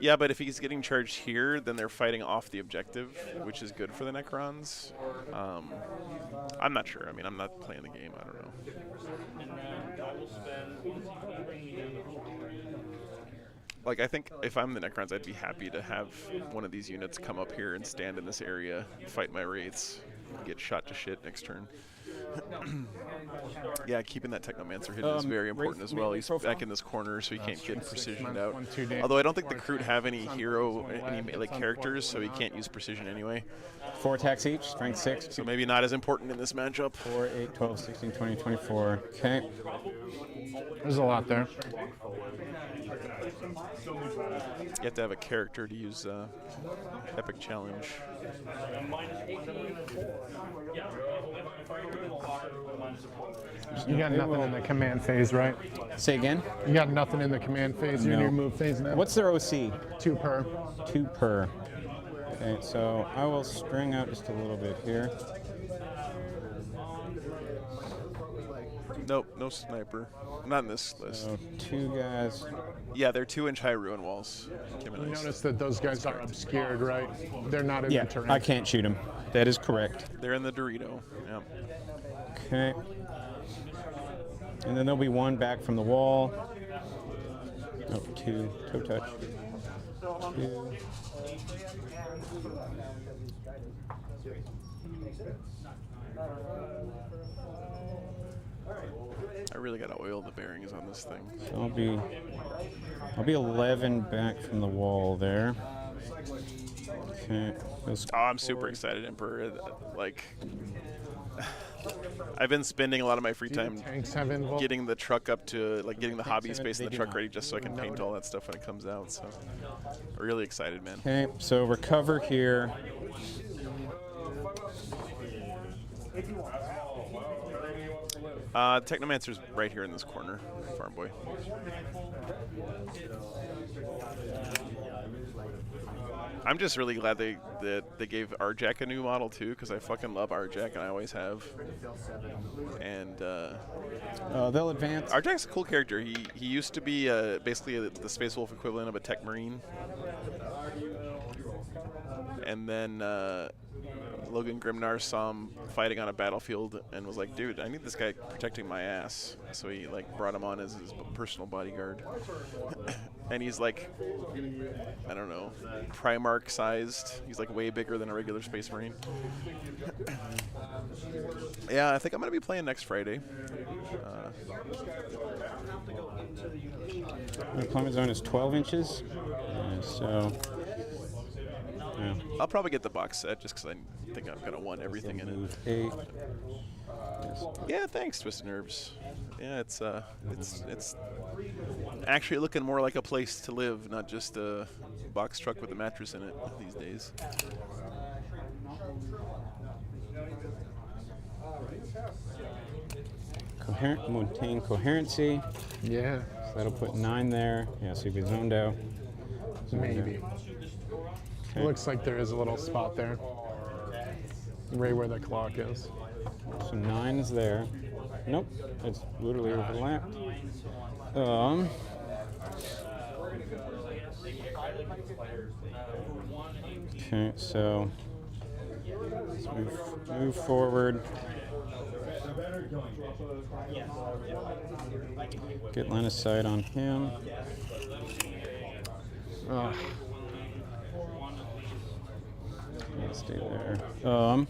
Yeah, but if he's getting charged here, then they're fighting off the objective, which is good for the Necrons. I'm not sure. I mean, I'm not playing the game. I don't know. Like, I think if I'm the Necrons, I'd be happy to have one of these units come up here and stand in this area, fight my wraiths, get shot to shit next turn. Yeah, keeping that Technomancer hidden is very important as well. He's back in this corner, so he can't get precisioned out. Although I don't think the Kroot have any hero, any like characters, so he can't use precision anyway. 4 attacks each, strength 6. So maybe not as important in this matchup. 4, 8, 12, 16, 20, 24. Okay. There's a lot there. You have to have a character to use Epic Challenge. You got nothing in the command phase, right? Say again? You got nothing in the command phase. You're in your move phase now. What's their OC? 2 per. 2 per. Okay, so I will string out just a little bit here. Nope, no sniper. Not in this list. So 2 guys. Yeah, they're 2-inch high ruin walls. You notice that those guys are obscured, right? They're not in the terrain. I can't shoot them. That is correct. They're in the Dorito. Yeah. Okay. And then there'll be 1 back from the wall. Oh, 2. Toe touch. 2. I really gotta oil the bearings on this thing. So I'll be 11 back from the wall there. Okay. Oh, I'm super excited, Emperor. Like, I've been spending a lot of my free time getting the truck up to, like, getting the hobby space in the truck ready just so I can paint all that stuff when it comes out. So, I'm really excited, man. Okay, so recover here. Technomancer's right here in this corner, Farm Boy. I'm just really glad they gave Arjack a new model too, because I fucking love Arjack and I always have. And they'll advance. Arjack's a cool character. He used to be basically the Space Wolf equivalent of a Tech Marine. And then Logan Grimnar saw him fighting on a battlefield and was like, dude, I need this guy protecting my ass. So he like brought him on as his personal bodyguard. And he's like, I don't know, Primarch sized. He's like way bigger than a regular Space Marine. Yeah, I think I'm going to be playing next Friday. The deployment zone is 12 inches. So... yeah. I'll probably get the box set just because I think I'm going to want everything in it. 8. Yeah, thanks, Twisted Nerves. Yeah, it's actually looking more like a place to live, not just a box truck with a mattress in it these days. Maintain coherency. Yeah. So that'll put 9 there. Yeah, so you'll be zoned out. Maybe. Okay. It looks like there is a little spot there, right where the clock is. So 9's there. Nope, it's literally overlapped. Okay, so let's move forward. Get line of sight on him. Stay there.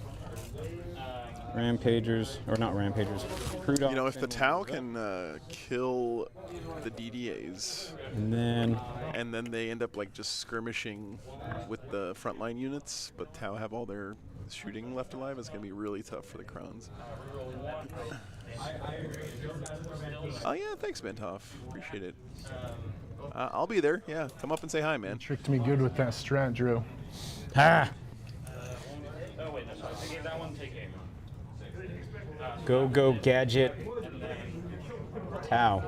Rampagers, or not rampagers, Kroot. You know, if the Tau can kill the DDAs, and then they end up like just skirmishing with the frontline units, but Tau have all their shooting left alive, it's gonna be really tough for the Crowns. Oh yeah, thanks, Mentoff. Appreciate it. I'll be there. Yeah, come up and say hi, man. Tricked me good with that strat, Drew. Ha! Oh wait, no, I gave that one take aim. Go gadget. Tau.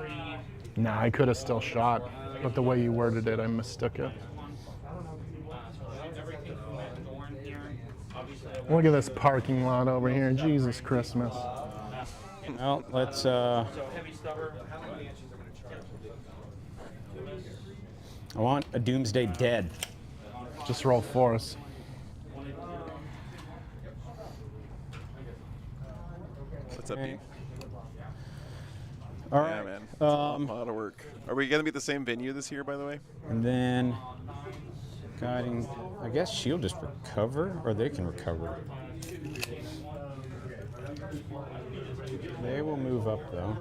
Nah, I could have still shot, but the way you worded it, I mistook it. Look at this parking lot over here. Jesus Christmas. Well, let's I want a Doomsday Dead. Just roll force. What's up, Dean? All Yeah, right. man. It's a lot of work. Are we going to be at the same venue this year, by the way? And then guiding, I guess shield just recover, or they can recover. They will move up though.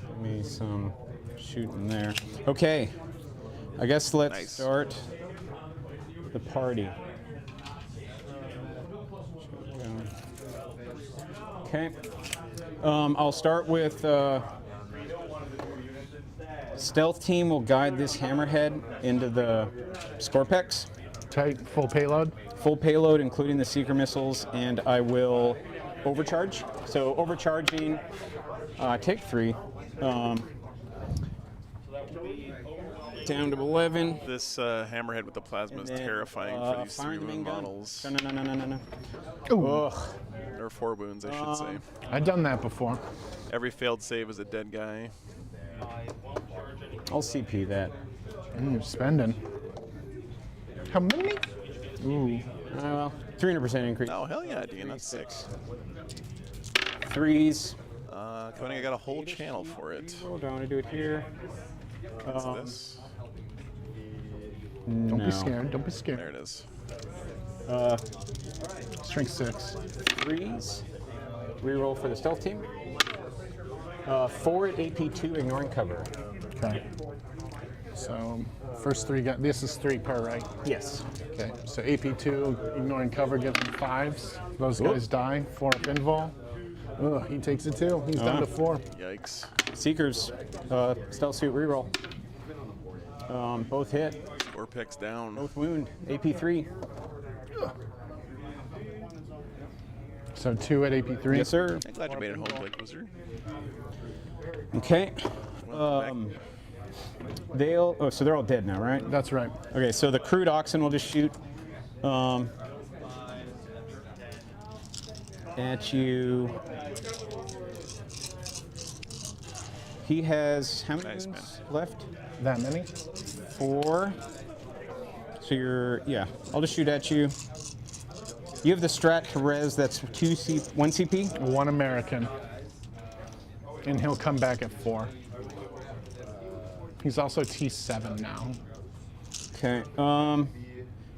Give me some shooting there. Okay, I guess let's start the party. Okay, I'll start with stealth team will guide this hammerhead into the Scorpex. Tight, full payload. Full payload, including the seeker missiles, and I will overcharge. So overcharging, take 3. Down to 11. This hammerhead with the plasma is terrifying for these 3-wound models. No. Ugh. Or 4 wounds, I should say. I've done that before. Every failed save is a dead guy. I'll CP that. You're spending. How many? Ooh. Well, 300% increase. Oh, hell yeah, Dean. That's 6. 3s. Koenig, I got a whole channel for it. Hold on, I do it here. What's this? Don't No. be scared. Don't be scared. There it is. Strength 6. 3s. Reroll for the stealth team. 4 at AP2, ignoring cover. Okay. So first 3 got. This is 3 per, right? Yes. Okay. So AP2, ignoring cover, gives him 5s. Those guys die. 4 up invul. Ugh, he takes it too. He's down to 4. Yikes. Seekers, stealth suit reroll. Both hit. Scorpex down. Both wound. AP3. So 2 at AP3. Yes, sir. I'm glad you made it home, Blake Wizard. Okay. So they're all dead now, right? That's right. Okay, so the crude oxen will just shoot at you. He has how many wounds left? That many? 4. So I'll just shoot at you. You have the strat to res, that's 1 CP? 1 American. And he'll come back at 4. He's also T7 now. Okay.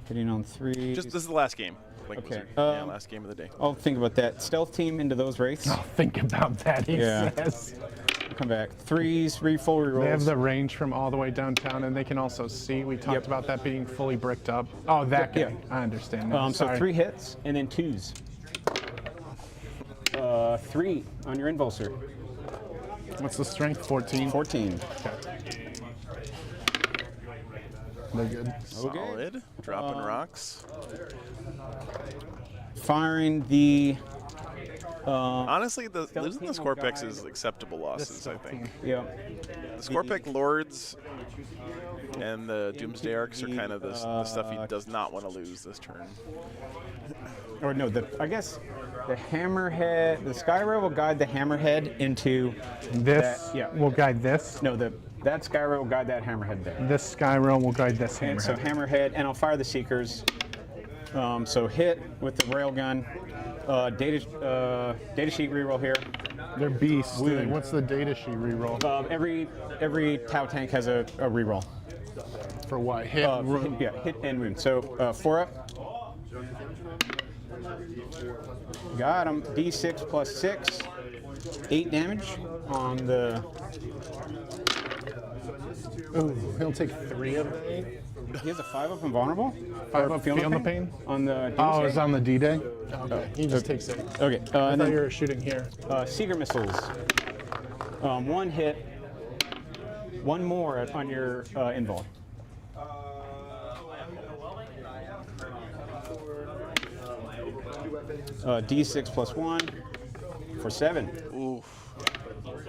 Hitting on 3. This is the last game. Blake Okay, Wizard. Yeah, last game of the day. I'll think about that. Stealth team into those wraiths. Oh, think about that, he says. Come back. 3s, full rerolls. They have the range from all the way downtown, and they can also see. We talked about that being fully bricked up. Oh, that guy. Yeah. I understand now. So Sorry. 3 hits and then 2s. 3 on your invulsor. What's the strength? 14? 14. Okay. They're good. Solid. Dropping rocks. Firing the. Honestly, losing the Scorpex is acceptable losses, I think. Yeah. The Scorpex Lords and the Doomsday Arcs are kind of the stuff he does not want to lose this turn. Or no, I guess the hammerhead, the Skyra will guide the hammerhead into This will guide this. No, that Skyra will guide that hammerhead there. This Skyrail will guide this And hammerhead. so hammerhead, and I'll fire the seekers. So hit with the railgun. Data sheet reroll here. They're beasts. Wound. What's the data sheet reroll? Every Tau tank has a reroll. For what? Hit? Hit and wound. So 4 up. Got him. D6 plus 6. 8 damage on the. Ooh, he'll take 3 of them. He has a 5 up invulnerable. 5 up feeling the pain? On the. Oh, it's on the D-Day? Okay. He just takes 8. Okay. I And thought then you were shooting here. seeker missiles. 1 hit. 1 more on your invul. D6 plus 1 for 7. Oof.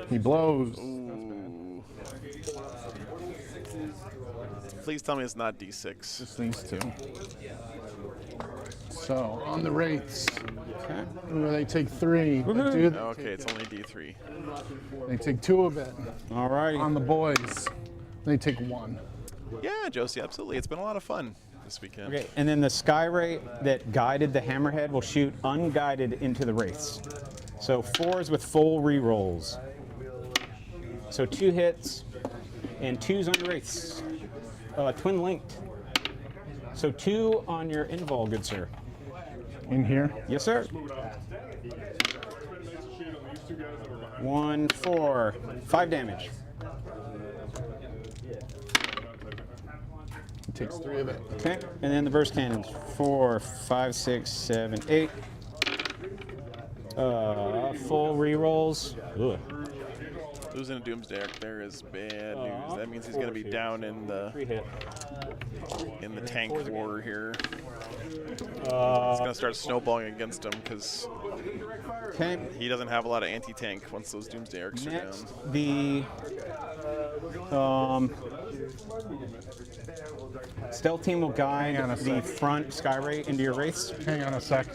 He blows. Ooh. Please tell me it's not D6. Just these 2. So on the Wraiths, Okay. they take 3. The Woohoo. dude, Okay, it's only D3. they take 2 of it. All right. On the boys, they take 1. Yeah, Josie, absolutely. It's been a lot of fun this weekend. Okay, and then the Skyray that guided the Hammerhead will shoot unguided into the Wraiths. So 4s with full rerolls. So 2 hits and 2s on your Wraiths. Twin linked. So 2 on your Invul, good sir. In here. Yes, sir. 1, 4, 5 damage. He takes 3 of it. Okay, and then the burst cannons. 4, 5, 6, 7, 8. Full rerolls. Ugh. Losing a Doomsday Arc there is bad news. That means he's going to be down in the 3 hit. tank war here. It's going to start snowballing against him because Okay. he doesn't have a lot of anti-tank once those Doomsday Arcs are down. Next, the stealth team will guide Hang on a the sec. front Skyray into your Wraiths. Hang on a sec.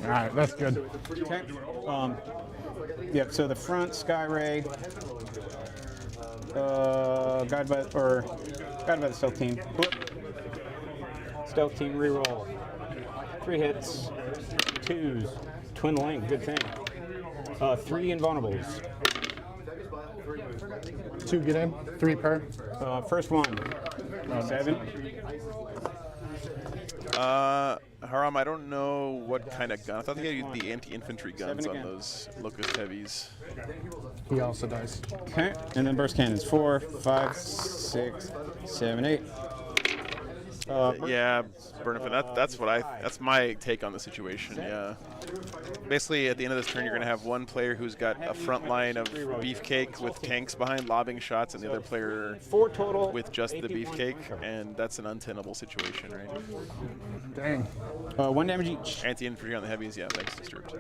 All right, that's good. Okay. Yep. So the front Skyray, guided by the stealth team. Whoop. Stealth team reroll. 3 hits, 2s, twin link. Good thing. 3 invulnerables. 2 get in, 3 per. First one. 7. Haram, I don't know what kind of gun. I thought they used the anti-infantry guns 7 on again. those Locust Heavies. He also dies. Okay. And then burst cannons. 4, 5, 6, 7, 8. Yeah, Burnifin, that's my take on the situation, yeah. Basically, at the end of this turn, you're going to have one player who's got a front line of Beefcake with tanks behind lobbing shots, and the other player 4 total with just the Beefcake, and that's an untenable situation, right? Dang. 1 damage each. Anti-infantry on the heavies, yeah, thanks, Disturbed.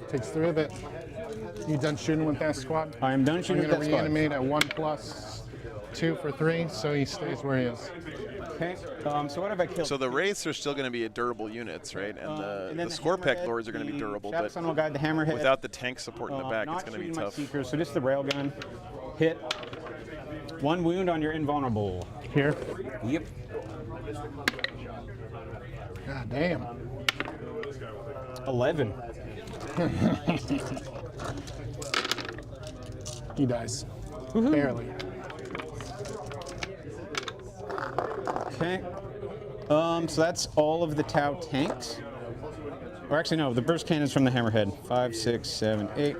Takes 3 of it. You done shooting with that squad? I am done I'm shooting going with to that squad. reanimate at 1+2 for 3, so he stays where he is. Okay. So what have I killed? So the Wraiths are still going to be durable units, right? And the Scorpec Lords are going to be durable, but Shadow Sun will guide the Hammerhead. without the tank support in the back, not it's going to be shooting my tough. Seekers, so just the railgun. Hit. 1 wound on your invulnerable. Here. Yep. God damn. 11. He dies. Barely. Okay. So that's all of the Tau tanks. Or actually, no, the burst cannons from the Hammerhead. 5, 6, 7, 8.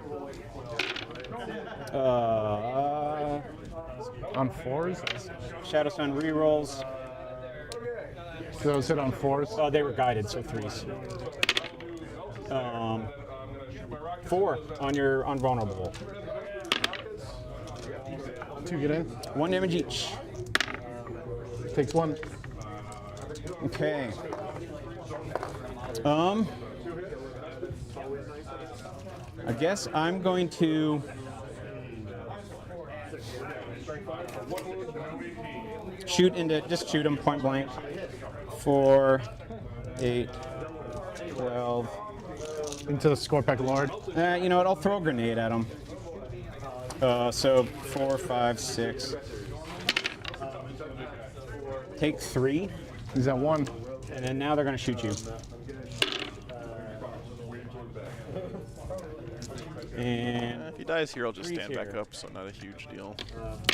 On 4s? Shadow Sun rerolls. So those hit on 4s? Oh, they were guided, so 3s. 4 on your invulnerable. 2 get in. 1 damage each. Takes 1. Okay. I guess I'm going to just shoot him point blank. 4, 8, 12. Into the Scorpec Lord. You know what? I'll throw a grenade at him. So 4, 5, 6. Take 3. He's at 1. And then now they're going to shoot you. And If he dies here, I'll just 3's stand back here. up, so not a huge deal.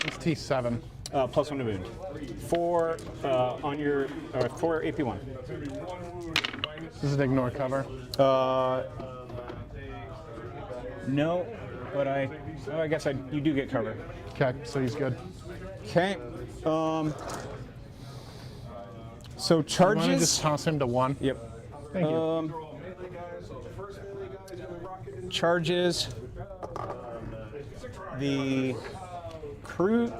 It's T7. +1 to wound. 4 on your 4 AP1. This is ignore cover. No, but I guess you do get cover. Okay, so he's good. Okay. So You want to charges. just toss him to 1? Yep. Thank you. Charges. The crew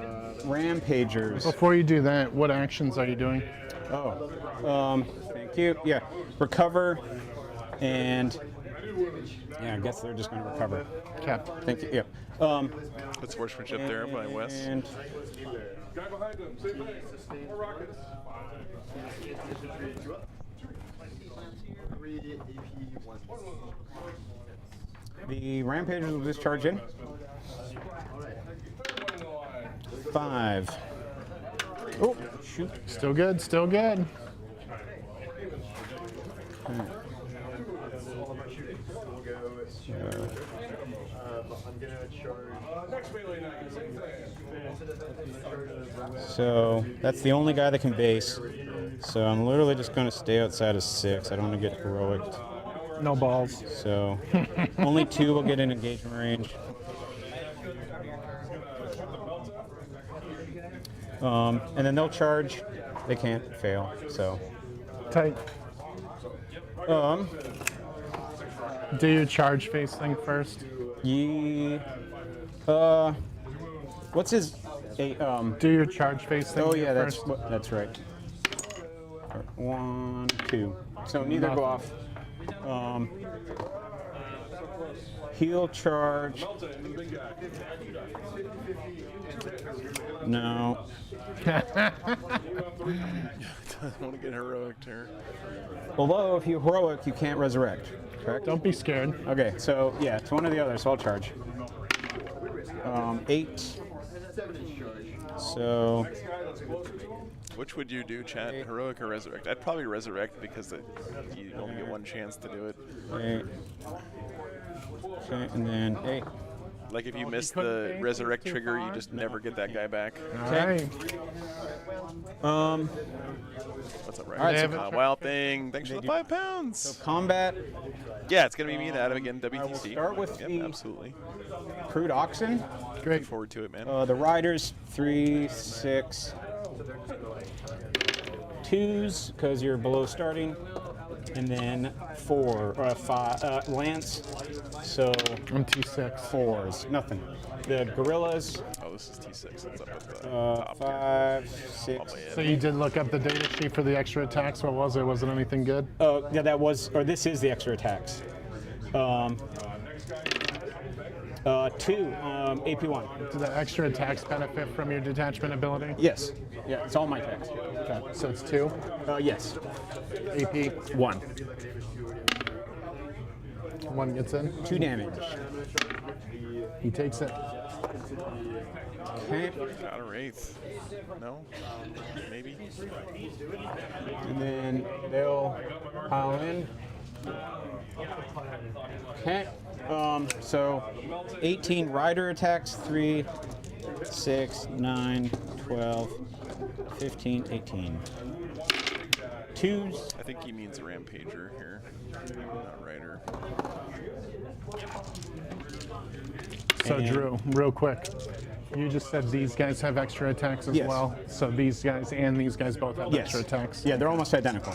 rampagers. Before you do that, what actions are you doing? Thank you. Yeah, recover, and yeah, I guess they're just going to recover. Okay. Thank you. Yep. Good sportsmanship there by Wes. And Guy behind him, same thing. More rockets. The Rampagers will discharge in. 5. Oh, shoot. Still good, still good. Next melee knight, same thing. So that's the only guy that can base. So I'm literally just going to stay outside of 6. I don't want to get heroic. No balls. So only 2 will get in engagement range. And then they'll charge. They can't fail. So Tight. Do your charge face thing first. What's his? Do your charge face thing. Oh yeah, first. that's right. 1, 2. So neither go off. Heal charge. No. I want to get heroic here. Although if you heroic, you can't resurrect. Correct. Don't be scared. Okay, so yeah, it's one or the other. So I'll charge. 8. So. Which would you do, chat? Heroic or resurrect? I'd probably resurrect because you only get one chance to do it. 8. Okay, and then 8. Like if you miss the resurrect trigger, you just never get that guy back. Okay. What's up, All right, so Wild Thing, thanks for the 5 pounds. So combat. Yeah, it's gonna be me and Adam again. WTC. Start with yep, the absolutely. Crude Oxen. Looking forward to it, man. The Riders 3, 6, 2s because you're below starting, and then 4 or 5 Lance. So I'm T6. 4s, nothing. The Gorillas. Oh, this is T6. What's up with the top 5, 6. So you did look up the data sheet for the extra attacks. What was it? Was it anything good? Yeah, that was, or this is the extra attacks. 2, AP1. Do the extra attacks benefit from your detachment ability? Yes. Yeah, it's all my attacks. Okay. So it's 2. Yes. AP 1. 1 gets in. 2 damage. He takes it. Okay. Got a Wraith. No? Maybe? And then they'll pile in. Okay. So 18 rider attacks, 3, 6, 9, 12, 15, 18. 2s. I think he means Rampager here, not Rider. So And- Drew, real quick. You just said these guys have extra attacks as Yes. well. So these guys and these guys both have Yes. extra attacks. Yeah, they're almost identical.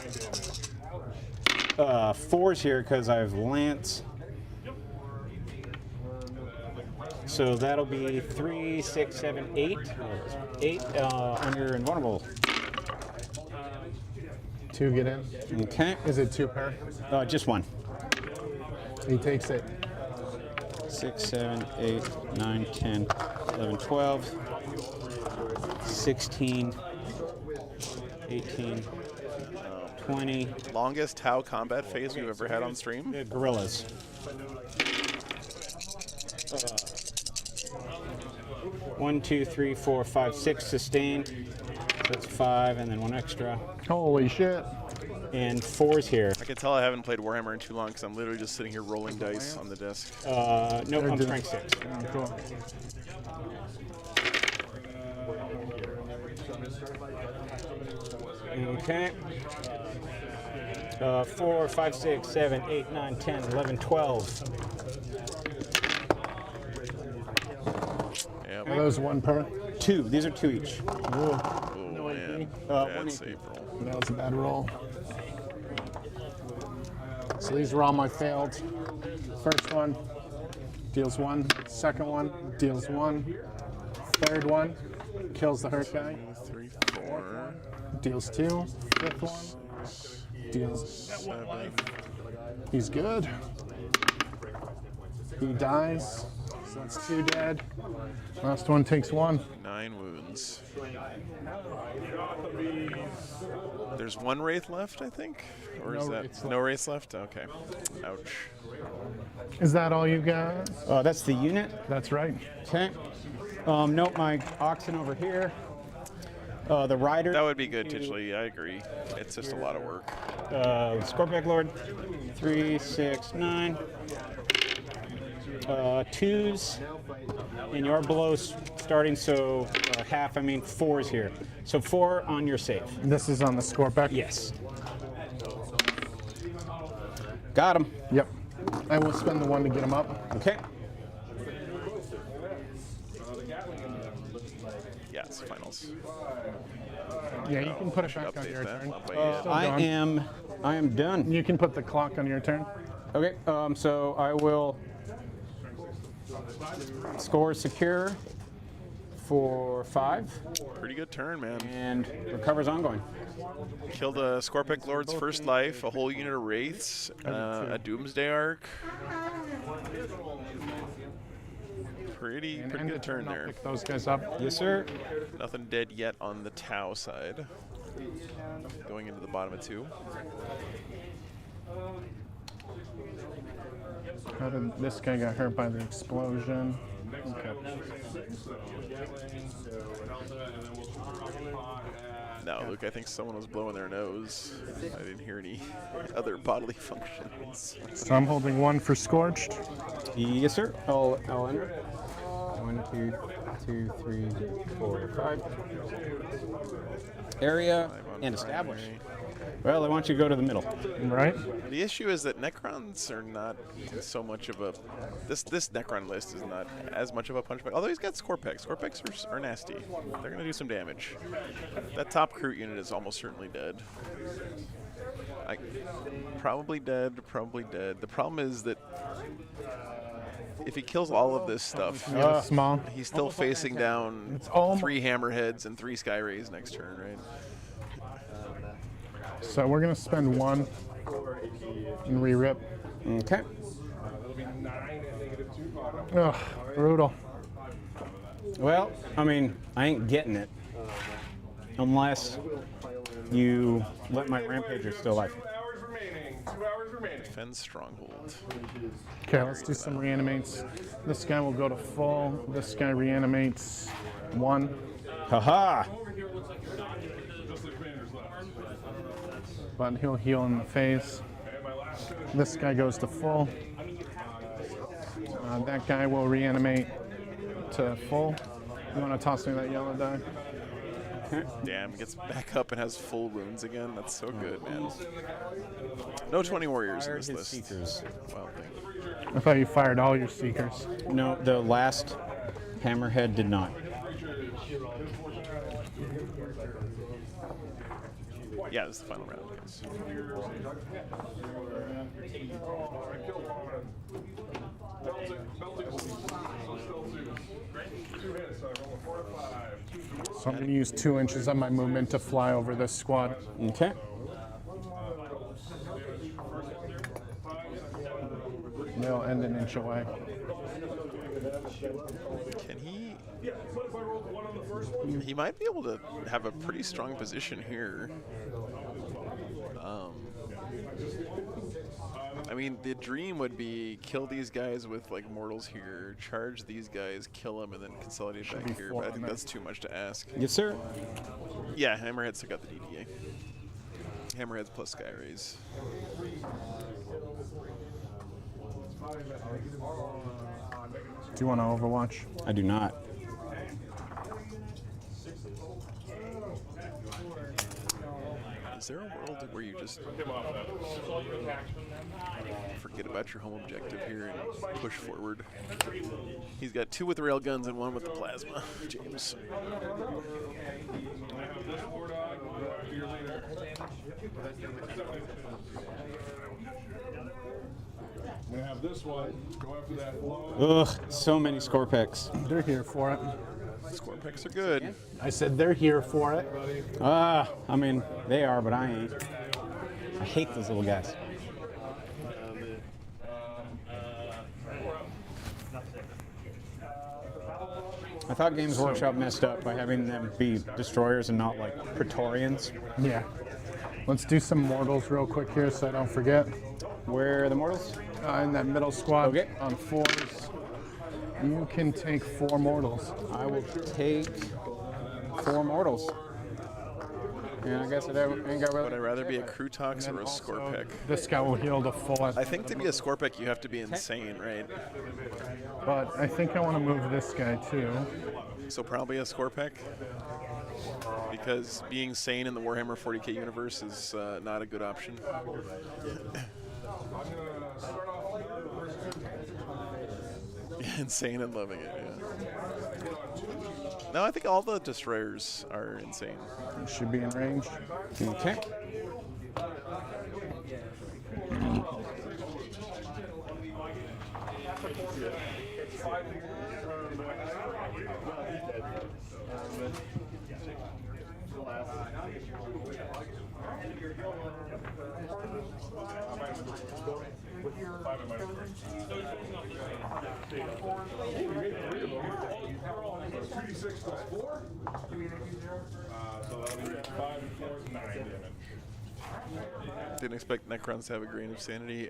4s here because I have Lance. So that'll be 3, 6, 7, 8. 8 on your invulnerable. 2 get in. Okay. Is it 2 per? Just 1. He takes it. 6, 7, 8, 9, 10, 11, 12, 16, 18, 20. Longest Tau combat phase we've ever had on stream? Gorillas. 1, 2, 3, 4, 5, 6 sustained. That's 5, and then 1 extra. Holy shit. And 4s here. I can tell I haven't played Warhammer in too long because I'm literally just sitting here rolling dice on the desk. Nope, I'm strength 6. Oh, cool. Okay. 4, 5, 6, 7, 8, 9, 10, 11, 12. Yep. Are those 1 per? 2. These are 2 each. Oh, man. That's AP. April. That was a bad roll. So these were all my failed. First one deals 1. Second one deals 1. Third one kills the hurt guy. 3, 4, Deals 2. Fifth one deals. 7. He's good. He dies. So that's 2 dead. Last one takes 1. 9 wounds. There's 1 wraith left, I think? Or is No that wraiths no wraiths left? Okay. Ouch. Is that all you got? That's the unit. That's right. Okay. Note my oxen over here. The rider. That would be good, Titchley. I agree. It's just a lot of work. Scorpion Lord. 3, 6, 9. 2s. And you're below starting, so half, 4s here. So 4 on your save. This is on the Scorpion? Yes. Got him. Yep. I will spend the 1 to get him up. Okay. Yes, finals. Yeah, you can put it Should back on update your that. turn. Update I am done. You can put the clock on your turn. Okay, so I will score secure for 5 Pretty good turn, man. and recover's ongoing. Killed a Scorpic Lord's first life, a whole unit of wraiths, a Doomsday Arc. Pretty And good turn I'll there. pick those guys up. Yes, sir. Nothing dead yet on the Tau side. Going into the bottom of 2. How did this guy got hurt by the explosion? Okay. No, Luke, I think someone was blowing their nose. I didn't hear any other bodily functions. So I'm holding 1 for Scorched. Yes, sir. I'll enter. 1, 2, 2, 3, 4, 5. Area and establish. Well, I want you to go to the middle. Right? The issue is that Necrons are not so much of a... This Necron list is not as much of a punch bag. Although he's got Scorpex. Scorpex are nasty. They're going to do some damage. That top Kroot unit is almost certainly dead. Probably dead, probably dead. The problem is that if he kills all of this stuff, Small. he's still facing down It's almost- 3 Hammerheads and 3 Sky Rays next turn, right? So we're going to spend 1 and re-rip. Okay. Ugh, brutal. Well, I ain't getting it unless you let my Rampager still alive. 2 hours remaining. 2 hours remaining. Defend Stronghold. Okay, let's do some reanimates. This guy will go to full. This guy reanimates 1. Haha. But he'll heal in the face. This guy goes to full. That guy will reanimate to full. You want to toss me that yellow die? Damn, gets back up and has full wounds again. That's so good, man. No 20 warriors in this His list. seekers. Wild thing. I thought you fired all your seekers. No, the last Hammerhead did not. Yeah, this is the final round, guys. So I'm going to use 2 inches of my movement to fly over this squad. Okay. They'll end an inch away. Can he? He might be able to have a pretty strong position here. The dream would be kill these guys with like mortals here, charge these guys, kill them, and then consolidate back here. But I think that's too much to ask. Yes, sir. Yeah, Hammerhead's still got the DDA. Hammerheads plus Sky Rays. Do you want to Overwatch? I do not. Is there a world where you just forget about your home objective here and push forward? He's got 2 with rail guns and 1 with the plasma. James. I'm gonna have this one go after that blow. Ugh, so many Scorpex. They're here for it. Score picks are good. I said they're here for it. They are, but I ain't. I hate those little guys. I thought Games Workshop messed up by having them be destroyers and not like Praetorians. Yeah. Let's do some mortals real quick here so I don't forget. Where are the mortals? In that middle squad Okay. on 4s. You can take 4 mortals. I will take 4 mortals. And I guess it ain't got Would I rather be a Crutox or a Scorpic? This guy will heal the full. I think to be a Scorpic, you have to be insane, right? But I think I want to move this guy too. So probably a Scorpic? Because being sane in the Warhammer 40k universe is not a good option. Insane and loving it, yeah. No, I think all the destroyers are insane. You should be in range. Okay. Didn't expect Necrons to have a grain of sanity.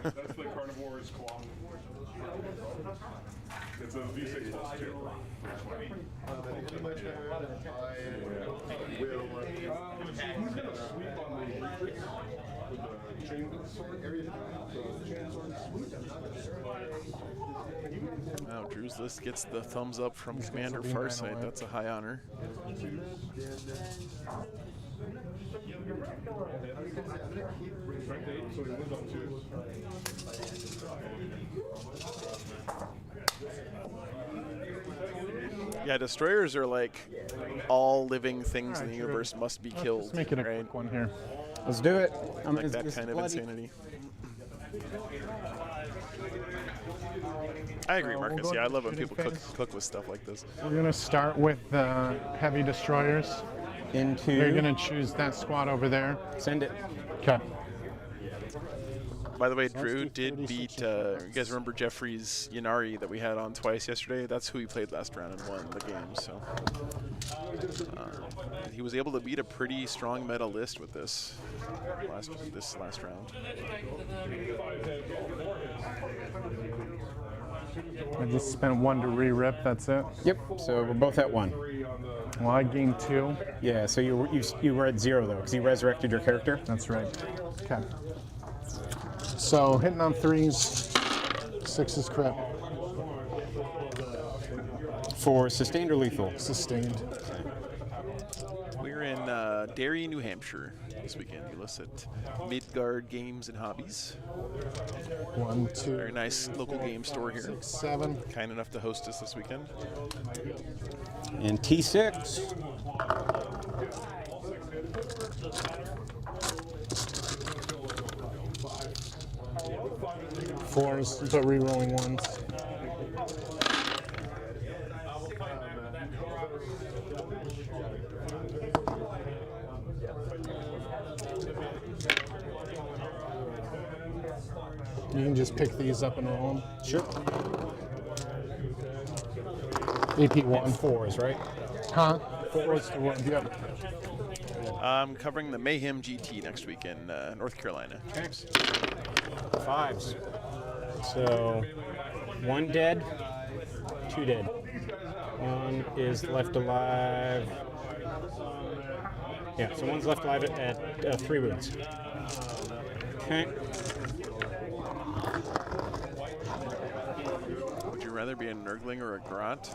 That's the carnivore's claw. It's a D6 plus 2. He's gonna sweep on the with the chain sword. Wow, Drew's list gets the thumbs up from Commander Farsight. That's a high honor. Yeah, destroyers are like all living things in the universe must be killed. Let's make it a right? quick one here. Let's do it. Like that kind of insanity. I agree, we'll Marcus. go Yeah, I into love when shooting people phase. cook with stuff like this. We're gonna start with the heavy destroyers. Into. You're gonna choose that squad over there. Send it. Okay. By the way, Drew did beat, you guys remember Jeffrey's Yanari that we had on twice yesterday? That's who he played last round and won the game, so. He was able to beat a pretty strong meta list with this last round. I just spent 1 to re-rip, that's it. Yep. So we're both at 1. Well, I gained 2. Yeah. So you were at 0 though, because you resurrected your character. That's right. Okay. So hitting on 3s, 6s crit. For sustained or lethal? Sustained. We're in Derry, New Hampshire this weekend. You listen at Midgard Games and Hobbies. 1, 2, Very nice local game store here. 6, 7. Kind enough to host us this weekend. And T6. Fours, but re-rolling 1s. You can just pick these up and roll them. Sure. AP 1. 4s, right? Huh? 4s to 1. Yep. I'm covering the Mayhem GT next week in North Carolina. Okay. 5s. So 1 dead, 2 dead. 1 is left alive. Yeah, so 1's left alive at 3 wounds. Okay. Would you rather be a Nurgling or a Grot?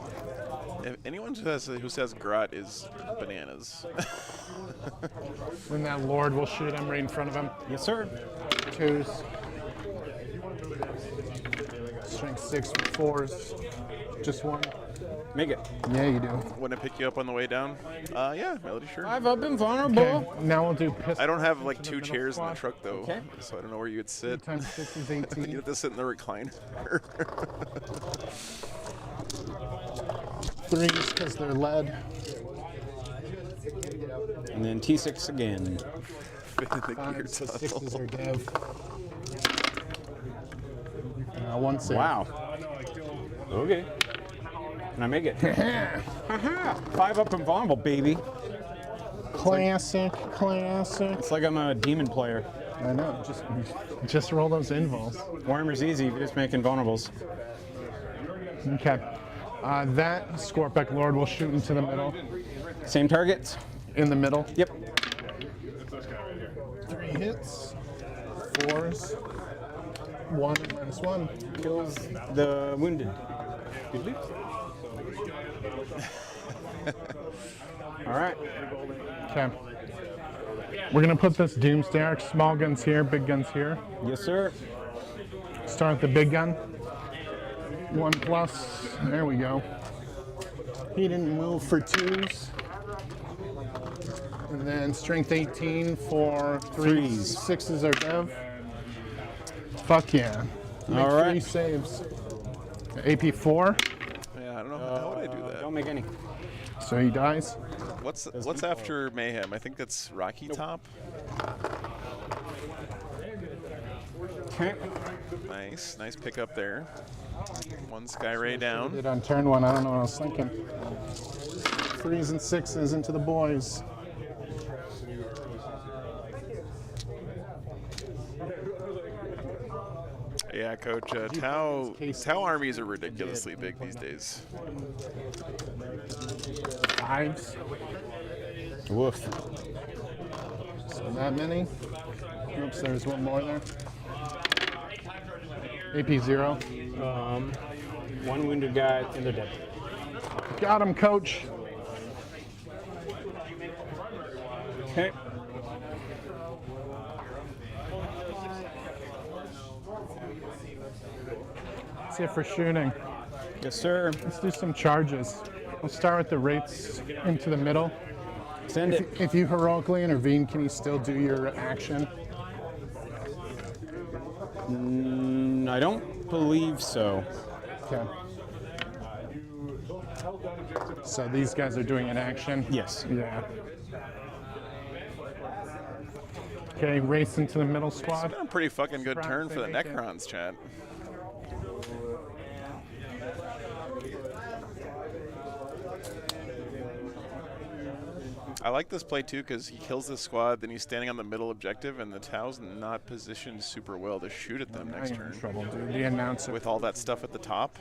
If anyone who says Grot is bananas. Then that Lord will shoot him right in front of him. Yes, sir. 2s. Strength 6 with 4s. Just 1. Make it. Yeah, you do. Wouldn't it pick you up on the way down? Yeah, Melody, sure. 5 up and vulnerable. Okay, now we'll do pistol. I don't have like in 2 the middle chairs in the squad. truck though, Okay. so I don't know where you would sit. 3 times 6 is You 18. have to sit in the recliner. 3s because they're lead. And then T6 again. Fit in the gear 5s, so tunnel. 6s are dev. 1 save. Wow. Okay. And I make it. Haha! 5 up invulnerable, baby. Classic, classic. It's like I'm a demon player. I know. Just roll those invuls. Warhammer's easy. You just make invulnerables. Okay. That Scorpic Lord will shoot into the middle. Same targets? In the middle. Yep. 3 hits. 4s. 1 minus 1. Kills the wounded. All right. Okay. We're gonna put this Doomsday Arc. Small guns here, big guns here. Yes, sir. Start with the big gun. 1+. There we go. He didn't move for 2s. And then strength 18 for 3s. 6s are dev. Fuck yeah. Make All right. 3 saves. AP 4. Yeah, I don't know how would I do that. Don't make any. So he dies. What's after Mayhem? I think that's Rocky Top. Okay. Nice pickup there. 1 Sky Ray down. Did on turn 1. I don't know what I was thinking. 3s and 6s into the boys. Yeah, Coach. Tau armies are ridiculously big these days. 5s. Woof. So that many. Oops, there's one more there. AP 0. 1 wounded guy, and they're dead. Got him, coach. Okay. That's it for shooting. Yes, sir. Let's do some charges. We'll start with the wraiths into the middle. Send it. If you heroically intervene, can you still do your action? I don't believe so. Okay. So these guys are doing an action? Yes. Yeah. Okay, race into the middle squad. It's been a pretty fucking good turn for the Necrons, chat. I like this play too because he kills this squad, then he's standing on the middle objective, and the Tau's not positioned super well to shoot at them next turn. Trouble, dude. The announcer. With all that stuff at the top.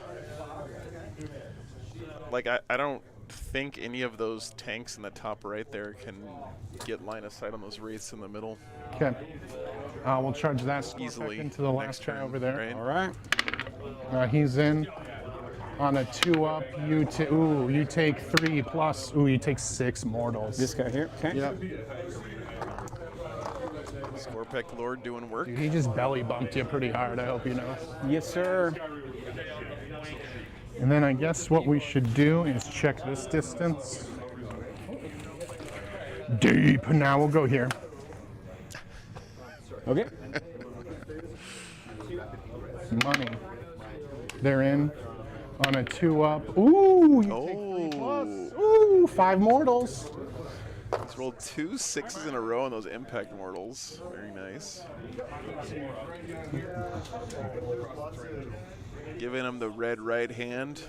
Like, I don't think any of those tanks in the top right there can get line of sight on those wraiths in the middle. Okay. We'll charge that Easily into the last next guy turn, over there. right? All right. He's in. On a 2-up, you take 3+. Ooh, you take 6 mortals. This guy here. Okay. Yep. Scorpic Lord doing work. Dude, he just belly bumped you pretty hard, I hope you know. Yes, sir. And then I guess what we should do is check this distance. Deep. Now we'll go here. Okay. Money. They're in. On a 2-up. Ooh, you take 3+. Ooh, 5 mortals. He's rolled 2 6s in a row on those impact mortals. Very nice. Giving him the red right hand.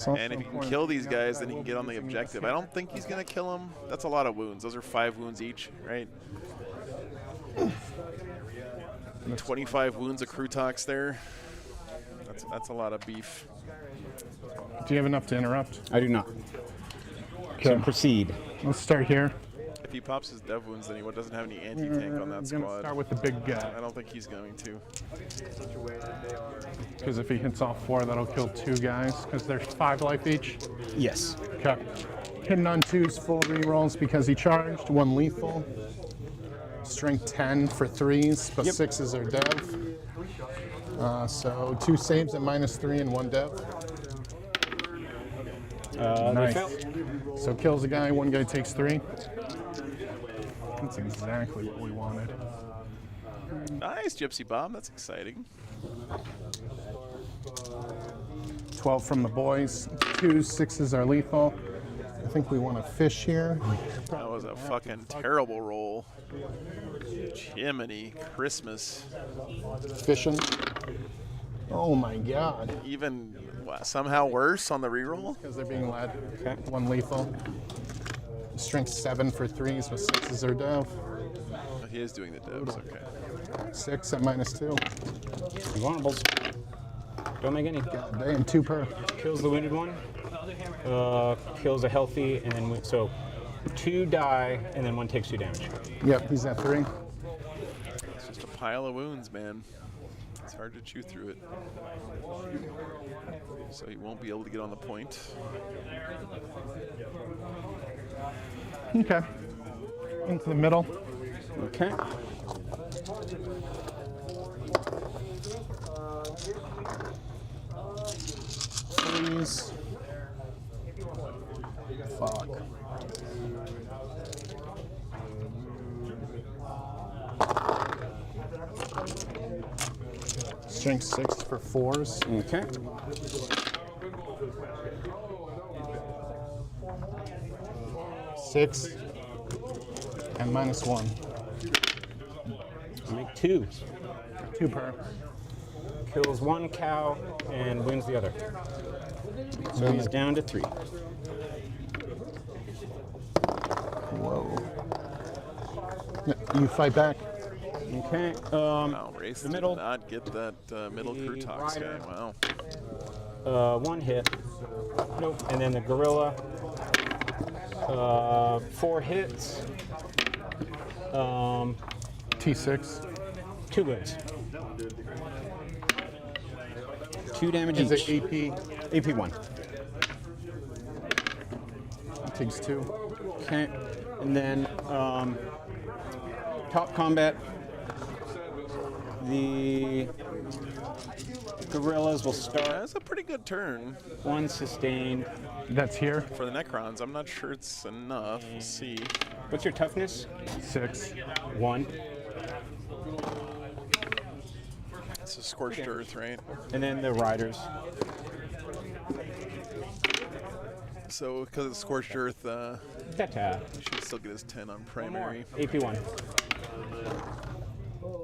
And if he can kill these guys, then he can get on the objective. I don't think he's going to kill him. That's a lot of wounds. Those are 5 wounds each, right? 25 wounds of Krutox there. That's a lot of beef. Do you have enough to interrupt? I do not. Okay. So proceed. Let's start here. If he pops his dev wounds, then he doesn't have any anti-tank on that I'm gonna squad. start with the big guy. I don't think he's going to. Because if he hits all 4, that'll kill 2 guys. Because there's 5 life each. Yes. Okay. Hitting on 2s, full rerolls because he charged. 1 lethal. Strength 10 for 3s, but 6s are dev. So 2 saves at -3 and 1 dev. Nice. So kills a guy, 1 guy takes 3. That's exactly what we wanted. Nice, Gypsy Bomb. That's exciting. 12 from the boys. 2s, 6s are lethal. I think we want to fish here. That was a fucking terrible roll. Jiminy Christmas. Fishing. Oh my god. Even Wow, somehow worse on the reroll? Because they're being led. Okay. 1 lethal. Strength 7 for 3s with 6s or dove. Oh, he is doing the dubs, okay. 6 at -2. Vulnerables. Don't make any. Damn, 2 per. Kills the wounded one. Kills a healthy, and then so 2 die, and then 1 takes 2 damage. Yep, he's at 3. It's just a pile of wounds, man. It's hard to chew through it. So he won't be able to get on the point. Okay. Into the middle. Okay. Please. Fuck. Strength 6 for 4s. Okay. Six and -1. Make 2. 2 per. Kills 1 cow and wounds the other. So he's down to 3. Whoa. You fight back. Okay. Wow, Race the did middle. not get that middle The crew talks guy. rider. Wow. 1 hit. Nope. And then the gorilla. 4 hits. T6. 2 wounds. 2 damage Is each. it AP? AP 1. Takes 2. Okay. And then top combat. The gorillas will start. That's a pretty good turn 1 sustained. That's here. for the Necrons. I'm not sure it's enough. We'll see. What's your toughness? 6. 1. It's a scorched earth, right? And then the riders. So because it's scorched earth, Ta-ta. he should still get his 10 on primary. AP 1.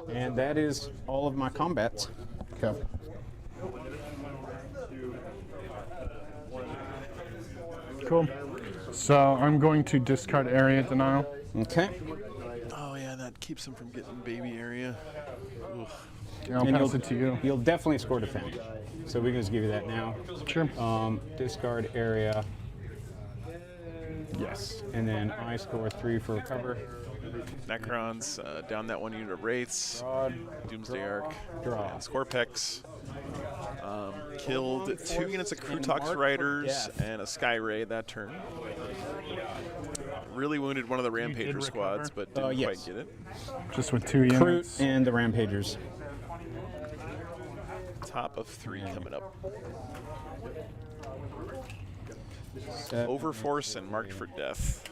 And that is all of my combats. Okay. Cool. So I'm going to discard area denial. Okay. Oh yeah, that keeps him from getting baby area. Oof. I'll And pass it to you. You'll definitely score defend. So we can just give you that now. Sure. Discard area. Yes. And then I score 3 for recover. Necrons, down that 1 unit of Wraiths, Broad, Doomsday Arc, draw. and Scorpex. Killed 2 units of And Krutox Mark for Riders death. and a Sky Ray that turn. Really wounded one of the Rampager squads, but didn't yes. quite get it. Just with 2 Fruit units. and the Rampagers. Top of 3 coming up. Set, Overforce and Marked for Death.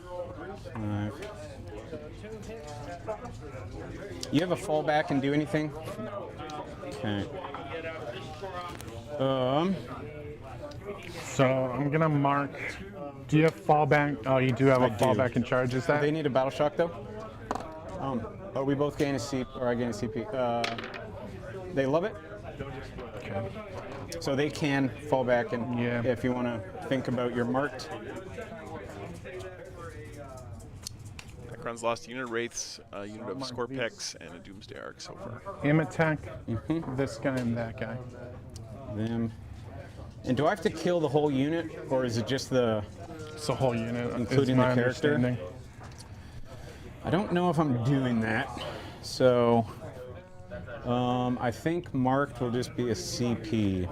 5. You have a fallback and do anything? Okay. So I'm gonna mark. Do you have fallback? Oh, you do have a I do. fallback and charges that. They need a battle shock though. Are we both gain a CP or I gain a CP? They love it. Okay. So they can fall back and Yeah. if you want to think about your marked. Necrons lost a unit of Wraiths, a unit of Mark Scorpex, and a Doomsday Arc so far. Aim attack. This guy and that guy. Them. And do I have to kill the whole unit or is it just the? It's a whole unit, Including is my the character? understanding. I don't know if I'm doing that. So I think marked will just be a CP.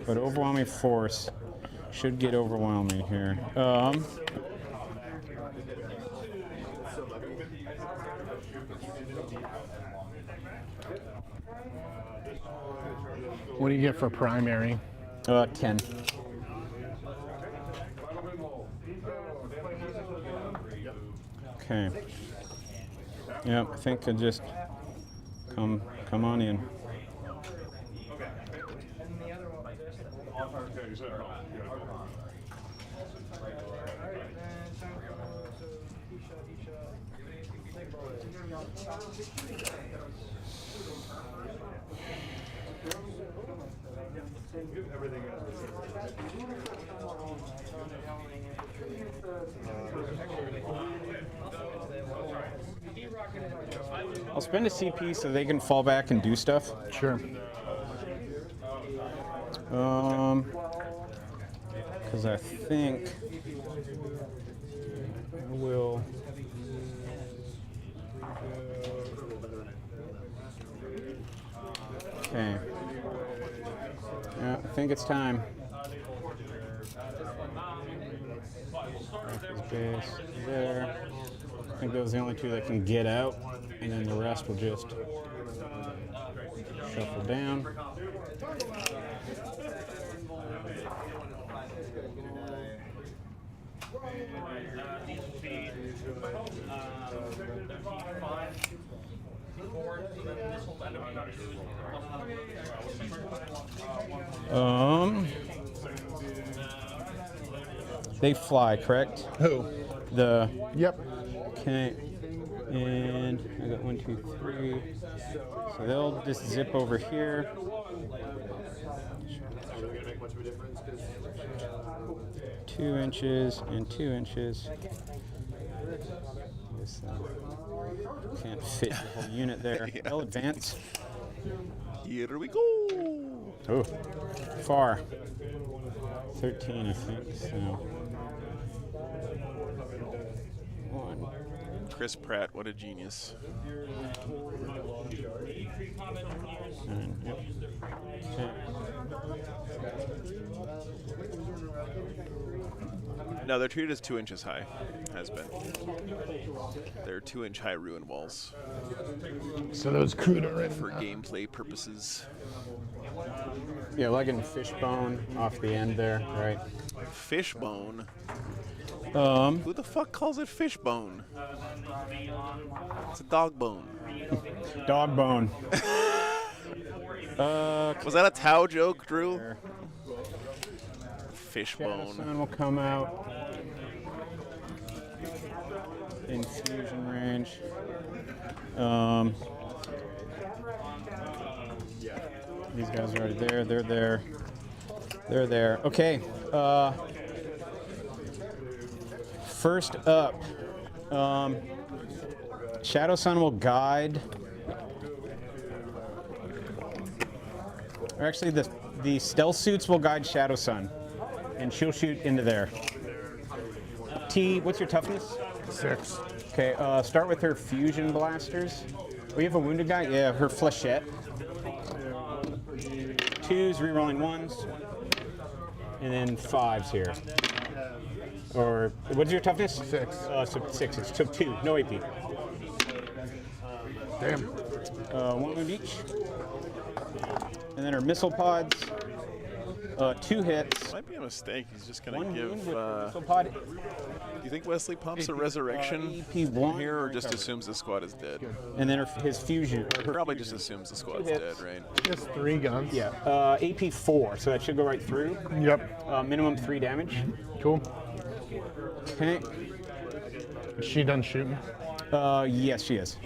But overwhelming force should get overwhelming here. What do you get for primary? 10. Okay. Yeah, I think I just come on in. I'll spend a CP so they can fall back and do stuff. Sure. Because I think I will. Okay. Yeah, I think it's time. Base there. I think those are the only two that can get out, and then the rest will just shuffle down. These will be this will end up They fly, correct? Who? The Yep. okay, and I got 1, 2, 3. So they'll just zip over here. 2 inches and 2 inches. Guess, can't fit the whole unit there. Yeah. They'll advance. Here we go. Oh, far. 13, I think. So 1. Chris Pratt, what a genius. 9, yep. 10. No, they're treated as 2 inches high. Has been. They're 2-inch high ruin walls So those crude are in. for gameplay purposes. Yeah, like in fishbone off the end there, right? Fishbone. Um, Who the fuck calls it fishbone? It's a dog bone. dog bone. Was that a Tao joke, Drew? Shadow Fishbone. Sun will come out. Infusion range. These guys are already there. They're there. They're there. Okay. First up, Shadow Sun will guide. Or actually, the stealth suits will guide Shadow Sun, and she'll shoot into there. T, what's your toughness? 6. Okay, start with her fusion blasters. Oh, you have a wounded guy? Yeah, her flechette. 2s, rerolling 1s, and then 5s here. Or what's your toughness? 6. So 6. It's took 2. No AP. Damn. 1 wound each. And then her missile pods. 2 hits. Might be a mistake. He's just gonna 1 give. wound with Do missile pod. you think Wesley pumps a resurrection EP1 here, or just assumes the squad is dead? And then his fusion. Or her Probably fusion. just assumes the squad's Two dead, hits. right? Just 3 guns. Yeah. AP4, so that should go right through. Yep. Minimum 3 damage. Cool. Okay. Is she done shooting? Yes, she is.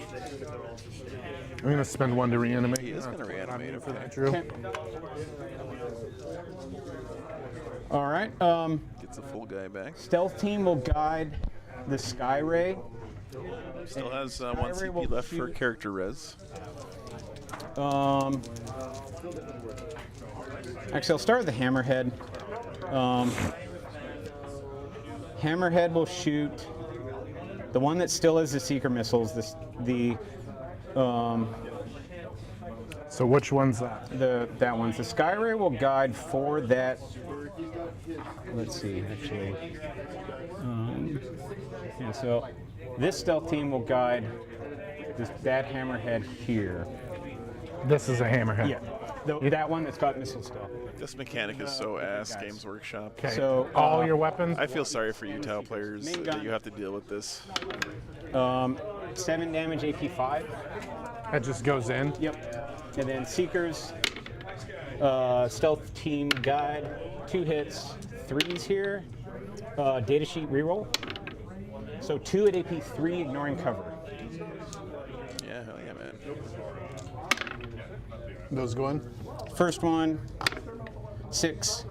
I'm gonna spend 1 to reanimate. He is gonna reanimate. Okay. Drew. Okay. All right. Gets the full guy back. Stealth team will guide the Sky Ray. Still has Sky 1 Ray CP will left for shoot. character res. Actually, I'll start with the Hammerhead. Hammerhead will shoot the one that still has the Seeker missiles. So which one's that? That one's the Sky Ray will guide for that. Let's see, actually. Yeah, so this stealth team will guide that Hammerhead here. This is a hammerhead. Yeah, that one that's got missiles still. This mechanic is so ass, Games Workshop. Okay. So, all your weapons. I feel sorry for you, Tau players, Main that gun. you have to deal with this. 7 damage, AP5. That just goes in. Yep. And then Seekers, stealth team guide, 2 hits, 3s here. Datasheet reroll. So 2 at AP3, ignoring cover. Yeah, hell yeah, man. Those go in. First one, 6,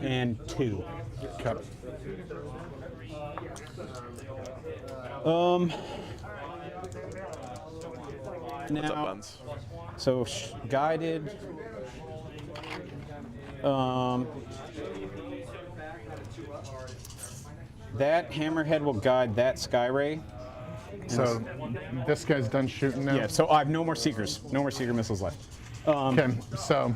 and 2. Okay. What's up, Now, Buns? so guided. That hammerhead will guide that sky ray. So this guy's done shooting now? Yeah, so I have no more seekers. No more seeker missiles left. Okay, so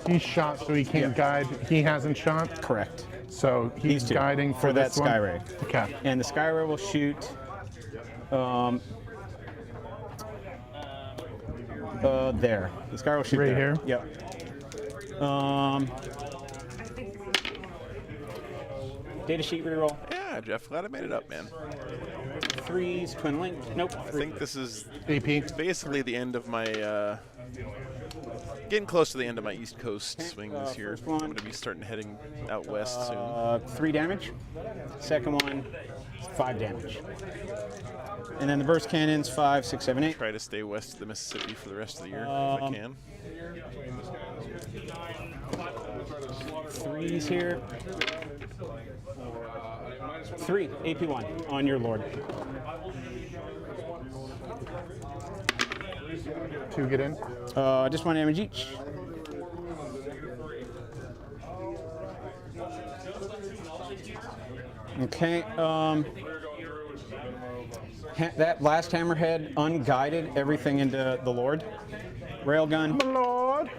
he's shot, so he can't guide. He hasn't shot? Correct. So he's These two, guiding for that this one? sky ray. Okay. And the sky ray will shoot there. The sky ray will shoot Right there. here? Yep. Data sheet reroll. Yeah, Jeff, glad I made it up, man. 3s, twin link. Nope. I think this is AP. basically the end of my, getting close to the end of my East Coast swing this year. first one. I'm going to be starting heading out west soon. 3 damage. Second one, 5 damage. And then the burst cannons, 5, 6, 7, 8. Try to stay west of the Mississippi for the rest of the year if I can. 3s here. 3, AP1 on your lord. 2 get in. Just 1 damage each. Okay. That last hammerhead unguided everything into the lord. Railgun. Lord.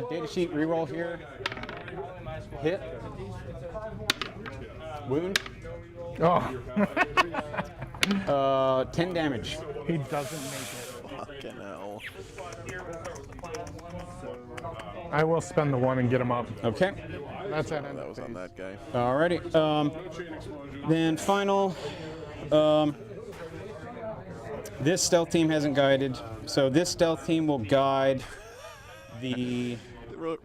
Data sheet reroll here. Hit. Wound. Oh. 10 damage. He doesn't make it. Fucking hell. I will spend the 1 and get him up. Okay. That's it. That was on that guy. Alrighty. Then final. This stealth team hasn't guided, so this stealth team will guide the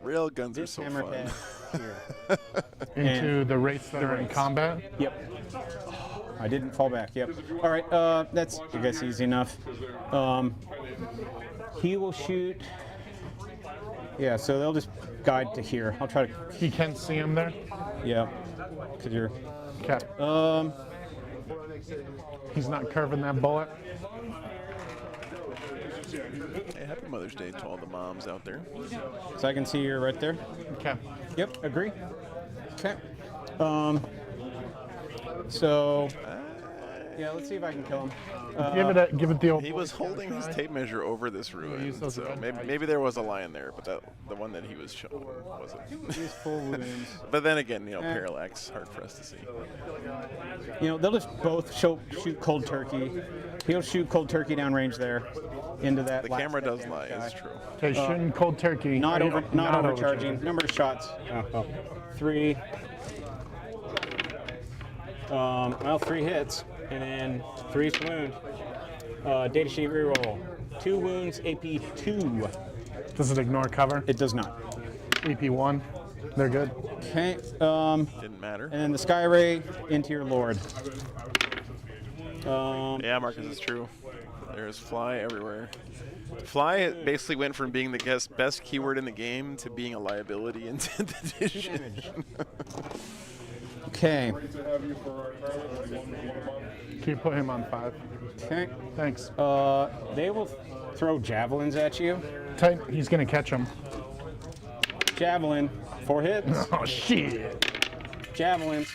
Rail guns are this so hammerhead fun. here. Into the rates that are in combat. Yep. I didn't fall back. Yep. All right. That's I guess easy enough. He will shoot. Yeah. So they'll just guide to here. I'll try to. He can see him there. Yeah. Because you're. Okay. He's not curving that bullet. Hey, happy Mother's Day to all the moms out there. So I can see you're right there. Okay. Yep. Agree. Okay. So. Yeah. Let's see if I can kill him. Give it the old. He was holding his tape measure over this ruin, so maybe there was a lion there, but the one that he was showing wasn't. He's full wounds. But then again, parallax, hard for us to see. They'll just both shoot cold turkey. He'll shoot cold turkey downrange there into that. The last camera does dead lie, guy. it's true. Okay, shooting cold turkey. Not Not overcharging. Number of shots. 3. 3 hits, and then 3's to wound. Data sheet reroll. 2 wounds, AP 2. Does it ignore cover? It does not. AP 1. They're good. Okay. Didn't matter. And then the sky ray into your lord. Yeah, Marcus, it's true. There's fly everywhere. Fly basically went from being the best keyword in the game to being a liability in 10th edition. Okay. Can you put him on 5? Okay. Thanks. They will throw javelins at you. He's gonna catch him. Javelin. 4 hits. Oh shit! Javelins.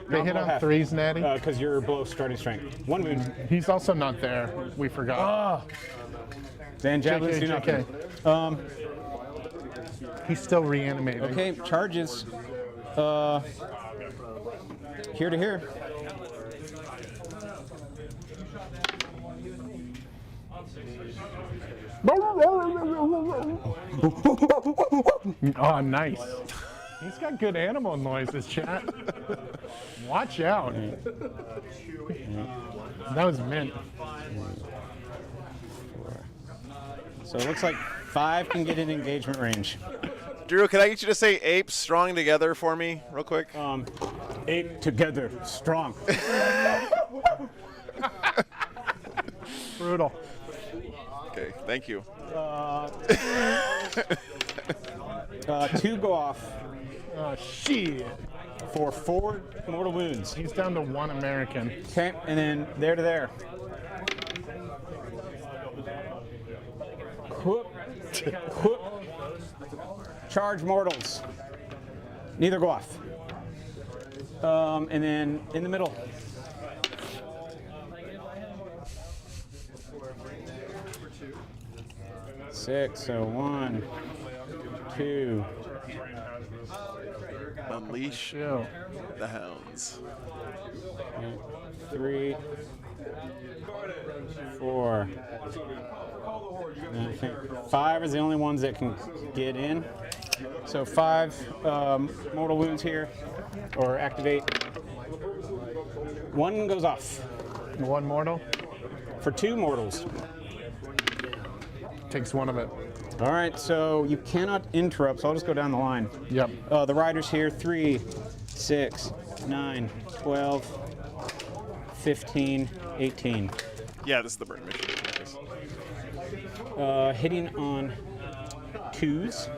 They hit on 3s, Natty. Because you're below starting strength. 1 wound. He's also not there. We forgot. Then javelins do nothing. He's still reanimating. Okay, charges. Here to here. Oh, nice. He's got good animal noises, chat. Watch out. That was mint. So it looks like 5 can get in engagement range. Drew, can I get you to say apes strong together for me, real quick? 8 together, strong. Brutal. Okay, thank you. 2 go off Oh, shit. for 4 mortal wounds. He's down to 1 American. Okay, and then there to there. Whoop. Whoop. Charge mortals. Neither go off. And then in the middle. Six, so 1, 2. Unleash Ew. the hounds. 3, 4. And I think 5 is the only ones that can get in. So 5 mortal wounds here, or activate. 1 goes off 1 mortal. for 2 mortals. Takes 1 of it. All right, so you cannot interrupt, so I'll just go down the line. Yep. The riders here, 3, 6, 9, 12, 15, 18. Yeah, this is the burn mission. Hitting on 2s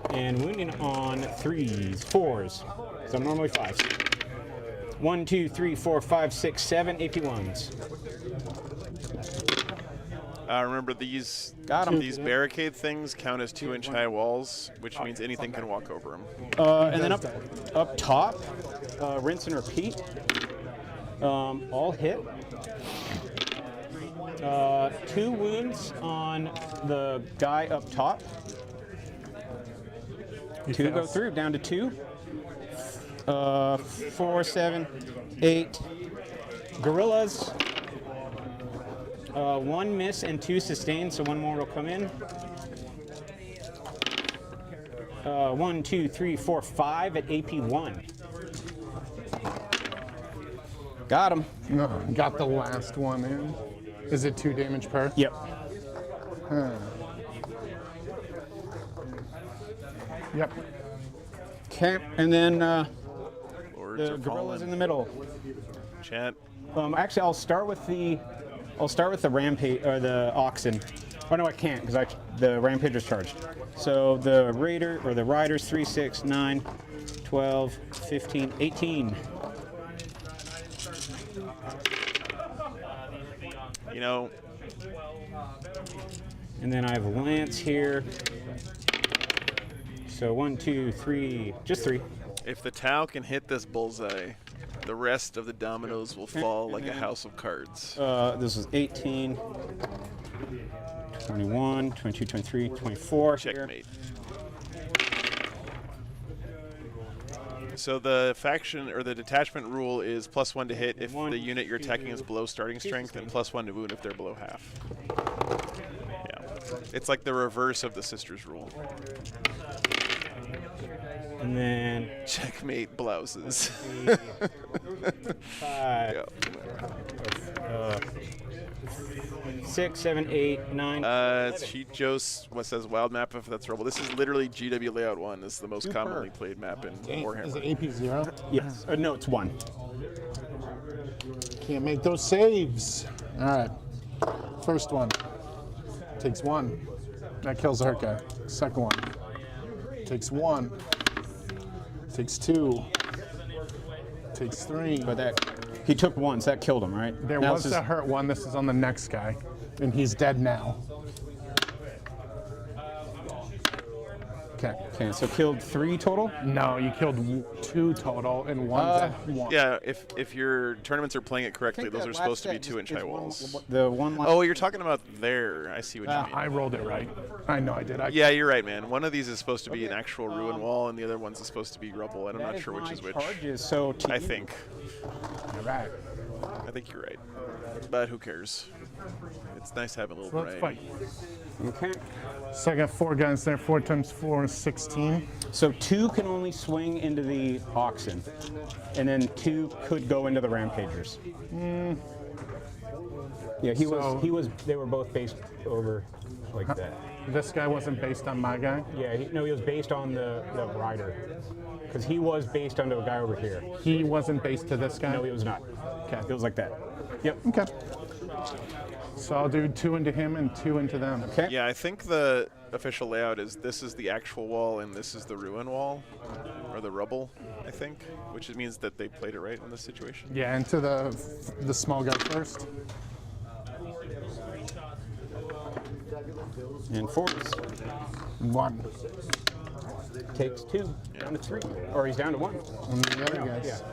and wounding on 3s, 4s. So normally 5s. 1, 2, 3, 4, 5, 6, 7 AP1s. Remember these Got 'em. these barricade things count as 2-inch high walls, which means anything can walk over them. And then up top, rinse and repeat. All hit. 2 wounds on the guy up top. 2 go through, down to 2. 4, 7, 8. Gorillas. 1 miss and 2 sustained, so 1 more will come in. 1, 2, 3, 4, 5 at AP1. Got him. No, got the last one in. Is it 2 damage per? Yep. Yep. Okay, and then Lords the are gorillas in fallen. the middle. Chat. Actually, I'll start with the rampage or the oxen. Oh no, I can't because the rampager's charged. So the raider or the riders 3, 6, 9, 12, 15, 18. You know, And then I have a lance here. So 1, 2, 3, just 3. if the Tau can hit this bullseye, the rest of the dominoes will fall like a house of cards. This is 18, 21, 22, 23, 24. here. Checkmate. So the faction or the detachment rule is +1 to hit if the unit you're attacking is below starting strength, and +1 to wound if they're below half. Yeah, it's like the reverse of the sisters rule. And then Checkmate blouses. 5, 6, 7, 8, 9. Sheet Joe's what says wild map if that's rollable. This is literally GW Layout 1. This is the most commonly played map in Warhammer. Is it AP 0? Yes. No, it's 1. Can't make those saves. All right. First one. Takes 1. That kills the hurt guy. Second one. Takes 1. Takes 2. Takes 3. But he took 1, so that killed him, right? There Now was this is- a hurt one. This is on the next guy. And he's dead now. Okay. Okay, so killed 3 total. No, you killed 2 total, and one's at 1. Yeah, if your tournaments are playing it correctly, those are supposed to be 2-inch high walls. The one. Oh, you're talking about there. I see what you mean. I rolled it right. I know I did. Yeah, you're right, man. One of these is supposed to be an actual ruin wall, and the other one's supposed to be rubble, and I'm not sure which is which. Charges, so I think. All right. I think you're right. But who cares? It's nice having a little Let's variety. fight. Okay. So I got 4 guys there. 4 times 4 is 16. So 2 can only swing into the oxen, and then 2 could go into the rampagers. Yeah, he was. They were both based over like that. This guy wasn't based on my guy. Yeah, he was based on the rider, because he was based on the guy over here. He wasn't based to this guy. No, he was not. Okay. It was like that. Yep. Okay. So I'll do 2 into him and 2 into them. Okay. Yeah, I think the official layout is this is the actual wall and this is the ruin wall, or the rubble, I think, which means that they played it right in this situation. Yeah, into the small guy first. And fours. 1. Takes 2. Down to 3. Or he's down to 1. And the other guys.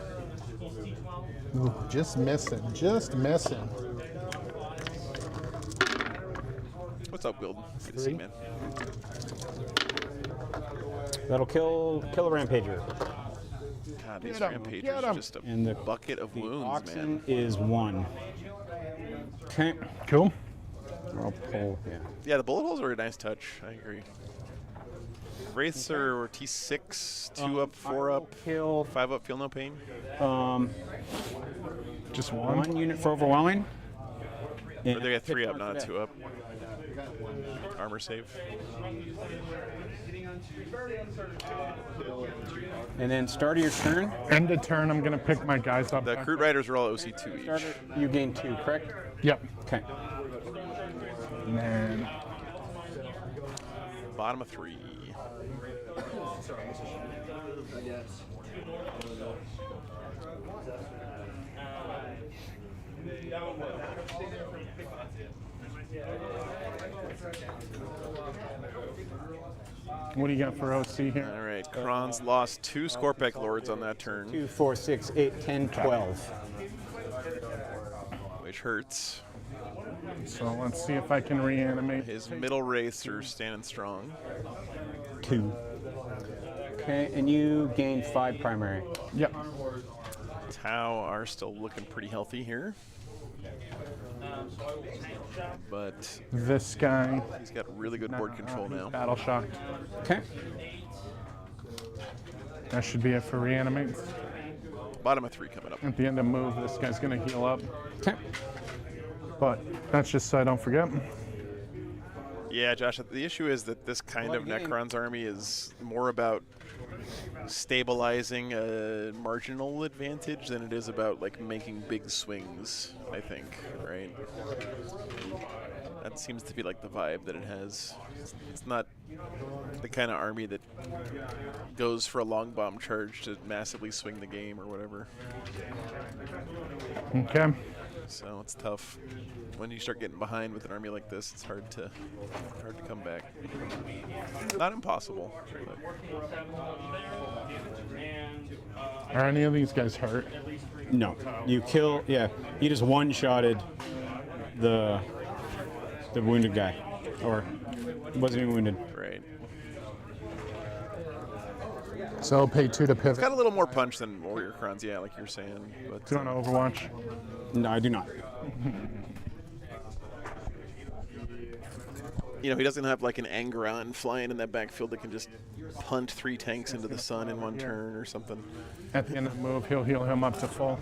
Ooh, just missing. Just missing. What's up, Wilden? Good to see you, man. That'll kill a rampager. God, these Get 'em, rampagers get are 'em. just a And the bucket of wounds, Oxen man. is 1. Okay. Cool. I'll pull. Yeah. Yeah, the bullet holes are a nice touch. I agree. Wraiths are T6, 2 up, 4 up, Kill 5 up, feel no pain. Just 1 unit for overwhelming. Or they got 3 up, not a 2 up. Armor save. And then start of your turn. End of turn, I'm going to pick my guys up. The back. Crude Riders are all OC2 each. Starter, you gain 2, correct? Yep. Okay. And then Bottom of 3. what do you got for OC here? All right, Kron's lost 2 Scorpec Lords on that turn, 2, 4, 6, 8, 10, 12. which hurts. So let's see if I can reanimate. His middle Wraiths are standing strong. 2. Okay, and you gain 5 primary. Yep. Tau are still looking pretty healthy here. But This guy. he's got really good board control he's now. Battle shocked. Okay. That should be it for reanimate. Bottom of 3 coming up. At the end of move, this guy's going to heal up. Okay. But that's just so I don't forget. Yeah, Josh, the issue is that this kind of Necrons army is more about stabilizing a marginal advantage than it is about like making big swings, I think, right? That seems to be like the vibe that it has. It's not the kind of army that goes for a long bomb charge to massively swing the game or whatever. Okay. So it's tough. When you start getting behind with an army like this, it's hard to come back. Not impossible. But Are any of these guys hurt? No. You kill, yeah. You just one-shotted the wounded guy. Or wasn't even wounded. right. So I'll pay 2 to pivot. It's got a little more punch than Warrior Crons, yeah, like you're saying. But Do you want to Overwatch? No, I do not. you know, he doesn't have like an Angron flying in that backfield that can just punt 3 tanks into the sun in one turn or something. At the end of the move, he'll heal him up to full.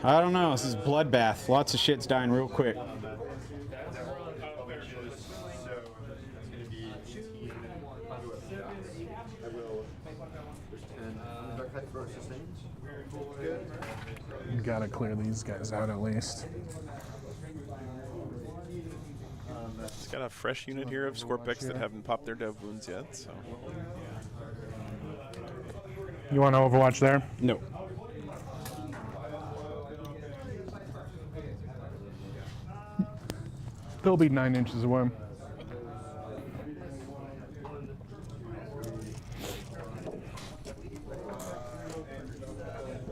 I don't know. This is bloodbath. Lots of shit's dying real quick. Gotta clear these guys out at least. It's got a fresh unit here of Scorpex that haven't popped their dev wounds yet, so. You want to Overwatch there? No. They'll be 9 inches away.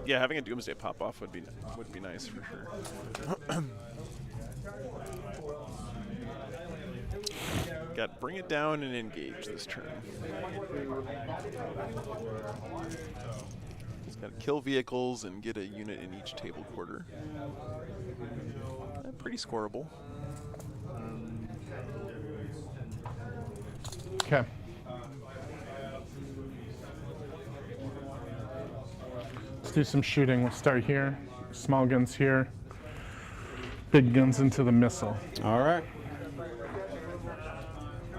Yeah, having a Doomsday pop off would be nice for sure. Got bring it down and engage this turn. He's got to kill vehicles and get a unit in each table quarter. Pretty scoreable. Okay. Let's do some shooting. We'll start here. Small guns here. Big guns into the missile. All right.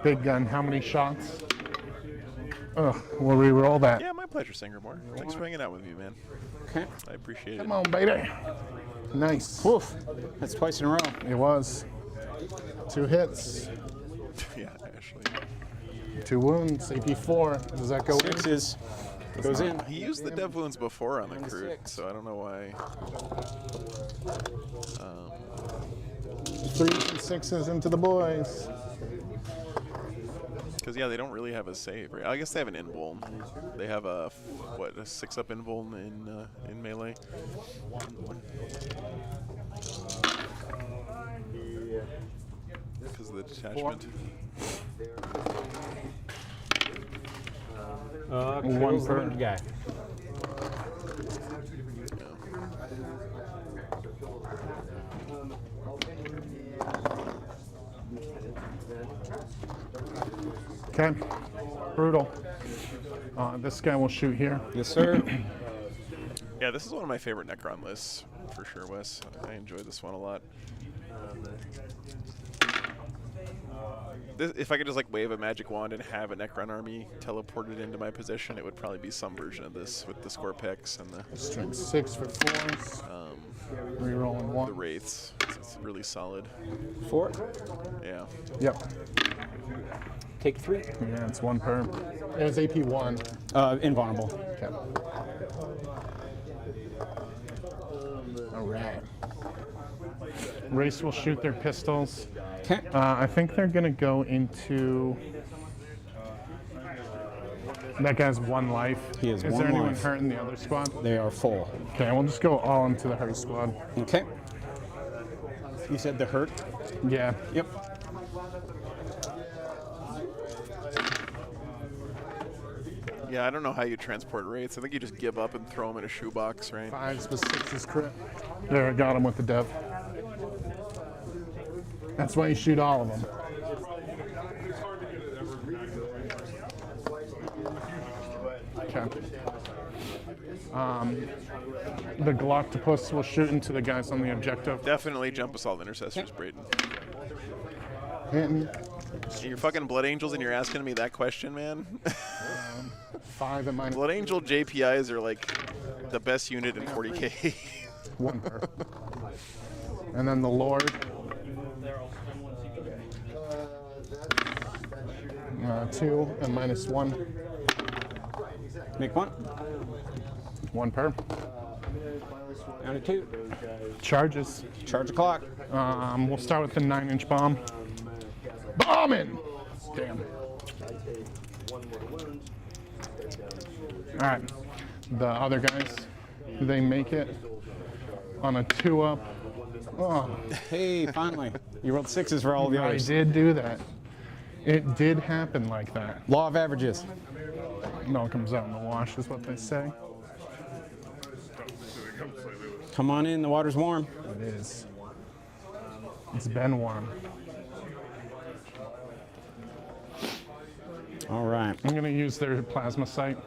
Big gun, how many shots? Ugh, we'll re-roll that. Yeah, my pleasure, Sangermore. Thanks for hanging out with me, man. Okay. I appreciate it. Come on, baby. Nice. Woof. That's twice in a row. It was. 2 hits, Yeah, Ashley. 2 wounds, AP4. Does that go in? 6s. Goes in. He used the dev wounds before on the Down to crew, 6. so I don't know why. 3s and 6s into the boys. Because yeah, they don't really have a save. Right? I guess they have an invuln. They have a 6-up invuln in melee. Because of the detachment. One per guy. Okay, brutal. This guy will shoot here. Yes, sir. Yeah, this is one of my favorite Necron lists for sure, Wes. I enjoy this one a lot. If I could just like wave a magic wand and have a Necron army teleported into my possession, it would probably be some version of this with the Scorpex and the Strength 6 for 4s. Rerolling 1. the Wraiths. It's really solid. 4. Yeah. Yep. Take 3. Yeah, it's 1 per. It was AP1. Invulnerable. Okay. All right. Race will shoot their pistols. Okay. I think they're gonna go into. That guy's 1 life. He has Is 1 there anyone life. hurt in the other squad? They are full. Okay, we'll just go all into the hurt squad. Okay. You said the hurt? Yeah. Yep. Yeah, I don't know how you transport Wraiths. I think you just give up and throw them in a shoebox, right? 5s with 6s crit. There, I got him with the dev. That's why you shoot all of them. Okay. The Galactopus will shoot into the guys on the objective. Definitely jump assault intercessors, Brayden. Hitting. You're fucking Blood Angels and you're asking me that question, man? 5 and minus Blood Angel JPIs are like the best unit in 40k. 1 per. And then the Lord. 2 and minus 1. Make 1. 1 per. Down to 2. Charges. Charge the clock. We'll start with the 9-inch bomb. Bombing! Damn. Alright. The other guys, they make it on a 2-up. Oh, Hey, finally. You rolled 6s for all of the I others. did do that. It did happen like that. Law of averages. It all comes out in the wash, is what they say. Come on in, the water's warm. It is. It's been warm. All right. I'm gonna use their plasma sight.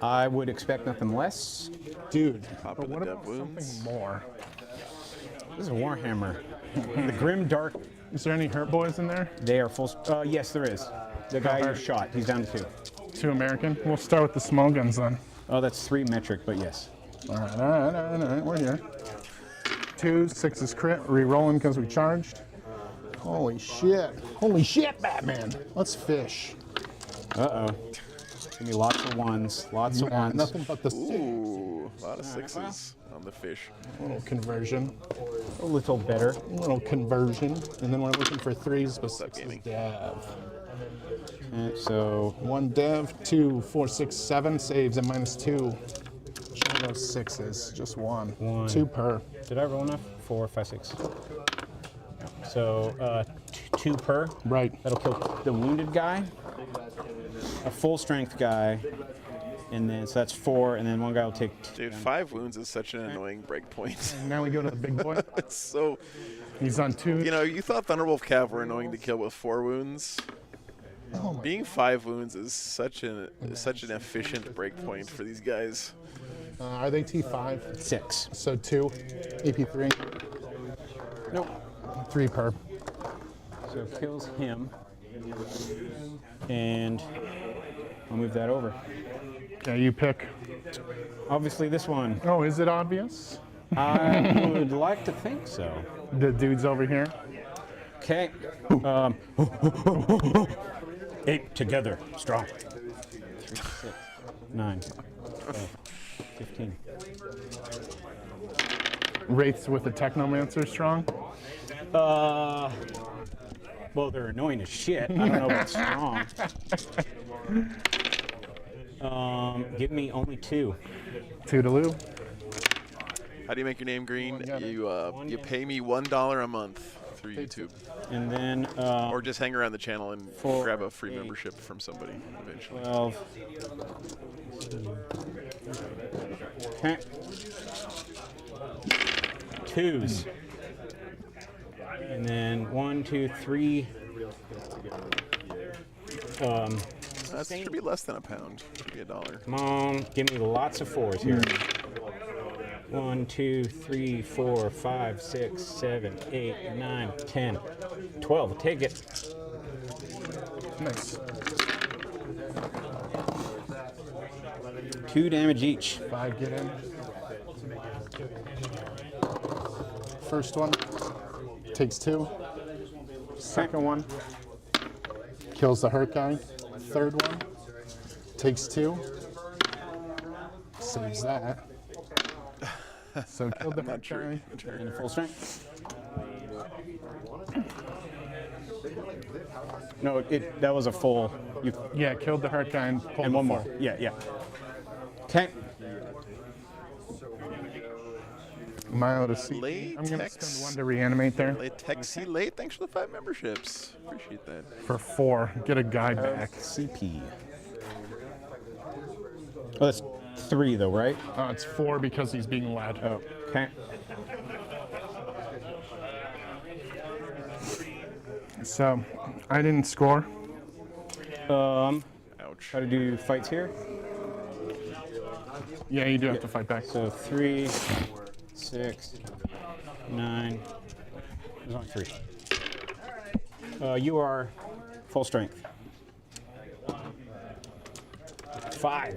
I would expect nothing less. Dude, Pop but in the what dev about wounds. something more? This is a Warhammer. The Grim Dark, Is there any hurt boys in there? they are full. Yes, there is. The guy you shot, he's down to 2. 2 American? We'll start with the small guns then. Oh, that's 3 metric, but yes. All right, we're here. 2, 6s crit, re-rolling because we charged. Holy shit, Batman. Let's fish. Uh-oh. Give me lots of 1s, lots of 1s. Nothing but the 6. Ooh, a lot of 6s on the fish. A little conversion. A little better. A little conversion. And then we're looking for 3s, but up, 6s gaming? dev. So 1 dev, 2, 4, 6, 7 saves and minus 2. Show those 6s, just 1. 1. 2 per. did I roll enough? 4, 5, 6. So 2 per. Right. That'll kill the wounded guy, a full strength guy, and then so that's 4, and then 1 guy will take 2. Dude, 5 wounds is such an annoying breakpoint. And now we go to the big boy. It's so, He's on 2. you know, you thought Thunderwolf Cav were annoying to kill with 4 wounds. Oh my. Being 5 wounds is such an efficient breakpoint for these guys. Are they T5? 6. So 2, AP3, Nope. 3 per. So kills him, and I'll move that over. Okay, you pick. Obviously, this one. Oh, is it obvious? I would like to think so. The dude's over here. Okay. 8 together, strong. 3, 6, 9, 12, 15. Wraiths with a Technomancer strong. Well, they're annoying as shit. I don't know about strong. Give me only 2. Toodaloo. How do you make your name green? got it. You pay me $1 a month through YouTube, And then or just hang around the channel and 4, grab a free 8, membership from somebody eventually. 12. Okay. 2s. And then 1, 2, 3. That should be less than a pound. Should be $1. Come on, give me lots of 4s here. 1, 2, 3, 4, 5, 6, 7, 8, 9, 10, 12. Take it. Nice. 2 damage each. 5 get in. First one takes 2. Second one kills the hurt guy. Third one takes 2. Saves that. So killed the hurt guy. And full strength. No, that was a full. Yeah, killed the hurt guy and pulled And the one more. 4. Yeah. Okay. Mile to see. I'm gonna spend 1 to reanimate there Latexy late. Thanks for the 5 memberships. Appreciate that. for 4. Get a guy back. CP. Oh, that's 3 though, right? It's 4 because he's being led. Oh, okay. So I didn't score. Ouch. How to do fights here? Yeah, you do have to fight back. So 3, 6, 9. There's only 3. You are full strength. 5.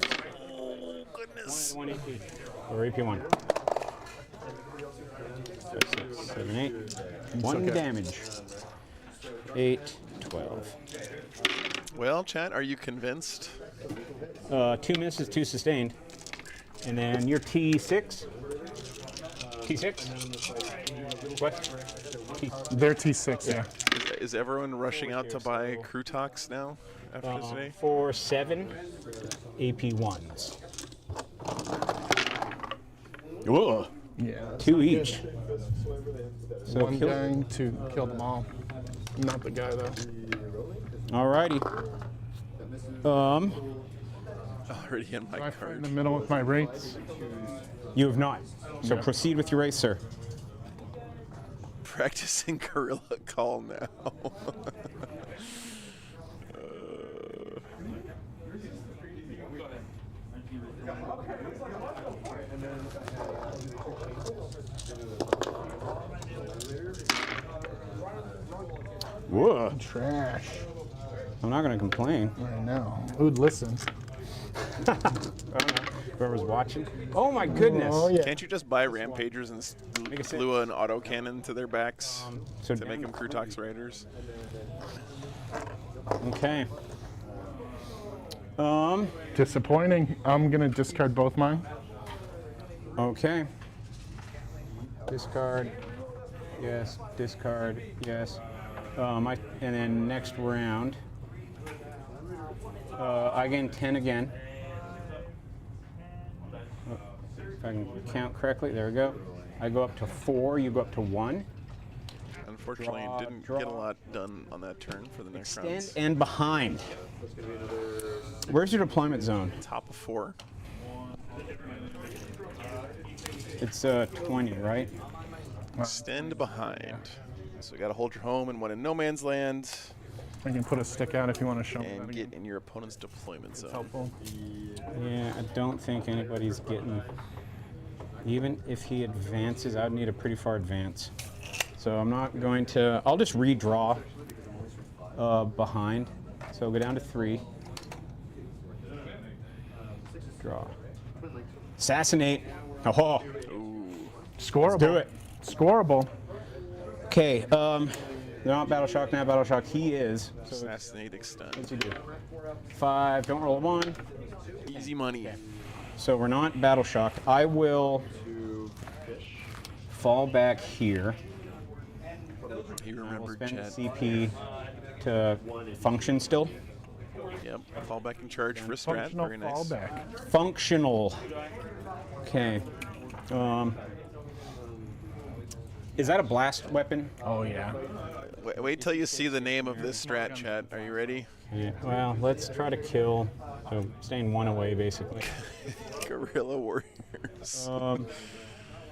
Oh, goodness. 1 AP. Or AP 1. 5, 6, 7, 8. 1 okay. damage. 8, 12. Well, chat, are you convinced? 2 misses, 2 sustained. And then you're T6. T6? What? They're T6, yeah. Is everyone rushing out to buy Crutox now after today? For 7 AP 1s. Whoa. Yeah. 2 each. So One kill. guy to kill them all. Not the guy though. Alrighty. Already in my I fight in card. the middle with my wraiths. You have not. So Yeah. proceed with your race, sir. Practicing Gorilla Call now. Whoa. Trash. I'm not going to complain. I know. Who'd listen? Whoever's watching. Oh my goodness. Oh yeah. Can't you just buy Rampagers and Make a sit. glue an autocannon to their backs So to make them Crutox Raiders? Okay. Disappointing. I'm gonna discard both mine. Okay. Discard. Yes. Discard. Yes. And then next round, I gain 10 again. If I can count correctly, there we go. I go up to 4. You go up to 1. Unfortunately, Draw, didn't draw. get a lot done on that turn for the next Stand round. and behind. Where's your deployment zone? Top of 4. It's 20, right? Stand behind. So you got to hold your home and one in no man's land I can put a stick out if you want to show me and that get again. in your opponent's deployment zone. Helpful. Yeah, I don't think anybody's getting. Even if he advances, I would need a pretty far advance. So I'm not going to. I'll just redraw behind. So go down to 3. Draw. Assassinate. Oh, Scoreable. do it. Scoreable. Okay. They're not Battle Shock, now Battle Shock. He is. So Assassinate, extend. what's he do? 5, don't roll a 1. Easy money. So we're not Battle Shock. I will fall back here. He We'll remembered spend Chad. CP to function still. Yep. Fall back in charge for a strat. Functional Very nice. fallback. Functional. Okay. Is that a blast weapon? Oh yeah. Wait till you see the name of this strat, Chad. Are you ready? Yeah. Well, let's try to kill. So staying 1 away, basically. Guerrilla Warriors.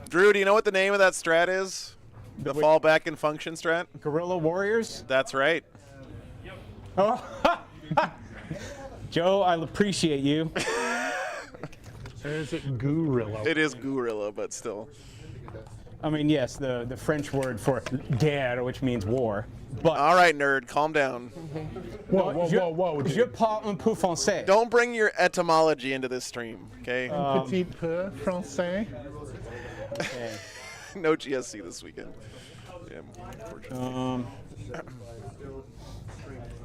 Drew, do you know what the name of that strat is? The fallback and function strat? Guerrilla Warriors? That's right. Oh. Joe, I appreciate you. Or is it gorilla? It is guerrilla, but still. I mean, yes, the French word for guerre, which means war. But All right, nerd, calm down. Whoa, whoa, je, whoa, whoa, dude. Je parle un peu français. Don't bring your etymology into this stream, okay? Petit peu français. Okay. No GSC this weekend. Yeah, unfortunately.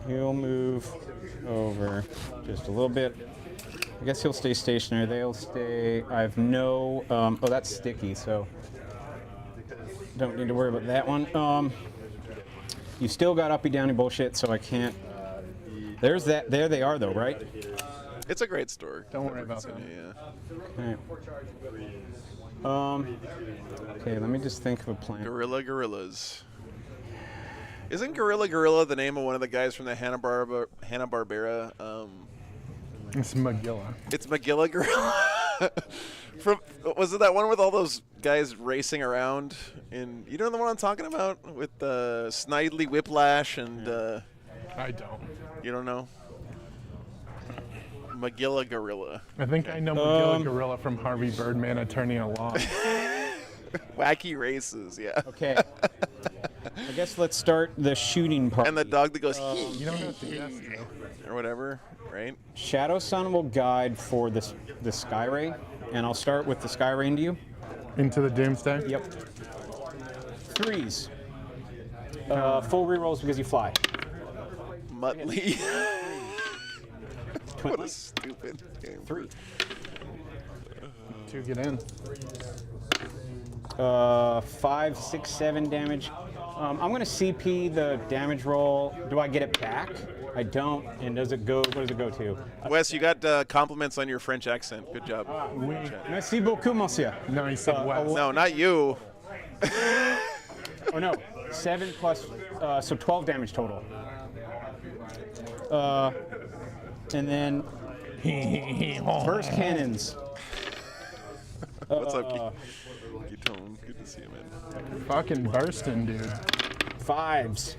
He'll move over just a little bit. I guess he'll stay stationary. They'll stay. I have no. Oh, that's sticky, so don't need to worry about that one. You still got uppy downy bullshit, so I can't. There's that. There they are, though, right? It's a great store. Don't worry about that. Yeah. Okay. Okay, let me just think of a plan. Gorillas. Isn't Gorilla the name of one of the guys from the Hanna-Barbera? It's Magilla. It's Magilla Gorilla. Was it that one with all those guys racing around? You know the one I'm talking about with Snidely Whiplash and. I don't. You don't know? Magilla Gorilla. I think I know Magilla Gorilla from Harvey Birdman, Attorney at Law. Wacky races, yeah. Okay. I guess let's start the shooting part. And the dog that goes You don't have to guess, Joe. or whatever, right? Shadow Sun will guide for the Sky Ray, and I'll start with the Sky Ray into you. Into the Doomsday? Yep. 3s. Full rerolls because you fly. Muttley. What 20. a stupid game. 3. 2 get in. 5, 6, 7 damage. I'm going to CP the damage roll. Do I get it back? I don't. And does it go? What does it go to? Wes, you got compliments on your French accent. Good job. Merci beaucoup, monsieur. No, he said West. No, not you. Oh no, 7 plus, so 12 damage total. And then burst cannons. What's up, Ketone? Good to see you, man. Fucking bursting, dude. 5s.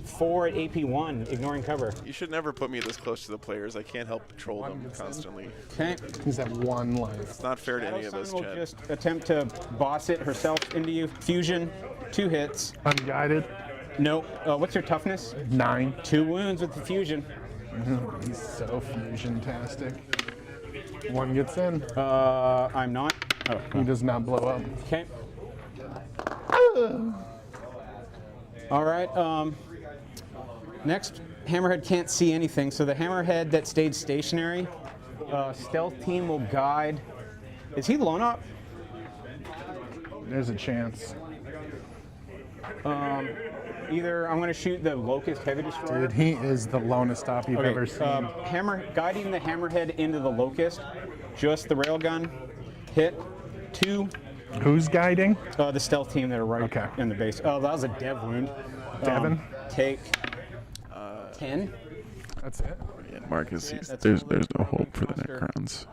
4 at AP1, ignoring cover. You should never put me this close to the players. I can't help troll them constantly. Okay. He's at 1 life. It's not fair to any of Shadow us, Sun will Chad. just attempt to boss it herself into you. Fusion, 2 hits. Unguided. No. What's your toughness? 9. 2 wounds with the fusion. He's so fusion-tastic. 1 gets in. I'm not. Oh, He does not blow up. okay. All right. Next, Hammerhead can't see anything, so the Hammerhead that stayed stationary, stealth team will guide. Is he lone up? There's a chance. Either I'm going to shoot the Locust Heavy Destroyer. Dude, he is the lonest stop you've ever seen. Guiding the Hammerhead into the Locust, just the railgun, hit 2. Who's guiding? The stealth team that are right Okay. in the base. Oh, that was a dev wound. Devin? Take 10. That's it. Yeah, Marcus, That's there's really no hope for the monster. Necrons.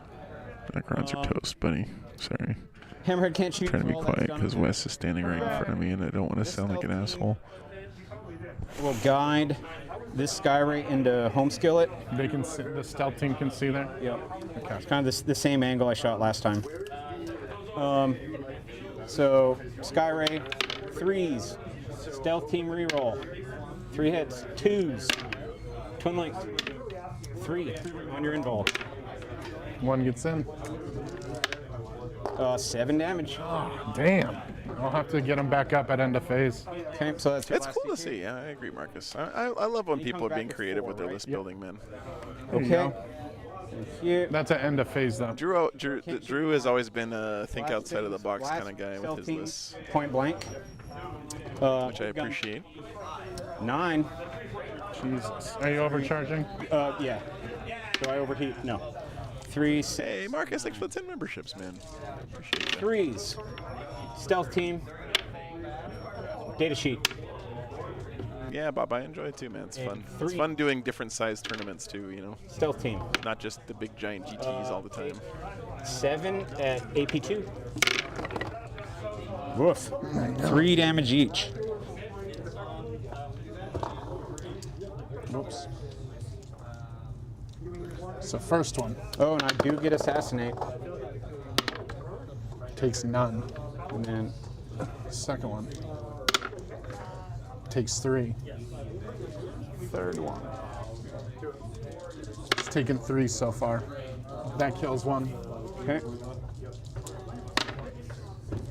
Necrons are toast, buddy. Sorry. Hammerhead can't shoot. Trying to be for all that's quiet done. because Wes is standing right in front of me and I don't want to sound like an asshole. Will guide this Skyray into Home Skillet. They can see, the stealth team can see there. Yep. It's kind of the same angle I shot last time. So Skyray, 3s, stealth team reroll, 3 hits, 2s, twin length, 3 on your invul. 1 gets in. 7 damage. Damn. I'll have to get them back up at end of phase. Okay, so that's your It's last cool to CP. see. Yeah, I agree, Marcus. I love when He people comes are being back with creative 4, with their right? list building, man. There you Okay. go. Thank you. That's at end of phase, though. Drew has always been a think Last outside of the phase, box last kind of guy stealth with his team, lists, Point blank. which I appreciate. 9. Jesus. Are you overcharging? Yeah. Do I overheat? No. 3, 6. Hey, Marcus, thanks for the 10 memberships, man. Appreciate that. 3s. Stealth team. Data sheet. Yeah, Bob, I enjoy it too, man. It's And fun. It's 3. fun doing different size tournaments too, you know, Stealth team. not just the big giant GTs all the time. 7 at AP2. Woof. 3 damage each. Whoops. So first one Oh, and I do get assassinate. takes none. And then Second one takes 3. third one. It's taken 3 so far. That kills 1. Okay.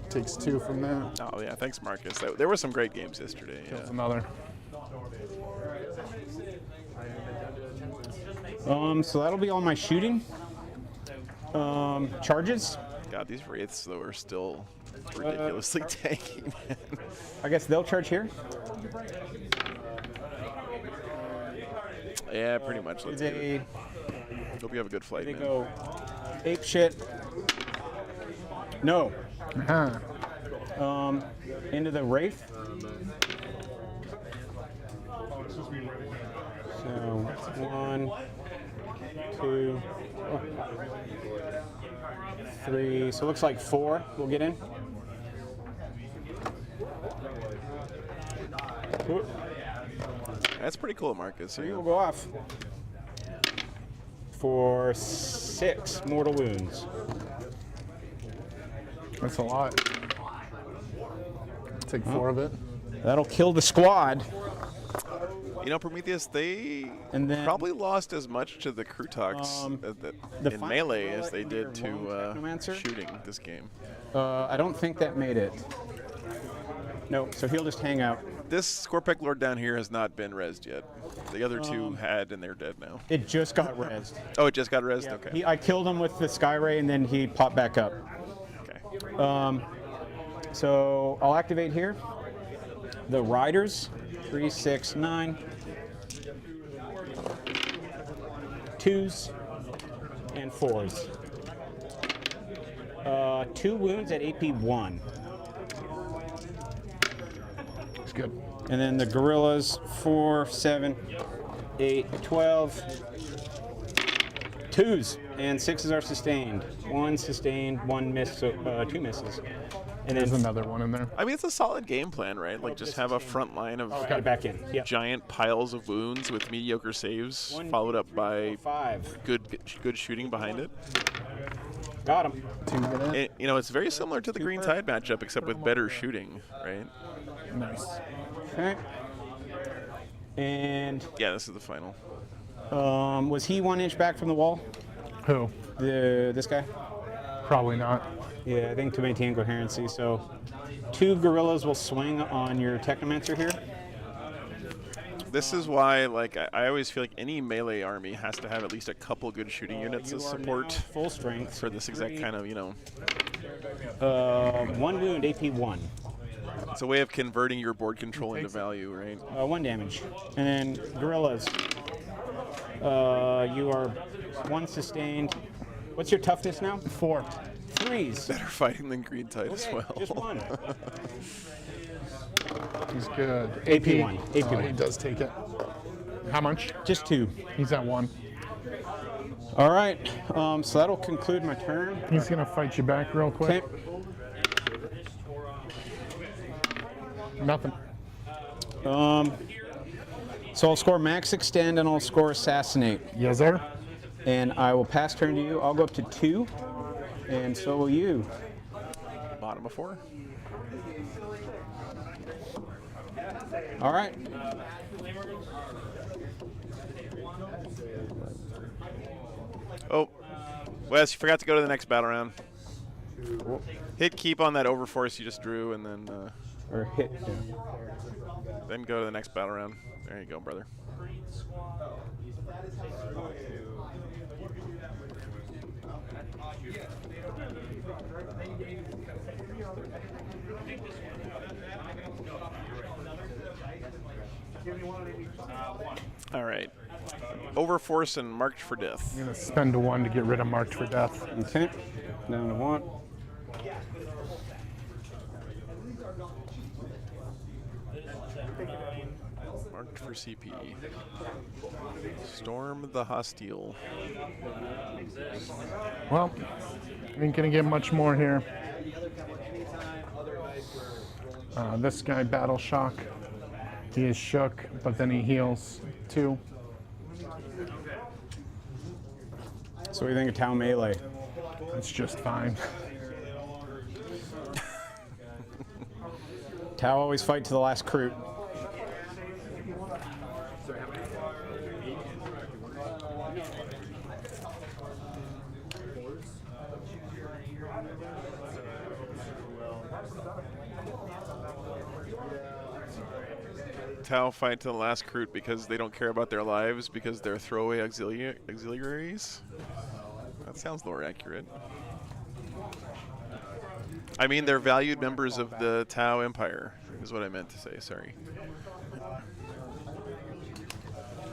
Takes 2 from that. Oh yeah, thanks, Marcus. There were some great games yesterday. Kills Yeah. another. So that'll be all my shooting. Charges. God, these wraiths though are still ridiculously tanky, man. I guess they'll charge here. Yeah, pretty much. Let's get They it. Hope you have a good flight, they man. go ape shit. No. Huh. Into the wraith. So 1, 2, 3. So it looks like 4 will get in. Ooh, That's pretty cool, Marcus. 3 Yeah. will go off for 6 mortal wounds. That's a lot. Take 4 of it. That'll kill the squad. You know, Prometheus, they And then- probably lost as much to the Krutoks the in final melee roll as they did to Technomancer? shooting this game. I don't think that made it. No, so he'll just hang out. This Scorpec Lord down here has not been rezzed yet. The other two had, and they're dead now. It just got rezzed. Oh, it just got rezzed? Okay. I killed him with the Sky Ray, and then he popped back up. Okay. So I'll activate here. The Riders, 3, 6, 9. 2s and 4s. 2 wounds at AP 1. It's good. And then the Gorillas, 4, 7, 8, 12. 2s and 6s are sustained. 1 sustained, 1 miss, so 2 misses. And There's then another one in there. I mean, it's a solid game plan, right? Like, just have a front line of got it back in. Yep. giant piles of wounds with mediocre saves, followed up by 5. good shooting behind it. Got him. 2 get in. You know, it's very similar to the Green Tide matchup, except with better shooting, right? Nice. Okay. And Yeah, this is the final. was he 1 inch back from the wall? Who? This guy? Probably not. Yeah, I think to maintain coherency. So 2 Gorillas will swing on your Technomancer here. This is why, like, I always feel like any melee army has to have at least a couple good shooting units You as are support now full strength for this exact kind of, you know, 1 wound, AP 1. it's a way of converting your board control into value, right? 1 damage. And then Gorillas. You are 1 sustained. What's your toughness now? 4. 3s. Better fighting than Green Tide as Okay, well. just 1. He's good. AP 1. AP Oh, 1. he does take it. How much? Just 2. He's at 1. All right. So that'll conclude my turn. He's gonna fight you back real quick. Okay. Nothing. So I'll score Max Extend and I'll score Assassinate. Yes, sir. And I will pass turn to you. I'll go up to 2. And so will you. Bottom of 4. All right. Oh, Wes, you forgot to go to the next battle round. Hit keep on that overforce you just drew, and then Or hit. Yeah. then go to the next battle round. There you go, brother. All right. Overforce and Marked for Death. I'm gonna spend a 1 to get rid of Marked for Death. Okay. Down to 1. Marked for CP. Storm the Hostile. Well, ain't gonna get much more here. This guy, Battle Shock. He is shook, but then he heals 2. So what do you think of Tau Melee? It's just fine. Tau always fight to the last recruit. Tau fight to the last recruit because they don't care about their lives because they're throwaway auxiliaries. That sounds lore accurate. I mean, they're valued members of the Tau Empire, is what I meant to say, sorry.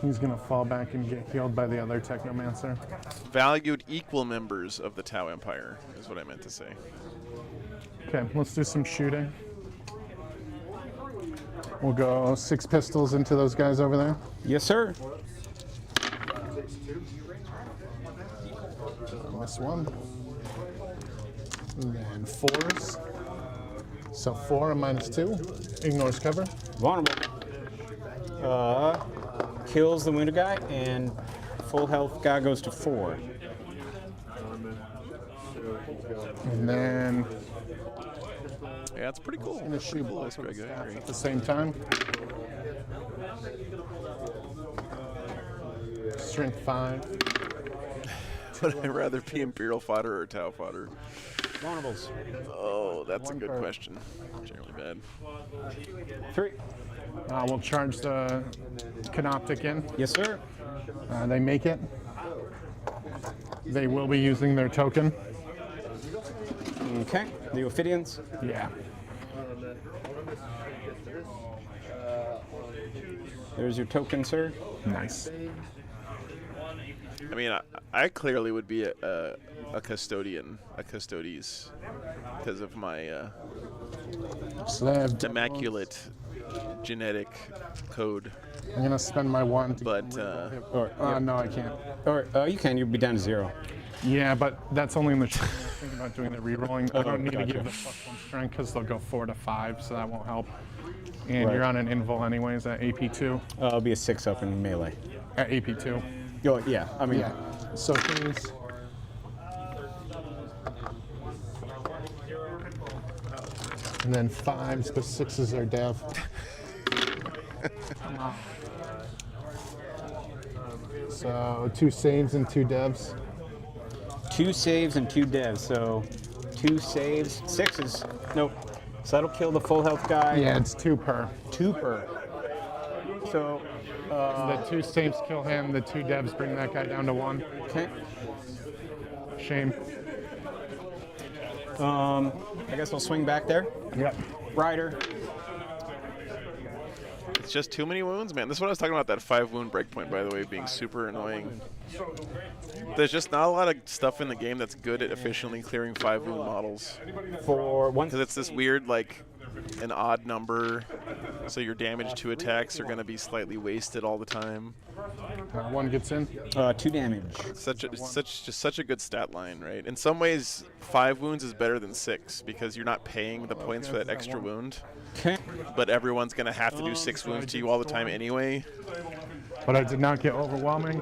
He's gonna fall back and get healed by the other Technomancer. Valued equal members of the Tau Empire, is what I meant to say. Okay, let's do some shooting. We'll go 6 pistols into those guys over there. Yes, sir. Miss 1. And then 4s. So 4 and -2. Ignores cover. Vulnerable. Kills the wounded guy, and full health guy goes to 4. And then Yeah, it's pretty cool. gonna shoot Cool, both of Greg, the I stats agree. at the same time. Strength 5. Would I rather be Imperial fodder or Tau fodder? Vulnerables. Oh, that's a One good per. question. Generally bad. 3. We'll charge the Canoptic in. Yes, sir. They make it. They will be using their token. Okay. The Ophidians. Yeah. There's your token, sir. Nice. I mean, I clearly would be a custodian, a custodes, because of my So they have immaculate genetic code. I'm gonna spend my 1 to But Or no, I can't. or you can. You'll be down to 0. Yeah, but that's only in the I'm thinking about doing the re-rolling. I don't need gotcha. to give the +1 strength because they'll go 4 to 5, so that won't help. And Right. you're on an invul anyways at AP2. It'll be a 6 up in melee. At AP2. Oh, yeah. I mean, Yeah. So he's and then 5s, but 6s are dev. So 2 saves and 2 devs. 2 saves and 2 devs. So 2 saves, 6s. Nope. So that'll kill the full health guy. Yeah, it's 2 per. 2 per. So The 2 saves kill him. The 2 devs bring that guy down to 1. okay. Shame. I guess I'll swing back there. Yep. Rider. it's just too many wounds, man. This is what I was talking about, that 5 wound breakpoint, by the way, being super annoying. There's just not a lot of stuff in the game that's good at efficiently clearing 5 wound models. For 1. Because it's this weird, like, an odd number, so your damage to attacks are going to be slightly wasted all the time. 1 gets in. 2 damage. Just such a good stat line, right? In some ways, 5 wounds is better than 6 because you're not paying the points for that extra wound. Okay. But everyone's going to have to do 6 wounds to you all the time anyway. But I did not get overwhelming.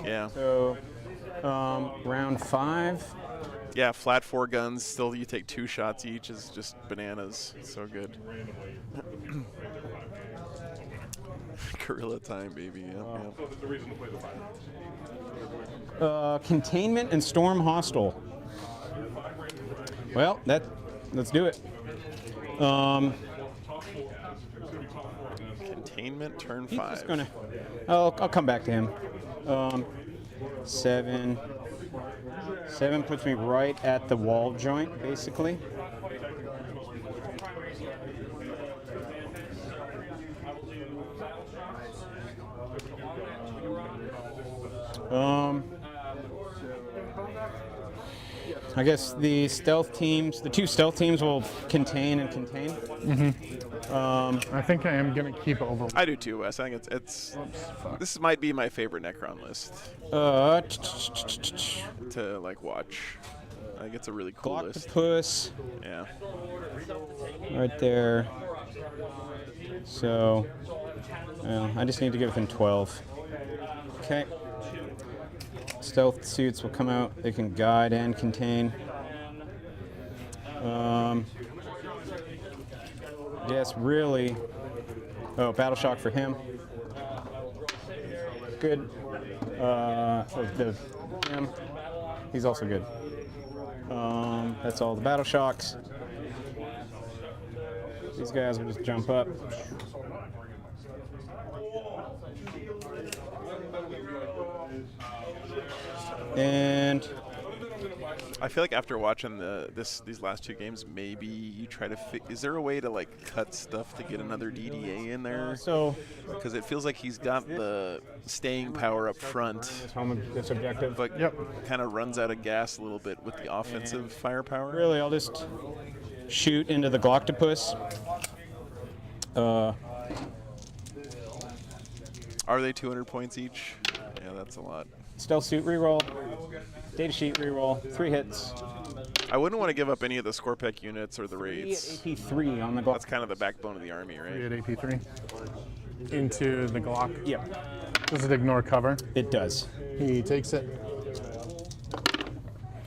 Yeah. So round 5. Yeah, flat 4 guns, still you take 2 shots each is just bananas. It's so good. Gorilla time, baby. Yep, yep. So the reason to play the 5. Containment and Storm Hostile. Well, let's do it. Containment turn He's 5. just gonna. I'll come back to him. 7. 7 puts me right at the wall joint, basically. I guess the two stealth teams will contain and contain. I think I am gonna keep over. I do too, Wes. I think it's this might be my favorite Necron list to like watch. I think it's a really cool list. Octopus. Yeah. Right there. So, well, I just need to get within 12. Okay. Stealth suits will come out. They can guide and contain. Yes, really. Oh, Battle Shock for him. Good. Him. He's also good. That's all the Battle Shocks. These guys will just jump up. And I feel like after watching these last 2 games, maybe you try to is there a way to like cut stuff to get another DDA in there? So, because it feels like he's got the staying power up front, this objective. but kind of runs out of gas a little bit with the offensive firepower. Really, I'll just shoot into the Gloctopus. Are they 200 points each? Yeah, that's a lot. Stealth suit reroll. Data sheet reroll. 3 hits. I wouldn't want to give up any of the Scorpec units or the raids. AP3 on the Glock. That's kind of the backbone of the army, right? 3 at AP3. Into the Glock. Yep. Does it ignore cover? It does. He takes it.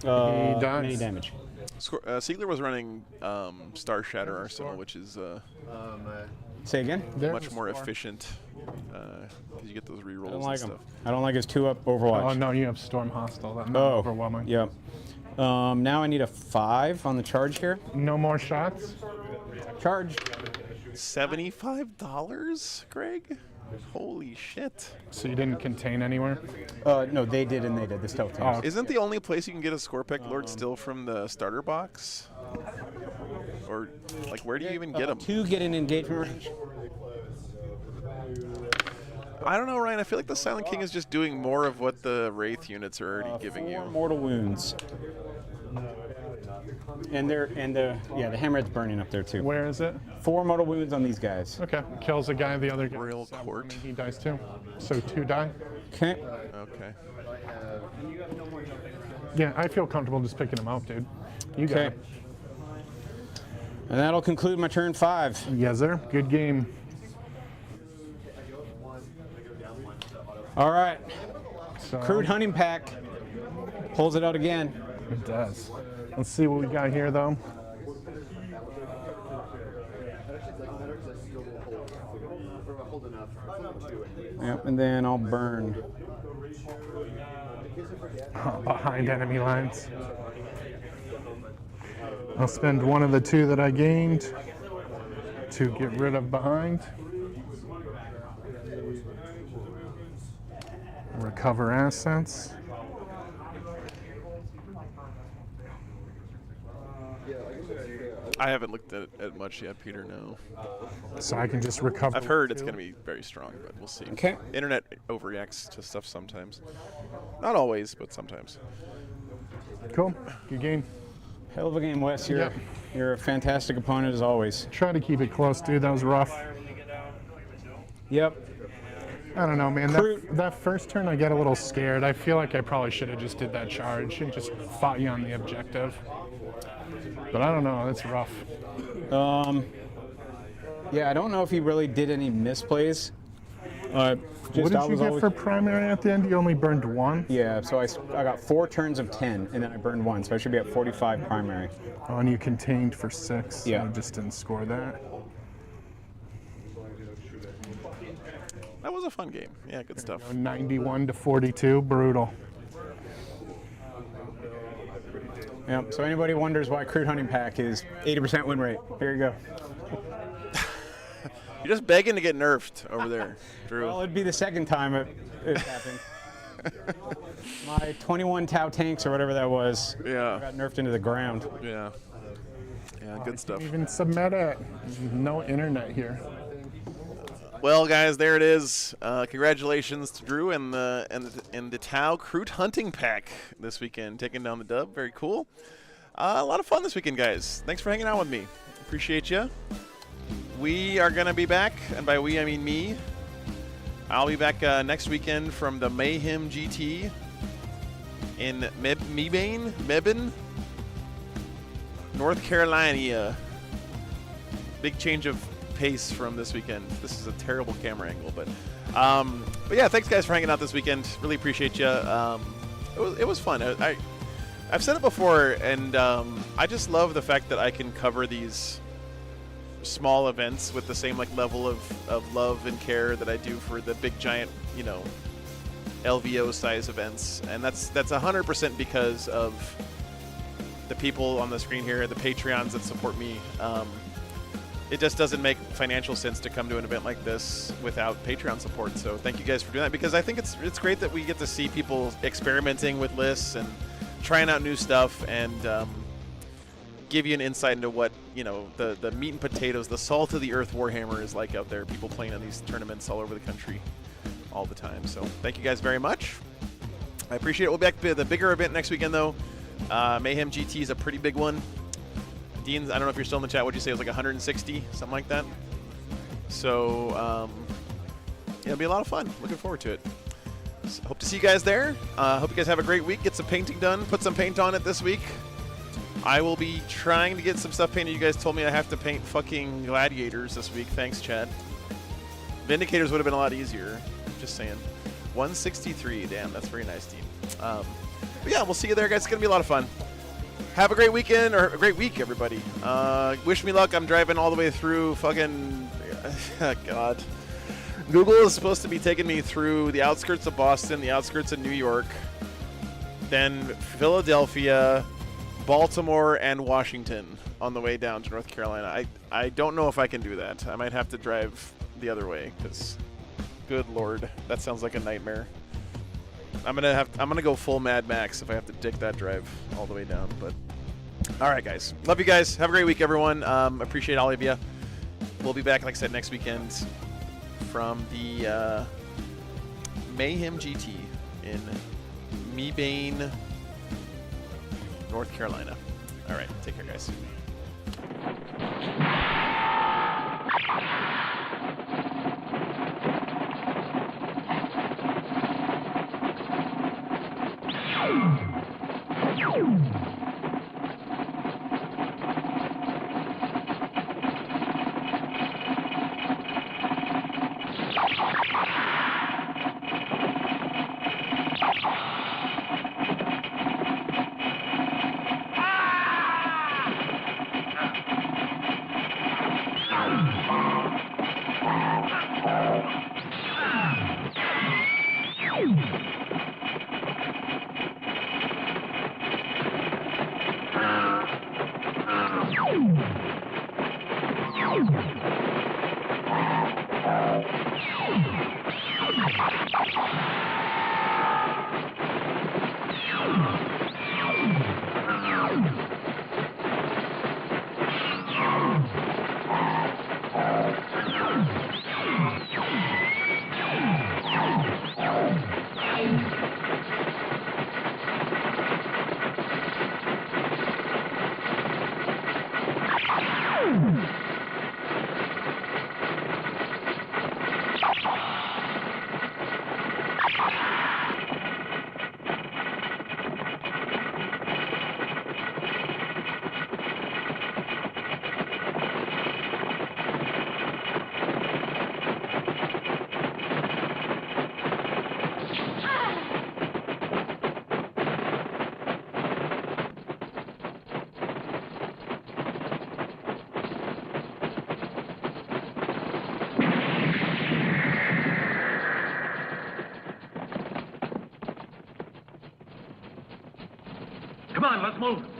He dies. Many damage. Siegler was running Star Shatter Arsenal, which is Say again? much more efficient because you get those rerolls I don't like and him. stuff. I don't like his 2-up Overwatch. Oh no, you have Storm Hostile. That's not Oh, overwhelming. Yep. Now I need a 5 on the charge here. No more shots. Charge. $75, Greg? Holy shit. So you didn't contain anywhere? No, they did and they did. The stealth teams. Oh. Isn't the only place you can get a Scorpec Lord still from the starter box? Or, like, where do you even get them? 2 get in engagement range. I don't know, Ryan. I feel like the Silent King is just doing more of what the Wraith units are already giving you. 4 mortal wounds. And the hammerhead's burning up there too. Where is it? 4 mortal wounds on these guys. Okay. Kills a guy, the other guy. Royal Court. He dies too. So 2 die. Okay. Okay. Yeah, I feel comfortable just picking him up, dude. You got Okay. it. And that'll conclude my turn 5. Yes, sir. Good game. All right. So, Crude hunting pack pulls it out again. It does. Let's see what we got here, though. Yep, and then I'll burn. Behind enemy lines. I'll spend 1 of the 2 that I gained to get rid of behind. Recover assets. I haven't looked at it much yet, Peter, no. So I can just recover. I've heard it's going to be very strong, but we'll see. Okay. Internet overreacts to stuff sometimes. Not always, but sometimes. Cool. Good game. Hell of a game, Wes. Yep. You're a fantastic opponent as always. Try to keep it close, dude. That was rough. Yep. I don't know, man. That first turn, I get a little scared. I feel like I probably should have just did that charge and just fought you on the objective. But I don't know. That's rough. Yeah, I don't know if he really did any misplays. What did you get for primary at the end? You only burned 1? Yeah, so I got 4 turns of 10, and then I burned 1, so I should be at 45 primary. Oh, and you contained for 6. Yeah. I just didn't score that. That was a fun game. Yeah, good stuff. 91 to 42. Brutal. Yep. So anybody wonders why Crude Hunting Pack is 80% win rate, here you go. You're just begging to get nerfed over there, Drew. Well, it'd be the second time it happened. My 21 Tau tanks or whatever that was got nerfed into the ground. Yeah. Yeah, good stuff. Even submit it. No internet here. Well, guys, there it is. Congratulations to Drew and the Tau Crude Hunting Pack this weekend, taking down the dub. Very cool. A lot of fun this weekend, guys. Thanks for hanging out with me. Appreciate you. We are going to be back, and by we, I mean me. I'll be back next weekend from the Mayhem GT in Mebane, North Carolina. Big change of pace from this weekend. This is a terrible camera angle, but yeah, thanks guys for hanging out this weekend. Really appreciate you. It was fun. I've said it before, and I just love the fact that I can cover these small events with the same level of love and care that I do for the big giant, LVO size events, and that's 100% because of the people on the screen here, the Patreons that support me. It just doesn't make financial sense to come to an event like this without Patreon support. So thank you guys for doing that, because I think it's great that we get to see people experimenting with lists and trying out new stuff, and give you an insight into what the meat and potatoes, the salt of the earth Warhammer is like out there. People playing in these tournaments all over the country all the time. So thank you guys very much. I appreciate it. We'll be back to the bigger event next weekend though. Mayhem GT is a pretty big one. Dean, I don't know if you're still in the chat. What'd you say? It was like 160, something like that. So it'll be a lot of fun. Looking forward to it. So, hope to see you guys there. Hope you guys have a great week. Get some painting done. Put some paint on it this week. I will be trying to get some stuff painted. You guys told me I have to paint fucking gladiators this week. Thanks, Chad. Vindicators would have been a lot easier. Just saying. 163. Damn, that's very nice, team. But yeah, we'll see you there, guys. It's going to be a lot of fun. Have a great weekend, or a great week, everybody. Wish me luck. I'm driving all the way through fucking... God. Google is supposed to be taking me through the outskirts of Boston, the outskirts of New York, then Philadelphia, Baltimore, and Washington on the way down to North Carolina. I don't know if I can do that. I might have to drive the other way, because good lord, that sounds like a nightmare. I'm gonna go full Mad Max if I have to dig that drive all the way down. But all right, guys, love you guys. Have a great week, everyone. Appreciate all of you. We'll be back, like I said, next weekend from the Mayhem GT in Mebane, North Carolina. All right, take care, guys. Come on, let's move.